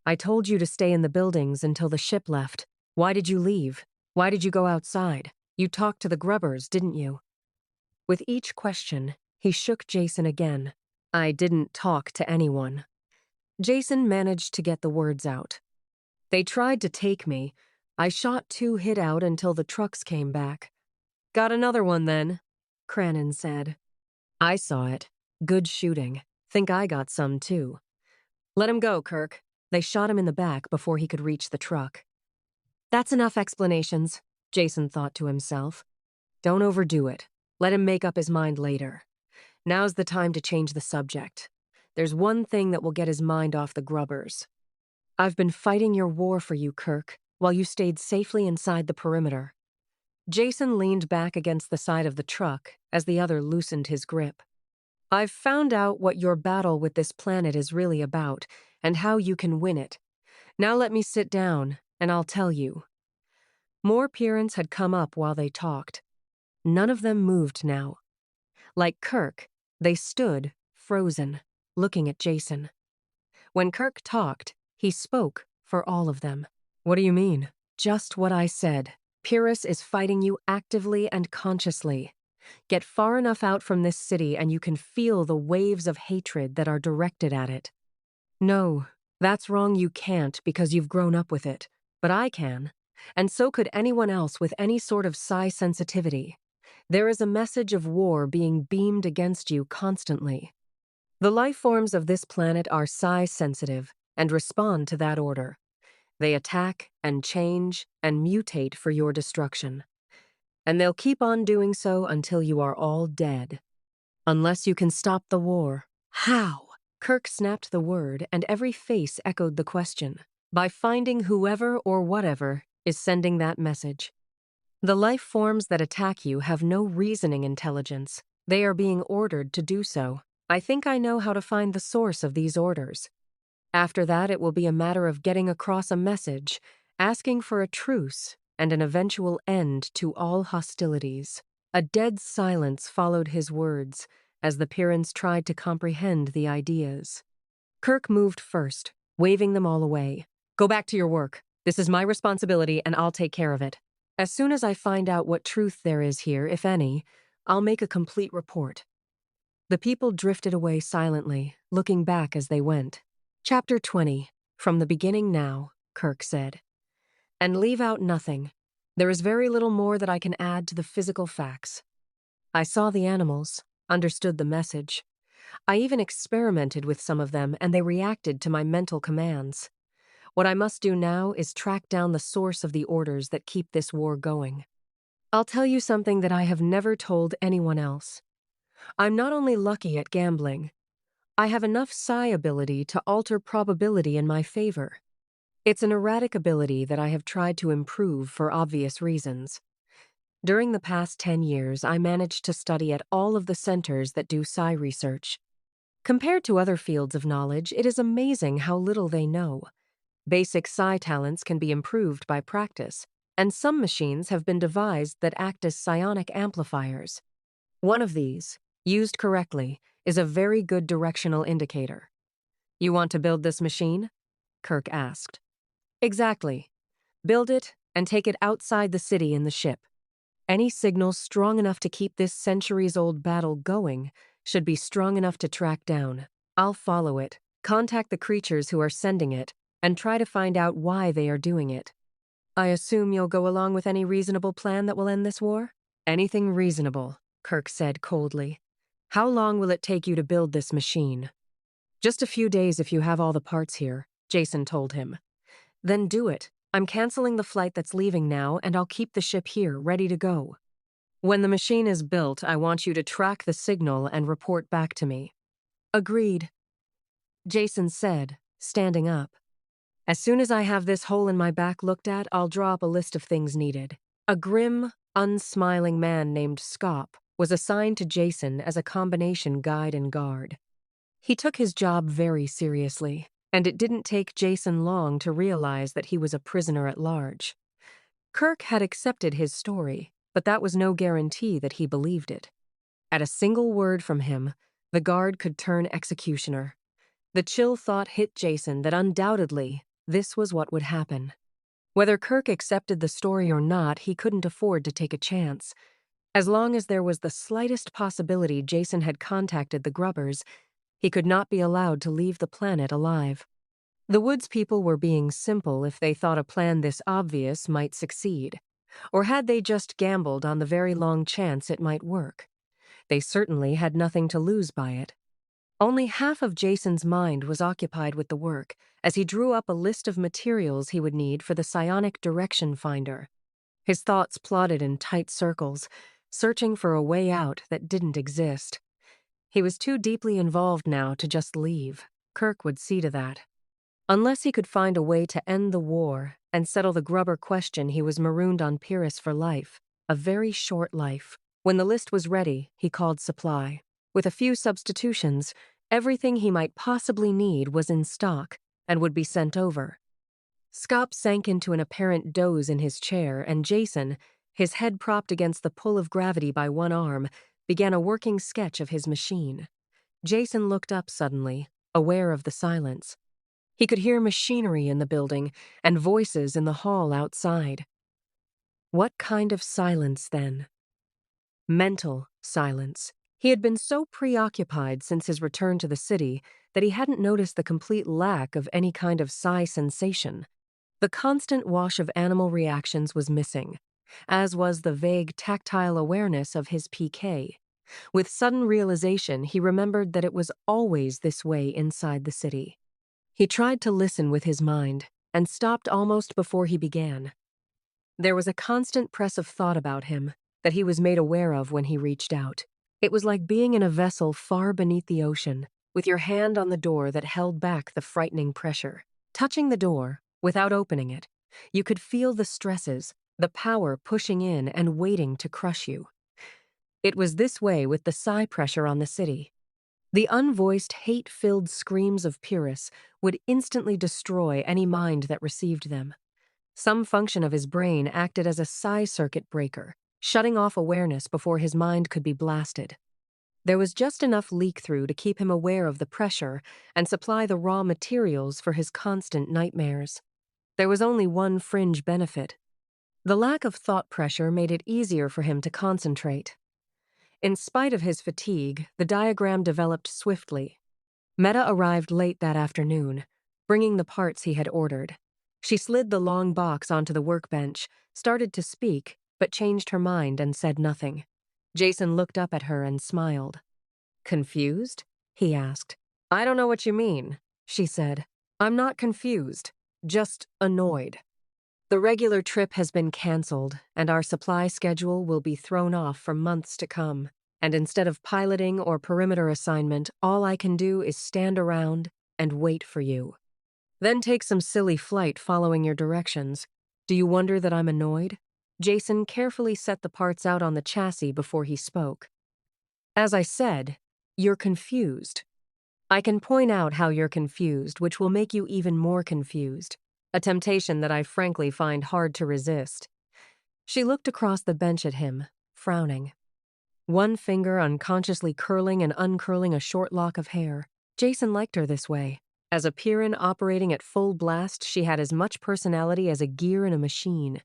"I told you to stay in the buildings until the ship left. Why did you leave? Why did you go outside? You talked to the grubbers, didn't you?" With each question, he shook Jason again. "I didn't talk to anyone." Jason managed to get the words out. "They tried to take me. I shot 2 hit out until the trucks came back." "Got another one then," Cranon said. "I saw it. Good shooting. Think I got some too." "Let him go, Kirk." They shot him in the back before he could reach the truck. "That's enough explanations," Jason thought to himself. "Don't overdo it. Let him make up his mind later. Now's the time to change the subject. There's one thing that will get his mind off the grubbers. I've been fighting your war for you, Kirk, while you stayed safely inside the perimeter." Jason leaned back against the side of the truck as the other loosened his grip. "I've found out what your battle with this planet is really about and how you can win it. Now let me sit down, and I'll tell you." More Pyrrans had come up while they talked. None of them moved now. Like Kirk, they stood, frozen, looking at Jason. When Kirk talked, he spoke for all of them. "What do you mean?" "Just what I said. Pyrrus is fighting you actively and consciously. Get far enough out from this city and you can feel the waves of hatred that are directed at it." "No, that's wrong, you can't because you've grown up with it. But I can, and so could anyone else with any sort of psi sensitivity. There is a message of war being beamed against you constantly. The life forms of this planet are psi-sensitive and respond to that order. They attack and change and mutate for your destruction. And they'll keep on doing so until you are all dead. Unless you can stop the war." "How?" Kirk snapped the word, and every face echoed the question. "By finding whoever or whatever is sending that message. The life forms that attack you have no reasoning intelligence. They are being ordered to do so. I think I know how to find the source of these orders. After that, it will be a matter of getting across a message, asking for a truce, and an eventual end to all hostilities." A dead silence followed his words as the Pyrrans tried to comprehend the ideas. Kirk moved first, waving them all away. "Go back to your work. This is my responsibility, and I'll take care of it. As soon as I find out what truth there is here, if any, I'll make a complete report." The people drifted away silently, looking back as they went. Chapter 20. From the beginning now, Kirk said. "And leave out nothing. There is very little more that I can add to the physical facts. I saw the animals, understood the message. I even experimented with some of them, and they reacted to my mental commands. What I must do now is track down the source of the orders that keep this war going. I'll tell you something that I have never told anyone else. I'm not only lucky at gambling, I have enough psi ability to alter probability in my favor. It's an erratic ability that I have tried to improve for obvious reasons. During the past 10 years, I managed to study at all of the centers that do psi research. Compared to other fields of knowledge, it is amazing how little they know. Basic psi talents can be improved by practice, and some machines have been devised that act as psionic amplifiers. One of these, used correctly, is a very good directional indicator. "You want to build this machine?" Kirk asked. "Exactly. Build it and take it outside the city in the ship. Any signal strong enough to keep this centuries-old battle going should be strong enough to track down. I'll follow it, contact the creatures who are sending it, and try to find out why they are doing it." I assume you'll go along with any reasonable plan that will end this war? Anything reasonable, Kirk said coldly. How long will it take you to build this machine? Just a few days if you have all the parts here, Jason told him. Then do it. I'm canceling the flight that's leaving now, and I'll keep the ship here, ready to go. When the machine is built, I want you to track the signal and report back to me. Agreed, Jason said, standing up. As soon as I have this hole in my back looked at, I'll draw up a list of things needed. A grim, unsmiling man named Scop was assigned to Jason as a combination guide and guard. He took his job very seriously, and it didn't take Jason long to realize that he was a prisoner at large. Kirk had accepted his story, but that was no guarantee that he believed it. At a single word from him, the guard could turn executioner. The chill thought hit Jason that undoubtedly this was what would happen. Whether Kirk accepted the story or not, he couldn't afford to take a chance. As long as there was the slightest possibility Jason had contacted the Grubbers, he could not be allowed to leave the planet alive. The Woods people were being simple if they thought a plan this obvious might succeed. Or had they just gambled on the very long chance it might work? They certainly had nothing to lose by it. Only half of Jason's mind was occupied with the work as he drew up a list of materials he would need for the psionic direction finder. His thoughts plodded in tight circles, searching for a way out that didn't exist. He was too deeply involved now to just leave. Kirk would see to that. Unless he could find a way to end the war and settle the Grubber question, he was marooned on Pyrrus for life, a very short life. When the list was ready, he called supply. With a few substitutions, everything he might possibly need was in stock and would be sent over. Scop sank into an apparent doze in his chair, and Jason, his head propped against the pull of gravity by one arm, began a working sketch of his machine. Jason looked up suddenly, aware of the silence. He could hear machinery in the building and voices in the hall outside. What kind of silence, then? Mental silence. He had been so preoccupied since his return to the city that he hadn't noticed the complete lack of any kind of psi sensation. The constant wash of animal reactions was missing, as was the vague tactile awareness of his PK. With sudden realization, he remembered that it was always this way inside the city. He tried to listen with his mind, and stopped almost before he began. There was a constant press of thought about him that he was made aware of when he reached out. It was like being in a vessel far beneath the ocean, with your hand on the door that held back the frightening pressure. Touching the door, without opening it, you could feel the stresses, the power pushing in and waiting to crush you. It was this way with the psi pressure on the city. The unvoiced, hate-filled screams of Pyrrus would instantly destroy any mind that received them. Some function of his brain acted as a psi circuit breaker, shutting off awareness before his mind could be blasted. There was just enough leak-through to keep him aware of the pressure and supply the raw materials for his constant nightmares. There was only one fringe benefit. The lack of thought pressure made it easier for him to concentrate. In spite of his fatigue, the diagram developed swiftly. Meta arrived late that afternoon, bringing the parts he had ordered. She slid the long box onto the workbench, started to speak, but changed her mind and said nothing. Jason looked up at her and smiled. Confused? He asked. I don't know what you mean, she said. I'm not confused, just annoyed. The regular trip has been canceled, and our supply schedule will be thrown off for months to come. And instead of piloting or perimeter assignment, all I can do is stand around and wait for you. Then take some silly flight following your directions. Do you wonder that I'm annoyed? Jason carefully set the parts out on the chassis before he spoke. As I said, you're confused. I can point out how you're confused, which will make you even more confused. A temptation that I frankly find hard to resist. She looked across the bench at him, frowning. One finger unconsciously curling and uncurling a short lock of hair. Jason liked her this way. As a Pyrrhan operating at full blast, she had as much personality as a gear in a machine.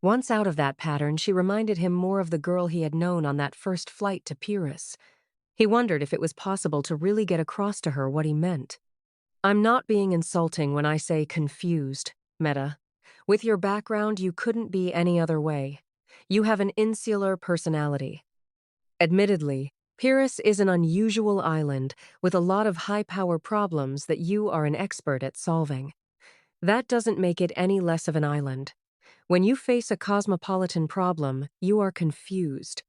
Once out of that pattern, she reminded him more of the girl he had known on that first flight to Pyrrus. He wondered if it was possible to really get across to her what he meant. I'm not being insulting when I say confused, Meta. With your background, you couldn't be any other way. You have an insular personality. Admittedly, Pyrrus is an unusual island with a lot of high-power problems that you are an expert at solving. That doesn't make it any less of an island. When you face a cosmopolitan problem, you are confused.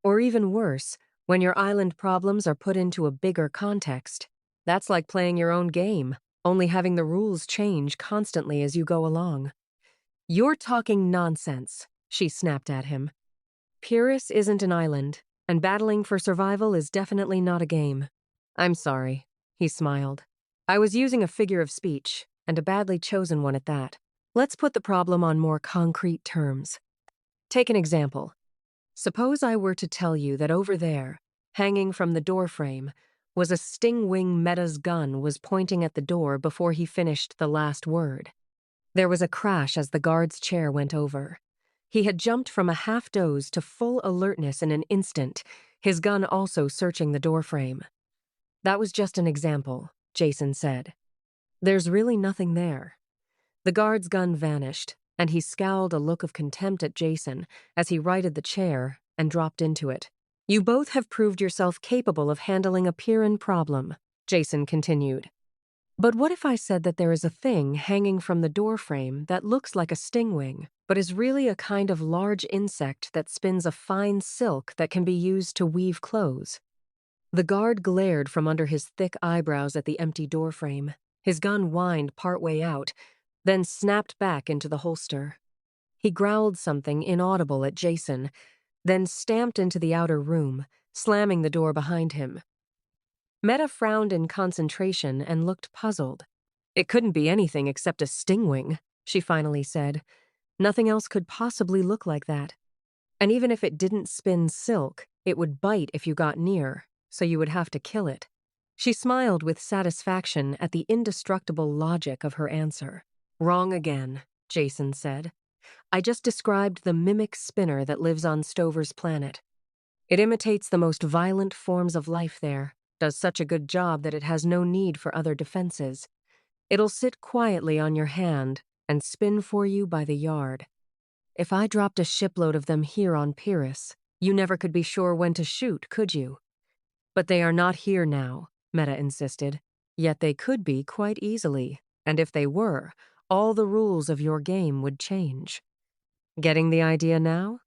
Or even worse, when your island problems are put into a bigger context. That's like playing your own game, only having the rules change constantly as you go along. "You're talking nonsense," she snapped at him. "Pyrrhus isn't an island, and battling for survival is definitely not a game." "I'm sorry," he smiled. "I was using a figure of speech, and a badly chosen one at that. Let's put the problem on more concrete terms. Take an example. Suppose I were to tell you that over there, hanging from the doorframe, was a Stingwing Meta's gun was pointing at the door before he finished the last word. There was a crash as the guard's chair went over. He had jumped from a half-doze to full alertness in an instant, his gun also searching the doorframe. That was just an example, Jason said. There's really nothing there. The guard's gun vanished, and he scowled a look of contempt at Jason as he righted the chair and dropped into it. You both have proved yourself capable of handling a Pyrrhan problem, Jason continued. But what if I said that there is a thing hanging from the doorframe that looks like a stingwing, but is really a kind of large insect that spins a fine silk that can be used to weave clothes? The guard glared from under his thick eyebrows at the empty doorframe. His gun whined partway out, then snapped back into the holster. He growled something inaudible at Jason, then stamped into the outer room, slamming the door behind him. Meta frowned in concentration and looked puzzled. It couldn't be anything except a stingwing, she finally said. Nothing else could possibly look like that. And even if it didn't spin silk, it would bite if you got near, so you would have to kill it. She smiled with satisfaction at the indestructible logic of her answer. Wrong again, Jason said. I just described the mimic spinner that lives on Stover's planet. It imitates the most violent forms of life there. Does such a good job that it has no need for other defenses. It'll sit quietly on your hand and spin for you by the yard. If I dropped a shipload of them here on Pyrrhus, you never could be sure when to shoot, could you? But they are not here now, Meta insisted. Yet they could be quite easily, and if they were, all the rules of your game would change. Getting the idea now?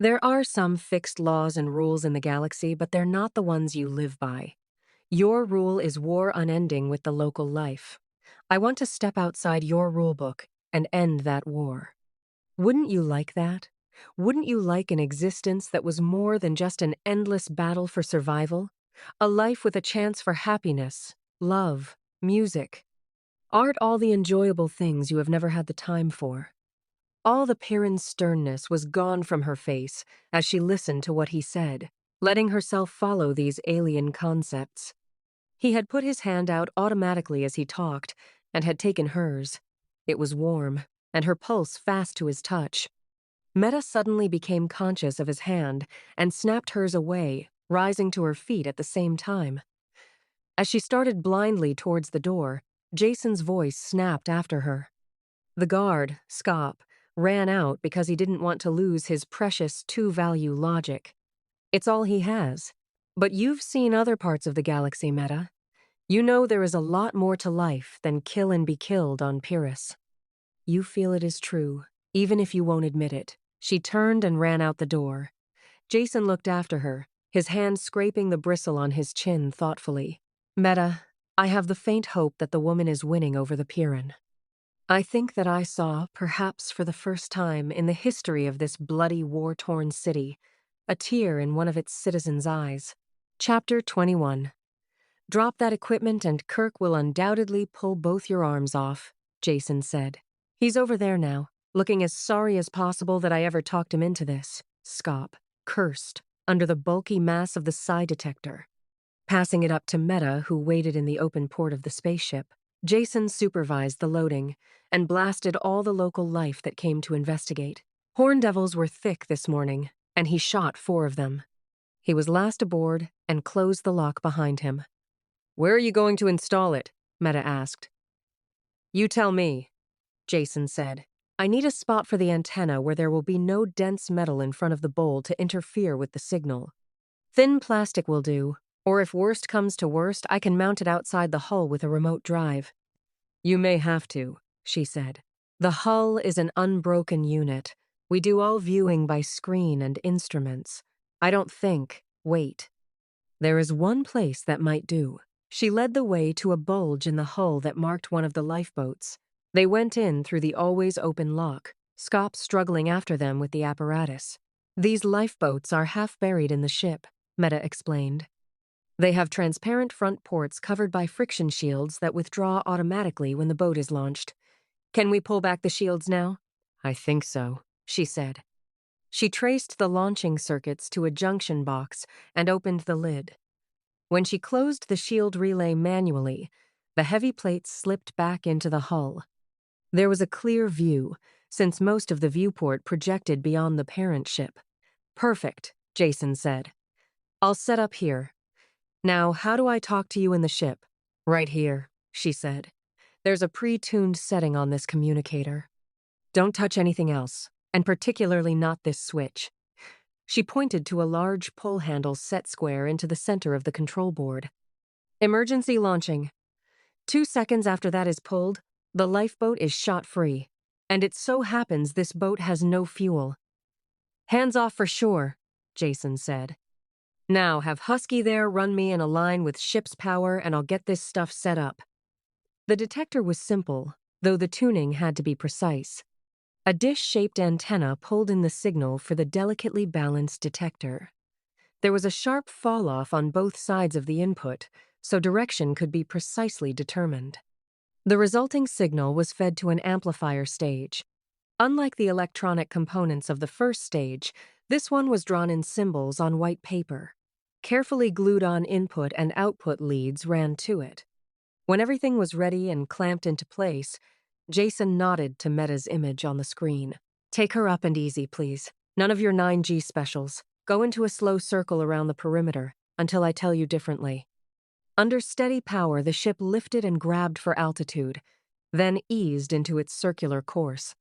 There are some fixed laws and rules in the galaxy, but they're not the ones you live by. Your rule is war unending with the local life. I want to step outside your rulebook and end that war. Wouldn't you like that? Wouldn't you like an existence that was more than just an endless battle for survival? A life with a chance for happiness, love, music. Art, all the enjoyable things you have never had the time for. All the Pyrrhan sternness was gone from her face as she listened to what he said, letting herself follow these alien concepts. He had put his hand out automatically as he talked and had taken hers. It was warm, and her pulse fast to his touch. Meta suddenly became conscious of his hand and snapped hers away, rising to her feet at the same time. As she started blindly towards the door, Jason's voice snapped after her. The guard, Scop, ran out because he didn't want to lose his precious two-value logic. It's all he has. But you've seen other parts of the galaxy, Meta. You know there is a lot more to life than kill and be killed on Pyrrhus. You feel it is true, even if you won't admit it. She turned and ran out the door. Jason looked after her, his hand scraping the bristle on his chin thoughtfully. Meta, I have the faint hope that the woman is winning over the Pyrrhan. I think that I saw, perhaps for the first time in the history of this bloody, war-torn city, a tear in one of its citizens' eyes. Chapter 21. Drop that equipment and Kirk will undoubtedly pull both your arms off, Jason said. He's over there now, looking as sorry as possible that I ever talked him into this. Scop, cursed, under the bulky mass of the psi detector. Passing it up to Meta, who waited in the open port of the spaceship, Jason supervised the loading and blasted all the local life that came to investigate. Horn devils were thick this morning, and he shot 4 of them. He was last aboard and closed the lock behind him. Where are you going to install it? Meta asked. You tell me, Jason said. I need a spot for the antenna where there will be no dense metal in front of the bowl to interfere with the signal. Thin plastic will do, or if worst comes to worst, I can mount it outside the hull with a remote drive. You may have to, she said. The hull is an unbroken unit. We do all viewing by screen and instruments. I don't think. Wait. There is one place that might do. She led the way to a bulge in the hull that marked one of the lifeboats. They went in through the always open lock, Scop struggling after them with the apparatus. These lifeboats are half buried in the ship, Meta explained. They have transparent front ports covered by friction shields that withdraw automatically when the boat is launched. Can we pull back the shields now? I think so, she said. She traced the launching circuits to a junction box and opened the lid. When she closed the shield relay manually, the heavy plates slipped back into the hull. There was a clear view, since most of the viewport projected beyond the parent ship. Perfect, Jason said. I'll set up here. Now, how do I talk to you in the ship? Right here, she said. There's a pre-tuned setting on this communicator. Don't touch anything else, and particularly not this switch. She pointed to a large pull handle set square into the center of the control board. Emergency launching. 2 seconds after that is pulled, the lifeboat is shot free, and it so happens this boat has no fuel. Hands off for sure, Jason said. Now have Husky there run me in a line with ship's power and I'll get this stuff set up. The detector was simple, though the tuning had to be precise. A dish-shaped antenna pulled in the signal for the delicately balanced detector. There was a sharp fall-off on both sides of the input, so direction could be precisely determined. The resulting signal was fed to an amplifier stage. Unlike the electronic components of the first stage, this one was drawn in symbols on white paper. Carefully glued-on input and output leads ran to it. When everything was ready and clamped into place, Jason nodded to Meta's image on the screen. Take her up and easy, please. None of your 9G specials. Go into a slow circle around the perimeter, until I tell you differently. Under steady power, the ship lifted and grabbed for altitude, then eased into its circular course.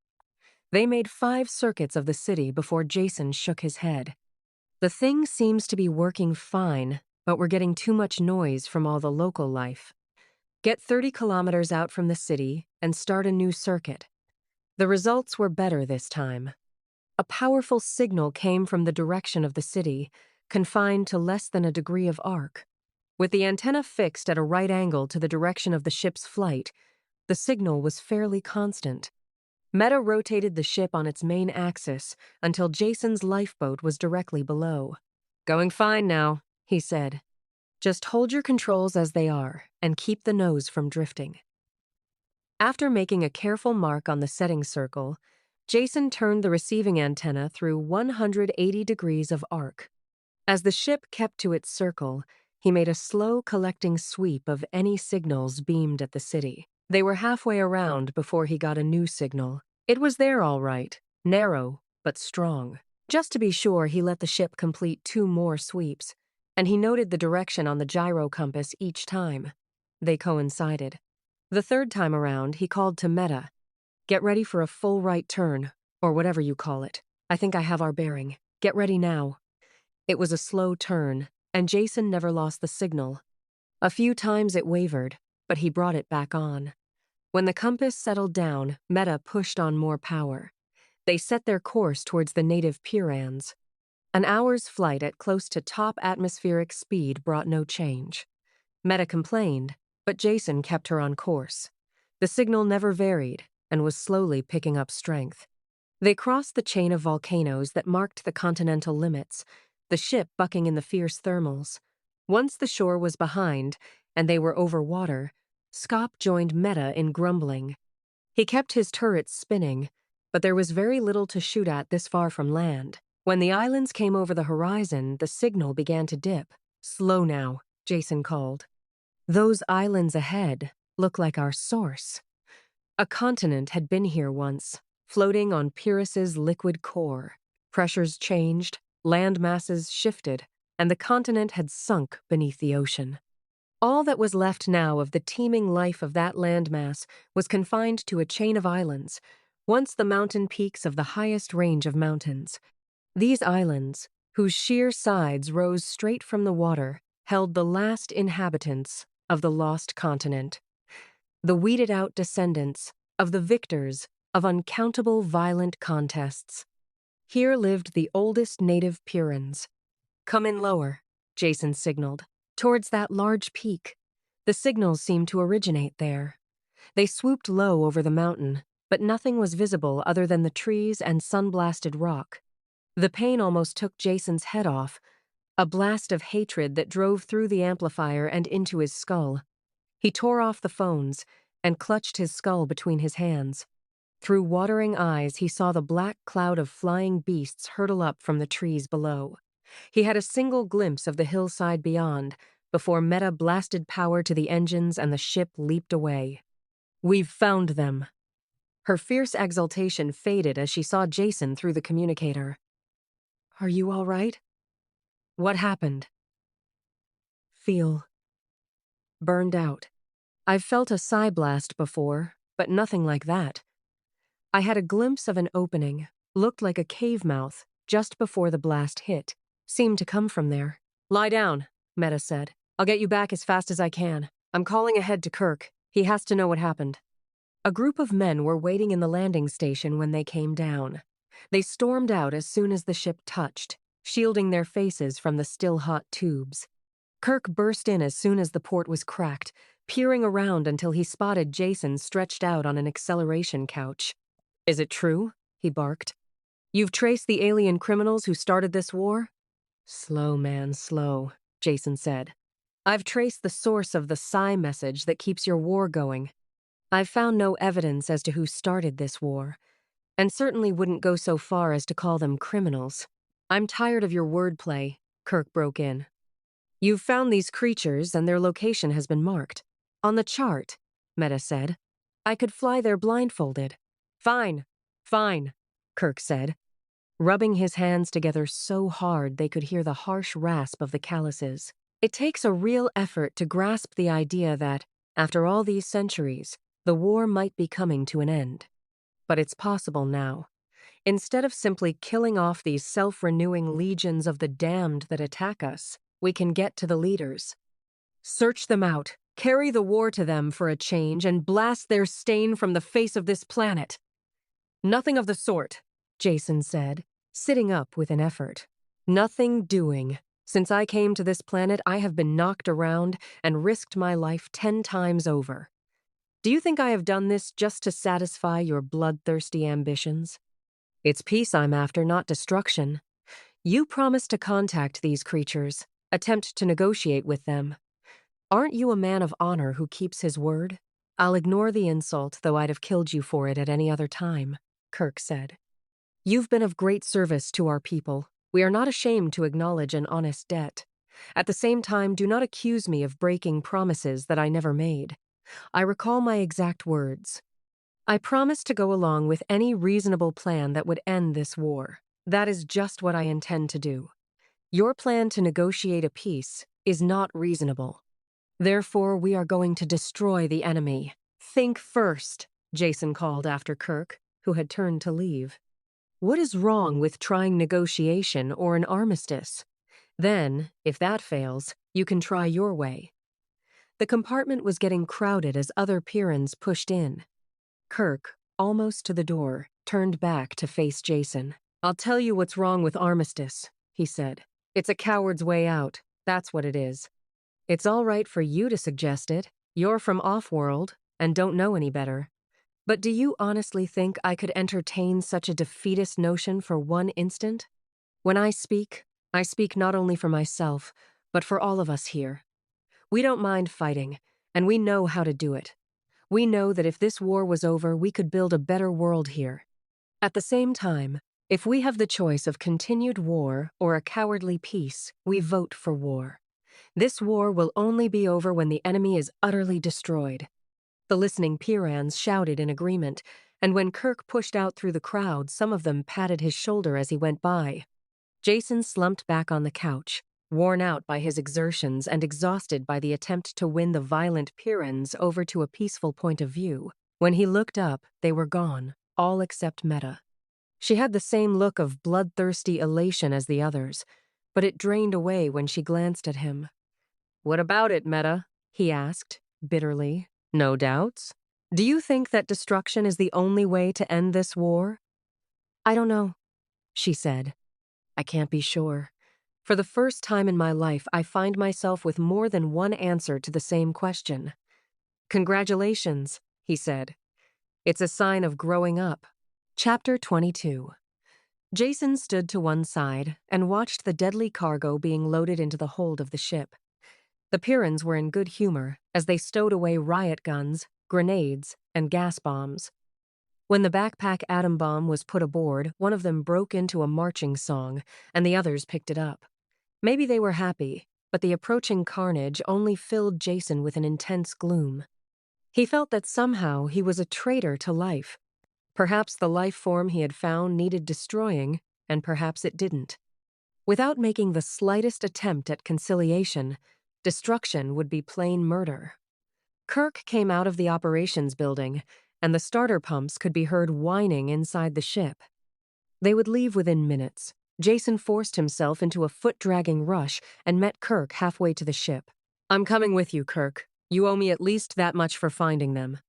They made 5 circuits of the city before Jason shook his head. The thing seems to be working fine, but we're getting too much noise from all the local life. Get 30 kilometers out from the city and start a new circuit. The results were better this time. A powerful signal came from the direction of the city, confined to less than a degree of arc. With the antenna fixed at a right angle to the direction of the ship's flight, the signal was fairly constant. Meta rotated the ship on its main axis until Jason's lifeboat was directly below. Going fine now, he said. Just hold your controls as they are and keep the nose from drifting. After making a careful mark on the setting circle, Jason turned the receiving antenna through 180 degrees of arc. As the ship kept to its circle, he made a slow collecting sweep of any signals beamed at the city. They were halfway around before he got a new signal. It was there all right, narrow but strong. Just to be sure, he let the ship complete 2 more sweeps, and he noted the direction on the gyro compass each time. They coincided. The 3rd time around, he called to Meta. Get ready for a full right turn, or whatever you call it. I think I have our bearing. Get ready now. It was a slow turn, and Jason never lost the signal. A few times it wavered, but he brought it back on. When the compass settled down, Meta pushed on more power. They set their course towards the native Pyrrans. An hour's flight at close to top atmospheric speed brought no change. Meta complained, but Jason kept her on course. The signal never varied and was slowly picking up strength. They crossed the chain of volcanoes that marked the continental limits, the ship bucking in the fierce thermals. Once the shore was behind, and they were over water, Scop joined Meta in grumbling. He kept his turrets spinning, but there was very little to shoot at this far from land. When the islands came over the horizon, the signal began to dip. Slow now, Jason called. Those islands ahead look like our source. A continent had been here once, floating on Pyrrus's liquid core. Pressures changed, land masses shifted, and the continent had sunk beneath the ocean. All that was left now of the teeming life of that landmass was confined to a chain of islands, once the mountain peaks of the highest range of mountains. These islands, whose sheer sides rose straight from the water, held the last inhabitants of the lost continent, the weeded-out descendants of the victors of uncountable violent contests. Here lived the oldest native Pyrrans. "Come in lower," Jason signaled, towards that large peak. The signals seemed to originate there. They swooped low over the mountain, but nothing was visible other than the trees and sun-blasted rock. The pain almost took Jason's head off, a blast of hatred that drove through the amplifier and into his skull. He tore off the phones and clutched his skull between his hands. Through watering eyes, he saw the black cloud of flying beasts hurtle up from the trees below. He had a single glimpse of the hillside beyond, before Meta blasted power to the engines and the ship leaped away. "We've found them." Her fierce exultation faded as she saw Jason through the communicator. "Are you all right?" "What happened?" "Feel burned out. I've felt a psi blast before, but nothing like that. I had a glimpse of an opening, looked like a cave mouth, just before the blast hit. Seemed to come from there." "Lie down," Meta said. "I'll get you back as fast as I can. I'm calling ahead to Kirk. He has to know what happened." A group of men were waiting in the landing station when they came down. They stormed out as soon as the ship touched, shielding their faces from the still-hot tubes. Kirk burst in as soon as the port was cracked, peering around until he spotted Jason stretched out on an acceleration couch. "Is it true?" he barked. "You've traced the alien criminals who started this war?" "Slow, man, slow," Jason said. "I've traced the source of the psi message that keeps your war going. I've found no evidence as to who started this war, and certainly wouldn't go so far as to call them criminals." "I'm tired of your wordplay," Kirk broke in. "You've found these creatures and their location has been marked. On the chart," Meta said. "I could fly there blindfolded." Fine, Kirk said, rubbing his hands together so hard they could hear the harsh rasp of the calluses. "It takes a real effort to grasp the idea that, after all these centuries, the war might be coming to an end. But it's possible now. Instead of simply killing off these self-renewing legions of the damned that attack us, we can get to the leaders. Search them out, carry the war to them for a change, and blast their stain from the face of this planet." "Nothing of the sort," Jason said, sitting up with an effort. "Nothing doing. Since I came to this planet, I have been knocked around and risked my life 10 times over. Do you think I have done this just to satisfy your bloodthirsty ambitions? It's peace I'm after, not destruction. You promised to contact these creatures, attempt to negotiate with them. Aren't you a man of honor who keeps his word? I'll ignore the insult, though I'd have killed you for it at any other time," Kirk said. "You've been of great service to our people. We are not ashamed to acknowledge an honest debt. At the same time, do not accuse me of breaking promises that I never made. I recall my exact words. I promised to go along with any reasonable plan that would end this war. That is just what I intend to do. Your plan to negotiate a peace is not reasonable. Therefore, we are going to destroy the enemy. Think first," Jason called after Kirk, who had turned to leave. "What is wrong with trying negotiation or an armistice? Then, if that fails, you can try your way." The compartment was getting crowded as other Pyrrans pushed in. Kirk, almost to the door, turned back to face Jason. "I'll tell you what's wrong with armistice," he said. "It's a coward's way out. That's what it is. It's all right for you to suggest it. You're from off-world and don't know any better. But do you honestly think I could entertain such a defeatist notion for one instant? When I speak not only for myself, but for all of us here. We don't mind fighting, and we know how to do it. We know that if this war was over, we could build a better world here. At the same time, if we have the choice of continued war or a cowardly peace, we vote for war. This war will only be over when the enemy is utterly destroyed." The listening Pyrrans shouted in agreement, and when Kirk pushed out through the crowd, some of them patted his shoulder as he went by. Jason slumped back on the couch, worn out by his exertions and exhausted by the attempt to win the violent Pyrrans over to a peaceful point of view. When he looked up, they were gone. all except Meta. She had the same look of bloodthirsty elation as the others, but it drained away when she glanced at him. "What about it, Meta?" he asked, bitterly. "No doubts? Do you think that destruction is the only way to end this war?" "I don't know," she said. "I can't be sure. For the first time in my life, I find myself with more than one answer to the same question." "Congratulations," he said. "It's a sign of growing up." Chapter 22. Jason stood to one side and watched the deadly cargo being loaded into the hold of the ship. The Pyrrans were in good humor as they stowed away riot guns, grenades, and gas bombs. When the backpack atom bomb was put aboard, one of them broke into a marching song, and the others picked it up. Maybe they were happy, but the approaching carnage only filled Jason with an intense gloom. He felt that somehow he was a traitor to life. Perhaps the life form he had found needed destroying, and perhaps it didn't. Without making the slightest attempt at conciliation, destruction would be plain murder. Kirk came out of the operations building, and the starter pumps could be heard whining inside the ship. They would leave within minutes. Jason forced himself into a foot-dragging rush and met Kirk halfway to the ship. "I'm coming with you, Kirk. You owe me at least that much for finding them."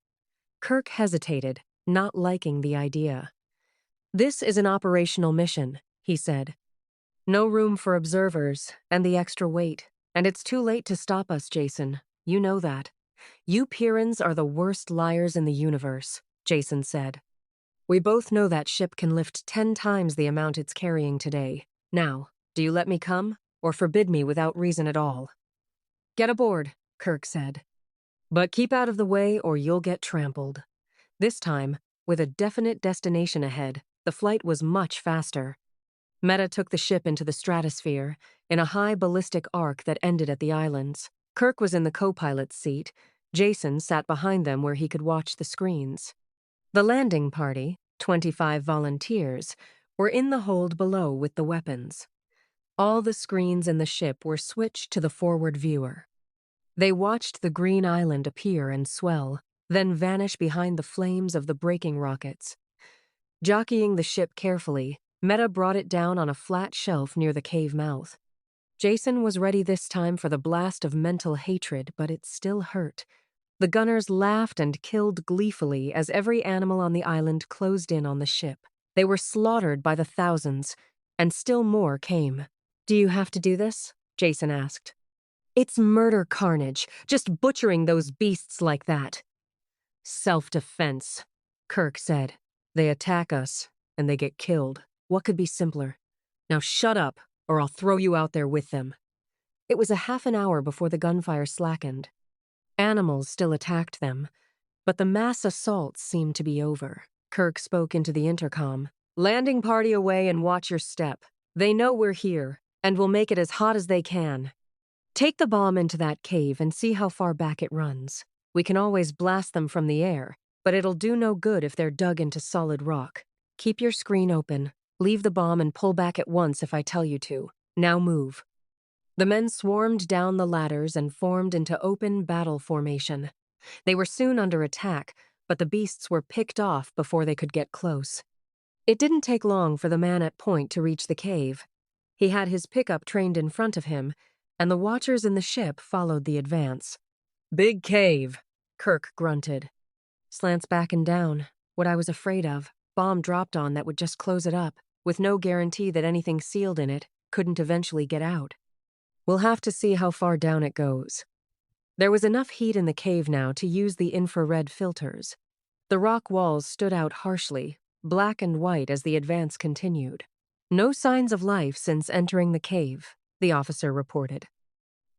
Kirk hesitated, not liking the idea. "This is an operational mission," he said. "No room for observers and the extra weight. And it's too late to stop us, Jason. You know that. You Pyrrans are the worst liars in the universe," Jason said. "We both know that ship can lift 10 times the amount it's carrying today. Now, do you let me come, or forbid me without reason at all?" "Get aboard," Kirk said. "But keep out of the way or you'll get trampled." This time, with a definite destination ahead, the flight was much faster. Meta took the ship into the stratosphere, in a high ballistic arc that ended at the islands. Kirk was in the co-pilot's seat. Jason sat behind them where he could watch the screens. The landing party, 25 volunteers, were in the hold below with the weapons. All the screens in the ship were switched to the forward viewer. They watched the green island appear and swell, then vanish behind the flames of the braking rockets. Jockeying the ship carefully, Meta brought it down on a flat shelf near the cave mouth. Jason was ready this time for the blast of mental hatred, but it still hurt. The gunners laughed and killed gleefully as every animal on the island closed in on the ship. They were slaughtered by the thousands, and still more came. "Do you have to do this?" Jason asked. "It's murder carnage, just butchering those beasts like that." "Self-defense," Kirk said. "They attack us, and they get killed. What could be simpler? Now shut up, or I'll throw you out there with them." It was a half an hour before the gunfire slackened. Animals still attacked them, but the mass assaults seemed to be over. Kirk spoke into the intercom. "Landing party away and watch your step. They know we're here, and will make it as hot as they can. Take the bomb into that cave and see how far back it runs. We can always blast them from the air, but it'll do no good if they're dug into solid rock. Keep your screen open. Leave the bomb and pull back at once if I tell you to. Now move." The men swarmed down the ladders and formed into open battle formation. They were soon under attack, but the beasts were picked off before they could get close. It didn't take long for the man at point to reach the cave. He had his pickup trained in front of him, and the watchers in the ship followed the advance. "Big cave," Kirk grunted. "Slants back and down. What I was afraid of. Bomb dropped on that would just close it up, with no guarantee that anything sealed in it couldn't eventually get out. We'll have to see how far down it goes." There was enough heat in the cave now to use the infrared filters. The rock walls stood out harshly, black and white as the advance continued. "No signs of life since entering the cave," the officer reported.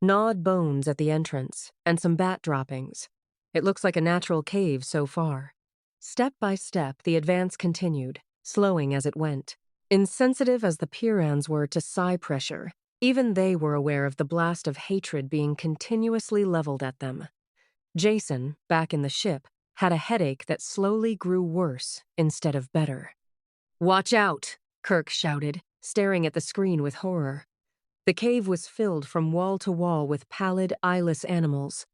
"Gnawed bones at the entrance, and some bat droppings. It looks like a natural cave so far." Step by step, the advance continued, slowing as it went. Insensitive as the Pyrrans were to psi pressure, even they were aware of the blast of hatred being continuously leveled at them. Jason, back in the ship, had a headache that slowly grew worse instead of better. "Watch out!" Kirk shouted, staring at the screen with horror. The cave was filled from wall to wall with pallid, eyeless animals.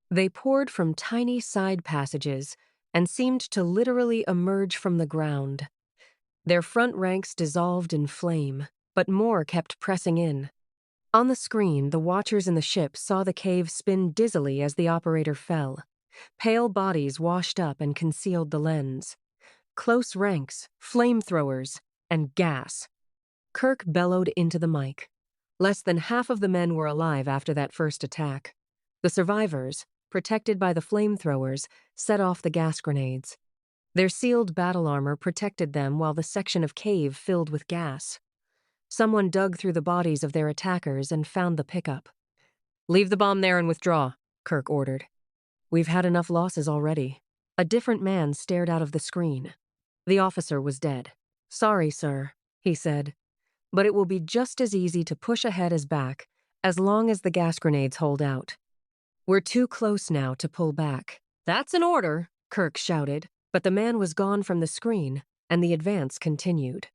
They poured from tiny side passages, and seemed to literally emerge from the ground. Their front ranks dissolved in flame, but more kept pressing in. On the screen, the watchers in the ship saw the cave spin dizzily as the operator fell. Pale bodies washed up and concealed the lens. Close ranks, flamethrowers, and gas. Kirk bellowed into the mic. Less than half of the men were alive after that first attack. The survivors, protected by the flamethrowers, set off the gas grenades. Their sealed battle armor protected them while the section of cave filled with gas. Someone dug through the bodies of their attackers and found the pickup. "Leave the bomb there and withdraw," Kirk ordered. "We've had enough losses already." A different man stared out of the screen. The officer was dead. "Sorry, sir," he said, "but it will be just as easy to push ahead as back, as long as the gas grenades hold out. We're too close now to pull back." "That's an order," Kirk shouted, but the man was gone from the screen, and the advance continued.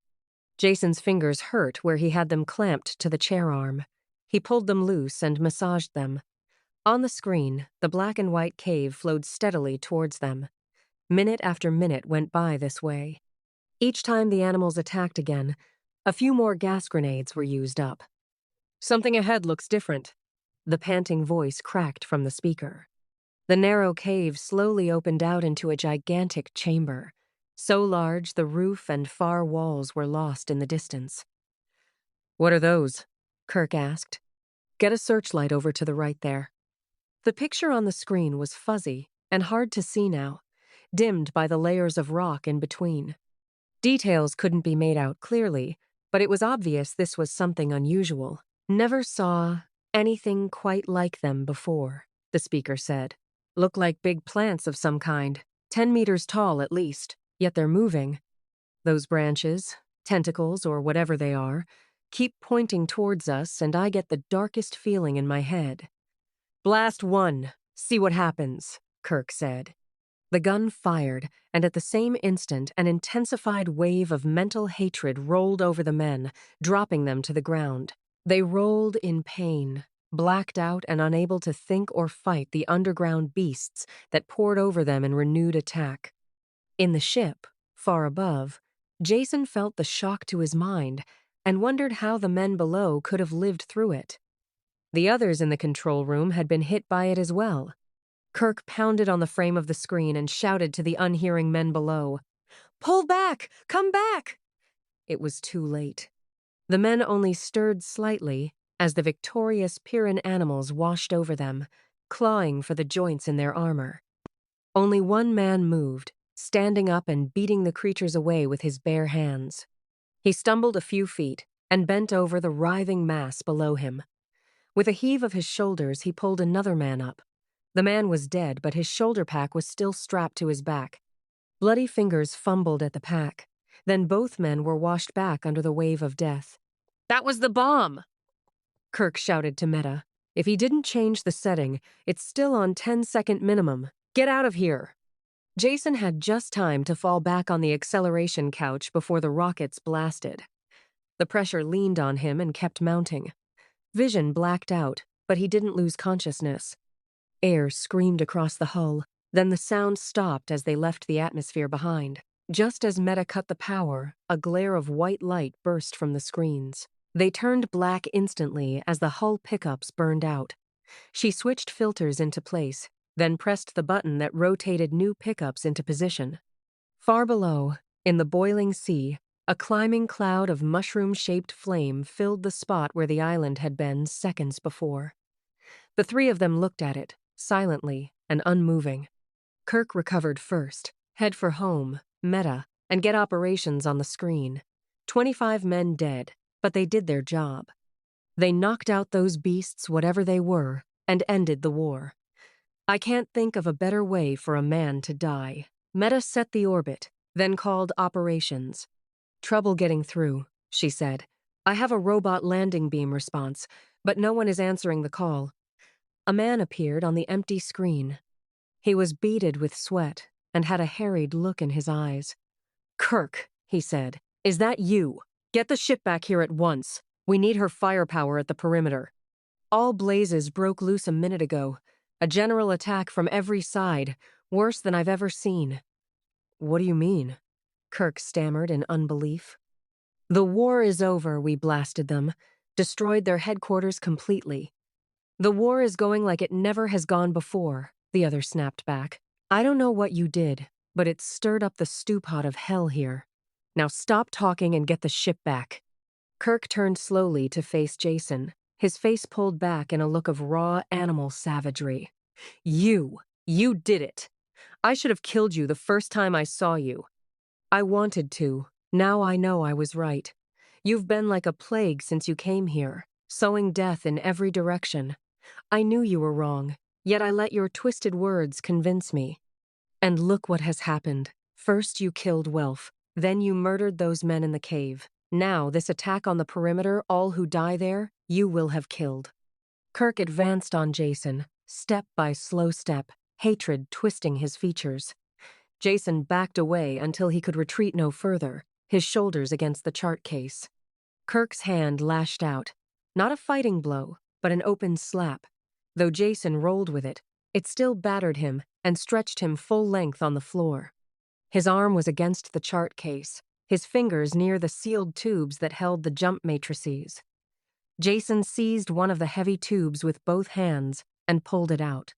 Jason's fingers hurt where he had them clamped to the chair arm. He pulled them loose and massaged them. On the screen, the black and white cave flowed steadily towards them. Minute after minute went by this way. Each time the animals attacked again, a few more gas grenades were used up. "Something ahead looks different," the panting voice cracked from the speaker. The narrow cave slowly opened out into a gigantic chamber, so large the roof and far walls were lost in the distance. "What are those?" Kirk asked. "Get a searchlight over to the right there." The picture on the screen was fuzzy and hard to see now, dimmed by the layers of rock in between. Details couldn't be made out clearly, but it was obvious this was something unusual. "Never saw anything quite like them before," the speaker said. "Look like big plants of some kind, 10 meters tall at least, yet they're moving. Those branches, tentacles or whatever they are, keep pointing towards us, and I get the darkest feeling in my head." "Blast one, see what happens," Kirk said. The gun fired, and at the same instant, an intensified wave of mental hatred rolled over the men, dropping them to the ground. They rolled in pain, blacked out and unable to think or fight the underground beasts that poured over them in renewed attack. In the ship, far above, Jason felt the shock to his mind and wondered how the men below could have lived through it. The others in the control room had been hit by it as well. Kirk pounded on the frame of the screen and shouted to the unhearing men below, "Pull back! Come back!" It was too late. The men only stirred slightly as the victorious Pyrrhan animals washed over them, clawing for the joints in their armor. Only one man moved, standing up and beating the creatures away with his bare hands. He stumbled a few feet and bent over the writhing mass below him. With a heave of his shoulders, he pulled another man up. The man was dead, but his shoulder pack was still strapped to his back. Bloody fingers fumbled at the pack. Then both men were washed back under the wave of death. "That was the bomb!" Kirk shouted to Meta. "If he didn't change the setting, it's still on 10-second minimum. Get out of here!" Jason had just time to fall back on the acceleration couch before the rockets blasted. The pressure leaned on him and kept mounting. Vision blacked out, but he didn't lose consciousness. Air screamed across the hull, then the sound stopped as they left the atmosphere behind. Just as Meta cut the power, a glare of white light burst from the screens. They turned black instantly as the hull pickups burned out. She switched filters into place, then pressed the button that rotated new pickups into position. Far below, in the boiling sea, a climbing cloud of mushroom-shaped flame filled the spot where the island had been seconds before. The three of them looked at it, silently and unmoving. Kirk recovered first, head for home, Meta, and get operations on the screen. 25 men dead, but they did their job. They knocked out those beasts, whatever they were, and ended the war. I can't think of a better way for a man to die. Meta set the orbit, then called operations. "Trouble getting through," she said. "I have a robot landing beam response, but no one is answering the call." A man appeared on the empty screen. He was beaded with sweat and had a harried look in his eyes. "Kirk," he said, "is that you? Get the ship back here at once. We need her firepower at the perimeter." All blazes broke loose a minute ago. A general attack from every side. Worse than I've ever seen." "What do you mean?" Kirk stammered in unbelief. "The war is over, we blasted them. Destroyed their headquarters completely." "The war is going like it never has gone before," the other snapped back. "I don't know what you did, but it stirred up the stew pot of hell here. Now stop talking and get the ship back." Kirk turned slowly to face Jason, his face pulled back in a look of raw animal savagery. You did it. I should have killed you the first time I saw you." "I wanted to. Now I know I was right. You've been like a plague since you came here, sowing death in every direction. I knew you were wrong, yet I let your twisted words convince me. And look what has happened. First you killed Welf, then you murdered those men in the cave. Now, this attack on the perimeter, all who die there, you will have killed." Kirk advanced on Jason, step by slow step, hatred twisting his features. Jason backed away until he could retreat no further, his shoulders against the chart case. Kirk's hand lashed out. Not a fighting blow, but an open slap. Though Jason rolled with it, it still battered him and stretched him full length on the floor. His arm was against the chart case, his fingers near the sealed tubes that held the jump matrices. Jason seized one of the heavy tubes with both hands and pulled it out.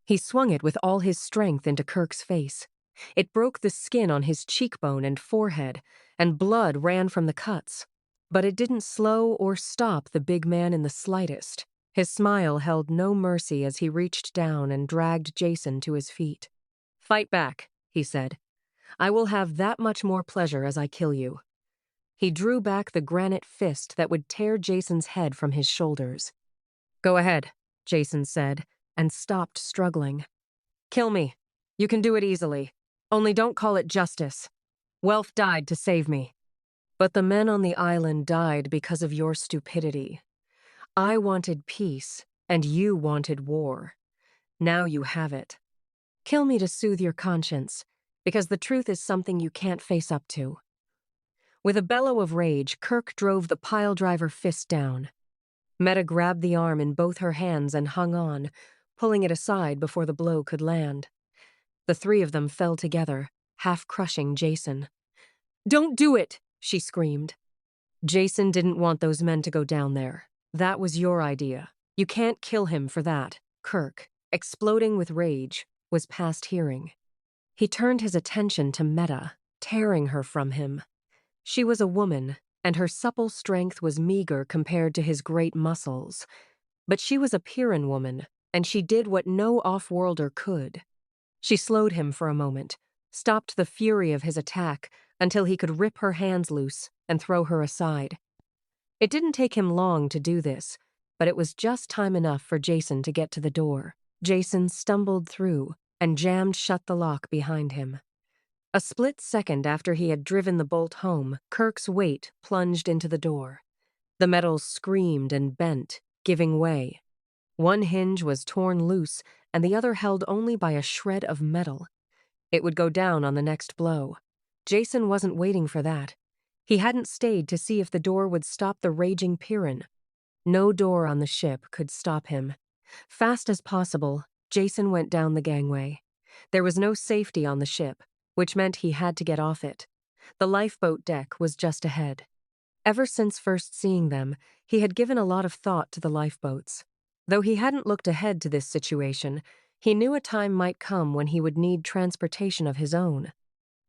He swung it with all his strength into Kirk's face. It broke the skin on his cheekbone and forehead, and blood ran from the cuts. But it didn't slow or stop the big man in the slightest. His smile held no mercy as he reached down and dragged Jason to his feet. "Fight back," he said. "I will have that much more pleasure as I kill you." He drew back the granite fist that would tear Jason's head from his shoulders. "Go ahead," Jason said, and stopped struggling. "Kill me. You can do it easily. Only don't call it justice. Welf died to save me. But the men on the island died because of your stupidity. I wanted peace, and you wanted war. Now you have it. Kill me to soothe your conscience, because the truth is something you can't face up to." With a bellow of rage, Kirk drove the piledriver fist down. Meta grabbed the arm in both her hands and hung on, pulling it aside before the blow could land. The three of them fell together, half crushing Jason. "Don't do it!" she screamed. "Jason didn't want those men to go down there. That was your idea. You can't kill him for that." Kirk, exploding with rage, was past hearing. He turned his attention to Meta, tearing her from him. She was a woman, and her supple strength was meager compared to his great muscles. But she was a Pyrran woman, and she did what no off-worlder could. She slowed him for a moment, stopped the fury of his attack until he could rip her hands loose and throw her aside. It didn't take him long to do this, but it was just time enough for Jason to get to the door. Jason stumbled through and jammed shut the lock behind him. A split second after he had driven the bolt home, Kirk's weight plunged into the door. The metal screamed and bent, giving way. One hinge was torn loose, and the other held only by a shred of metal. It would go down on the next blow. Jason wasn't waiting for that. He hadn't stayed to see if the door would stop the raging Pyrrhan. No door on the ship could stop him. Fast as possible, Jason went down the gangway. There was no safety on the ship, which meant he had to get off it. The lifeboat deck was just ahead. Ever since first seeing them, he had given a lot of thought to the lifeboats. Though he hadn't looked ahead to this situation, he knew a time might come when he would need transportation of his own.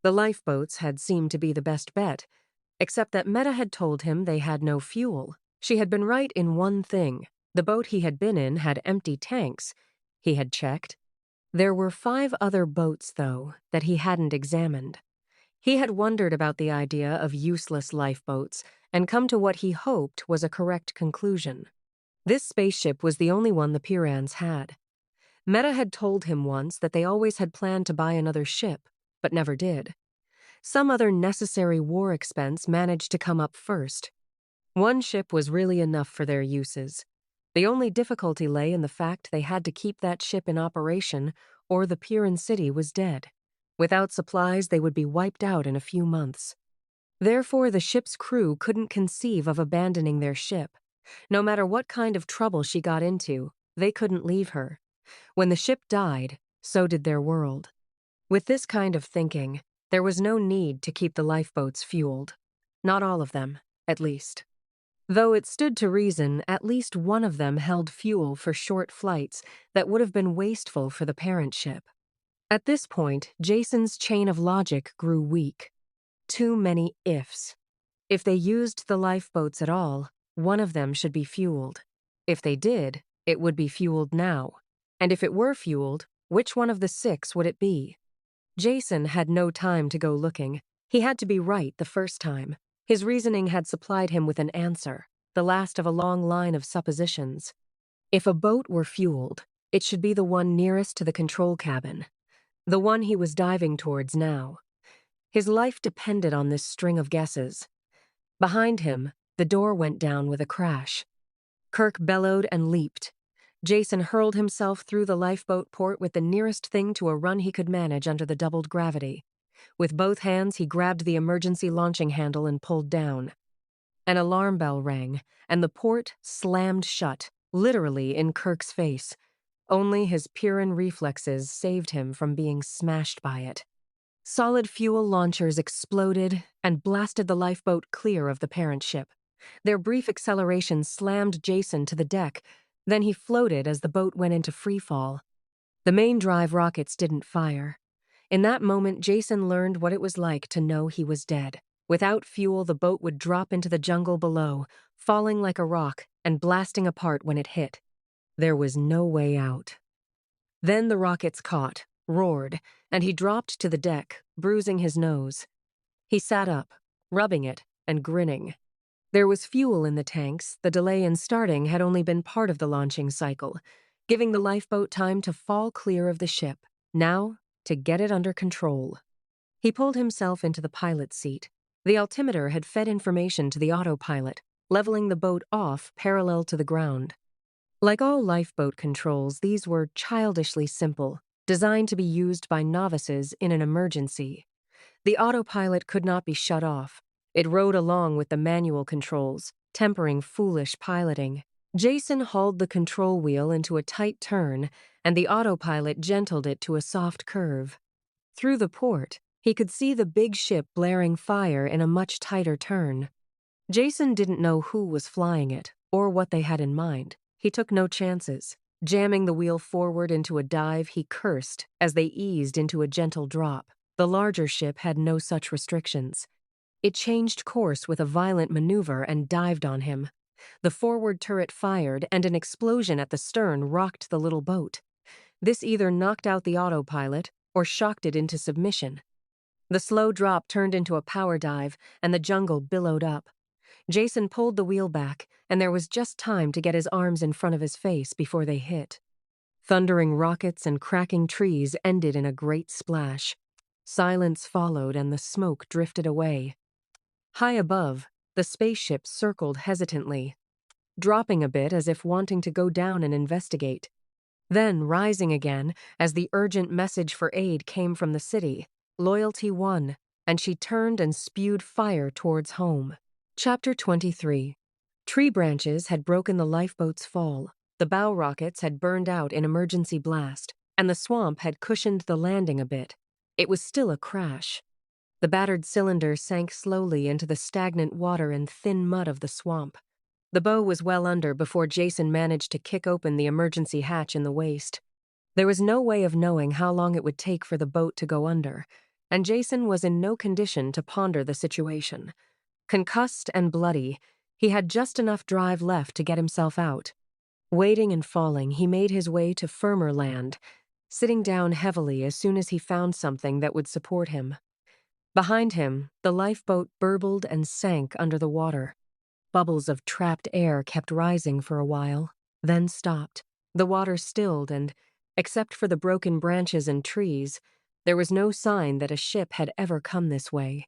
The lifeboats had seemed to be the best bet, except that Meta had told him they had no fuel. She had been right in one thing. The boat he had been in had empty tanks. He had checked. There were 5 other boats, though, that he hadn't examined. He had wondered about the idea of useless lifeboats and come to what he hoped was a correct conclusion. This spaceship was the only one the Pyrrans had. Meta had told him once that they always had planned to buy another ship, but never did. Some other necessary war expense managed to come up first. One ship was really enough for their uses. The only difficulty lay in the fact they had to keep that ship in operation, or the Pyrrhan city was dead. Without supplies, they would be wiped out in a few months. Therefore, the ship's crew couldn't conceive of abandoning their ship. No matter what kind of trouble she got into, they couldn't leave her. When the ship died, so did their world. With this kind of thinking, there was no need to keep the lifeboats fueled. Not all of them, at least. Though it stood to reason, at least one of them held fuel for short flights that would have been wasteful for the parent ship. At this point, Jason's chain of logic grew weak. Too many ifs. If they used the lifeboats at all, one of them should be fueled. If they did, it would be fueled now. And if it were fueled, which one of the 6 would it be? Jason had no time to go looking. He had to be right the first time. His reasoning had supplied him with an answer, the last of a long line of suppositions. If a boat were fueled, it should be the one nearest to the control cabin, the one he was diving towards now. His life depended on this string of guesses. Behind him, the door went down with a crash. Kirk bellowed and leaped. Jason hurled himself through the lifeboat port with the nearest thing to a run he could manage under the doubled gravity. With both hands, he grabbed the emergency launching handle and pulled down. An alarm bell rang, and the port slammed shut, literally in Kirk's face. Only his Pyrrhus reflexes saved him from being smashed by it. Solid fuel launchers exploded and blasted the lifeboat clear of the parent ship. Their brief acceleration slammed Jason to the deck, then he floated as the boat went into freefall. The main drive rockets didn't fire. In that moment, Jason learned what it was like to know he was dead. Without fuel, the boat would drop into the jungle below, falling like a rock and blasting apart when it hit. There was no way out. Then the rockets caught, roared, and he dropped to the deck, bruising his nose. He sat up, rubbing it and grinning. There was fuel in the tanks. The delay in starting had only been part of the launching cycle, giving the lifeboat time to fall clear of the ship. Now, to get it under control. He pulled himself into the pilot's seat. The altimeter had fed information to the autopilot, leveling the boat off parallel to the ground. Like all lifeboat controls, these were childishly simple, designed to be used by novices in an emergency. The autopilot could not be shut off. It rode along with the manual controls, tempering foolish piloting. Jason hauled the control wheel into a tight turn, and the autopilot gentled it to a soft curve. Through the port, he could see the big ship blaring fire in a much tighter turn. Jason didn't know who was flying it, or what they had in mind. He took no chances. Jamming the wheel forward into a dive, he cursed as they eased into a gentle drop. The larger ship had no such restrictions. It changed course with a violent maneuver and dived on him. The forward turret fired, and an explosion at the stern rocked the little boat. This either knocked out the autopilot or shocked it into submission. The slow drop turned into a power dive, and the jungle billowed up. Jason pulled the wheel back, and there was just time to get his arms in front of his face before they hit. Thundering rockets and cracking trees ended in a great splash. Silence followed, and the smoke drifted away. High above, the spaceship circled hesitantly, dropping a bit as if wanting to go down and investigate. Then rising again as the urgent message for aid came from the city. Loyalty won, and she turned and spewed fire towards home. Chapter 23. Tree branches had broken the lifeboat's fall. The bow rockets had burned out in emergency blast, and the swamp had cushioned the landing a bit. It was still a crash. The battered cylinder sank slowly into the stagnant water and thin mud of the swamp. The bow was well under before Jason managed to kick open the emergency hatch in the waist. There was no way of knowing how long it would take for the boat to go under, and Jason was in no condition to ponder the situation. Concussed and bloody, he had just enough drive left to get himself out. Wading and falling, he made his way to firmer land, sitting down heavily as soon as he found something that would support him. Behind him, the lifeboat burbled and sank under the water. Bubbles of trapped air kept rising for a while, then stopped. The water stilled and, except for the broken branches and trees, there was no sign that a ship had ever come this way.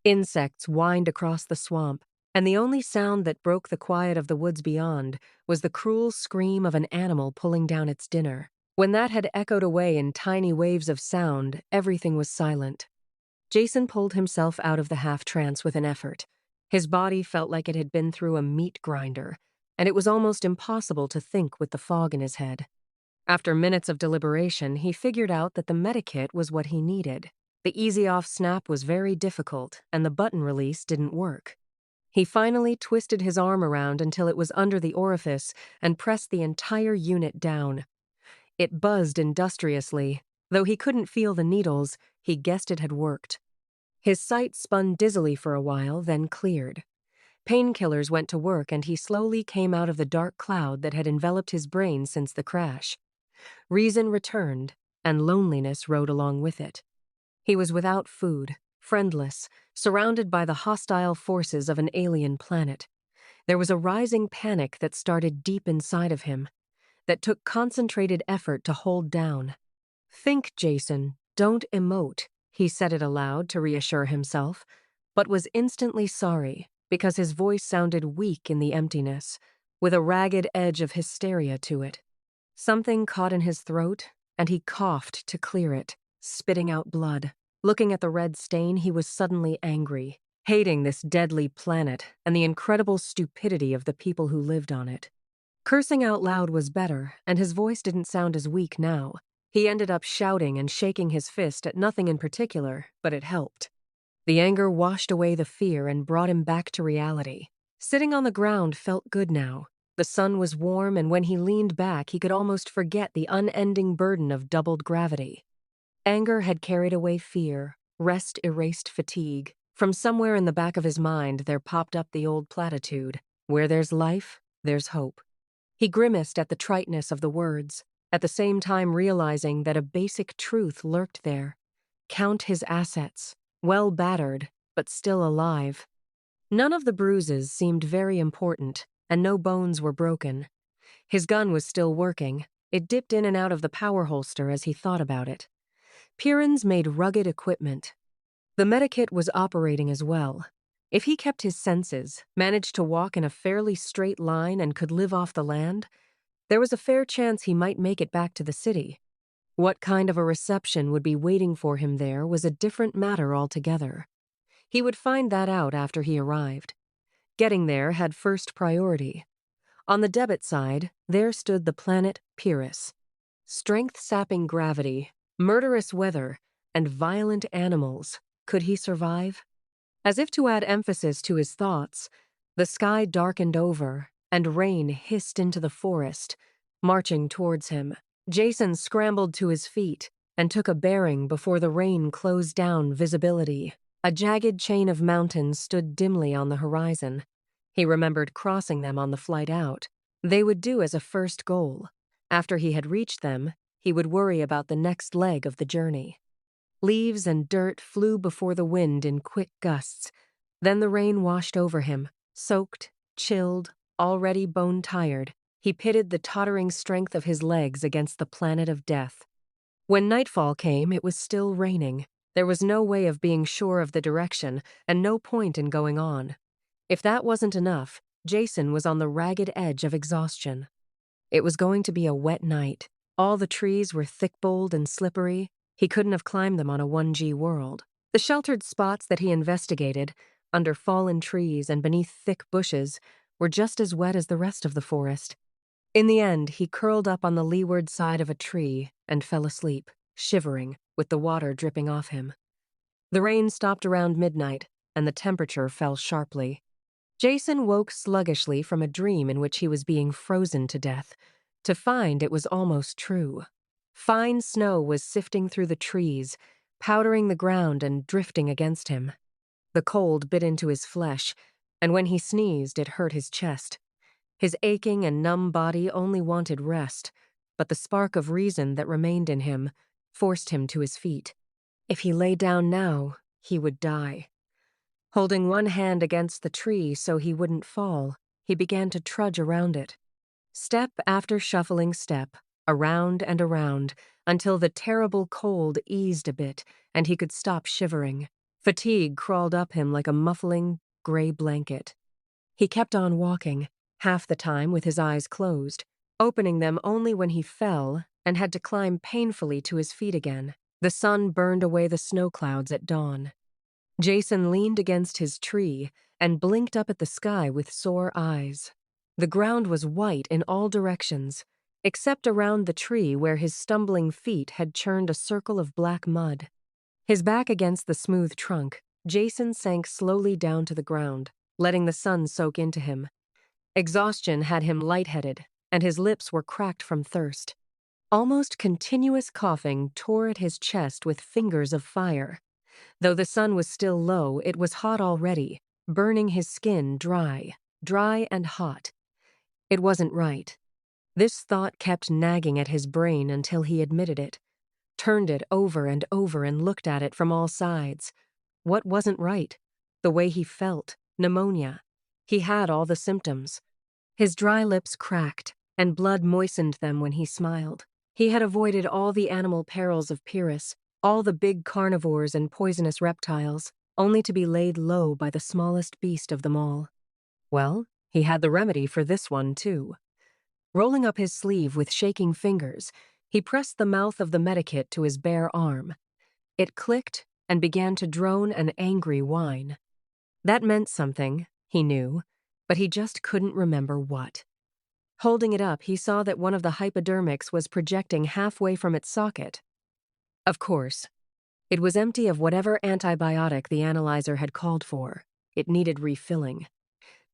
Insects whined across the swamp, and the only sound that broke the quiet of the woods beyond was the cruel scream of an animal pulling down its dinner. When that had echoed away in tiny waves of sound, everything was silent. Jason pulled himself out of the half-trance with an effort. His body felt like it had been through a meat grinder, and it was almost impossible to think with the fog in his head. After minutes of deliberation, he figured out that the medikit was what he needed. The easy-off snap was very difficult, and the button release didn't work. He finally twisted his arm around until it was under the orifice and pressed the entire unit down. It buzzed industriously. Though he couldn't feel the needles, he guessed it had worked. His sight spun dizzily for a while, then cleared. Painkillers went to work, and he slowly came out of the dark cloud that had enveloped his brain since the crash. Reason returned, and loneliness rode along with it. He was without food, friendless, surrounded by the hostile forces of an alien planet. There was a rising panic that started deep inside of him, that took concentrated effort to hold down. "Think, Jason, don't emote," he said it aloud to reassure himself, but was instantly sorry because his voice sounded weak in the emptiness, with a ragged edge of hysteria to it. Something caught in his throat, and he coughed to clear it, spitting out blood. Looking at the red stain, he was suddenly angry, hating this deadly planet and the incredible stupidity of the people who lived on it. Cursing out loud was better, and his voice didn't sound as weak now. He ended up shouting and shaking his fist at nothing in particular, but it helped. The anger washed away the fear and brought him back to reality. Sitting on the ground felt good now. The sun was warm, and when he leaned back, he could almost forget the unending burden of doubled gravity. Anger had carried away fear, rest erased fatigue. From somewhere in the back of his mind, there popped up the old platitude, "Where there's life, there's hope." He grimaced at the triteness of the words, at the same time realizing that a basic truth lurked there. Count his assets, well battered, but still alive. None of the bruises seemed very important, and no bones were broken. His gun was still working. It dipped in and out of the power holster as he thought about it. Pyrrus made rugged equipment. The medikit was operating as well. If he kept his senses, managed to walk in a fairly straight line, and could live off the land, there was a fair chance he might make it back to the city. What kind of a reception would be waiting for him there was a different matter altogether. He would find that out after he arrived. Getting there had first priority. On the debit side, there stood the planet Pyrrus. Strength-sapping gravity, murderous weather, and violent animals. Could he survive? As if to add emphasis to his thoughts, the sky darkened over, and rain hissed into the forest, marching towards him. Jason scrambled to his feet and took a bearing before the rain closed down visibility. A jagged chain of mountains stood dimly on the horizon. He remembered crossing them on the flight out. They would do as a first goal. After he had reached them, he would worry about the next leg of the journey. Leaves and dirt flew before the wind in quick gusts. Then the rain washed over him. Soaked, chilled, already bone-tired, he pitted the tottering strength of his legs against the planet of death. When nightfall came, it was still raining. There was no way of being sure of the direction, and no point in going on. If that wasn't enough, Jason was on the ragged edge of exhaustion. It was going to be a wet night. All the trees were thick-boled and slippery. He couldn't have climbed them on a 1G world. The sheltered spots that he investigated, under fallen trees and beneath thick bushes, were just as wet as the rest of the forest. In the end, he curled up on the leeward side of a tree and fell asleep, shivering, with the water dripping off him. The rain stopped around midnight, and the temperature fell sharply. Jason woke sluggishly from a dream in which he was being frozen to death, to find it was almost true. Fine snow was sifting through the trees, powdering the ground and drifting against him. The cold bit into his flesh, and when he sneezed, it hurt his chest. His aching and numb body only wanted rest, but the spark of reason that remained in him forced him to his feet. If he lay down now, he would die. Holding one hand against the tree so he wouldn't fall, he began to trudge around it. Step after shuffling step, around and around, until the terrible cold eased a bit and he could stop shivering. Fatigue crawled up him like a muffling, gray blanket. He kept on walking, half the time with his eyes closed, opening them only when he fell and had to climb painfully to his feet again. The sun burned away the snow clouds at dawn. Jason leaned against his tree and blinked up at the sky with sore eyes. The ground was white in all directions. except around the tree where his stumbling feet had churned a circle of black mud. His back against the smooth trunk, Jason sank slowly down to the ground, letting the sun soak into him. Exhaustion had him lightheaded, and his lips were cracked from thirst. Almost continuous coughing tore at his chest with fingers of fire. Though the sun was still low, it was hot already, burning his skin dry and hot. It wasn't right. This thought kept nagging at his brain until he admitted it, turned it over and over and looked at it from all sides. What wasn't right? The way he felt, pneumonia. He had all the symptoms. His dry lips cracked, and blood moistened them when he smiled. He had avoided all the animal perils of Pyrrus, all the big carnivores and poisonous reptiles, only to be laid low by the smallest beast of them all. Well, he had the remedy for this one, too. Rolling up his sleeve with shaking fingers, he pressed the mouth of the medikit to his bare arm. It clicked and began to drone an angry whine. That meant something, he knew, but he just couldn't remember what. Holding it up, he saw that one of the hypodermics was projecting halfway from its socket. Of course, it was empty of whatever antibiotic the analyzer had called for. It needed refilling.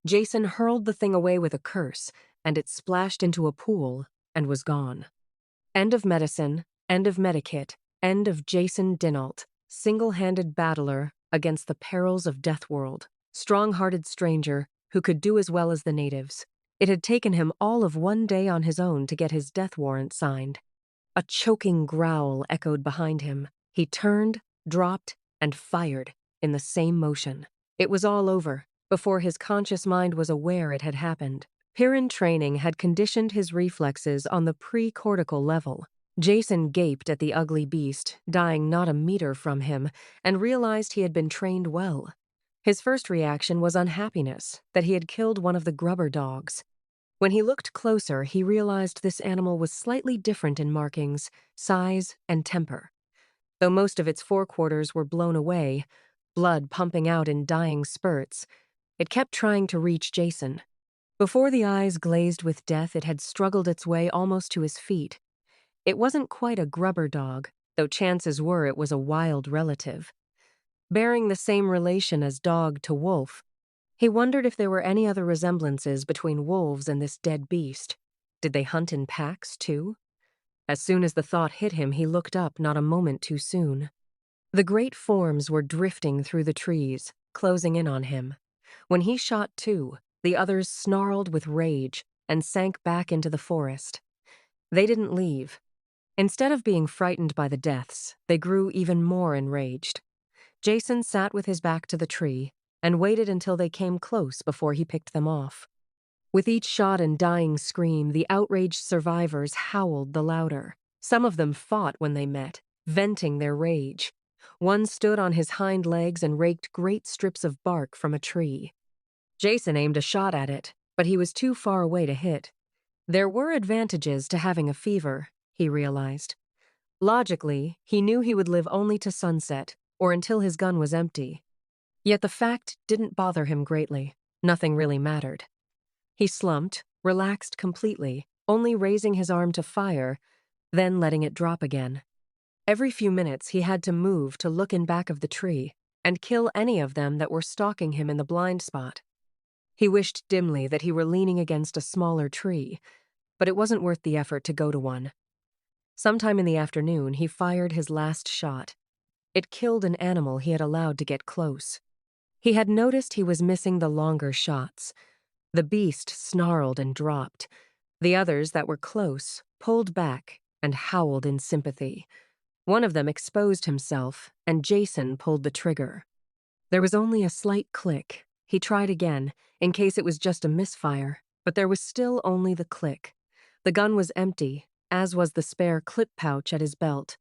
Jason hurled the thing away with a curse, and it splashed into a pool and was gone. End of medicine, end of medikit, end of Jason dinAlt, single-handed battler against the perils of Deathworld, strong-hearted stranger who could do as well as the natives. It had taken him all of one day on his own to get his death warrant signed. A choking growl echoed behind him. He turned, dropped, and fired in the same motion. It was all over before his conscious mind was aware it had happened. Pyrran training had conditioned his reflexes on the pre-cortical level. Jason gaped at the ugly beast, dying not a meter from him, and realized he had been trained well. His first reaction was unhappiness that he had killed one of the grubber dogs. When he looked closer, he realized this animal was slightly different in markings, size, and temper. Though most of its forequarters were blown away, blood pumping out in dying spurts, it kept trying to reach Jason. Before the eyes glazed with death, it had struggled its way almost to his feet. It wasn't quite a grubber dog, though chances were it was a wild relative. Bearing the same relation as dog to wolf, he wondered if there were any other resemblances between wolves and this dead beast. Did they hunt in packs, too? As soon as the thought hit him, he looked up not a moment too soon. The great forms were drifting through the trees, closing in on him. When he shot too, the others snarled with rage and sank back into the forest. They didn't leave. Instead of being frightened by the deaths, they grew even more enraged. Jason sat with his back to the tree and waited until they came close before he picked them off. With each shot and dying scream, the outraged survivors howled the louder. Some of them fought when they met, venting their rage. One stood on his hind legs and raked great strips of bark from a tree. Jason aimed a shot at it, but he was too far away to hit. There were advantages to having a fever, he realized. Logically, he knew he would live only to sunset, or until his gun was empty. Yet the fact didn't bother him greatly. Nothing really mattered. He slumped, relaxed completely, only raising his arm to fire, then letting it drop again. Every few minutes he had to move to look in back of the tree and kill any of them that were stalking him in the blind spot. He wished dimly that he were leaning against a smaller tree, but it wasn't worth the effort to go to one. Sometime in the afternoon, he fired his last shot. It killed an animal he had allowed to get close. He had noticed he was missing the longer shots. The beast snarled and dropped. The others that were close pulled back and howled in sympathy. One of them exposed himself, and Jason pulled the trigger. There was only a slight click. He tried again, in case it was just a misfire, but there was still only the click. The gun was empty, as was the spare clip pouch at his belt.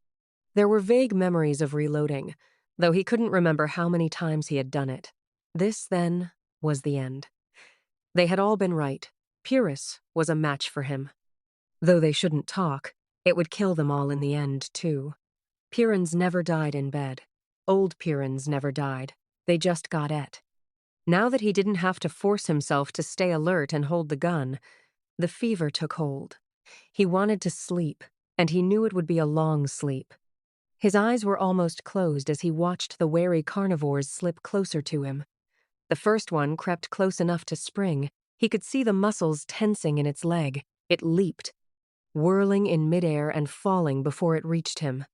There were vague memories of reloading, though he couldn't remember how many times he had done it. This, then, was the end. They had all been right. Pyrrus was a match for him. Though they shouldn't talk, it would kill them all in the end, too. Pyrrans never died in bed. Old Pyrrans never died. They just got et. Now that he didn't have to force himself to stay alert and hold the gun, the fever took hold. He wanted to sleep, and he knew it would be a long sleep. His eyes were almost closed as he watched the wary carnivores slip closer to him. The first one crept close enough to spring. He could see the muscles tensing in its leg. It leaped, whirling in midair and falling before it reached him.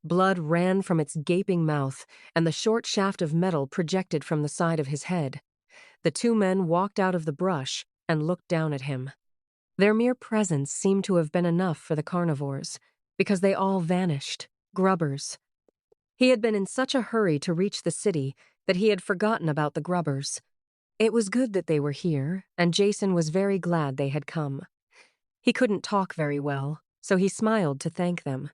Blood ran from its gaping mouth, and the short shaft of metal projected from the side of his head. The two men walked out of the brush and looked down at him. Their mere presence seemed to have been enough for the carnivores, because they all vanished, grubbers. He had been in such a hurry to reach the city that he had forgotten about the grubbers. It was good that they were here, and Jason was very glad they had come. He couldn't talk very well, so he smiled to thank them.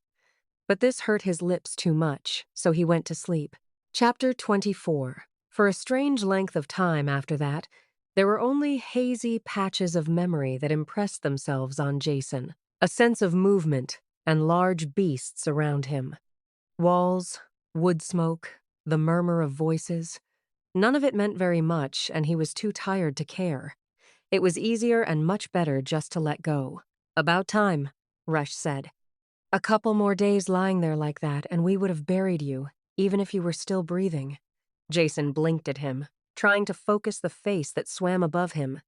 But this hurt his lips too much, so he went to sleep. Chapter 24. For a strange length of time after that, there were only hazy patches of memory that impressed themselves on Jason, a sense of movement and large beasts around him. Walls, wood smoke, the murmur of voices. None of it meant very much, and he was too tired to care. It was easier and much better just to let go. About time, Rush said. A couple more days lying there like that, and we would have buried you, even if you were still breathing. Jason blinked at him, trying to focus the face that swam above him.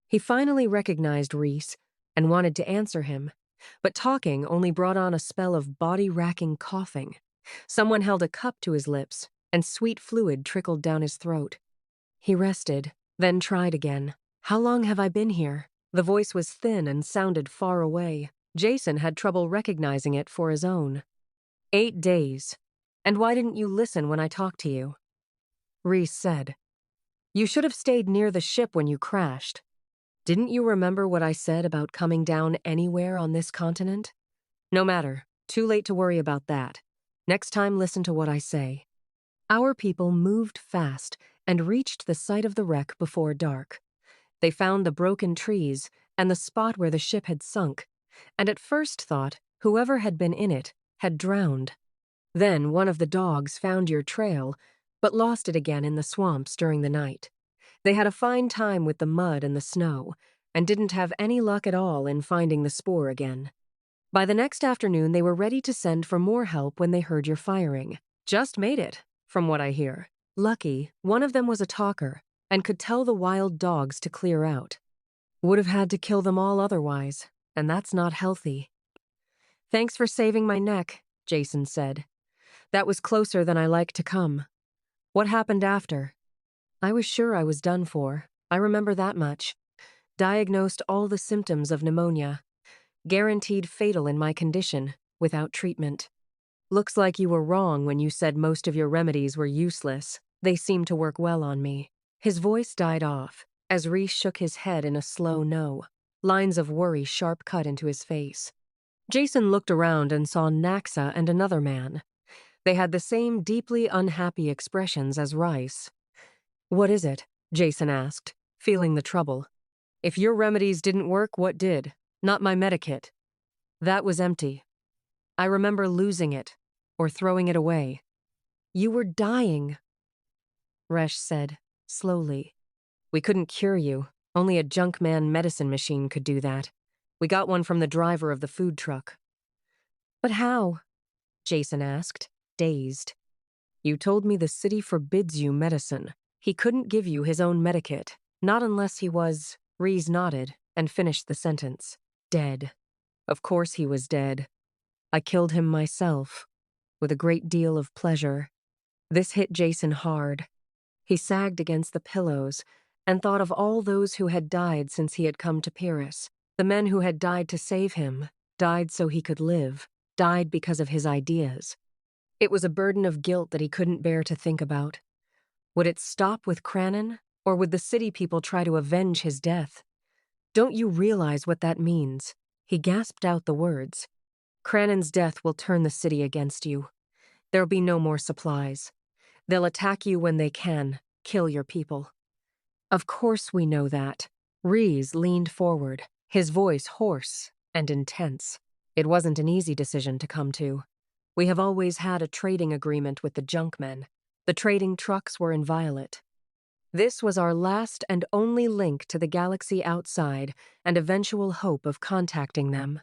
He finally recognized Reese and wanted to answer him, but talking only brought on a spell of body-racking coughing. Someone held a cup to his lips, and sweet fluid trickled down his throat. He rested, then tried again. How long have I been here? The voice was thin and sounded far away. Jason had trouble recognizing it for his own. 8 days. And why didn't you listen when I talked to you? Reese said. You should have stayed near the ship when you crashed. Didn't you remember what I said about coming down anywhere on this continent? No matter. Too late to worry about that. Next time, listen to what I say. Our people moved fast and reached the site of the wreck before dark. They found the broken trees and the spot where the ship had sunk, and at first thought whoever had been in it had drowned. Then one of the dogs found your trail, but lost it again in the swamps during the night. They had a fine time with the mud and the snow, and didn't have any luck at all in finding the spoor again. By the next afternoon, they were ready to send for more help when they heard your firing. Just made it, from what I hear. Lucky, one of them was a talker, and could tell the wild dogs to clear out. Would have had to kill them all otherwise, and that's not healthy. Thanks for saving my neck, Jason said. That was closer than I like to come. What happened after? I was sure I was done for. I remember that much. Diagnosed all the symptoms of pneumonia. Guaranteed fatal in my condition, without treatment. Looks like you were wrong when you said most of your remedies were useless. They seem to work well on me. His voice died off, as Reese shook his head in a slow no. Lines of worry sharp cut into his face. Jason looked around and saw Naxa and another man. They had the same deeply unhappy expressions as Rice. What is it? Jason asked, feeling the trouble. If your remedies didn't work, what did? Not my medikit. That was empty. I remember losing it, or throwing it away. You were dying, Resh said, slowly. We couldn't cure you. Only a Junkman medicine machine could do that. We got one from the driver of the food truck. But how? Jason asked, dazed. You told me the city forbids you medicine. He couldn't give you his own medikit, not unless he was... Reese nodded and finished the sentence. Dead. Of course he was dead. I killed him myself, with a great deal of pleasure. This hit Jason hard. He sagged against the pillows and thought of all those who had died since he had come to Pyrrus. The men who had died to save him, died so he could live, died because of his ideas. It was a burden of guilt that he couldn't bear to think about. Would it stop with Cranon, or would the city people try to avenge his death? Don't you realize what that means? He gasped out the words. Cranon's death will turn the city against you. There'll be no more supplies. They'll attack you when they can, kill your people. Of course we know that. Reese leaned forward, his voice hoarse and intense. It wasn't an easy decision to come to. We have always had a trading agreement with the Junkmen. The trading trucks were inviolate. This was our last and only link to the galaxy outside and eventual hope of contacting them.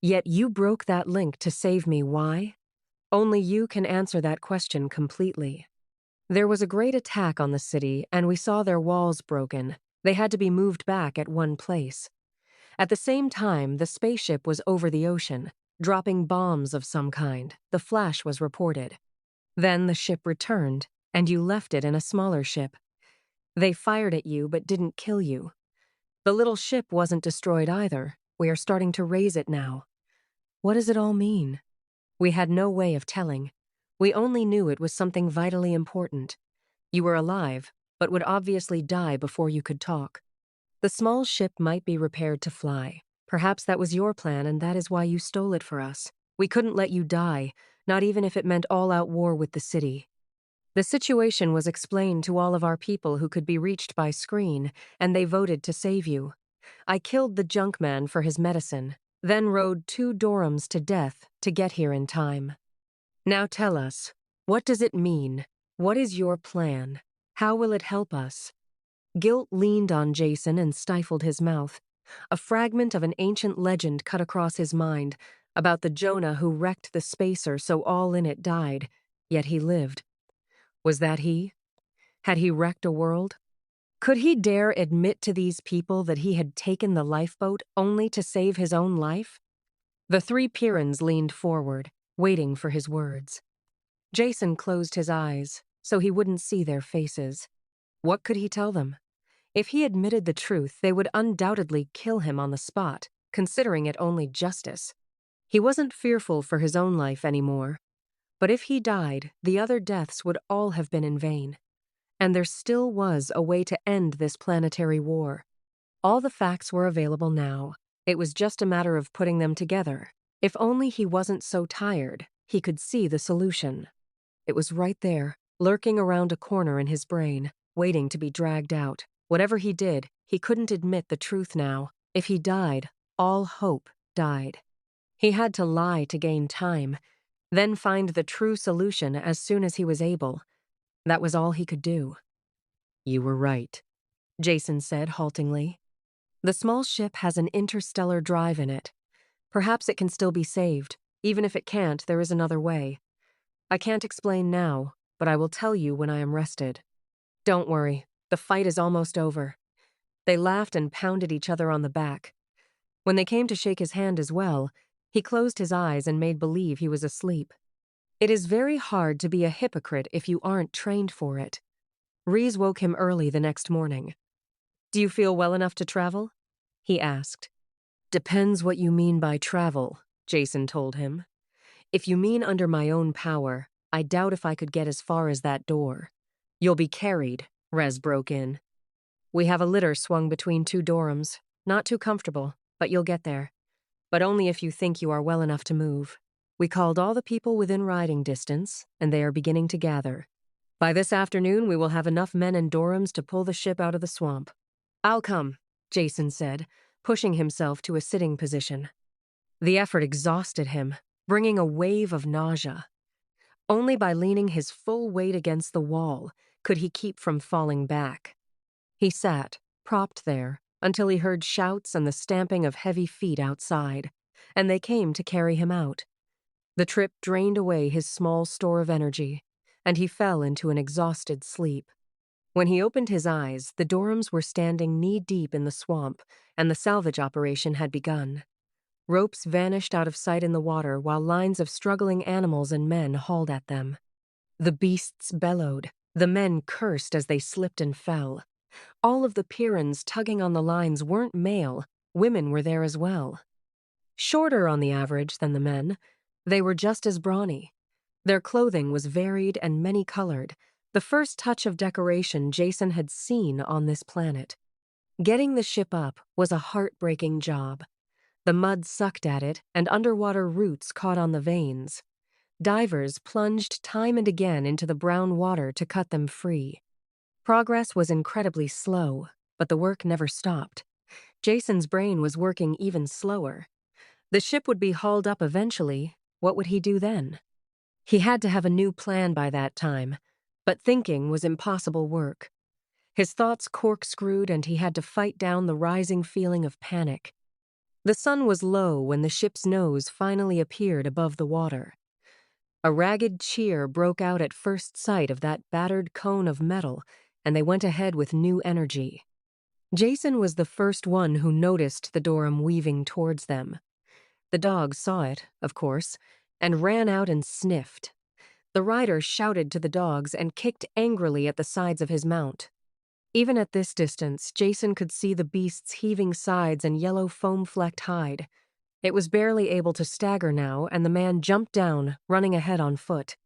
Yet you broke that link to save me. Why? Only you can answer that question completely. There was a great attack on the city, and we saw their walls broken. They had to be moved back at one place. At the same time, the spaceship was over the ocean, dropping bombs of some kind. The flash was reported. Then the ship returned, and you left it in a smaller ship. They fired at you but didn't kill you. The little ship wasn't destroyed either. We are starting to raise it now. What does it all mean? We had no way of telling. We only knew it was something vitally important. You were alive, but would obviously die before you could talk. The small ship might be repaired to fly. Perhaps that was your plan, and that is why you stole it for us. We couldn't let you die, not even if it meant all-out war with the city. The situation was explained to all of our people who could be reached by screen, and they voted to save you. I killed the junk man for his medicine, then rode 2 Dorums to death to get here in time. Now tell us, what does it mean? What is your plan? How will it help us? Guilt leaned on Jason and stifled his mouth. A fragment of an ancient legend cut across his mind about the Jonah who wrecked the spacer so all in it died, yet he lived. Was that he? Had he wrecked a world? Could he dare admit to these people that he had taken the lifeboat only to save his own life? The 3 Pyrrans leaned forward, waiting for his words. Jason closed his eyes so he wouldn't see their faces. What could he tell them? If he admitted the truth, they would undoubtedly kill him on the spot, considering it only justice. He wasn't fearful for his own life anymore. But if he died, the other deaths would all have been in vain. And there still was a way to end this planetary war. All the facts were available now. It was just a matter of putting them together. If only he wasn't so tired, he could see the solution. It was right there, lurking around a corner in his brain, waiting to be dragged out. Whatever he did, he couldn't admit the truth now. If he died, all hope died. He had to lie to gain time, then find the true solution as soon as he was able. That was all he could do. You were right, Jason said haltingly. The small ship has an interstellar drive in it. Perhaps it can still be saved. Even if it can't, there is another way. I can't explain now, but I will tell you when I am rested. Don't worry, the fight is almost over. They laughed and pounded each other on the back. When they came to shake his hand as well, he closed his eyes and made believe he was asleep. It is very hard to be a hypocrite if you aren't trained for it. Reese woke him early the next morning. Do you feel well enough to travel? He asked. Depends what you mean by travel, Jason told him. If you mean under my own power, I doubt if I could get as far as that door. You'll be carried, Rez broke in. We have a litter swung between 2 Dorums. Not too comfortable, but you'll get there. But only if you think you are well enough to move. We called all the people within riding distance, and they are beginning to gather. By this afternoon, we will have enough men and Dorums to pull the ship out of the swamp. I'll come, Jason said, pushing himself to a sitting position. The effort exhausted him, bringing a wave of nausea. Only by leaning his full weight against the wall could he keep from falling back. He sat, propped there, until he heard shouts and the stamping of heavy feet outside, and they came to carry him out. The trip drained away his small store of energy, and he fell into an exhausted sleep. When he opened his eyes, the Dorums were standing knee-deep in the swamp, and the salvage operation had begun. Ropes vanished out of sight in the water while lines of struggling animals and men hauled at them. The beasts bellowed. The men cursed as they slipped and fell. All of the Pyrrans tugging on the lines weren't male. Women were there as well. Shorter on the average than the men, they were just as brawny. Their clothing was varied and many-colored, the first touch of decoration Jason had seen on this planet. Getting the ship up was a heartbreaking job. The mud sucked at it, and underwater roots caught on the veins. Divers plunged time and again into the brown water to cut them free. Progress was incredibly slow, but the work never stopped. Jason's brain was working even slower. The ship would be hauled up eventually. What would he do then? He had to have a new plan by that time, but thinking was impossible work. His thoughts corkscrewed, and he had to fight down the rising feeling of panic. The sun was low when the ship's nose finally appeared above the water. A ragged cheer broke out at first sight of that battered cone of metal, and they went ahead with new energy. Jason was the first one who noticed the Durham weaving towards them. The dog saw it, of course, and ran out and sniffed. The rider shouted to the dogs and kicked angrily at the sides of his mount. Even at this distance, Jason could see the beast's heaving sides and yellow foam-flecked hide. It was barely able to stagger now, and the man jumped down, running ahead on foot.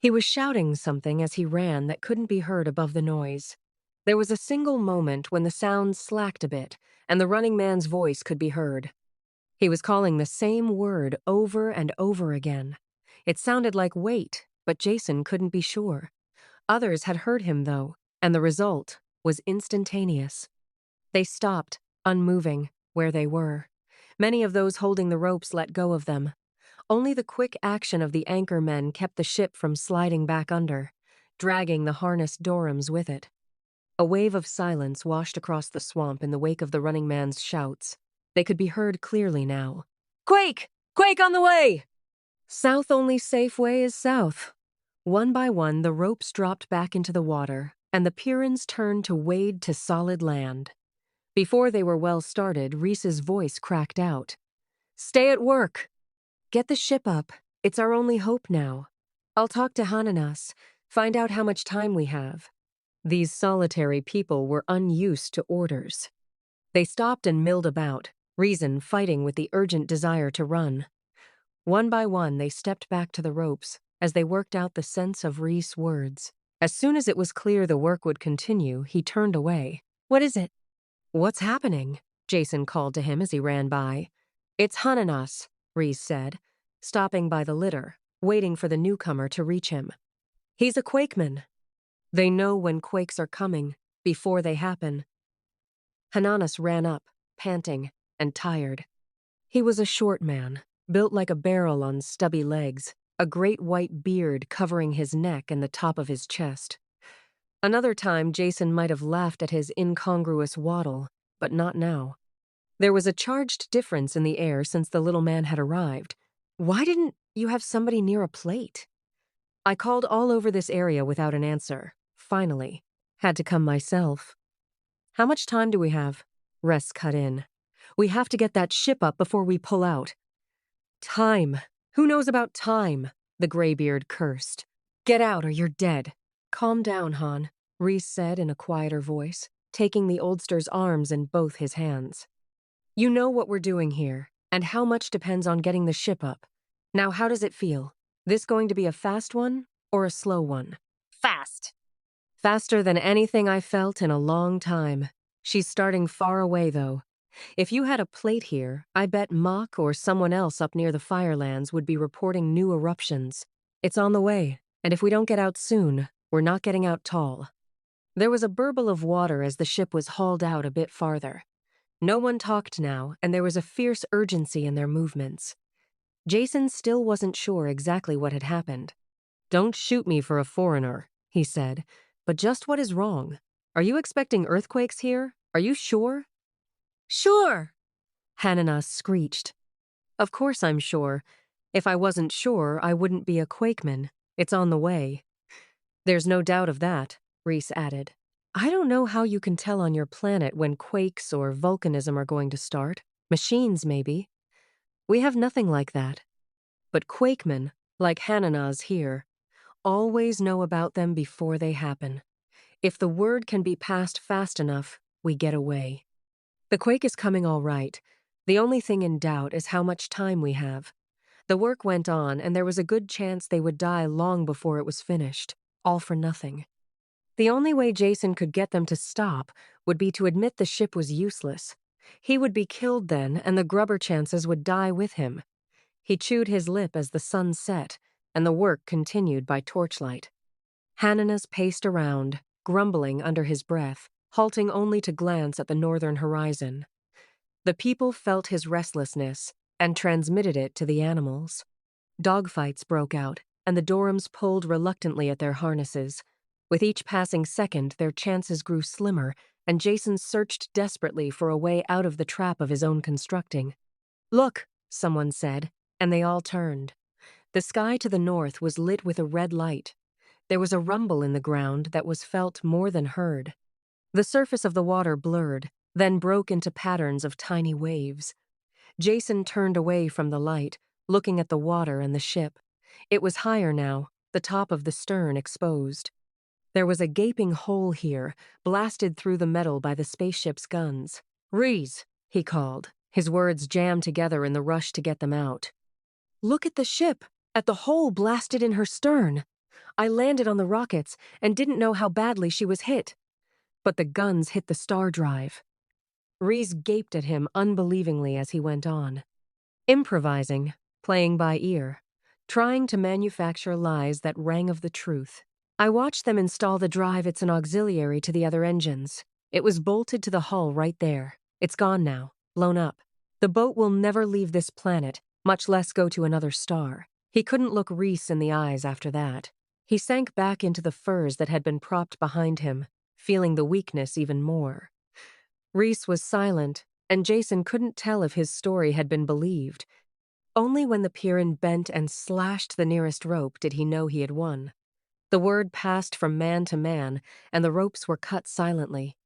He was shouting something as he ran that couldn't be heard above the noise. There was a single moment when the sound slacked a bit, and the running man's voice could be heard. He was calling the same word over and over again. It sounded like wait, but Jason couldn't be sure. Others had heard him, though, and the result was instantaneous. They stopped, unmoving, where they were. Many of those holding the ropes let go of them. Only the quick action of the anchor men kept the ship from sliding back under, dragging the harnessed Durhams with it. A wave of silence washed across the swamp in the wake of the running man's shouts. They could be heard clearly now. "Quake! Quake on the way!" South only safe way is south. One by one, the ropes dropped back into the water, and the Pyrrans turned to wade to solid land. Before they were well started, Reese's voice cracked out. "Stay at work! Get the ship up. It's our only hope now. I'll talk to Hananas, find out how much time we have." These solitary people were unused to orders. They stopped and milled about, reason fighting with the urgent desire to run. One by one, they stepped back to the ropes as they worked out the sense of Reese's words. As soon as it was clear the work would continue, he turned away. "What is it?" "What's happening?" Jason called to him as he ran by. "It's Hananas," Reese said, stopping by the litter, waiting for the newcomer to reach him. "He's a quakeman. They know when quakes are coming, before they happen." Hananas ran up, panting and tired. He was a short man, built like a barrel on stubby legs, a great white beard covering his neck and the top of his chest. Another time, Jason might have laughed at his incongruous waddle, but not now. There was a charged difference in the air since the little man had arrived. "Why didn't you have somebody near a plate?" "I called all over this area without an answer. Finally. Had to come myself." "How much time do we have?" Ress cut in. "We have to get that ship up before we pull out." "Time. Who knows about time?" the graybeard cursed. "Get out or you're dead." "Calm down, Han," Reese said in a quieter voice, taking the oldster's arms in both his hands. "You know what we're doing here, and how much depends on getting the ship up. Now how does it feel? This going to be a fast one or a slow one?" Fast. "Faster than anything I felt in a long time. She's starting far away, though. If you had a plate here, I bet Mock or someone else up near the Firelands would be reporting new eruptions. It's on the way, and if we don't get out soon, we're not getting out tall." There was a burble of water as the ship was hauled out a bit farther. No one talked now, and there was a fierce urgency in their movements. Jason still wasn't sure exactly what had happened. "Don't shoot me for a foreigner," he said, "but just what is wrong? Are you expecting earthquakes here? Are you sure?" Sure. Hananas screeched. "Of course I'm sure. If I wasn't sure, I wouldn't be a quakeman. It's on the way." "There's no doubt of that," Reese added. "I don't know how you can tell on your planet when quakes or volcanism are going to start. Machines, maybe. We have nothing like that. But quakemen, like Hananas here, always know about them before they happen. If the word can be passed fast enough, we get away. The quake is coming all right. The only thing in doubt is how much time we have. The work went on, and there was a good chance they would die long before it was finished, all for nothing. The only way Jason could get them to stop would be to admit the ship was useless. He would be killed then, and the grubber chances would die with him. He chewed his lip as the sun set, and the work continued by torchlight. Hananas paced around, grumbling under his breath, halting only to glance at the northern horizon. The people felt his restlessness and transmitted it to the animals. Dogfights broke out, and the Durhams pulled reluctantly at their harnesses. With each passing second, their chances grew slimmer, and Jason searched desperately for a way out of the trap of his own constructing. "Look," someone said, and they all turned. The sky to the north was lit with a red light. There was a rumble in the ground that was felt more than heard. The surface of the water blurred, then broke into patterns of tiny waves. Jason turned away from the light, looking at the water and the ship. It was higher now, the top of the stern exposed. There was a gaping hole here, blasted through the metal by the spaceship's guns. "Reese," he called, his words jammed together in the rush to get them out. "Look at the ship, at the hole blasted in her stern. I landed on the rockets and didn't know how badly she was hit. But the guns hit the star drive." Reese gaped at him unbelievingly as he went on. Improvising, playing by ear, trying to manufacture lies that rang of the truth. "I watched them install the drive. It's an auxiliary to the other engines. It was bolted to the hull right there. It's gone now, blown up. The boat will never leave this planet, much less go to another star." He couldn't look Reese in the eyes after that. He sank back into the furs that had been propped behind him, feeling the weakness even more. Reese was silent, and Jason couldn't tell if his story had been believed. Only when the Pyrrus bent and slashed the nearest rope did he know he had won. The word passed from man to man, and the ropes were cut silently.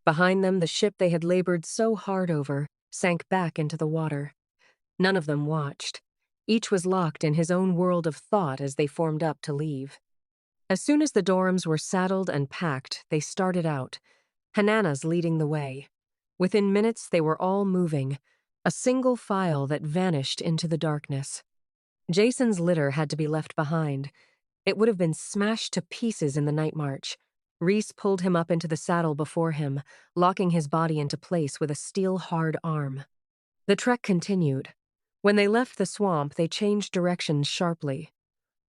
Behind them, the ship they had labored so hard over sank back into the water. None of them watched. Each was locked in his own world of thought as they formed up to leave. As soon as the dorms were saddled and packed, they started out, Hanana's leading the way. Within minutes, they were all moving, a single file that vanished into the darkness. Jason's litter had to be left behind. It would have been smashed to pieces in the night march. Reese pulled him up into the saddle before him, locking his body into place with a steel-hard arm. The trek continued. When they left the swamp, they changed directions sharply.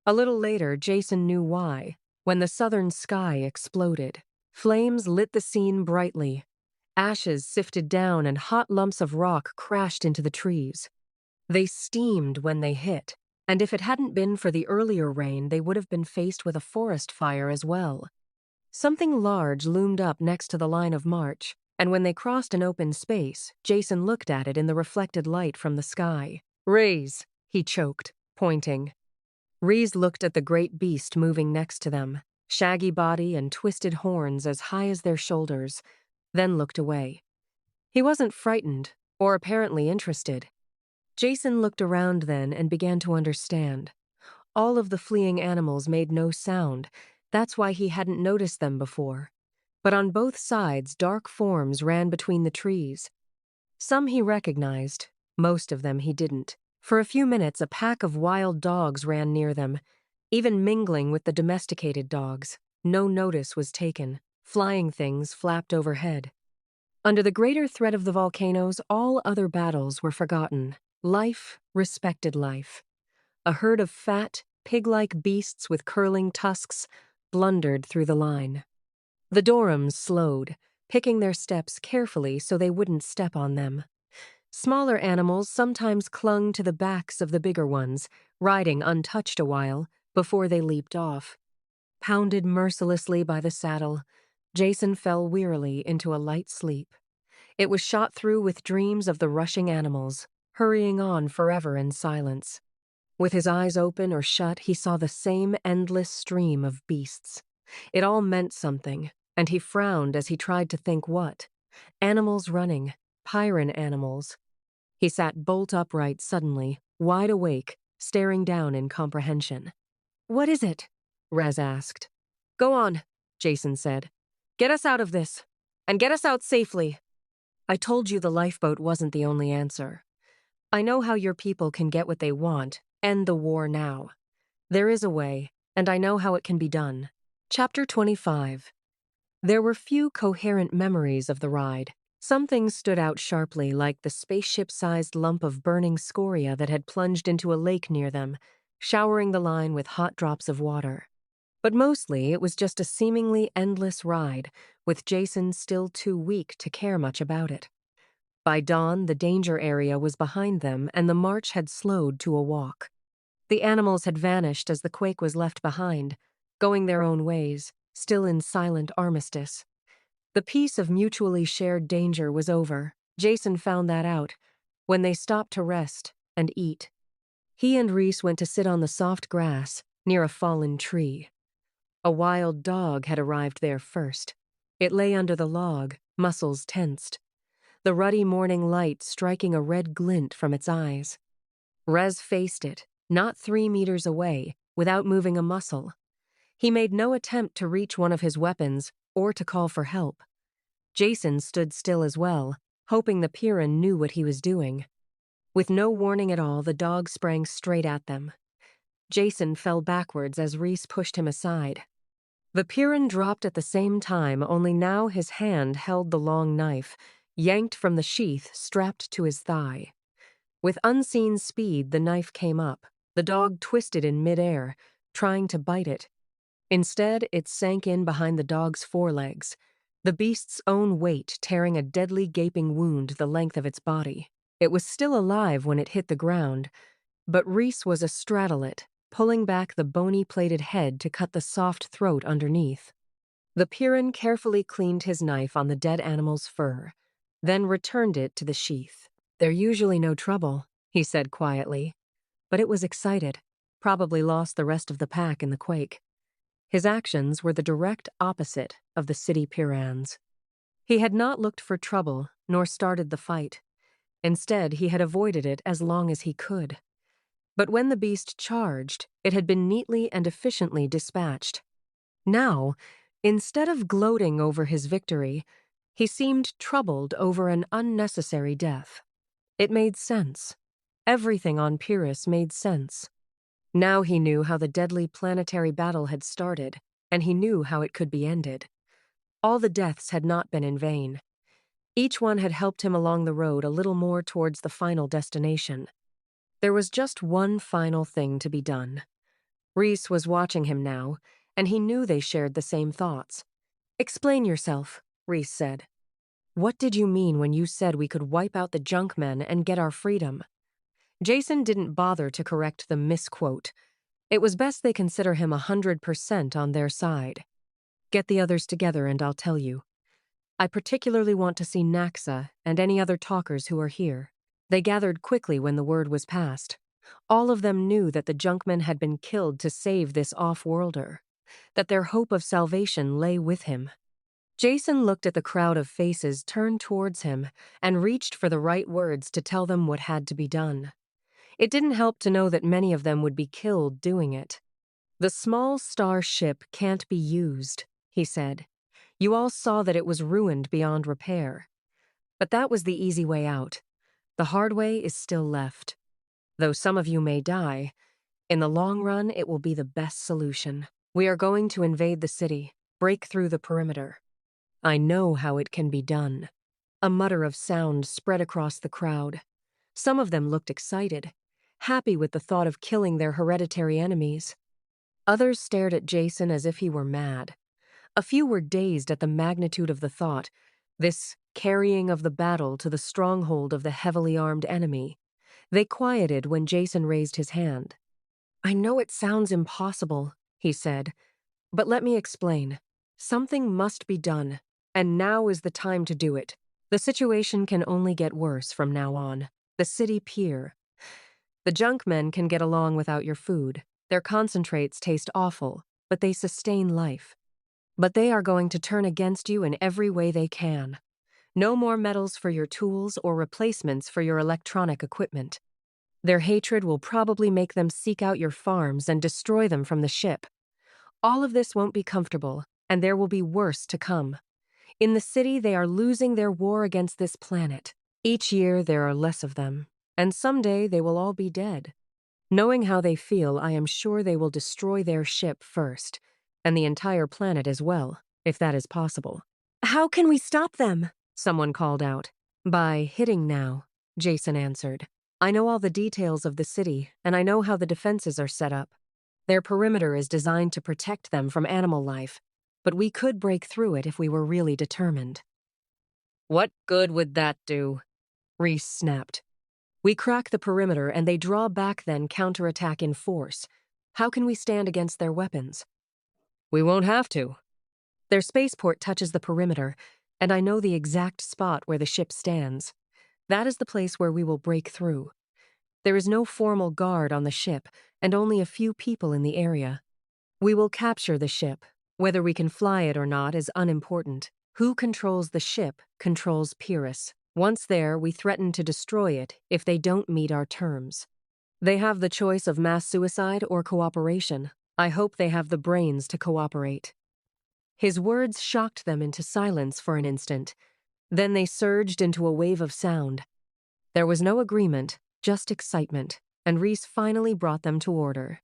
A little later, Jason knew why, when the southern sky exploded. Flames lit the scene brightly. Ashes sifted down and hot lumps of rock crashed into the trees. They steamed when they hit, and if it hadn't been for the earlier rain, they would have been faced with a forest fire as well. Something large loomed up next to the line of march, and when they crossed an open space, Jason looked at it in the reflected light from the sky. "Raise," he choked, pointing. Reese looked at the great beast moving next to them, shaggy body and twisted horns as high as their shoulders, then looked away. He wasn't frightened, or apparently interested. Jason looked around then and began to understand. All of the fleeing animals made no sound. That's why he hadn't noticed them before. But on both sides, dark forms ran between the trees. Some he recognized, most of them he didn't. For a few minutes, a pack of wild dogs ran near them, even mingling with the domesticated dogs. No notice was taken. Flying things flapped overhead. Under the greater threat of the volcanoes, all other battles were forgotten. Life respected life. A herd of fat, pig-like beasts with curling tusks blundered through the line. The Dorums slowed, picking their steps carefully so they wouldn't step on them. Smaller animals sometimes clung to the backs of the bigger ones, riding untouched a while before they leaped off. Pounded mercilessly by the saddle, Jason fell wearily into a light sleep. It was shot through with dreams of the rushing animals, hurrying on forever in silence. With his eyes open or shut, he saw the same endless stream of beasts. It all meant something, and he frowned as he tried to think what. Animals running, Pyrrus animals. He sat bolt upright suddenly, wide awake, staring down in comprehension. "What is it?" Rez asked. "Go on," Jason said. "Get us out of this, and get us out safely." "I told you the lifeboat wasn't the only answer. I know how your people can get what they want, end the war now. There is a way, and I know how it can be done." Chapter 25. There were few coherent memories of the ride. Some things stood out sharply, like the spaceship-sized lump of burning scoria that had plunged into a lake near them, showering the line with hot drops of water. But mostly, it was just a seemingly endless ride, with Jason still too weak to care much about it. By dawn, the danger area was behind them, and the march had slowed to a walk. The animals had vanished as the quake was left behind, going their own ways, still in silent armistice. The peace of mutually shared danger was over. Jason found that out when they stopped to rest and eat. He and Reese went to sit on the soft grass near a fallen tree. A wild dog had arrived there first. It lay under the log, muscles tensed, the ruddy morning light striking a red glint from its eyes. Rez faced it, not 3 meters away, without moving a muscle. He made no attempt to reach one of his weapons or to call for help. Jason stood still as well, hoping the Pyrrus knew what he was doing. With no warning at all, the dog sprang straight at them. Jason fell backwards as Reese pushed him aside. The Pyrrus dropped at the same time, only now his hand held the long knife, yanked from the sheath strapped to his thigh. With unseen speed, the knife came up. The dog twisted in midair, trying to bite it. Instead, it sank in behind the dog's forelegs, the beast's own weight tearing a deadly gaping wound the length of its body. It was still alive when it hit the ground, but Reese was astraddle it, pulling back the bony-plated head to cut the soft throat underneath. The Pyrrus carefully cleaned his knife on the dead animal's fur, then returned it to the sheath. "They're usually no trouble," he said quietly, but it was excited, probably lost the rest of the pack in the quake. His actions were the direct opposite of the city Pyrrans. He had not looked for trouble, nor started the fight. Instead, he had avoided it as long as he could. But when the beast charged, it had been neatly and efficiently dispatched. Now, instead of gloating over his victory, he seemed troubled over an unnecessary death. It made sense. Everything on Pyrrus made sense. Now he knew how the deadly planetary battle had started, and he knew how it could be ended. All the deaths had not been in vain. Each one had helped him along the road a little more towards the final destination. There was just one final thing to be done. Reese was watching him now, and he knew they shared the same thoughts. "Explain yourself," Reese said. "What did you mean when you said we could wipe out the junkmen and get our freedom?" Jason didn't bother to correct the misquote. It was best they consider him 100% on their side. "Get the others together and I'll tell you. I particularly want to see Naxa and any other talkers who are here." They gathered quickly when the word was passed. All of them knew that the junkmen had been killed to save this off-worlder, that their hope of salvation lay with him. Jason looked at the crowd of faces turned towards him and reached for the right words to tell them what had to be done. It didn't help to know that many of them would be killed doing it. "The small star ship can't be used," he said. "You all saw that it was ruined beyond repair. But that was the easy way out. The hard way is still left. Though some of you may die, in the long run it will be the best solution. We are going to invade the city, break through the perimeter. I know how it can be done." A mutter of sound spread across the crowd. Some of them looked excited, happy with the thought of killing their hereditary enemies. Others stared at Jason as if he were mad. A few were dazed at the magnitude of the thought, this carrying of the battle to the stronghold of the heavily armed enemy. They quieted when Jason raised his hand. "I know it sounds impossible," he said, "but let me explain. Something must be done, and now is the time to do it. The situation can only get worse from now on. The city pier. The junkmen can get along without your food. Their concentrates taste awful, but they sustain life. But they are going to turn against you in every way they can. No more metals for your tools or replacements for your electronic equipment. Their hatred will probably make them seek out your farms and destroy them from the ship. All of this won't be comfortable, and there will be worse to come. In the city, they are losing their war against this planet. Each year, there are less of them, and someday they will all be dead. Knowing how they feel, I am sure they will destroy their ship first, and the entire planet as well, if that is possible." "How can we stop them?" someone called out. "By hitting now," Jason answered. "I know all the details of the city, and I know how the defenses are set up. Their perimeter is designed to protect them from animal life, but we could break through it if we were really determined." "What good would that do?" Reese snapped. "We crack the perimeter and they draw back, then counterattack in force. How can we stand against their weapons?" "We won't have to." "Their spaceport touches the perimeter. and I know the exact spot where the ship stands. That is the place where we will break through. There is no formal guard on the ship, and only a few people in the area. We will capture the ship. Whether we can fly it or not is unimportant. Who controls the ship controls Pyrrus. Once there, we threaten to destroy it if they don't meet our terms. They have the choice of mass suicide or cooperation. I hope they have the brains to cooperate. His words shocked them into silence for an instant. Then they surged into a wave of sound. There was no agreement, just excitement, and Reese finally brought them to order.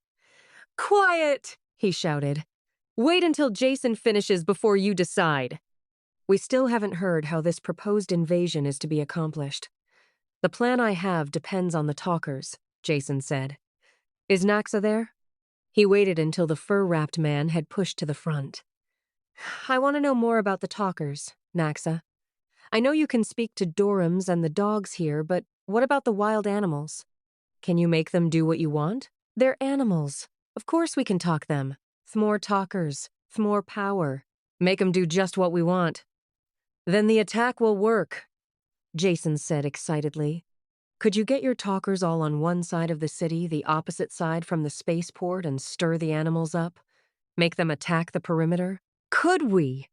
"Quiet!" he shouted. "Wait until Jason finishes before you decide." We still haven't heard how this proposed invasion is to be accomplished. The plan I have depends on the talkers, Jason said. Is Naxa there? He waited until the fur-wrapped man had pushed to the front. I want to know more about the talkers, Naxa. I know you can speak to Dorams and the dogs here, but what about the wild animals? Can you make them do what you want? They're animals. Of course we can talk them. Thmore talkers. Thmore power. Make them do just what we want. Then the attack will work, Jason said excitedly. Could you get your talkers all on one side of the city, the opposite side from the spaceport, and stir the animals up? Make them attack the perimeter? Could we?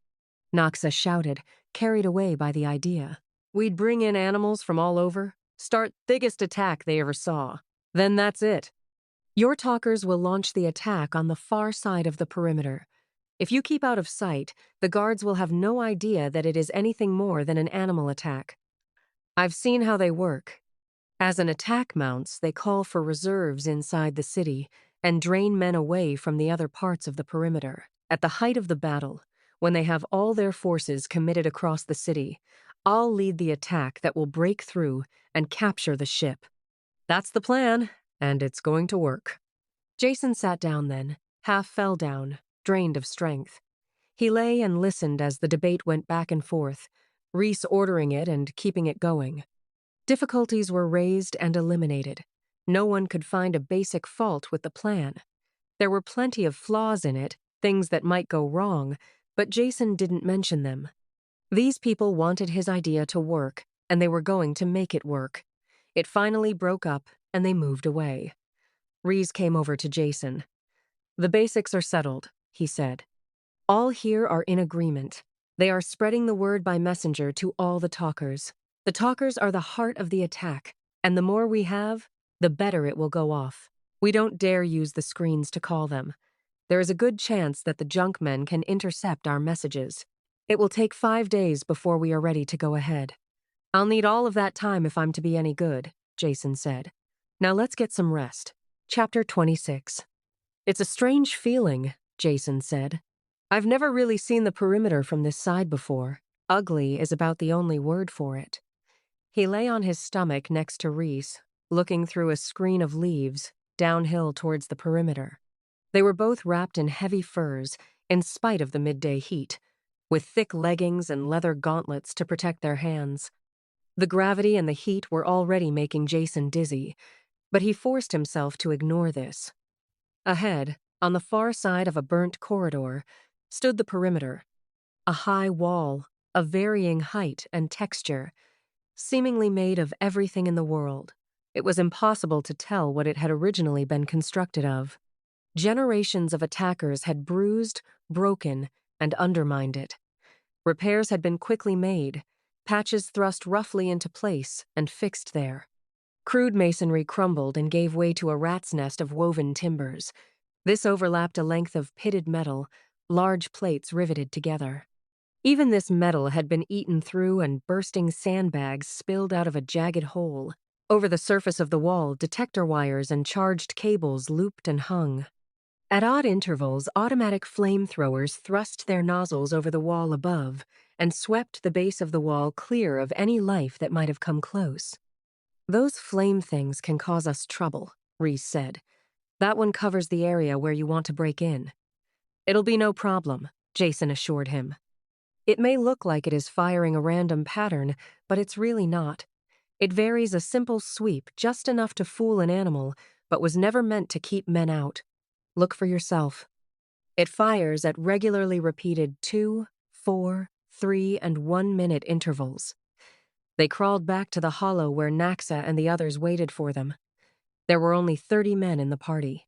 Naxa shouted, carried away by the idea. We'd bring in animals from all over, start biggest attack they ever saw. Then that's it. Your talkers will launch the attack on the far side of the perimeter. If you keep out of sight, the guards will have no idea that it is anything more than an animal attack. I've seen how they work. As an attack mounts, they call for reserves inside the city and drain men away from the other parts of the perimeter. At the height of the battle, when they have all their forces committed across the city, I'll lead the attack that will break through and capture the ship. That's the plan, and it's going to work. Jason sat down then, half fell down, drained of strength. He lay and listened as the debate went back and forth, Reese ordering it and keeping it going. Difficulties were raised and eliminated. No one could find a basic fault with the plan. There were plenty of flaws in it, things that might go wrong, but Jason didn't mention them. These people wanted his idea to work, and they were going to make it work. It finally broke up, and they moved away. Reese came over to Jason. The basics are settled, he said. All here are in agreement. They are spreading the word by messenger to all the talkers. The talkers are the heart of the attack, and the more we have, the better it will go off. We don't dare use the screens to call them. There is a good chance that the junk men can intercept our messages. It will take 5 days before we are ready to go ahead. I'll need all of that time if I'm to be any good, Jason said. Now let's get some rest. Chapter 26. It's a strange feeling, Jason said. I've never really seen the perimeter from this side before. Ugly is about the only word for it. He lay on his stomach next to Reese, looking through a screen of leaves, downhill towards the perimeter. They were both wrapped in heavy furs, in spite of the midday heat, with thick leggings and leather gauntlets to protect their hands. The gravity and the heat were already making Jason dizzy, but he forced himself to ignore this. Ahead, on the far side of a burnt corridor, stood the perimeter, a high wall of varying height and texture, seemingly made of everything in the world. It was impossible to tell what it had originally been constructed of. Generations of attackers had bruised, broken, and undermined it. Repairs had been quickly made, patches thrust roughly into place and fixed there. Crude masonry crumbled and gave way to a rat's nest of woven timbers. This overlapped a length of pitted metal, large plates riveted together. Even this metal had been eaten through and bursting sandbags spilled out of a jagged hole. Over the surface of the wall, detector wires and charged cables looped and hung. At odd intervals, automatic flamethrowers thrust their nozzles over the wall above and swept the base of the wall clear of any life that might have come close. Those flame things can cause us trouble, Reese said. That one covers the area where you want to break in. It'll be no problem, Jason assured him. It may look like it is firing a random pattern, but it's really not. It varies a simple sweep just enough to fool an animal, but was never meant to keep men out. Look for yourself. It fires at regularly repeated 2, 4, 3 and 1 minute intervals. They crawled back to the hollow where Naxa and the others waited for them. There were only 30 men in the party.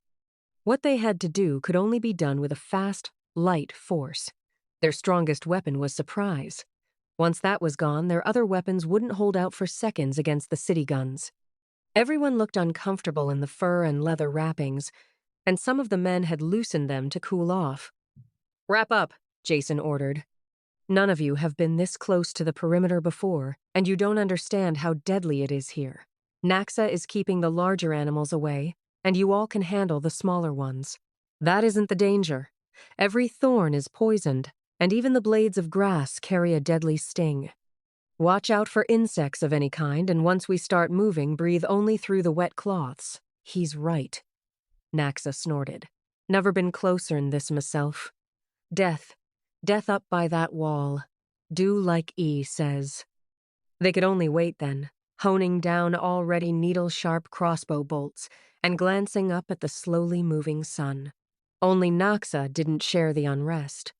What they had to do could only be done with a fast, light force. Their strongest weapon was surprise. Once that was gone, their other weapons wouldn't hold out for seconds against the city guns. Everyone looked uncomfortable in the fur and leather wrappings, and some of the men had loosened them to cool off. "Wrap up," Jason ordered. "None of you have been this close to the perimeter before, and you don't understand how deadly it is here. Naxa is keeping the larger animals away, and you all can handle the smaller ones. That isn't the danger. Every thorn is poisoned, and even the blades of grass carry a deadly sting. Watch out for insects of any kind, and once we start moving, breathe only through the wet cloths." "He's right," Naxa snorted. "Never been closer'n this myself. Death up by that wall. Do like E says." They could only wait then, honing down already needle-sharp crossbow bolts and glancing up at the slowly moving sun. Only Naxa didn't share the unrest.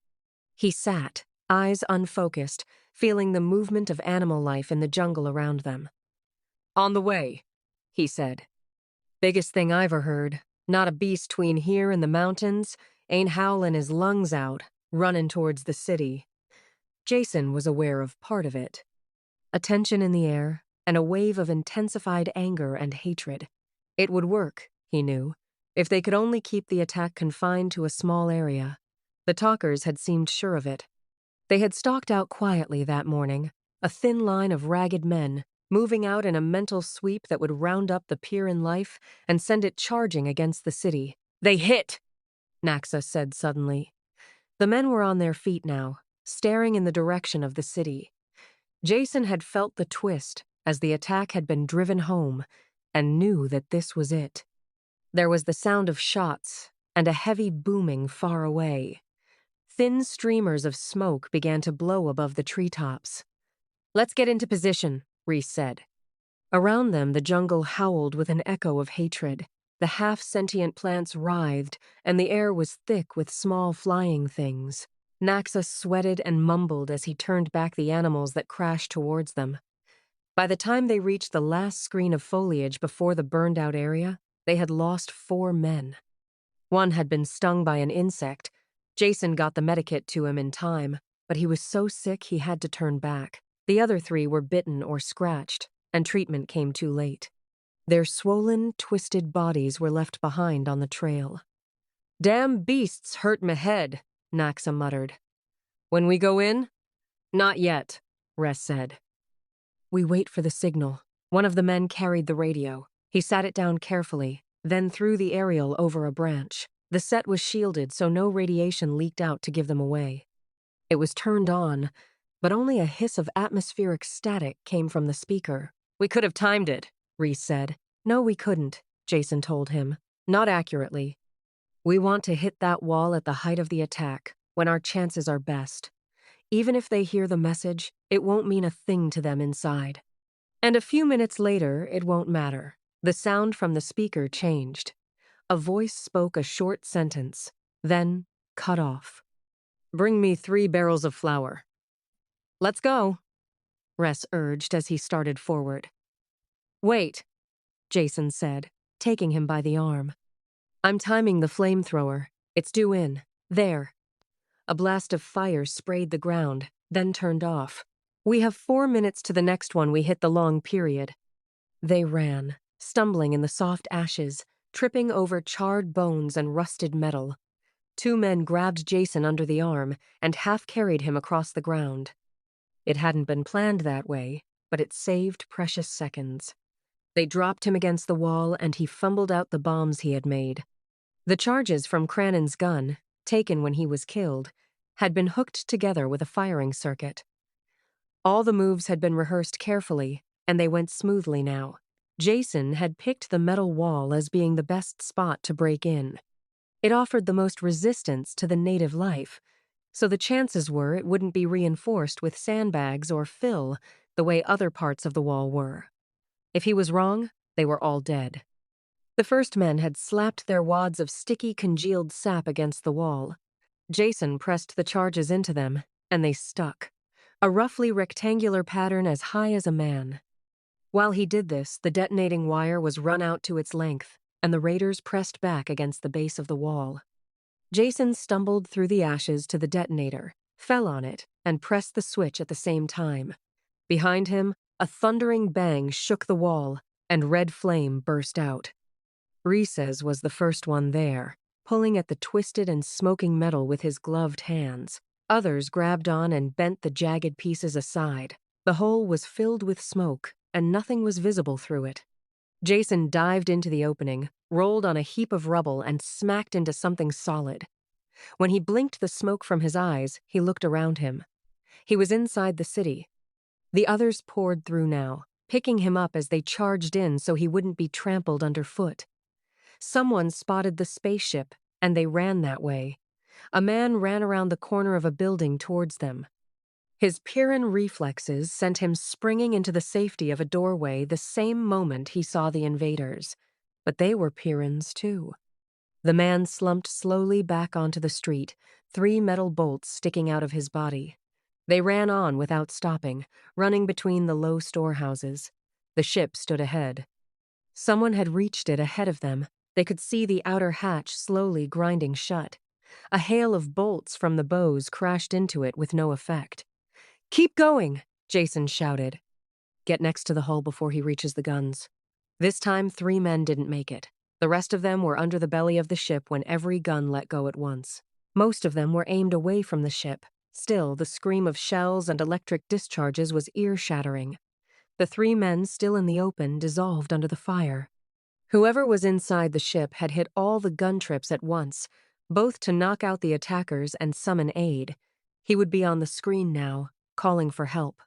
He sat, eyes unfocused, feeling the movement of animal life in the jungle around them. "On the way," he said. "Biggest thing I've ever heard. Not a beast tween here and the mountains, ain't howlin' his lungs out, runnin' towards the city." Jason was aware of part of it. A tension in the air, and a wave of intensified anger and hatred. It would work, he knew, if they could only keep the attack confined to a small area. The talkers had seemed sure of it. They had stalked out quietly that morning, a thin line of ragged men, moving out in a mental sweep that would round up the Pyrrhan life and send it charging against the city. "They hit!" Naxa said suddenly. The men were on their feet now, staring in the direction of the city. Jason had felt the twist as the attack had been driven home, and knew that this was it. There was the sound of shots and a heavy booming far away. Thin streamers of smoke began to blow above the treetops. "Let's get into position," Reese said. Around them, the jungle howled with an echo of hatred. The half-sentient plants writhed, and the air was thick with small flying things. Naxa sweated and mumbled as he turned back the animals that crashed towards them. By the time they reached the last screen of foliage before the burned-out area, they had lost 4 men. One had been stung by an insect. Jason got the medikit to him in time, but he was so sick he had to turn back. The other 3 were bitten or scratched, and treatment came too late. Their swollen, twisted bodies were left behind on the trail. "Damn beasts hurt me head," Naxa muttered. "When we go in?" "Not yet," Ress said. "We wait for the signal." One of the men carried the radio. He sat it down carefully, then threw the aerial over a branch. The set was shielded so no radiation leaked out to give them away. It was turned on, but only a hiss of atmospheric static came from the speaker. "We could have timed it," Reese said. "No, we couldn't," Jason told him. "Not accurately. We want to hit that wall at the height of the attack, when our chances are best. Even if they hear the message, it won't mean a thing to them inside." And a few minutes later, it won't matter. The sound from the speaker changed. A voice spoke a short sentence, then cut off. "Bring me 3 barrels of flour." "Let's go," Ress urged as he started forward. "Wait," Jason said, taking him by the arm. "I'm timing the flamethrower. It's due in. There." A blast of fire sprayed the ground, then turned off. "We have 4 minutes to the next one we hit the long period." They ran, stumbling in the soft ashes, tripping over charred bones and rusted metal. 2 men grabbed Jason under the arm and half-carried him across the ground. It hadn't been planned that way, but it saved precious seconds. They dropped him against the wall and he fumbled out the bombs he had made. The charges from Crannon's gun, taken when he was killed, had been hooked together with a firing circuit. All the moves had been rehearsed carefully, and they went smoothly now. Jason had picked the metal wall as being the best spot to break in. It offered the most resistance to the native life, so the chances were it wouldn't be reinforced with sandbags or fill the way other parts of the wall were. If he was wrong, they were all dead. The first men had slapped their wads of sticky, congealed sap against the wall. Jason pressed the charges into them, and they stuck. a roughly rectangular pattern as high as a man. While he did this, the detonating wire was run out to its length, and the raiders pressed back against the base of the wall. Jason stumbled through the ashes to the detonator, fell on it, and pressed the switch at the same time. Behind him, a thundering bang shook the wall, and red flame burst out. Reeses was the first one there, pulling at the twisted and smoking metal with his gloved hands. Others grabbed on and bent the jagged pieces aside. The hole was filled with smoke, and nothing was visible through it. Jason dived into the opening, rolled on a heap of rubble, and smacked into something solid. When he blinked the smoke from his eyes, he looked around him. He was inside the city. The others poured through now, picking him up as they charged in so he wouldn't be trampled underfoot. Someone spotted the spaceship, and they ran that way. A man ran around the corner of a building towards them. His Pyrrhus reflexes sent him springing into the safety of a doorway the same moment he saw the invaders. But they were Pyrrhus too. The man slumped slowly back onto the street, 3 metal bolts sticking out of his body. They ran on without stopping, running between the low storehouses. The ship stood ahead. Someone had reached it ahead of them. They could see the outer hatch slowly grinding shut. A hail of bolts from the bows crashed into it with no effect. "Keep going," Jason shouted. "Get next to the hull before he reaches the guns." This time, 3 men didn't make it. The rest of them were under the belly of the ship when every gun let go at once. Most of them were aimed away from the ship. Still, the scream of shells and electric discharges was ear-shattering. The 3 men still in the open dissolved under the fire. Whoever was inside the ship had hit all the gun trips at once, both to knock out the attackers and summon aid. He would be on the screen now, calling for help.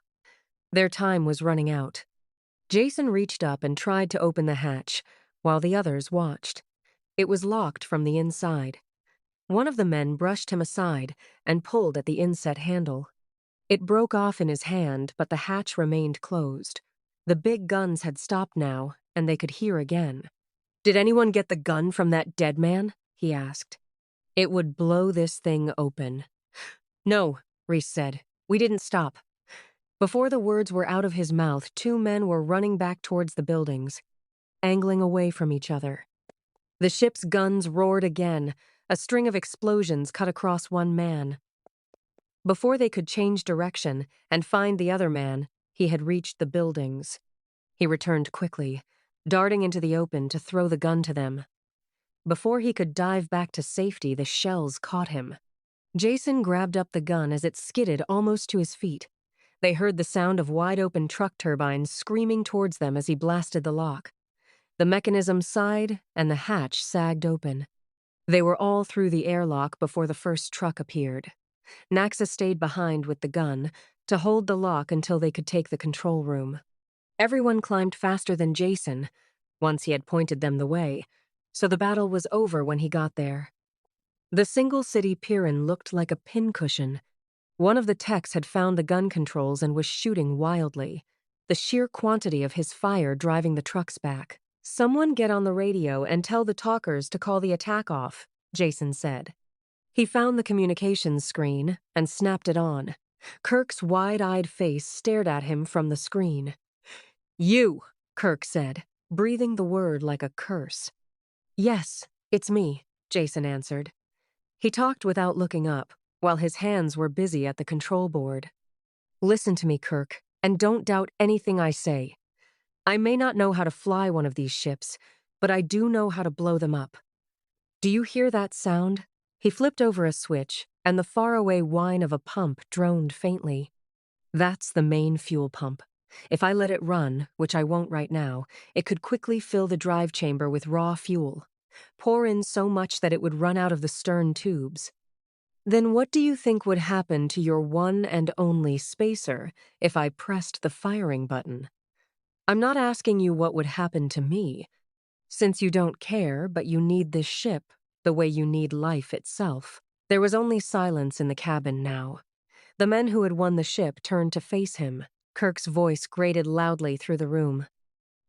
Their time was running out. Jason reached up and tried to open the hatch, while the others watched. It was locked from the inside. One of the men brushed him aside and pulled at the inset handle. It broke off in his hand, but the hatch remained closed. The big guns had stopped now, and they could hear again. "Did anyone get the gun from that dead man?" he asked. "It would blow this thing open." "No," Reese said. "We didn't stop." Before the words were out of his mouth, 2 men were running back towards the buildings, angling away from each other. The ship's guns roared again. A string of explosions cut across one man. Before they could change direction and find the other man, he had reached the buildings. He returned quickly, darting into the open to throw the gun to them. Before he could dive back to safety, the shells caught him. Jason grabbed up the gun as it skidded almost to his feet. They heard the sound of wide-open truck turbines screaming towards them as he blasted the lock. The mechanism sighed, and the hatch sagged open. They were all through the airlock before the first truck appeared. Naxa stayed behind with the gun to hold the lock until they could take the control room. Everyone climbed faster than Jason, once he had pointed them the way, so the battle was over when he got there. The single-city Pyrrhus looked like a pincushion. One of the techs had found the gun controls and was shooting wildly, the sheer quantity of his fire driving the trucks back. "Someone get on the radio and tell the talkers to call the attack off," Jason said. He found the communications screen and snapped it on. Kirk's wide-eyed face stared at him from the screen. "You," Kirk said, breathing the word like a curse. "Yes, it's me," Jason answered. He talked without looking up, while his hands were busy at the control board. "Listen to me, Kirk, and don't doubt anything I say. I may not know how to fly one of these ships, but I do know how to blow them up. Do you hear that sound?" He flipped over a switch, and the faraway whine of a pump droned faintly. "That's the main fuel pump. If I let it run, which I won't right now, it could quickly fill the drive chamber with raw fuel. Pour in so much that it would run out of the stern tubes. Then what do you think would happen to your one and only spacer if I pressed the firing button? I'm not asking you what would happen to me, since you don't care, but you need this ship the way you need life itself." There was only silence in the cabin now. The men who had won the ship turned to face him. Kirk's voice grated loudly through the room.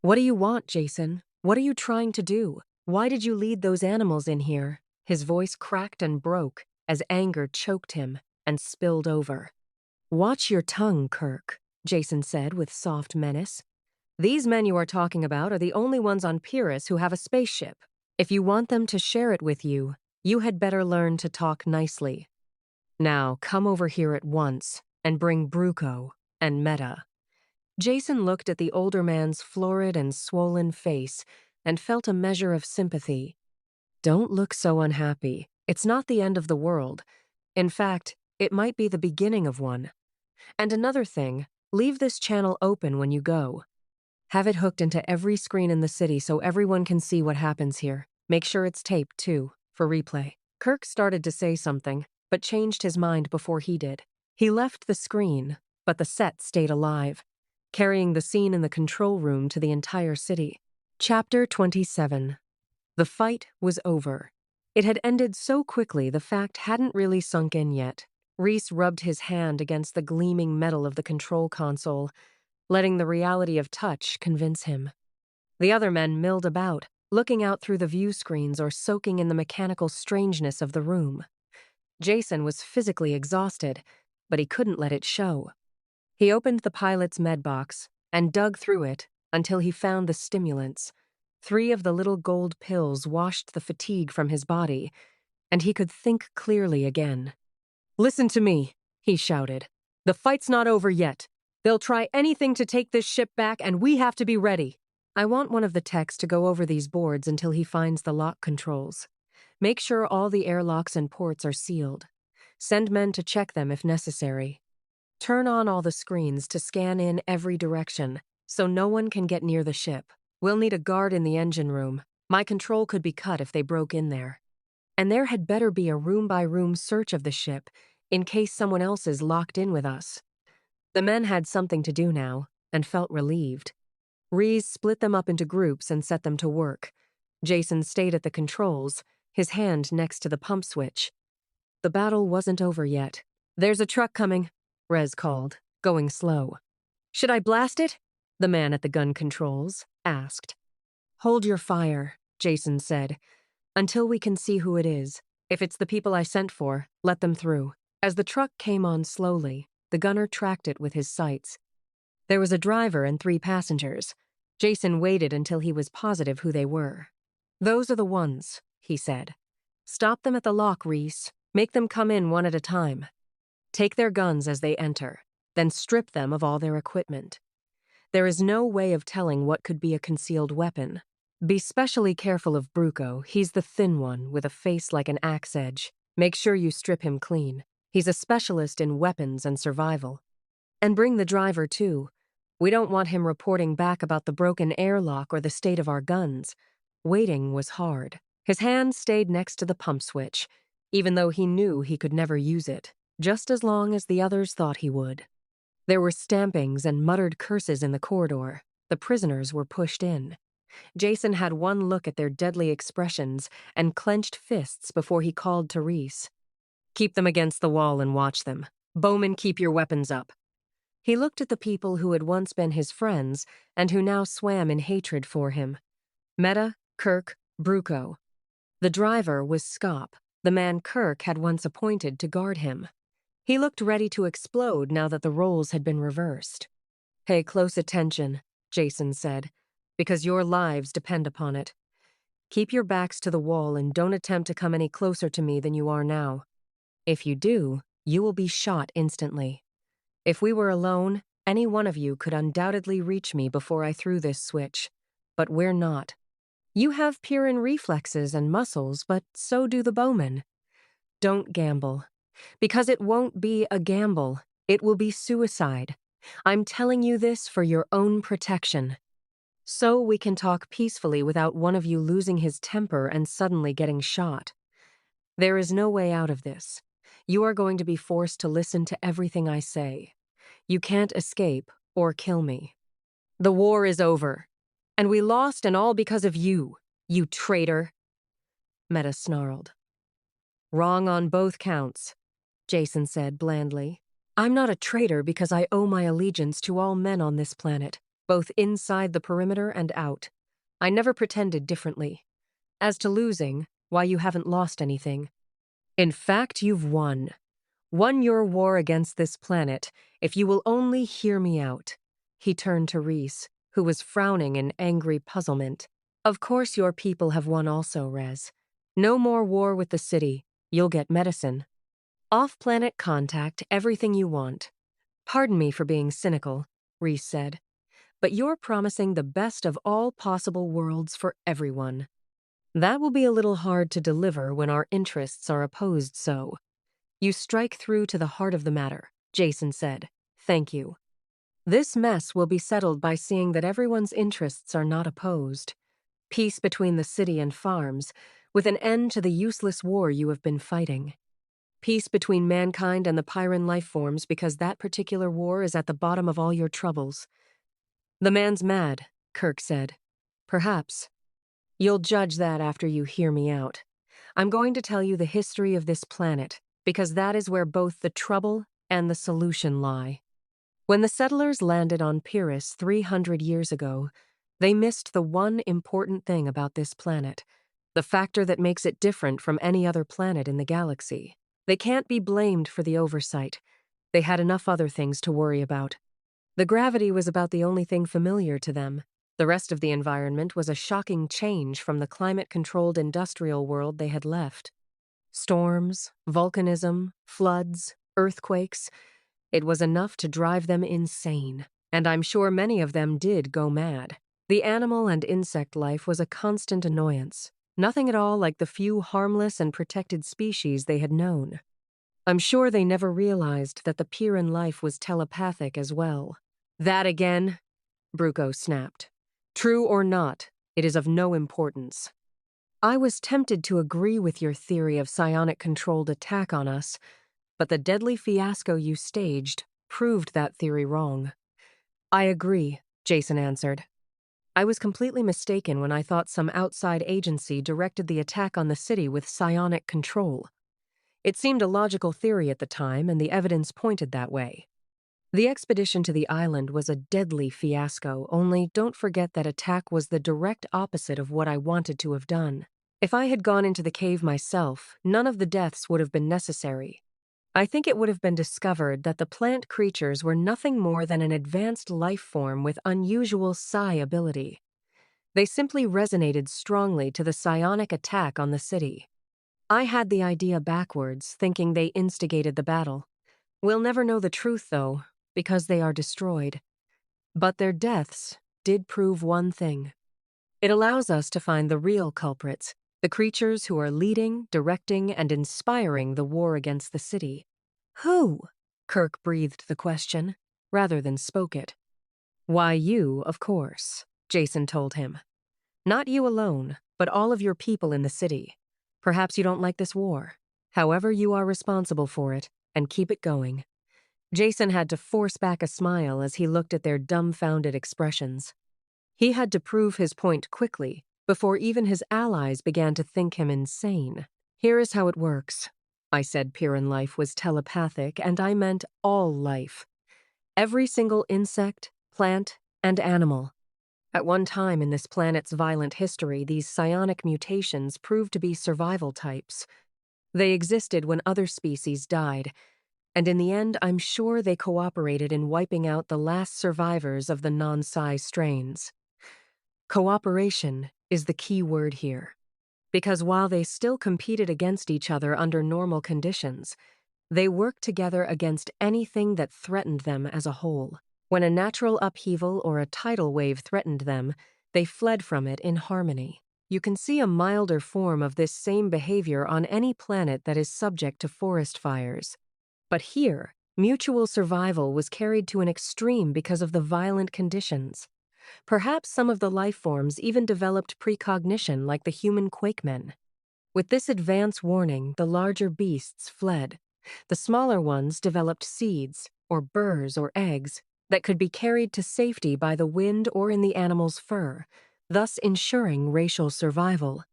"What do you want, Jason? What are you trying to do? Why did you lead those animals in here?" His voice cracked and broke as anger choked him and spilled over. Watch your tongue, Kirk, Jason said with soft menace. These men you are talking about are the only ones on Pyrrus who have a spaceship. If you want them to share it with you, you had better learn to talk nicely. Now, come over here at once and bring Bruco and Meta. Jason looked at the older man's florid and swollen face and felt a measure of sympathy. Don't look so unhappy. It's not the end of the world. In fact, it might be the beginning of one. And another thing, leave this channel open when you go. Have it hooked into every screen in the city so everyone can see what happens here. Make sure it's taped, too, for replay. Kirk started to say something, but changed his mind before he did. He left the screen, but the set stayed alive, carrying the scene in the control room to the entire city. Chapter 27. The fight was over. It had ended so quickly the fact hadn't really sunk in yet. Reese rubbed his hand against the gleaming metal of the control console, letting the reality of touch convince him. The other men milled about, looking out through the view screens or soaking in the mechanical strangeness of the room. Jason was physically exhausted, but he couldn't let it show. He opened the pilot's medbox and dug through it until he found the stimulants. 3 of the little gold pills washed the fatigue from his body, and he could think clearly again. "Listen to me," he shouted. "The fight's not over yet. They'll try anything to take this ship back, and we have to be ready. I want one of the techs to go over these boards until he finds the lock controls. Make sure all the airlocks and ports are sealed. Send men to check them if necessary. Turn on all the screens to scan in every direction, so no one can get near the ship. We'll need a guard in the engine room. My control could be cut if they broke in there. And there had better be a room-by-room search of the ship, in case someone else is locked in with us." The men had something to do now, and felt relieved. Reese split them up into groups and set them to work. Jason stayed at the controls, his hand next to the pump switch. The battle wasn't over yet. "There's a truck coming," Rez called, going slow. "Should I blast it?" the man at the gun controls asked. "Hold your fire," Jason said, "until we can see who it is. If it's the people I sent for, let them through." As the truck came on slowly, the gunner tracked it with his sights. There was a driver and 3 passengers. Jason waited until he was positive who they were. "Those are the ones," he said. "Stop them at the lock, Reese. Make them come in one at a time. Take their guns as they enter, then strip them of all their equipment. There is no way of telling what could be a concealed weapon. Be specially careful of Bruco. He's the thin one with a face like an axe edge. Make sure you strip him clean. He's a specialist in weapons and survival. And bring the driver, too. We don't want him reporting back about the broken airlock or the state of our guns." Waiting was hard. His hand stayed next to the pump switch, even though he knew he could never use it, just as long as the others thought he would. There were stampings and muttered curses in the corridor. The prisoners were pushed in. Jason had one look at their deadly expressions and clenched fists before he called to Reese. "Keep them against the wall and watch them. Bowman, keep your weapons up." He looked at the people who had once been his friends and who now swam in hatred for him. Meta, Kirk, Bruco. The driver was Scop, the man Kirk had once appointed to guard him. He looked ready to explode now that the roles had been reversed. "Pay close attention," Jason said, "because your lives depend upon it. Keep your backs to the wall and don't attempt to come any closer to me than you are now. If you do, you will be shot instantly. If we were alone, any one of you could undoubtedly reach me before I threw this switch. But we're not. You have Pyrrhan reflexes and muscles, but so do the bowmen. Don't gamble. Because it won't be a gamble. It will be suicide. I'm telling you this for your own protection. So we can talk peacefully without one of you losing his temper and suddenly getting shot. There is no way out of this. You are going to be forced to listen to everything I say. You can't escape or kill me. The war is over, and we lost, and all because of you, you traitor." Meta snarled. "Wrong on both counts," Jason said blandly. "I'm not a traitor because I owe my allegiance to all men on this planet, both inside the perimeter and out. I never pretended differently. As to losing, why, you haven't lost anything. In fact, you've won. Won your war against this planet if you will only hear me out. He turned to Reese, who was frowning in angry puzzlement. Of course your people have won also, Rez. No more war with the city. You'll get medicine. Off-planet contact, everything you want. Pardon me for being cynical, Reese said, but you're promising the best of all possible worlds for everyone. That will be a little hard to deliver when our interests are opposed so. You strike through to the heart of the matter, Jason said. Thank you. This mess will be settled by seeing that everyone's interests are not opposed. Peace between the city and farms, with an end to the useless war you have been fighting. Peace between mankind and the Pyrran life forms because that particular war is at the bottom of all your troubles. The man's mad, Kirk said. Perhaps. You'll judge that after you hear me out. I'm going to tell you the history of this planet, because that is where both the trouble and the solution lie. When the settlers landed on Pyrrus 300 years ago, they missed the one important thing about this planet, the factor that makes it different from any other planet in the galaxy. They can't be blamed for the oversight. They had enough other things to worry about. The gravity was about the only thing familiar to them. The rest of the environment was a shocking change from the climate-controlled industrial world they had left. Storms, volcanism, floods, earthquakes. It was enough to drive them insane, and I'm sure many of them did go mad. The animal and insect life was a constant annoyance, nothing at all like the few harmless and protected species they had known. I'm sure they never realized that the Pyrrhan life was telepathic as well. That again? Bruco snapped. True or not, it is of no importance. I was tempted to agree with your theory of psionic-controlled attack on us, but the deadly fiasco you staged proved that theory wrong. I agree, Jason answered. I was completely mistaken when I thought some outside agency directed the attack on the city with psionic control. It seemed a logical theory at the time, and the evidence pointed that way. The expedition to the island was a deadly fiasco, only don't forget that attack was the direct opposite of what I wanted to have done. If I had gone into the cave myself, none of the deaths would have been necessary. I think it would have been discovered that the plant creatures were nothing more than an advanced life form with unusual psi ability. They simply resonated strongly to the psionic attack on the city. I had the idea backwards, thinking they instigated the battle. We'll never know the truth, though, because they are destroyed. But their deaths did prove one thing. It allows us to find the real culprits, the creatures who are leading, directing, and inspiring the war against the city. Who? Kirk breathed the question, rather than spoke it. Why, you, of course, Jason told him. Not you alone, but all of your people in the city. Perhaps you don't like this war. However, you are responsible for it, and keep it going. Jason had to force back a smile as he looked at their dumbfounded expressions. He had to prove his point quickly, before even his allies began to think him insane. Here is how it works. I said Pyrrhan life was telepathic, and I meant all life. Every single insect, plant, and animal. At one time in this planet's violent history, these psionic mutations proved to be survival types. They existed when other species died, and in the end, I'm sure they cooperated in wiping out the last survivors of the non-psi strains. Cooperation is the key word here, because while they still competed against each other under normal conditions, they worked together against anything that threatened them as a whole. When a natural upheaval or a tidal wave threatened them, they fled from it in harmony. You can see a milder form of this same behavior on any planet that is subject to forest fires. But here, mutual survival was carried to an extreme because of the violent conditions. Perhaps some of the life forms even developed precognition like the human quakemen. With this advance warning, the larger beasts fled. The smaller ones developed seeds, or burrs or eggs, that could be carried to safety by the wind or in the animal's fur, thus ensuring racial survival.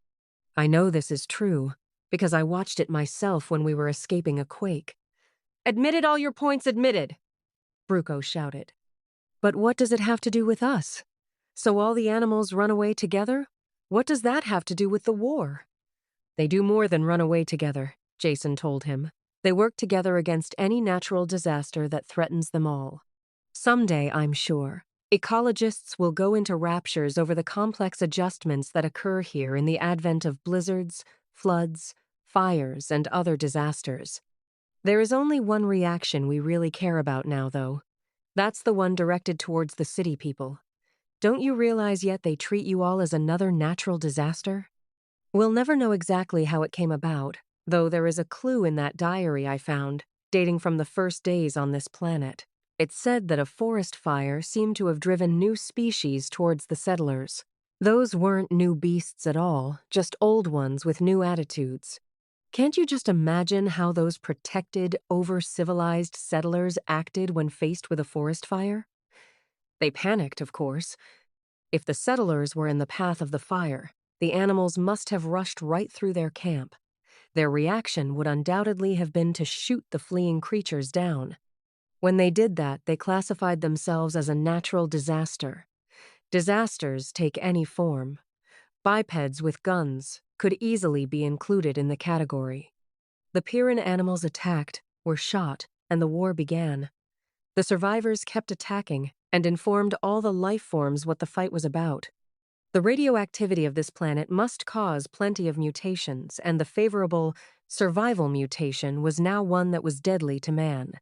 I know this is true, because I watched it myself when we were escaping a quake. Admitted all your points admitted, Bruco shouted. But what does it have to do with us? So all the animals run away together? What does that have to do with the war? They do more than run away together, Jason told him. They work together against any natural disaster that threatens them all. Someday, I'm sure, ecologists will go into raptures over the complex adjustments that occur here in the advent of blizzards, floods, fires, and other disasters. There is only one reaction we really care about now, though. That's the one directed towards the city people. Don't you realize yet they treat you all as another natural disaster? We'll never know exactly how it came about, though there is a clue in that diary I found, dating from the first days on this planet. It said that a forest fire seemed to have driven new species towards the settlers. Those weren't new beasts at all, just old ones with new attitudes. Can't you just imagine how those protected, over-civilized settlers acted when faced with a forest fire? They panicked, of course. If the settlers were in the path of the fire, the animals must have rushed right through their camp. Their reaction would undoubtedly have been to shoot the fleeing creatures down. When they did that, they classified themselves as a natural disaster. Disasters take any form. Bipeds with guns could easily be included in the category. The Pyrrhan animals attacked, were shot, and the war began. The survivors kept attacking and informed all the life forms what the fight was about. The radioactivity of this planet must cause plenty of mutations, and the favorable survival mutation was now one that was deadly to man.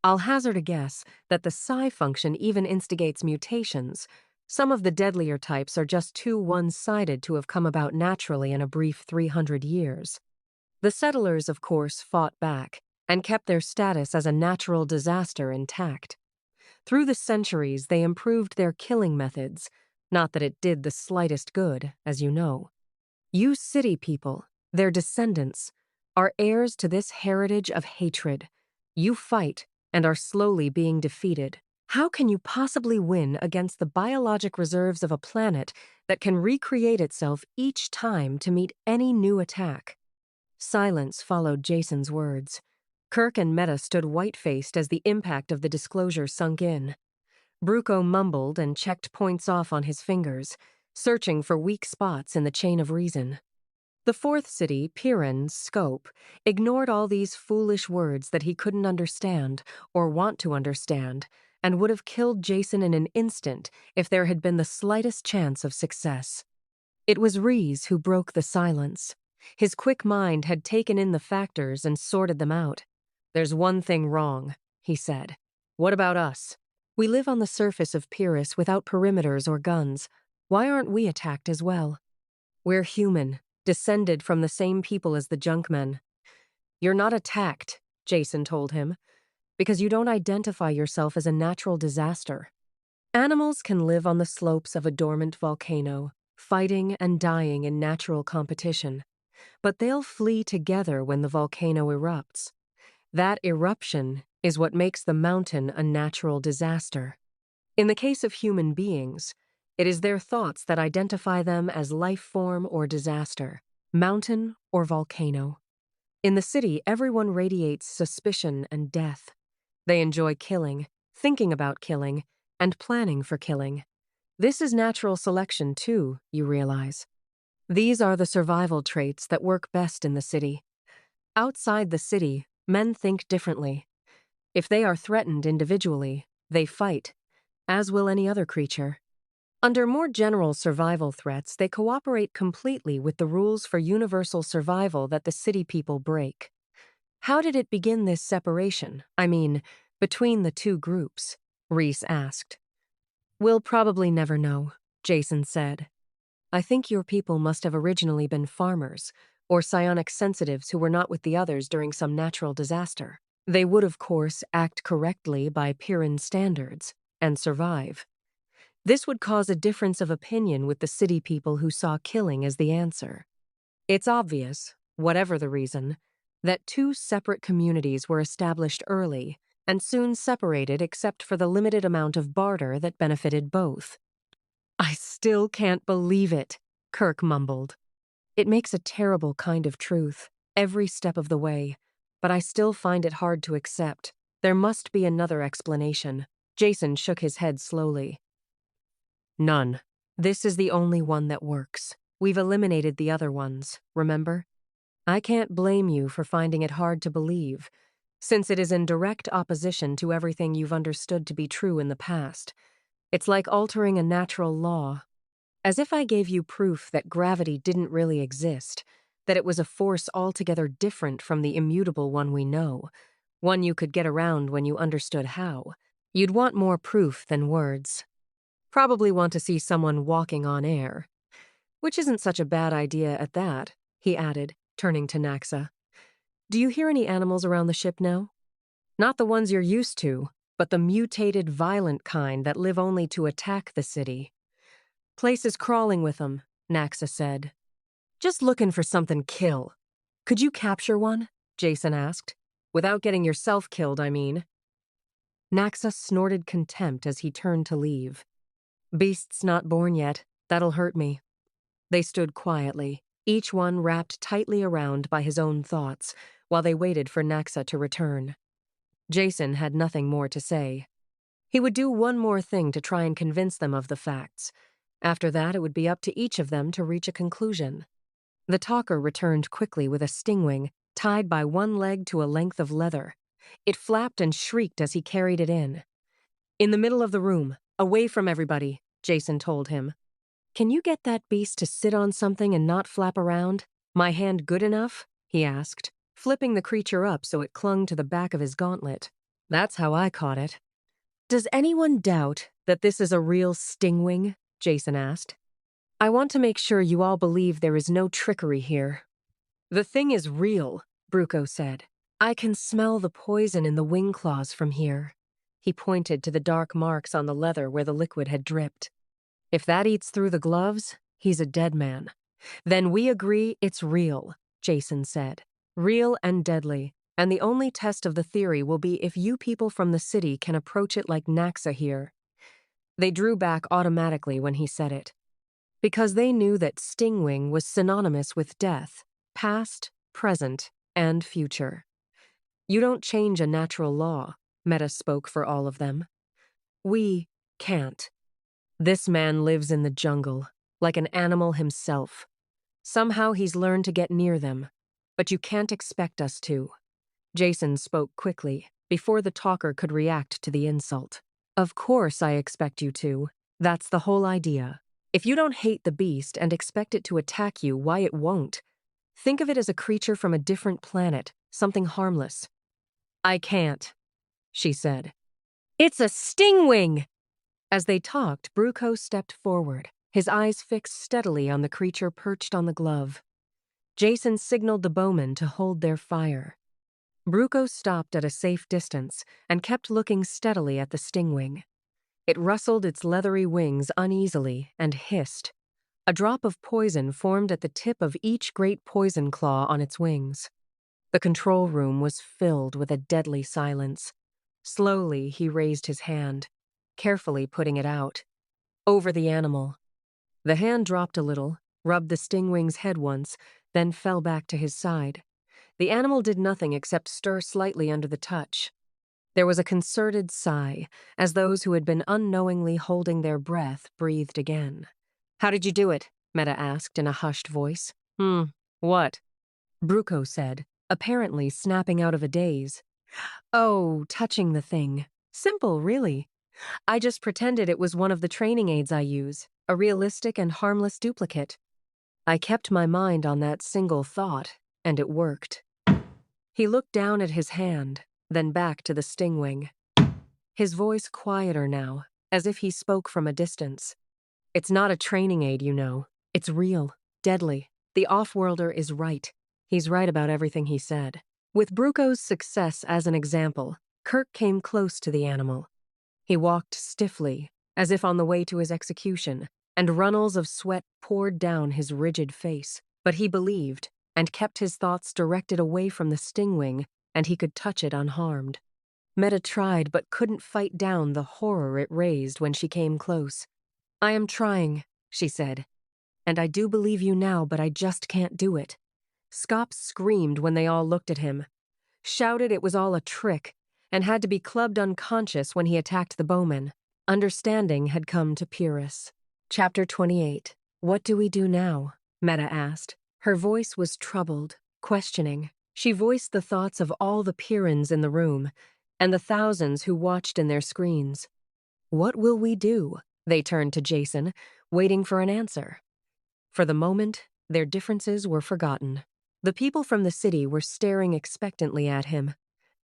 I'll hazard a guess that the psi function even instigates mutations. Some of the deadlier types are just too one-sided to have come about naturally in a brief 300 years. The settlers, of course, fought back and kept their status as a natural disaster intact. Through the centuries, they improved their killing methods, not that it did the slightest good, as you know. You city people, their descendants, are heirs to this heritage of hatred. You fight and are slowly being defeated. How can you possibly win against the biologic reserves of a planet that can recreate itself each time to meet any new attack? Silence followed Jason's words. Kirk and Meta stood white-faced as the impact of the disclosure sunk in. Bruco mumbled and checked points off on his fingers, searching for weak spots in the chain of reason. The fourth city, Pyrrhan's scope, ignored all these foolish words that he couldn't understand or want to understand, and would have killed Jason in an instant if there had been the slightest chance of success. It was Reese who broke the silence. His quick mind had taken in the factors and sorted them out. "There's one thing wrong," he said. "What about us? We live on the surface of Pyrrhus without perimeters or guns. Why aren't we attacked as well? We're human, descended from the same people as the Junkmen." "You're not attacked," Jason told him, "because you don't identify yourself as a natural disaster. Animals can live on the slopes of a dormant volcano, fighting and dying in natural competition, but they'll flee together when the volcano erupts. That eruption is what makes the mountain a natural disaster. In the case of human beings, it is their thoughts that identify them as life form or disaster, mountain or volcano. In the city, everyone radiates suspicion and death. They enjoy killing, thinking about killing, and planning for killing. This is natural selection too, you realize. These are the survival traits that work best in the city. Outside the city, men think differently. If they are threatened individually, they fight, as will any other creature. Under more general survival threats, they cooperate completely with the rules for universal survival that the city people break. How did it begin, this separation? I mean, between the two groups? Reese asked. "We'll probably never know," Jason said. "I think your people must have originally been farmers, or psionic sensitives who were not with the others during some natural disaster. They would, of course, act correctly by Pyrrhan standards and survive. This would cause a difference of opinion with the city people who saw killing as the answer. It's obvious, whatever the reason, that two separate communities were established early and soon separated except for the limited amount of barter that benefited both." "I still can't believe it," Kirk mumbled. "It makes a terrible kind of truth, every step of the way, but I still find it hard to accept. There must be another explanation." Jason shook his head slowly. "None. This is the only one that works. We've eliminated the other ones, remember? I can't blame you for finding it hard to believe, since it is in direct opposition to everything you've understood to be true in the past. It's like altering a natural law. As if I gave you proof that gravity didn't really exist, that it was a force altogether different from the immutable one we know, one you could get around when you understood how. You'd want more proof than words. Probably want to see someone walking on air. Which isn't such a bad idea at that, he added, turning to Naxa. Do you hear any animals around the ship now? Not the ones you're used to, but the mutated, violent kind that live only to attack the city. Place is crawling with them, Naxa said. Just looking for something kill. Could you capture one? Jason asked. Without getting yourself killed, I mean. Naxa snorted contempt as he turned to leave. Beast's not born yet. That'll hurt me. They stood quietly, each one wrapped tightly around by his own thoughts, while they waited for Naxa to return. Jason had nothing more to say. He would do one more thing to try and convince them of the facts. After that, it would be up to each of them to reach a conclusion. The talker returned quickly with a stingwing, tied by one leg to a length of leather. It flapped and shrieked as he carried it in. In the middle of the room, away from everybody, Jason told him. Can you get that beast to sit on something and not flap around? My hand good enough? He asked, flipping the creature up so it clung to the back of his gauntlet. That's how I caught it. Does anyone doubt that this is a real stingwing? Jason asked. I want to make sure you all believe there is no trickery here. The thing is real, Bruco said. I can smell the poison in the wing claws from here. He pointed to the dark marks on the leather where the liquid had dripped. If that eats through the gloves, he's a dead man. Then we agree it's real, Jason said. Real and deadly, and the only test of the theory will be if you people from the city can approach it like Naxa here. They drew back automatically when he said it, because they knew that stingwing was synonymous with death, past, present, and future. You don't change a natural law, Meta spoke for all of them. We can't. This man lives in the jungle, like an animal himself. Somehow he's learned to get near them, but you can't expect us to. Jason spoke quickly, before the talker could react to the insult. Of course I expect you to. That's the whole idea. If you don't hate the beast and expect it to attack you, why it won't? Think of it as a creature from a different planet, something harmless. I can't, she said. It's a stingwing! As they talked, Bruco stepped forward, his eyes fixed steadily on the creature perched on the glove. Jason signaled the bowmen to hold their fire. Bruco stopped at a safe distance and kept looking steadily at the stingwing. It rustled its leathery wings uneasily and hissed. A drop of poison formed at the tip of each great poison claw on its wings. The control room was filled with a deadly silence. Slowly, he raised his hand, carefully putting it out, over the animal. The hand dropped a little, rubbed the stingwing's head once, then fell back to his side. The animal did nothing except stir slightly under the touch. There was a concerted sigh, as those who had been unknowingly holding their breath breathed again. How did you do it? Meta asked in a hushed voice. What? Bruco said, apparently snapping out of a daze. Oh, touching the thing. Simple, really. I just pretended it was one of the training aids I use, a realistic and harmless duplicate. I kept my mind on that single thought, and it worked. He looked down at his hand, then back to the stingwing. His voice quieter now, as if he spoke from a distance. It's not a training aid, you know. It's real, deadly. The off-worlder is right. He's right about everything he said. With Bruco's success as an example, Kirk came close to the animal. He walked stiffly, as if on the way to his execution, and runnels of sweat poured down his rigid face. But he believed, and kept his thoughts directed away from the stingwing, and he could touch it unharmed. Meta tried but couldn't fight down the horror it raised when she came close. I am trying, she said. And I do believe you now, but I just can't do it. Scop screamed when they all looked at him, shouted it was all a trick, and had to be clubbed unconscious when he attacked the bowman. Understanding had come to Pyrrus. Chapter 28. What do we do now? Meta asked. Her voice was troubled, Questioning, she voiced the thoughts of all the Pyrrans in the room and the thousands who watched in their screens. What will we do? They turned to Jason, waiting for an answer. For the moment, their differences were forgotten. The people from the city were staring expectantly at him,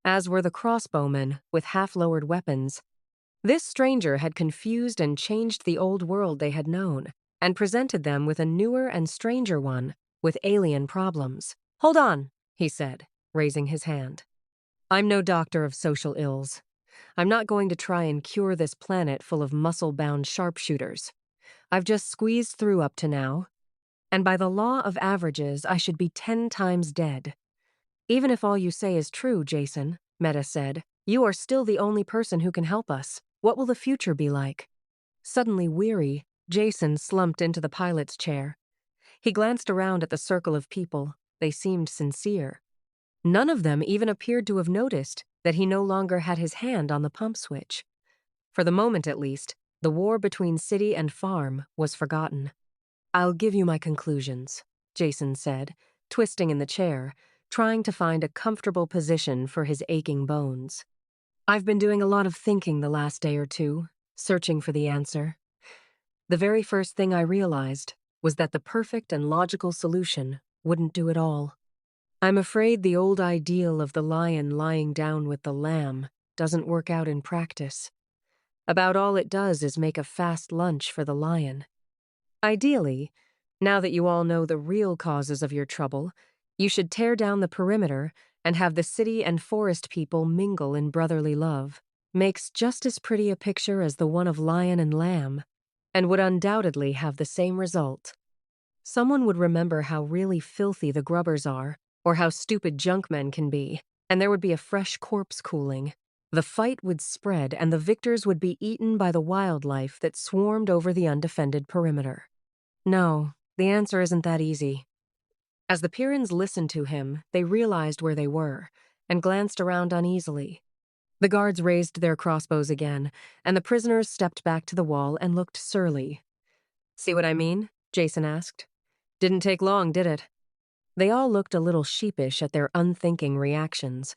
as were the crossbowmen with half-lowered weapons. This stranger had confused and changed the old world they had known, and presented them with a newer and stranger one, with alien problems. "Hold on," he said, raising his hand. "I'm no doctor of social ills. I'm not going to try and cure this planet full of muscle-bound sharpshooters. I've just squeezed through up to now, and by the law of averages, I should be 10 times dead. Even if all you say is true, Jason," Meta said, "you are still the only person who can help us. What will the future be like?" Suddenly weary, Jason slumped into the pilot's chair. He glanced around at the circle of people. They seemed sincere. None of them even appeared to have noticed that he no longer had his hand on the pump switch. For the moment, at least, the war between city and farm was forgotten. "I'll give you my conclusions," Jason said, twisting in the chair, trying to find a comfortable position for his aching bones. "I've been doing a lot of thinking the last day or two, searching for the answer. The very first thing I realized was that the perfect and logical solution wouldn't do it all. I'm afraid the old ideal of the lion lying down with the lamb doesn't work out in practice. About all it does is make a fast lunch for the lion. Ideally, now that you all know the real causes of your trouble, you should tear down the perimeter and have the city and forest people mingle in brotherly love. Makes just as pretty a picture as the one of lion and lamb, and would undoubtedly have the same result. Someone would remember how really filthy the grubbers are, or how stupid junkmen can be, and there would be a fresh corpse cooling. The fight would spread, and the victors would be eaten by the wildlife that swarmed over the undefended perimeter. No, the answer isn't that easy. As the Pyrrans listened to him, they realized where they were, and glanced around uneasily. The guards raised their crossbows again, and the prisoners stepped back to the wall and looked surly. "See what I mean?" Jason asked. "Didn't take long, did it?" They all looked a little sheepish at their unthinking reactions.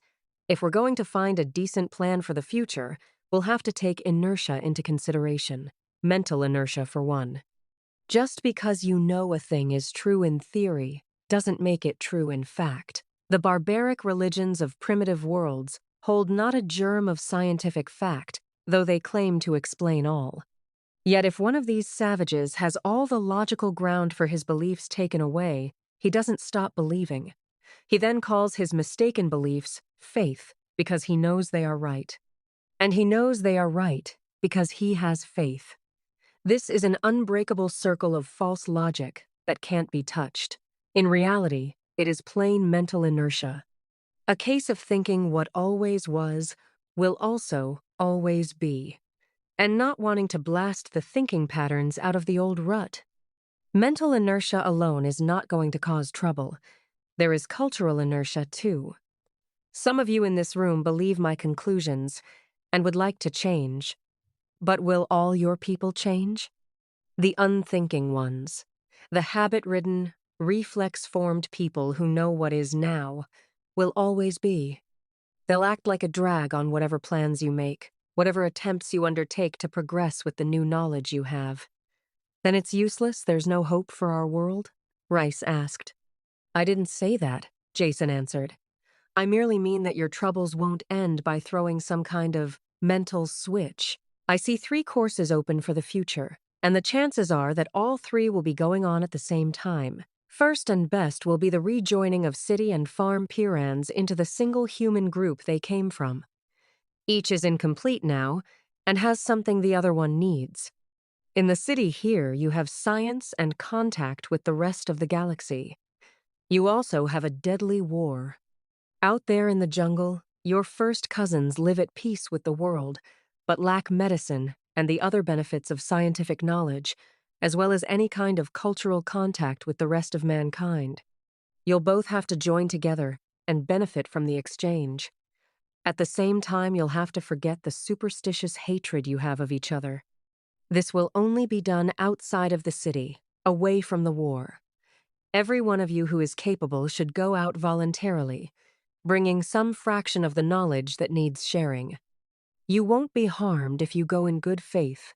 If we're going to find a decent plan for the future, we'll have to take inertia into consideration. Mental inertia, for one. Just because you know a thing is true in theory doesn't make it true in fact. The barbaric religions of primitive worlds hold not a germ of scientific fact, though they claim to explain all. Yet if one of these savages has all the logical ground for his beliefs taken away, he doesn't stop believing. He then calls his mistaken beliefs faith because he knows they are right. And he knows they are right because he has faith. This is an unbreakable circle of false logic that can't be touched. In reality, it is plain mental inertia. A case of thinking what always was will also always be, and not wanting to blast the thinking patterns out of the old rut. Mental inertia alone is not going to cause trouble. There is cultural inertia, too. Some of you in this room believe my conclusions and would like to change. But will all your people change? The unthinking ones, the habit-ridden, reflex-formed people who know what is now, will always be. They'll act like a drag on whatever plans you make, whatever attempts you undertake to progress with the new knowledge you have. "Then it's useless, there's no hope for our world?" Rice asked. "I didn't say that," Jason answered. "I merely mean that your troubles won't end by throwing some kind of mental switch. I see 3 courses open for the future, and the chances are that all 3 will be going on at the same time. First and best will be the rejoining of city and farm Pyrrans into the single human group they came from. Each is incomplete now, and has something the other one needs. In the city here, you have science and contact with the rest of the galaxy. You also have a deadly war. Out there in the jungle, your first cousins live at peace with the world, but lack medicine and the other benefits of scientific knowledge, as well as any kind of cultural contact with the rest of mankind. You'll both have to join together and benefit from the exchange. At the same time, you'll have to forget the superstitious hatred you have of each other. This will only be done outside of the city, away from the war. Every one of you who is capable should go out voluntarily, bringing some fraction of the knowledge that needs sharing. You won't be harmed if you go in good faith,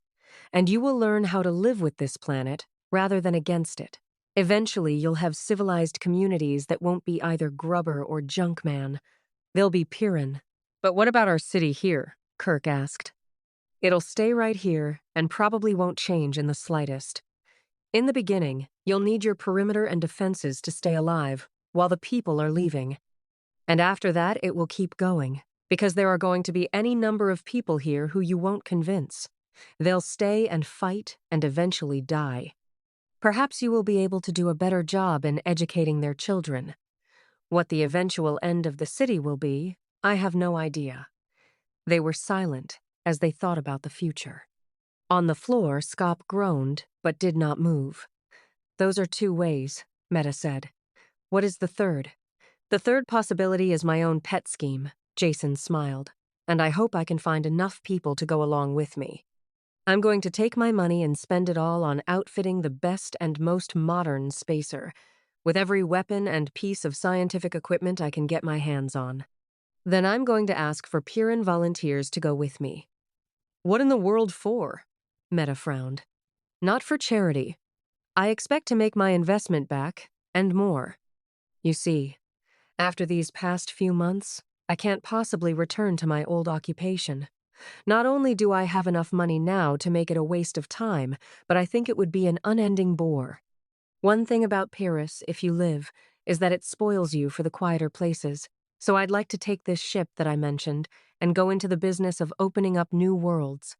and you will learn how to live with this planet rather than against it. Eventually, you'll have civilized communities that won't be either grubber or junkman. They'll be Pyrrhus. But what about our city here? Kirk asked. It'll stay right here and probably won't change in the slightest. In the beginning, you'll need your perimeter and defenses to stay alive while the people are leaving. And after that, it will keep going, because there are going to be any number of people here who you won't convince. They'll stay and fight and eventually die. Perhaps you will be able to do a better job in educating their children. What the eventual end of the city will be, I have no idea. They were silent as they thought about the future. On the floor, Scop groaned, but did not move. Those are 2 ways, Meta said. What is the third? The third possibility is my own pet scheme, Jason smiled, and I hope I can find enough people to go along with me. I'm going to take my money and spend it all on outfitting the best and most modern spacer, with every weapon and piece of scientific equipment I can get my hands on. Then I'm going to ask for Pyrrhus volunteers to go with me. What in the world for? Meta frowned. Not for charity. I expect to make my investment back, and more. You see, after these past few months, I can't possibly return to my old occupation. Not only do I have enough money now to make it a waste of time, but I think it would be an unending bore. One thing about Pyrrhus, if you live, is that it spoils you for the quieter places, so I'd like to take this ship that I mentioned and go into the business of opening up new worlds.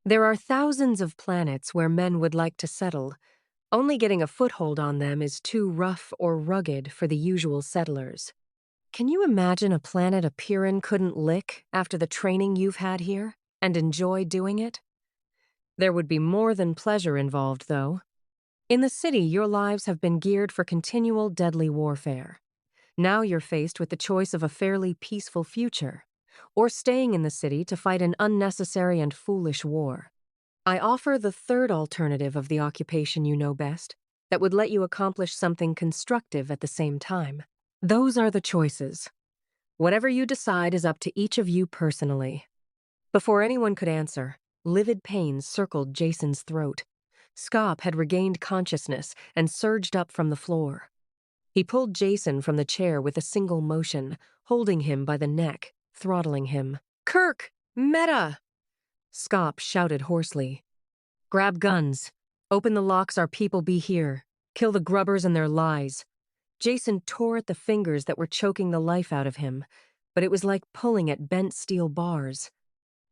There are thousands of planets where men would like to settle. Only getting a foothold on them is too rough or rugged for the usual settlers. Can you imagine a planet a Pyrrhus couldn't lick after the training you've had here, and enjoy doing it? There would be more than pleasure involved, though. In the city, your lives have been geared for continual deadly warfare. Now you're faced with the choice of a fairly peaceful future, or staying in the city to fight an unnecessary and foolish war. I offer the third alternative of the occupation you know best, that would let you accomplish something constructive at the same time. Those are the choices. Whatever you decide is up to each of you personally. Before anyone could answer, livid pains circled Jason's throat. Scop had regained consciousness and surged up from the floor. He pulled Jason from the chair with a single motion, holding him by the neck, throttling him. "Kirk! Meta!" Scop shouted hoarsely. "Grab guns. Open the locks, our people be here. Kill the grubbers and their lies." Jason tore at the fingers that were choking the life out of him, but it was like pulling at bent steel bars.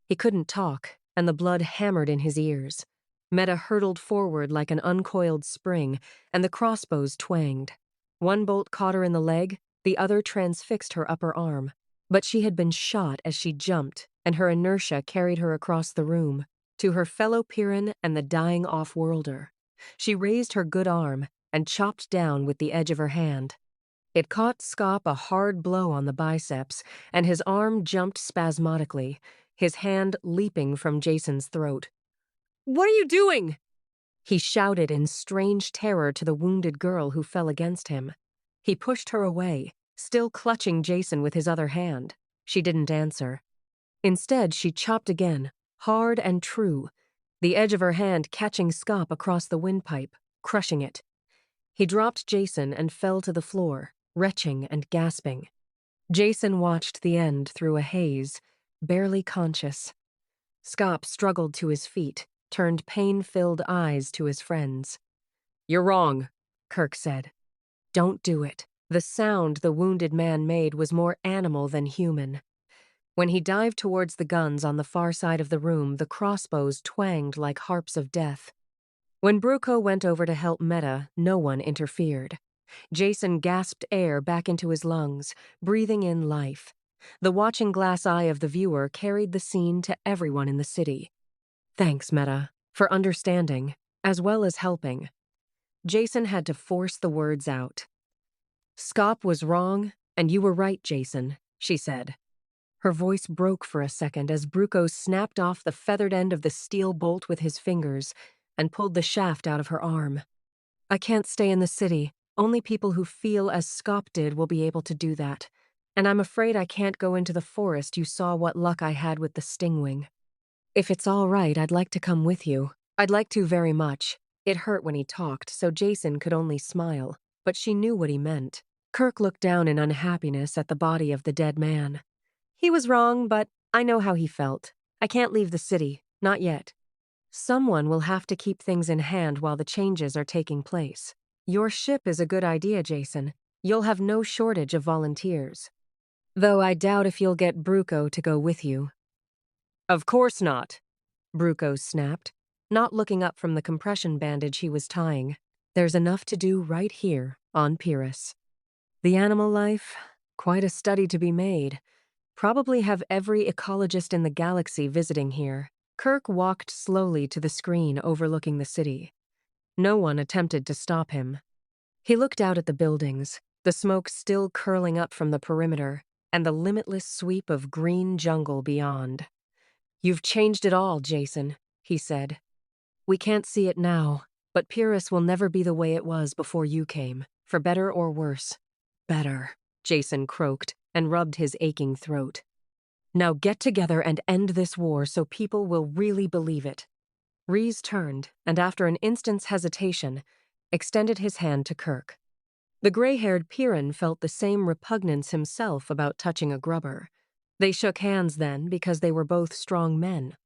He couldn't talk, and the blood hammered in his ears. Meta hurtled forward like an uncoiled spring, and the crossbows twanged. One bolt caught her in the leg, the other transfixed her upper arm. But she had been shot as she jumped, and her inertia carried her across the room, to her fellow Pyrrhus and the dying off-worlder. She raised her good arm and chopped down with the edge of her hand. It caught Scop a hard blow on the biceps, and his arm jumped spasmodically, his hand leaping from Jason's throat. "What are you doing?" He shouted in strange terror to the wounded girl who fell against him. He pushed her away, still clutching Jason with his other hand. She didn't answer. Instead, she chopped again, hard and true, the edge of her hand catching Scop across the windpipe, crushing it. He dropped Jason and fell to the floor, retching and gasping. Jason watched the end through a haze, barely conscious. Scop struggled to his feet, turned pain-filled eyes to his friends. "You're wrong," Kirk said. "Don't do it." The sound the wounded man made was more animal than human. When he dived towards the guns on the far side of the room, the crossbows twanged like harps of death. When Bruco went over to help Meta, no one interfered. Jason gasped air back into his lungs, breathing in life. The watching glass eye of the viewer carried the scene to everyone in the city. "Thanks, Meta, for understanding, as well as helping." Jason had to force the words out. "Scop was wrong, and you were right, Jason," she said. Her voice broke for a second as Bruco snapped off the feathered end of the steel bolt with his fingers and pulled the shaft out of her arm. "I can't stay in the city. Only people who feel as Scop did will be able to do that. And I'm afraid I can't go into the forest. You saw what luck I had with the stingwing. If it's all right, I'd like to come with you. I'd like to very much. It hurt when he talked, so Jason could only smile, but she knew what he meant. Kirk looked down in unhappiness at the body of the dead man. He was wrong, but I know how he felt. I can't leave the city, not yet. Someone will have to keep things in hand while the changes are taking place. Your ship is a good idea, Jason. You'll have no shortage of volunteers. Though I doubt if you'll get Bruco to go with you. Of course not, Bruco snapped, not looking up from the compression bandage he was tying. There's enough to do right here on Pyrrus. The animal life, quite a study to be made. Probably have every ecologist in the galaxy visiting here. Kirk walked slowly to the screen overlooking the city. No one attempted to stop him. He looked out at the buildings, the smoke still curling up from the perimeter, and the limitless sweep of green jungle beyond. You've changed it all, Jason, he said. We can't see it now, but Pyrrus will never be the way it was before you came, for better or worse. Better, Jason croaked and rubbed his aching throat. Now get together and end this war so people will really believe it. Reese turned, and after an instant's hesitation, extended his hand to Kirk. The gray-haired Pyrran felt the same repugnance himself about touching a grubber. They shook hands then because they were both strong men.